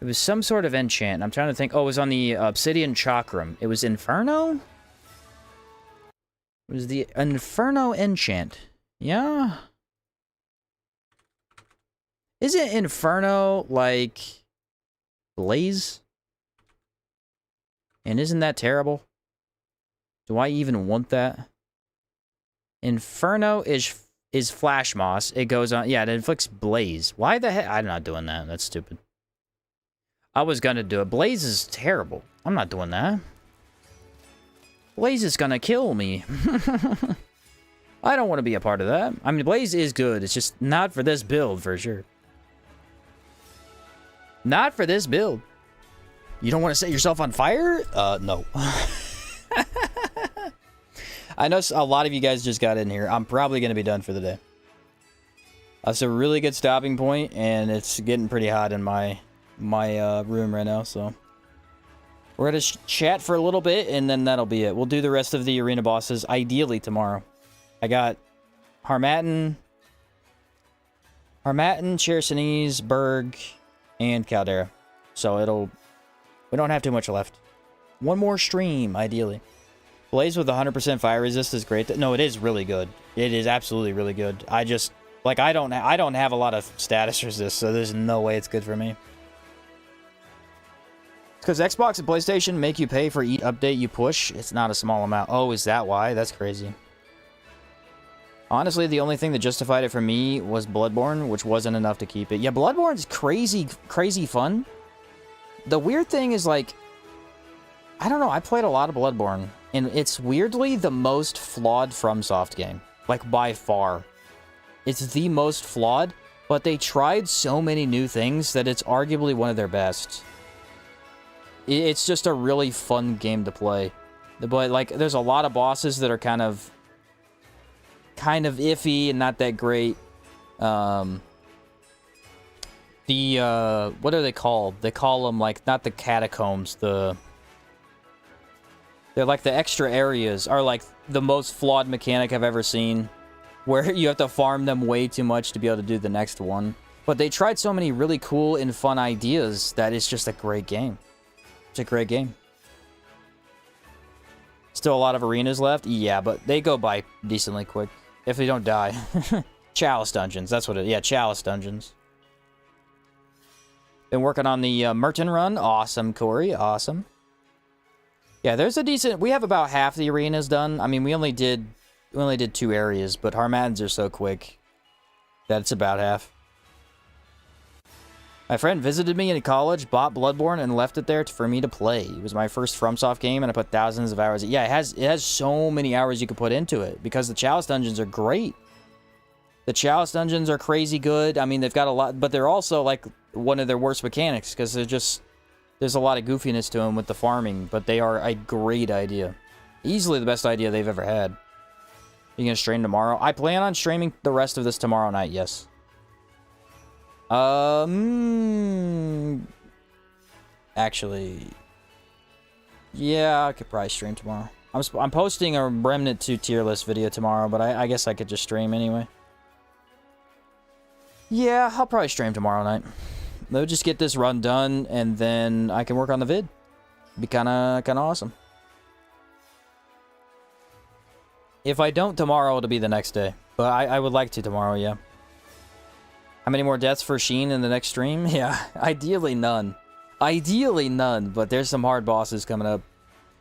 It was some sort of enchant. I'm trying to think. Oh, it was on the Obsidian Chakram. It was Inferno? It was the Inferno enchant. Yeah? Isn't Inferno like Blaze? And isn't that terrible? Do I even want that? Inferno is Flash Moss. It goes on... Yeah, it inflicts Blaze. Why the heck? I'm not doing that. That's stupid. I was gonna do it. Blaze is terrible. I'm not doing that. Blaze is gonna kill me. I don't want to be a part of that. I mean, Blaze is good. It's just not for this build, for sure. Not for this build. You don't want to set yourself on fire? No. I know a lot of you guys just got in here. I'm probably gonna be done for the day. That's a really good stopping point, and it's getting pretty hot in my room right now, so we're gonna chat for a little bit, and then that'll be it. We'll do the rest of the arena bosses ideally tomorrow. I got Harmattan, Chersonese, Berg, and Caldera, so we don't have too much left. One more stream ideally. Blaze with 100% fire resist is great. No, it is really good. It is absolutely really good. I just, like, I don't have a lot of status resist, so there's no way it's good for me. Because Xbox and PlayStation make you pay for each update you push. It's not a small amount. Oh, is that why? That's crazy. Honestly, the only thing that justified it for me was Bloodborne, which wasn't enough to keep it. Yeah, Bloodborne's crazy, crazy fun. The weird thing is, like, I don't know, I played a lot of Bloodborne, and it's weirdly the most flawed FromSoft game. Like, by far. It's the most flawed, but they tried so many new things that it's arguably one of their best. It's just a really fun game to play. But, like, there's a lot of bosses that are kind of iffy and not that great. What are they called? They call them, like, not the catacombs, they're like the extra areas are, like, the most flawed mechanic I've ever seen, where you have to farm them way too much to be able to do the next one. But they tried so many really cool and fun ideas that it's just a great game. It's a great game. Still a lot of arenas left? Yeah, but they go by decently quick. If they don't die. Chalice dungeons, that's what it is. Yeah, Chalice dungeons. Been working on the Merton run. Awesome, Corey. Awesome. Yeah, there's a decent... We have about half the arenas done. I mean, we only did 2 areas, but Harmaddens are so quick that it's about half. My friend visited me in college, bought Bloodborne, and left it there for me to play. It was my first FromSoft game, and I put thousands of hours... Yeah, it has so many hours you could put into it, because the Chalice dungeons are great. The Chalice dungeons are crazy good. I mean, they've got a lot... But they're also, like, one of their worst mechanics, because they're just... There's a lot of goofiness to them with the farming, but they are a great idea. Easily the best idea they've ever had. You gonna stream tomorrow? I plan on streaming the rest of this tomorrow night, yes. Actually... Yeah, I could probably stream tomorrow. I'm posting a Remnant 2 tier list video tomorrow, but I guess I could just stream anyway. Yeah, I'll probably stream tomorrow night. They'll just get this run done, and then I can work on the vid. Be kinda awesome. If I don't tomorrow, it'll be the next day. But I would like to tomorrow, yeah. How many more deaths for Sheen in the next stream? Yeah, ideally none. Ideally none, but there's some hard bosses coming up.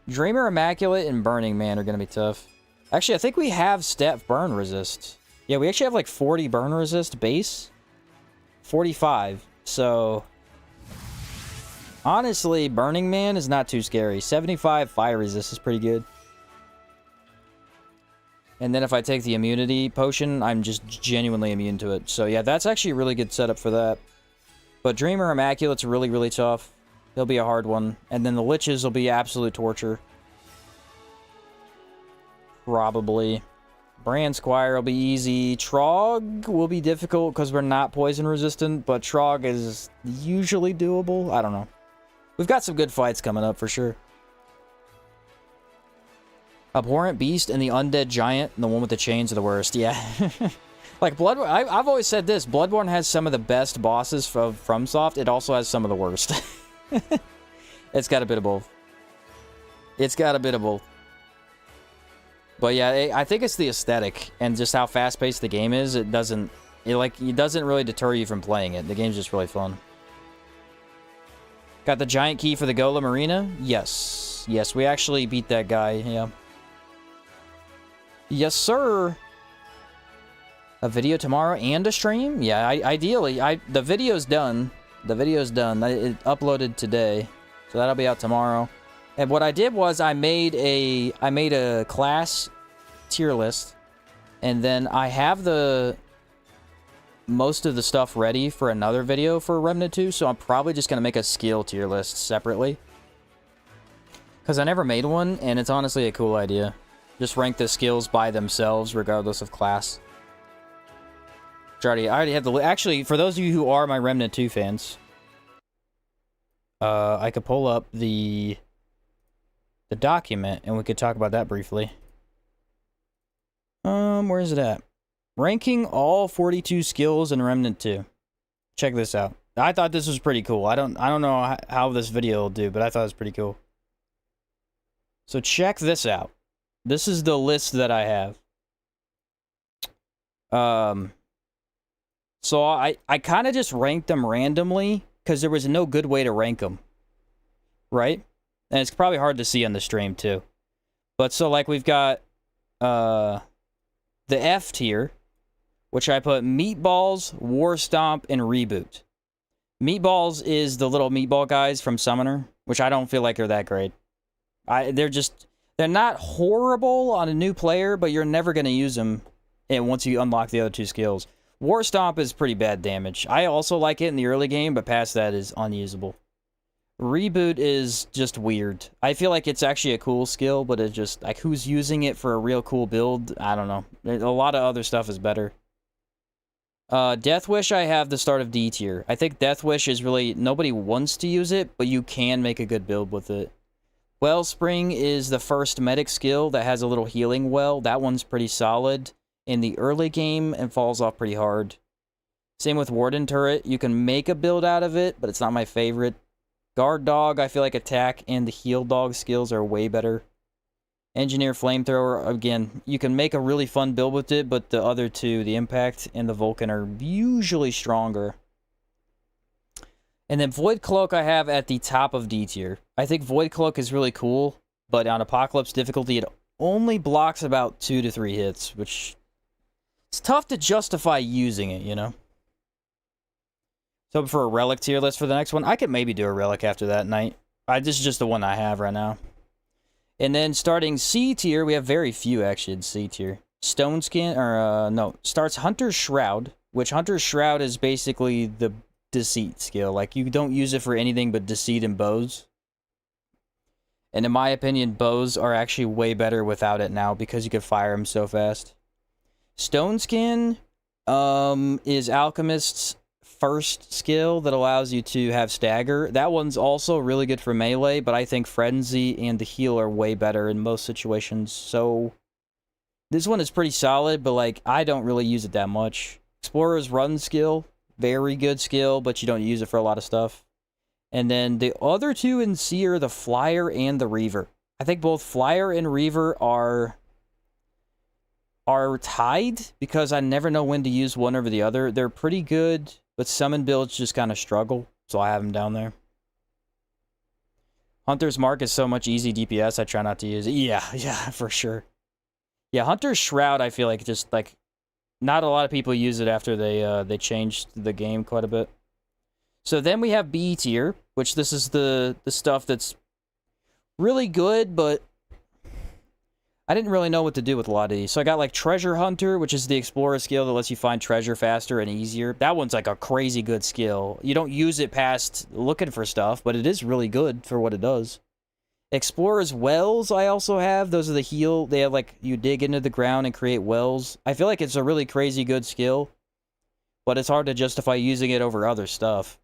Dreamer Immaculate and Burning Man are gonna be tough. Actually, I think we have stat burn resist. Yeah, we actually have like 40 burn resist base. 45. So, honestly, Burning Man is not too scary. 75 fire resist is pretty good. And then if I take the immunity potion, I'm just genuinely immune to it. So yeah, that's actually a really good setup for that. But Dreamer Immaculate's really, really tough. He'll be a hard one. And then the Liches will be absolute torture. Probably. Brand Squire will be easy. Trog will be difficult because we're not poison resistant, but Trog is usually doable. I don't know. We've got some good fights coming up for sure. Abhorrent Beast and the Undead Giant, and the one with the chains are the worst. Yeah. Like, Bloodborne, I've always said this. Bloodborne has some of the best bosses from FromSoft. It also has some of the worst. It's got a bit of both. It's got a bit of both. But yeah, I think it's the aesthetic and just how fast-paced the game is. It doesn't really deter you from playing it. The game's just really fun. Got the giant key for the Golem Arena? Yes. Yes, we actually beat that guy, yeah. Yes, sir. A video tomorrow and a stream? Yeah, ideally. The video's done. The video's done. It uploaded today. So that'll be out tomorrow. And what I did was I made a class tier list, and then I have most of the stuff ready for another video for Remnant 2, so I'm probably just gonna make a skill tier list separately. Because I never made one, and it's honestly a cool idea. Just rank the skills by themselves, regardless of class. I already have the... Actually, for those of you who are my Remnant 2 fans, I could pull up the document, and we could talk about that briefly. Where is it at? Ranking all 42 skills in Remnant 2. Check this out. I thought this was pretty cool. I don't know how this video will do, but I thought it was pretty cool. So check this out. This is the list that I have. So I kind of just ranked them randomly because there was no good way to rank them, right? And it's probably hard to see on the stream too. But so like we've got the F tier, which I put Meatballs, War Stomp, and Reboot. Meatballs is the little meatball guys from Summoner, which I don't feel like they're that great. They're not horrible on a new player, but you're never going to use them once you unlock the other two skills. War Stomp is pretty bad damage. I also like it in the early game, but past that is unusable. Reboot is just weird. I feel like it's actually a cool skill, but it's just, like, who's using it for a real cool build? I don't know. A lot of other stuff is better. Death Wish I have the start of D tier. I think Death Wish is really, nobody wants to use it, but you can make a good build with it. Wellspring is the first medic skill that has a little healing well. That one's pretty solid in the early game and falls off pretty hard. Same with Warden Turret. You can make a build out of it, but it's not my favorite. Guard Dog, I feel like attack and the heal dog skills are way better. Engineer Flamethrower, again, you can make a really fun build with it, but the other two, the Impact and the Vulcan, are usually stronger. And then Void Cloak I have at the top of D tier. I think Void Cloak is really cool, but on Apocalypse difficulty, it only blocks about 2 to 3 hits, which it's tough to justify using it, you know? So for a Relic tier list for the next one, I could maybe do a Relic after that night. This is just the one I have right now. And then starting C tier, we have very few actually in C tier. Stone Skin, or no, starts Hunter's Shroud, which Hunter's Shroud is basically the Deceit skill. Like, you don't use it for anything but Deceit and Bows. And in my opinion, Bows are actually way better without it now because you can fire them so fast. Stone Skin is Alchemist's first skill that allows you to have stagger. That one's also really good for melee, but I think Frenzy and the heal are way better in most situations. So this one is pretty solid, but like I don't really use it that much. Explorer's Run skill, very good skill, but you don't use it for a lot of stuff. And then the other two in C are the Flyer and the Reaver. I think both Flyer and Reaver are tied because I never know when to use one over the other. They're pretty good, but summon builds just kind of struggle, so I have them down there. Hunter's Mark is so much easy DPS, I try not to use it. Yeah, for sure. Yeah, Hunter's Shroud, I feel like just, like, not a lot of people use it after they changed the game quite a bit. So then we have B tier, which this is the stuff that's really good, but I didn't really know what to do with a lot of these. So I got like Treasure Hunter, which is the Explorer skill that lets you find treasure faster and easier. That one's like a crazy good skill. You don't use it past looking for stuff, but it is really good for what it does. Explorer's Wells I also have. Those are the heal. They have like, you dig into the ground and create wells. I feel like it's a really crazy good skill, but it's hard to justify using it over other stuff.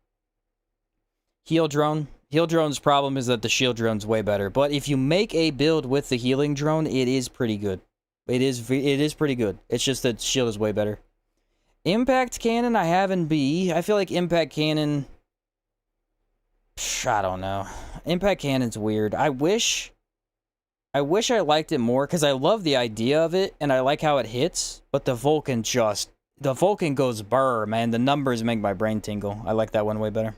Heal Drone. Heal Drone's problem is that the Shield Drone's way better. But if you make a build with the Healing Drone, it is pretty good. It is pretty good. It's just that Shield is way better. Impact Cannon I have in B. I feel like Impact Cannon... I don't know. Impact Cannon's weird. I wish I liked it more, because I love the idea of it, and I like how it hits, but the Vulcan just... The Vulcan goes burr, man. The numbers make my brain tingle. I like that one way better.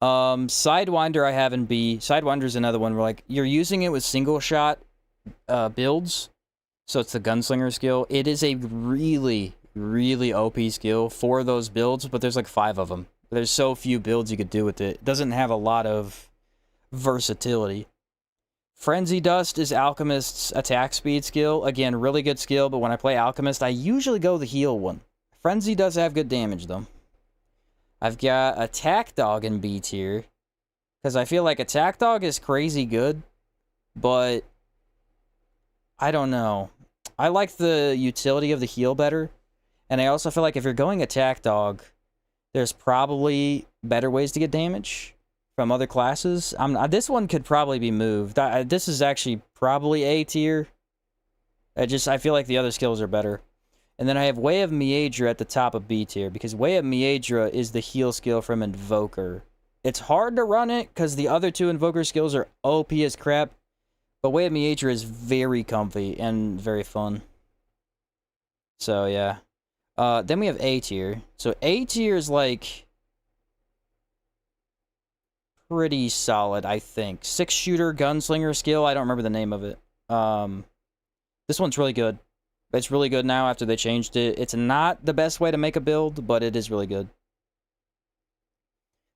Sidewinder I have in B. Sidewinder's another one where, like, you're using it with single shot builds, so it's the gunslinger skill. It is a really, really OP skill for those builds, but there's like 5 of them. There's so few builds you could do with it. It doesn't have a lot of versatility. Frenzy Dust is Alchemist's attack speed skill. Again, really good skill, but when I play Alchemist, I usually go the heal one. Frenzy does have good damage, though. I've got Attack Dog in B tier, because I feel like Attack Dog is crazy good, but I don't know. I like the utility of the heal better, and I also feel like if you're going Attack Dog, there's probably better ways to get damage from other classes. This one could probably be moved. This is actually probably A tier. I feel like the other skills are better. And then I have Way of Miedra at the top of B tier, because Way of Miedra is the heal skill from Invoker. It's hard to run it, because the other 2 Invoker skills are OP as crap, But Way of Mietra is very comfy and very fun. So, yeah. Then we have A tier. So, A tier is, like, pretty solid, I think. 6-shooter gunslinger skill. I don't remember the name of it. This one's really good. It's really good now after they changed it. It's not the best way to make a build, but it is really good.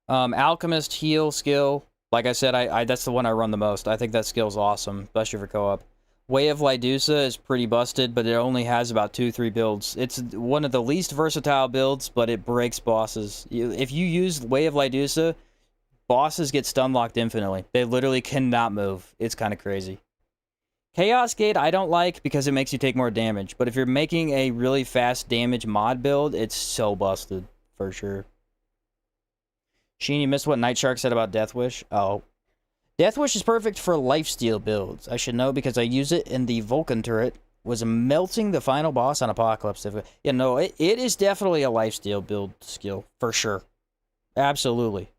Alchemist heal skill. Like I said, I that's the one I run the most. I think that skill's awesome, especially for co-op. Way of Lydusa is pretty busted, but it only has about 2-3 builds. It's one of the least versatile builds, but it breaks bosses. If you use Way of Lydusa, bosses get stun locked infinitely. They literally cannot move. It's kind of crazy. Chaos Gate I don't like because it makes you take more damage, but if you're making a really fast damage mod build, it's so busted, for sure. Sheen, you missed what Night Shark said about Death Wish? Oh. Death Wish is perfect for lifesteal builds. I should know because I use it in the Vulcan turret. Was melting the final boss on Apocalypse. Yeah, no, it is definitely a lifesteal build skill, for sure. Absolutely.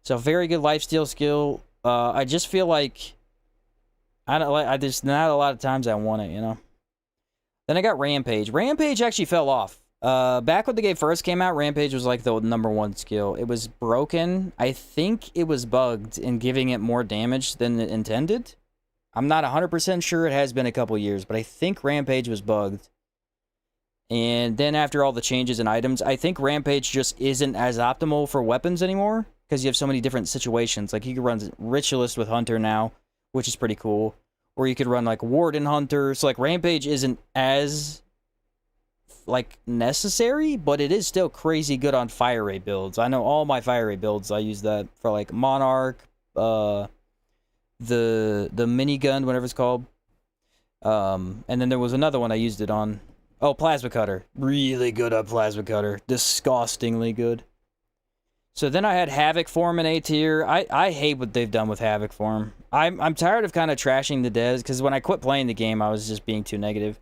So, very good lifesteal skill. I just feel like... there's not a lot of times I want it, you know? Then I got Rampage. Rampage actually fell off. Back when the game first came out, Rampage was like the #1 skill. It was broken. I think it was bugged in giving it more damage than it intended. I'm not 100% sure. It has been a couple years, but I think Rampage was bugged. And then after all the changes in items, I think Rampage just isn't as optimal for weapons anymore because you have so many different situations. Like you can run Ritualist with Hunter now, which is pretty cool. Or you could run like Warden Hunter. So like Rampage isn't as like necessary, but it is still crazy good on fire rate builds. I know all my fire rate builds, I use that for like Monarch, the minigun, whatever it's called. And then there was another one I used it on. Oh, Plasma Cutter. Really good on Plasma Cutter. Disgustingly good. So then I had Havoc Form in A tier. I hate what they've done with Havoc Form. I'm tired of kind of trashing the devs, because when I quit playing the game, I was just being too negative.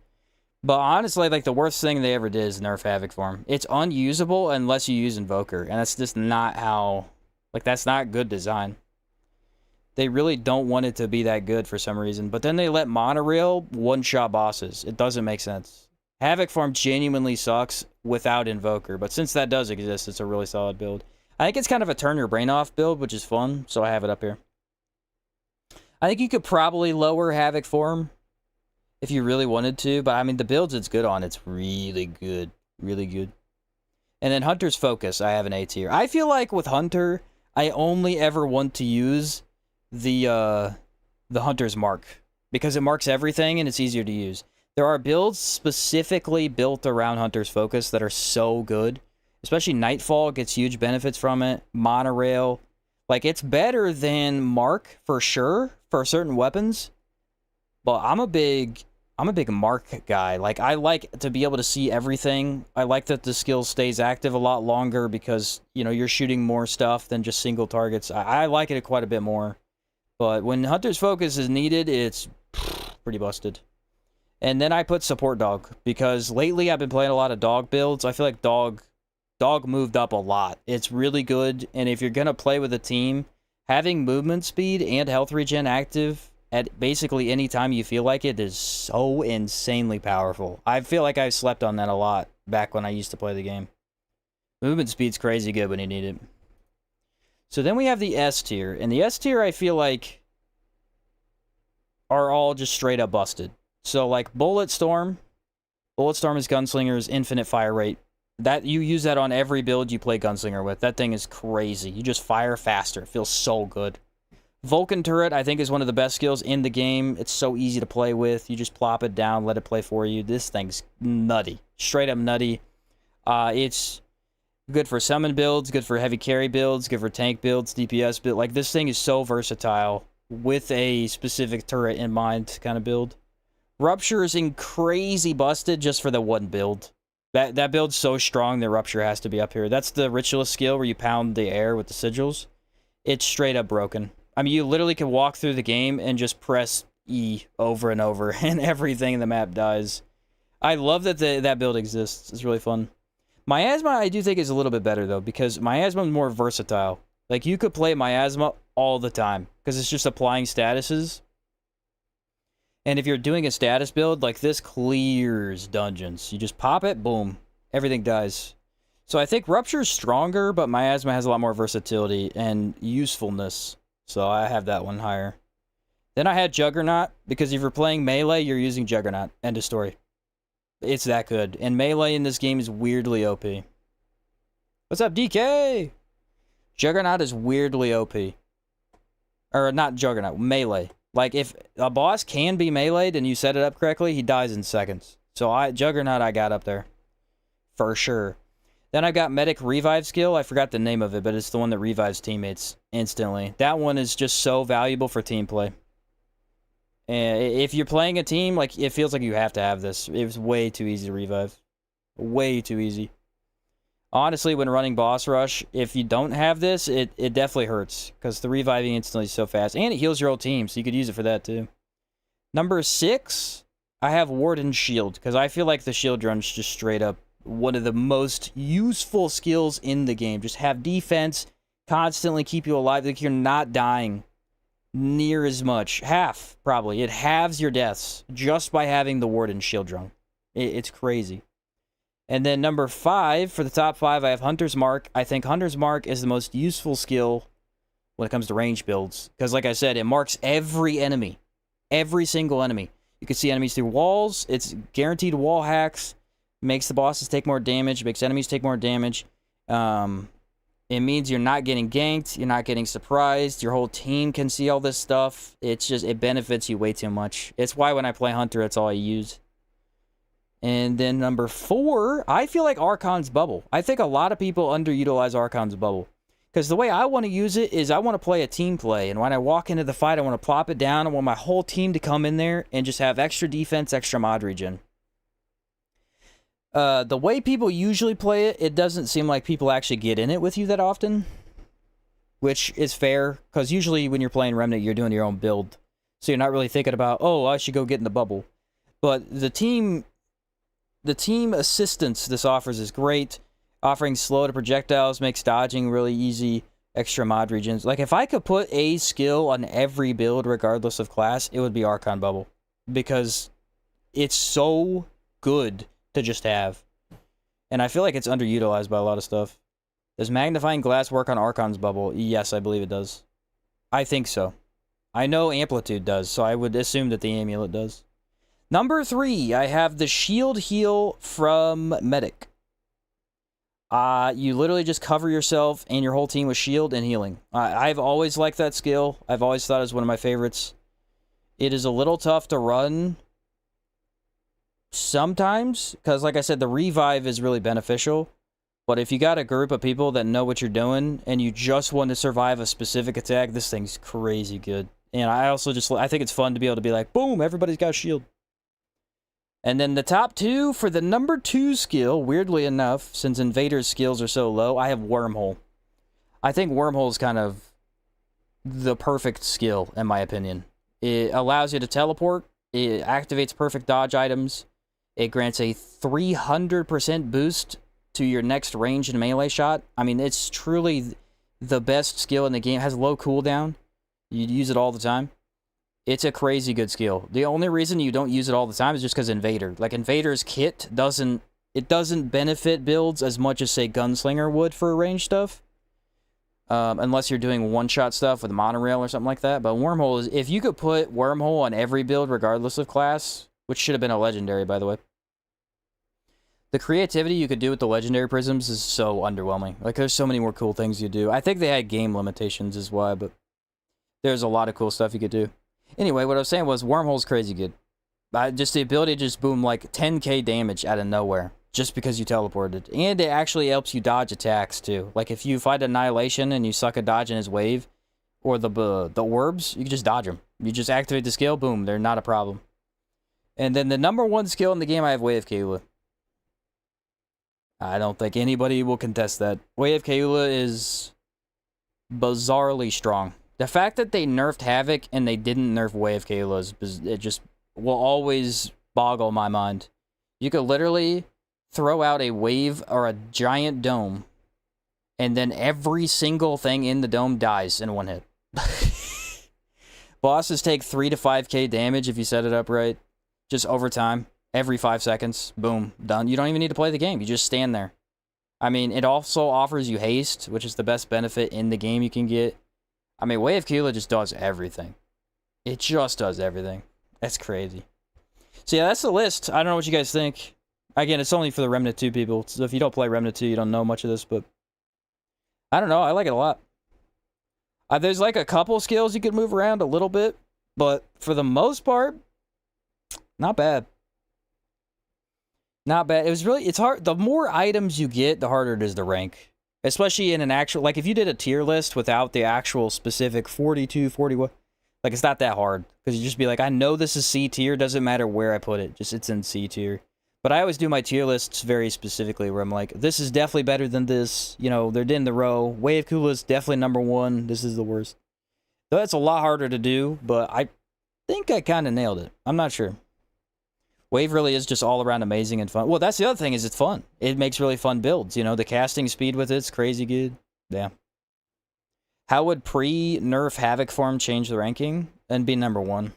But honestly, like, the worst thing they ever did is nerf Havoc Form. It's unusable unless you use Invoker, and that's just not how... Like, that's not good design. They really don't want it to be that good for some reason. But then they let Monorail one-shot bosses. It doesn't make sense. Havoc Form genuinely sucks without Invoker, but since that does exist, it's a really solid build. I think it's kind of a turn your brain off build, which is fun, so I have it up here. I think you could probably lower Havoc Form if you really wanted to, but I mean, the builds it's good on, it's really good. Really good. And then Hunter's Focus, I have an A tier. I feel like with Hunter, I only ever want to use the Hunter's Mark, because it marks everything and it's easier to use. There are builds specifically built around Hunter's Focus that are so good. Especially Nightfall gets huge benefits from it. Monorail. Like, it's better than Mark, for sure, for certain weapons. But I'm a big Mark guy. Like, I like to be able to see everything. I like that the skill stays active a lot longer because, you know, you're shooting more stuff than just single targets. I like it quite a bit more. But when Hunter's Focus is needed, it's pretty busted. And then I put Support Dog, because lately I've been playing a lot of dog builds. I feel like Dog moved up a lot. It's really good, and if you're going to play with a team, having movement speed and health regen active at basically any time you feel like it is so insanely powerful. I feel like I slept on that a lot back when I used to play the game. Movement speed's crazy good when you need it. So then we have the S tier, and the S tier I feel like are all just straight up busted. So like Bulletstorm is Gunslinger's infinite fire rate. That you use that on every build you play Gunslinger with. That thing is crazy. You just fire faster. It feels so good. Vulcan Turret, I think, is one of the best skills in the game. It's so easy to play with. You just plop it down, let it play for you. This thing's nutty. Straight up nutty. It's good for summon builds, good for heavy carry builds, good for tank builds, DPS build. Like, this thing is so versatile with a specific turret in mind kind of build. Rupture is crazy busted just for the one build. That build's so strong that Rupture has to be up here. That's the Ritualist skill where you pound the air with the sigils. It's straight up broken. I mean, you literally can walk through the game and just press E over and over, and everything in the map dies. I love that that build exists. It's really fun. Miasma, I do think, is a little bit better, though, because Miasma is more versatile. Like, you could play Miasma all the time, because it's just applying statuses. And if you're doing a status build, like this clears dungeons. You just pop it, boom, everything dies. So I think Rupture's stronger, but Miasma has a lot more versatility and usefulness. So I have that one higher. Then I had Juggernaut, because if you're playing melee, you're using Juggernaut. End of story. It's that good. And melee in this game is weirdly OP. What's up, DK? Juggernaut is weirdly OP. Or not Juggernaut, melee. Like, if a boss can be meleeed and you set it up correctly, he dies in seconds. So Juggernaut I got up there. For sure. Then I got Medic Revive skill. I forgot the name of it, but it's the one that revives teammates instantly. That one is just so valuable for team play. And if you're playing a team, like, it feels like you have to have this. It was way too easy to revive. Way too easy. Honestly, when running boss rush, if you don't have this, it definitely hurts. Because the reviving instantly is so fast. And it heals your whole team, so you could use it for that too. Number 6, I have Warden's Shield. Because I feel like the shield run's just straight up one of the most useful skills in the game. Just have defense, constantly keep you alive. Like you're not dying near as much. Half, probably. It halves your deaths just by having the Warden's Shield run. It's crazy. And then number 5, for the top 5, I have Hunter's Mark. I think Hunter's Mark is the most useful skill when it comes to range builds. Because like I said, it marks every enemy. Every single enemy. You can see enemies through walls. It's guaranteed wall hacks. Makes the bosses take more damage. Makes enemies take more damage. It means you're not getting ganked. You're not getting surprised. Your whole team can see all this stuff. It's just, it benefits you way too much. It's why when I play Hunter, that's all I use. And then number 4, I feel like Archon's Bubble. I think a lot of people underutilize Archon's Bubble. Because the way I want to use it is I want to play a team play. And when I walk into the fight, I want to plop it down. I want my whole team to come in there and just have extra defense, extra mod regen. The way people usually play it, it doesn't seem like people actually get in it with you that often. Which is fair. Because usually when you're playing Remnant, you're doing your own build. So you're not really thinking about, oh, I should go get in the bubble. But the team assistance this offers is great. Offering slow to projectiles makes dodging really easy. Extra mod regions. Like, if I could put a skill on every build, regardless of class, it would be Archon Bubble. Because it's so good to just have. And I feel like it's underutilized by a lot of stuff. Does Magnifying Glass work on Archon's Bubble? Yes, I believe it does. I think so. I know Amplitude does, so I would assume that the Amulet does. Number 3, I have the Shield Heal from Medic. You literally just cover yourself and your whole team with shield and healing. I've always liked that skill. I've always thought it was one of my favorites. It is a little tough to run sometimes, because like I said, the revive is really beneficial. But if you got a group of people that know what you're doing and you just want to survive a specific attack, this thing's crazy good. And I also I think it's fun to be able to be like, boom, everybody's got a shield. And then the top 2, for the number 2 skill, weirdly enough, since Invader's skills are so low, I have Wormhole. I think Wormhole is kind of the perfect skill, in my opinion. It allows you to teleport, it activates perfect dodge items, it grants a 300% boost to your next ranged and melee shot. I mean, it's truly the best skill in the game. It has low cooldown. You use it all the time. It's a crazy good skill. The only reason you don't use it all the time is just because Invader. Like, Invader's kit doesn't benefit builds as much as, say, Gunslinger would for range stuff. Unless you're doing one-shot stuff with monorail or something like that. But Wormhole is... If you could put Wormhole on every build regardless of class, which should have been a legendary, by the way. The creativity you could do with the legendary prisms is so underwhelming. Like, there's so many more cool things you do. I think they had game limitations is why, but there's a lot of cool stuff you could do. Anyway, what I was saying was Wormhole's crazy good. Just the ability to just boom like 10k damage out of nowhere. Just because you teleported. And it actually helps you dodge attacks too. Like if you fight Annihilation and you suck a dodge in his wave, or the orbs, you can just dodge them. You just activate the skill, boom, they're not a problem. And then the number 1 skill in the game, I have Way of Kaula. I don't think anybody will contest that. Way of Kaula is bizarrely strong. The fact that they nerfed Havoc and they didn't nerf Way of Kaula, it just will always boggle my mind. You could literally throw out a wave or a giant dome, and then every single thing in the dome dies in one hit. Bosses take 3 to 5k damage if you set it up right. Just over time. Every 5 seconds. Boom. Done. You don't even need to play the game. You just stand there. I mean, it also offers you haste, which is the best benefit in the game you can get. I mean, Way of Kula just does everything. It just does everything. That's crazy. So yeah, that's the list. I don't know what you guys think. Again, it's only for the Remnant 2 people. So if you don't play Remnant 2, you don't know much of this, but I don't know. I like it a lot. There's like a couple skills you could move around a little bit, but for the most part, not bad. Not bad. It was really, it's hard. The more items you get, the harder it is to rank. Especially in an actual, like if you did a tier list without the actual specific 42, 41, like it's not that hard. Because you just be like, I know this is C tier, doesn't matter where I put it, just it's in C tier. But I always do my tier lists very specifically where I'm like, this is definitely better than this. You know, they're in the row. Way of Kula is definitely #1. This is the worst. So that's a lot harder to do, but I think I kind of nailed it. I'm not sure. Wave really is just all around amazing and fun. Well, that's the other thing is it's fun. It makes really fun builds. You know, the casting speed with it's crazy good. Yeah. How would pre-nerf Havoc form change the ranking and be #1?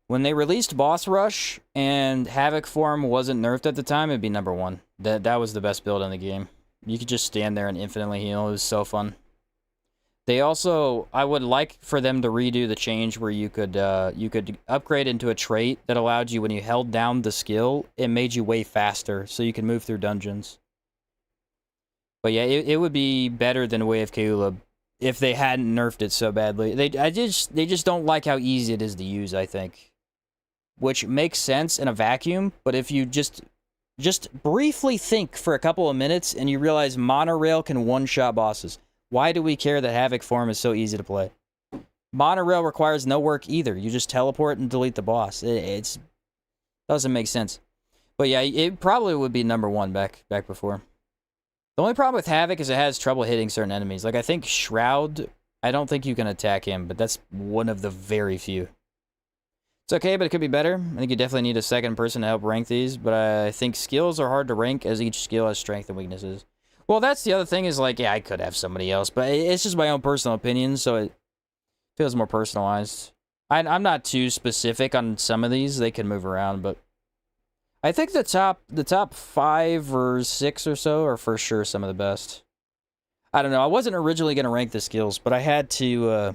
When they released Boss Rush and Havoc form wasn't nerfed at the time, it'd be #1. That was the best build in the game. You could just stand there and infinitely heal. It was so fun. They also, I would like for them to redo the change where you could upgrade into a trait that allowed you when you held down the skill, it made you way faster, so you can move through dungeons. But yeah, it would be better than Way of Kula if they hadn't nerfed it so badly. They just don't like how easy it is to use, I think. Which makes sense in a vacuum, but if you just briefly think for a couple of minutes and you realize Monorail can one-shot bosses. Why do we care that Havoc form is so easy to play? Monorail requires no work either. You just teleport and delete the boss. It doesn't make sense. But yeah, it probably would be #1 back before. The only problem with Havoc is it has trouble hitting certain enemies. Like I think Shroud, I don't think you can attack him, but that's one of the very few. It's okay, but it could be better. I think you definitely need a second person to help rank these, but I think skills are hard to rank as each skill has strength and weaknesses. Well, that's the other thing is like, yeah, I could have somebody else, but it's just my own personal opinion, so it feels more personalized. I'm not too specific on some of these. They can move around, but I think the top 5 or 6 or so are for sure some of the best. I don't know. I wasn't originally going to rank the skills, but I had to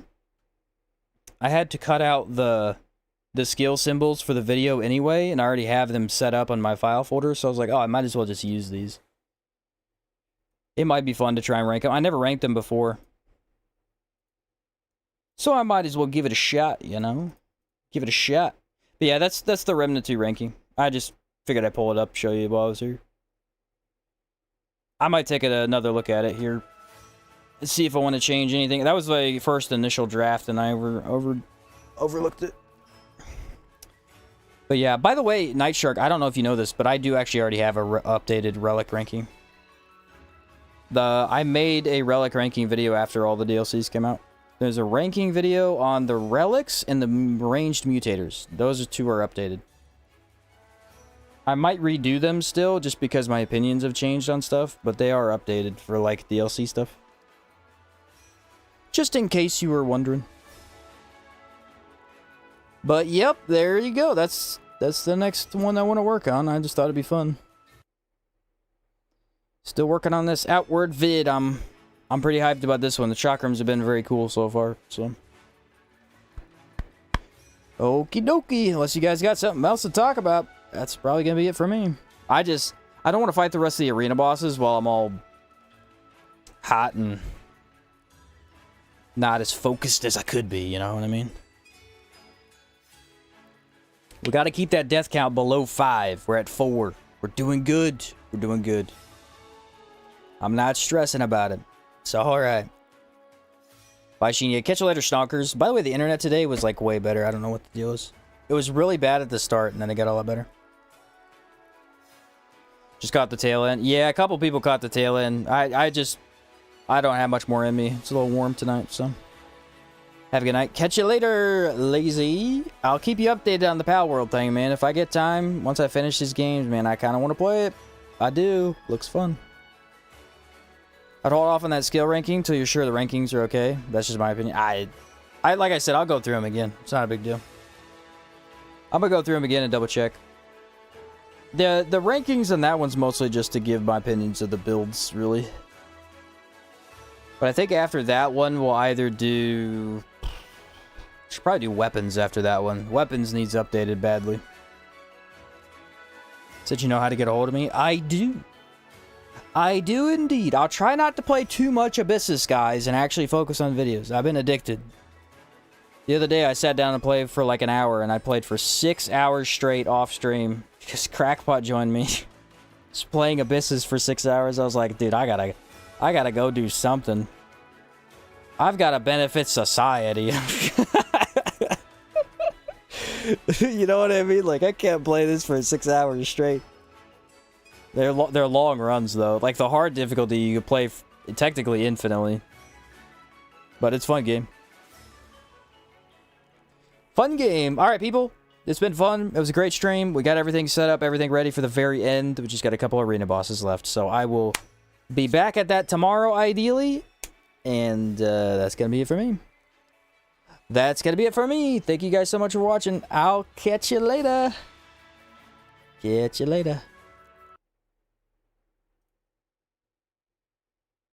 cut out the skill symbols for the video anyway, and I already have them set up on my file folder, so I was like, oh, I might as well just use these. It might be fun to try and rank them. I never ranked them before. So I might as well give it a shot, you know? Give it a shot. But yeah, that's the Remnant 2 ranking. I just figured I'd pull it up, show you while I was here. I might take another look at it here. Let's see if I want to change anything. That was my first initial draft, and I overlooked it. But yeah, by the way, Night Shark, I don't know if you know this, but I do actually already have a updated Relic ranking. I made a Relic ranking video after all the DLCs came out. There's a ranking video on the Relics and the ranged mutators. Those two are updated. I might redo them still, just because my opinions have changed on stuff, but they are updated for, like, DLC stuff. Just in case you were wondering. But, yep, there you go. That's the next one I want to work on. I just thought it'd be fun. Still working on this Outward vid. I'm pretty hyped about this one. The Chakrams have been very cool so far, so. Okie dokie. Unless you guys got something else to talk about, that's probably going to be it for me. I don't want to fight the rest of the arena bosses while I'm all hot and not as focused as I could be, you know what I mean? We got to keep that death count below 5. We're at 4. We're doing good. We're doing good. I'm not stressing about it. It's alright. Bye, Shinya. Catch you later, Stalkers. By the way, the internet today was, like, way better. I don't know what the deal is. It was really bad at the start, and then it got a lot better. Just caught the tail end. Yeah, a couple people caught the tail end. I don't have much more in me. It's a little warm tonight, so. Have a good night. Catch you later, lazy. I'll keep you updated on the Pal World thing, man. If I get time, once I finish these games, man, I kind of want to play it. I do. Looks fun. I'd hold off on that skill ranking till you're sure the rankings are okay. That's just my opinion. I like I said, I'll go through them again. It's not a big deal. I'm gonna go through them again and double check. The rankings on that one's mostly just to give my opinions of the builds, really. But I think after that one, we'll either do... Should probably do weapons after that one. Weapons needs updated badly. Said you know how to get a hold of me? I do. I do indeed. I'll try not to play too much Abyssus, guys, and actually focus on videos. I've been addicted. The other day, I sat down and played for like an hour, and I played for 6 hours straight off stream. Because Crackpot joined me. Just playing Abyssus for 6 hours. I was like, dude, I gotta go do something. I've gotta benefit society. You know what I mean? Like, I can't play this for 6 hours straight. They're long runs, though. Like, the hard difficulty, you can play technically infinitely. But it's a fun game. Fun game. Alright, people. It's been fun. It was a great stream. We got everything set up, everything ready for the very end. We just got a couple arena bosses left. So I will be back at that tomorrow, ideally. And that's going to be it for me. That's going to be it for me. Thank you guys so much for watching. I'll catch you later. Catch you later.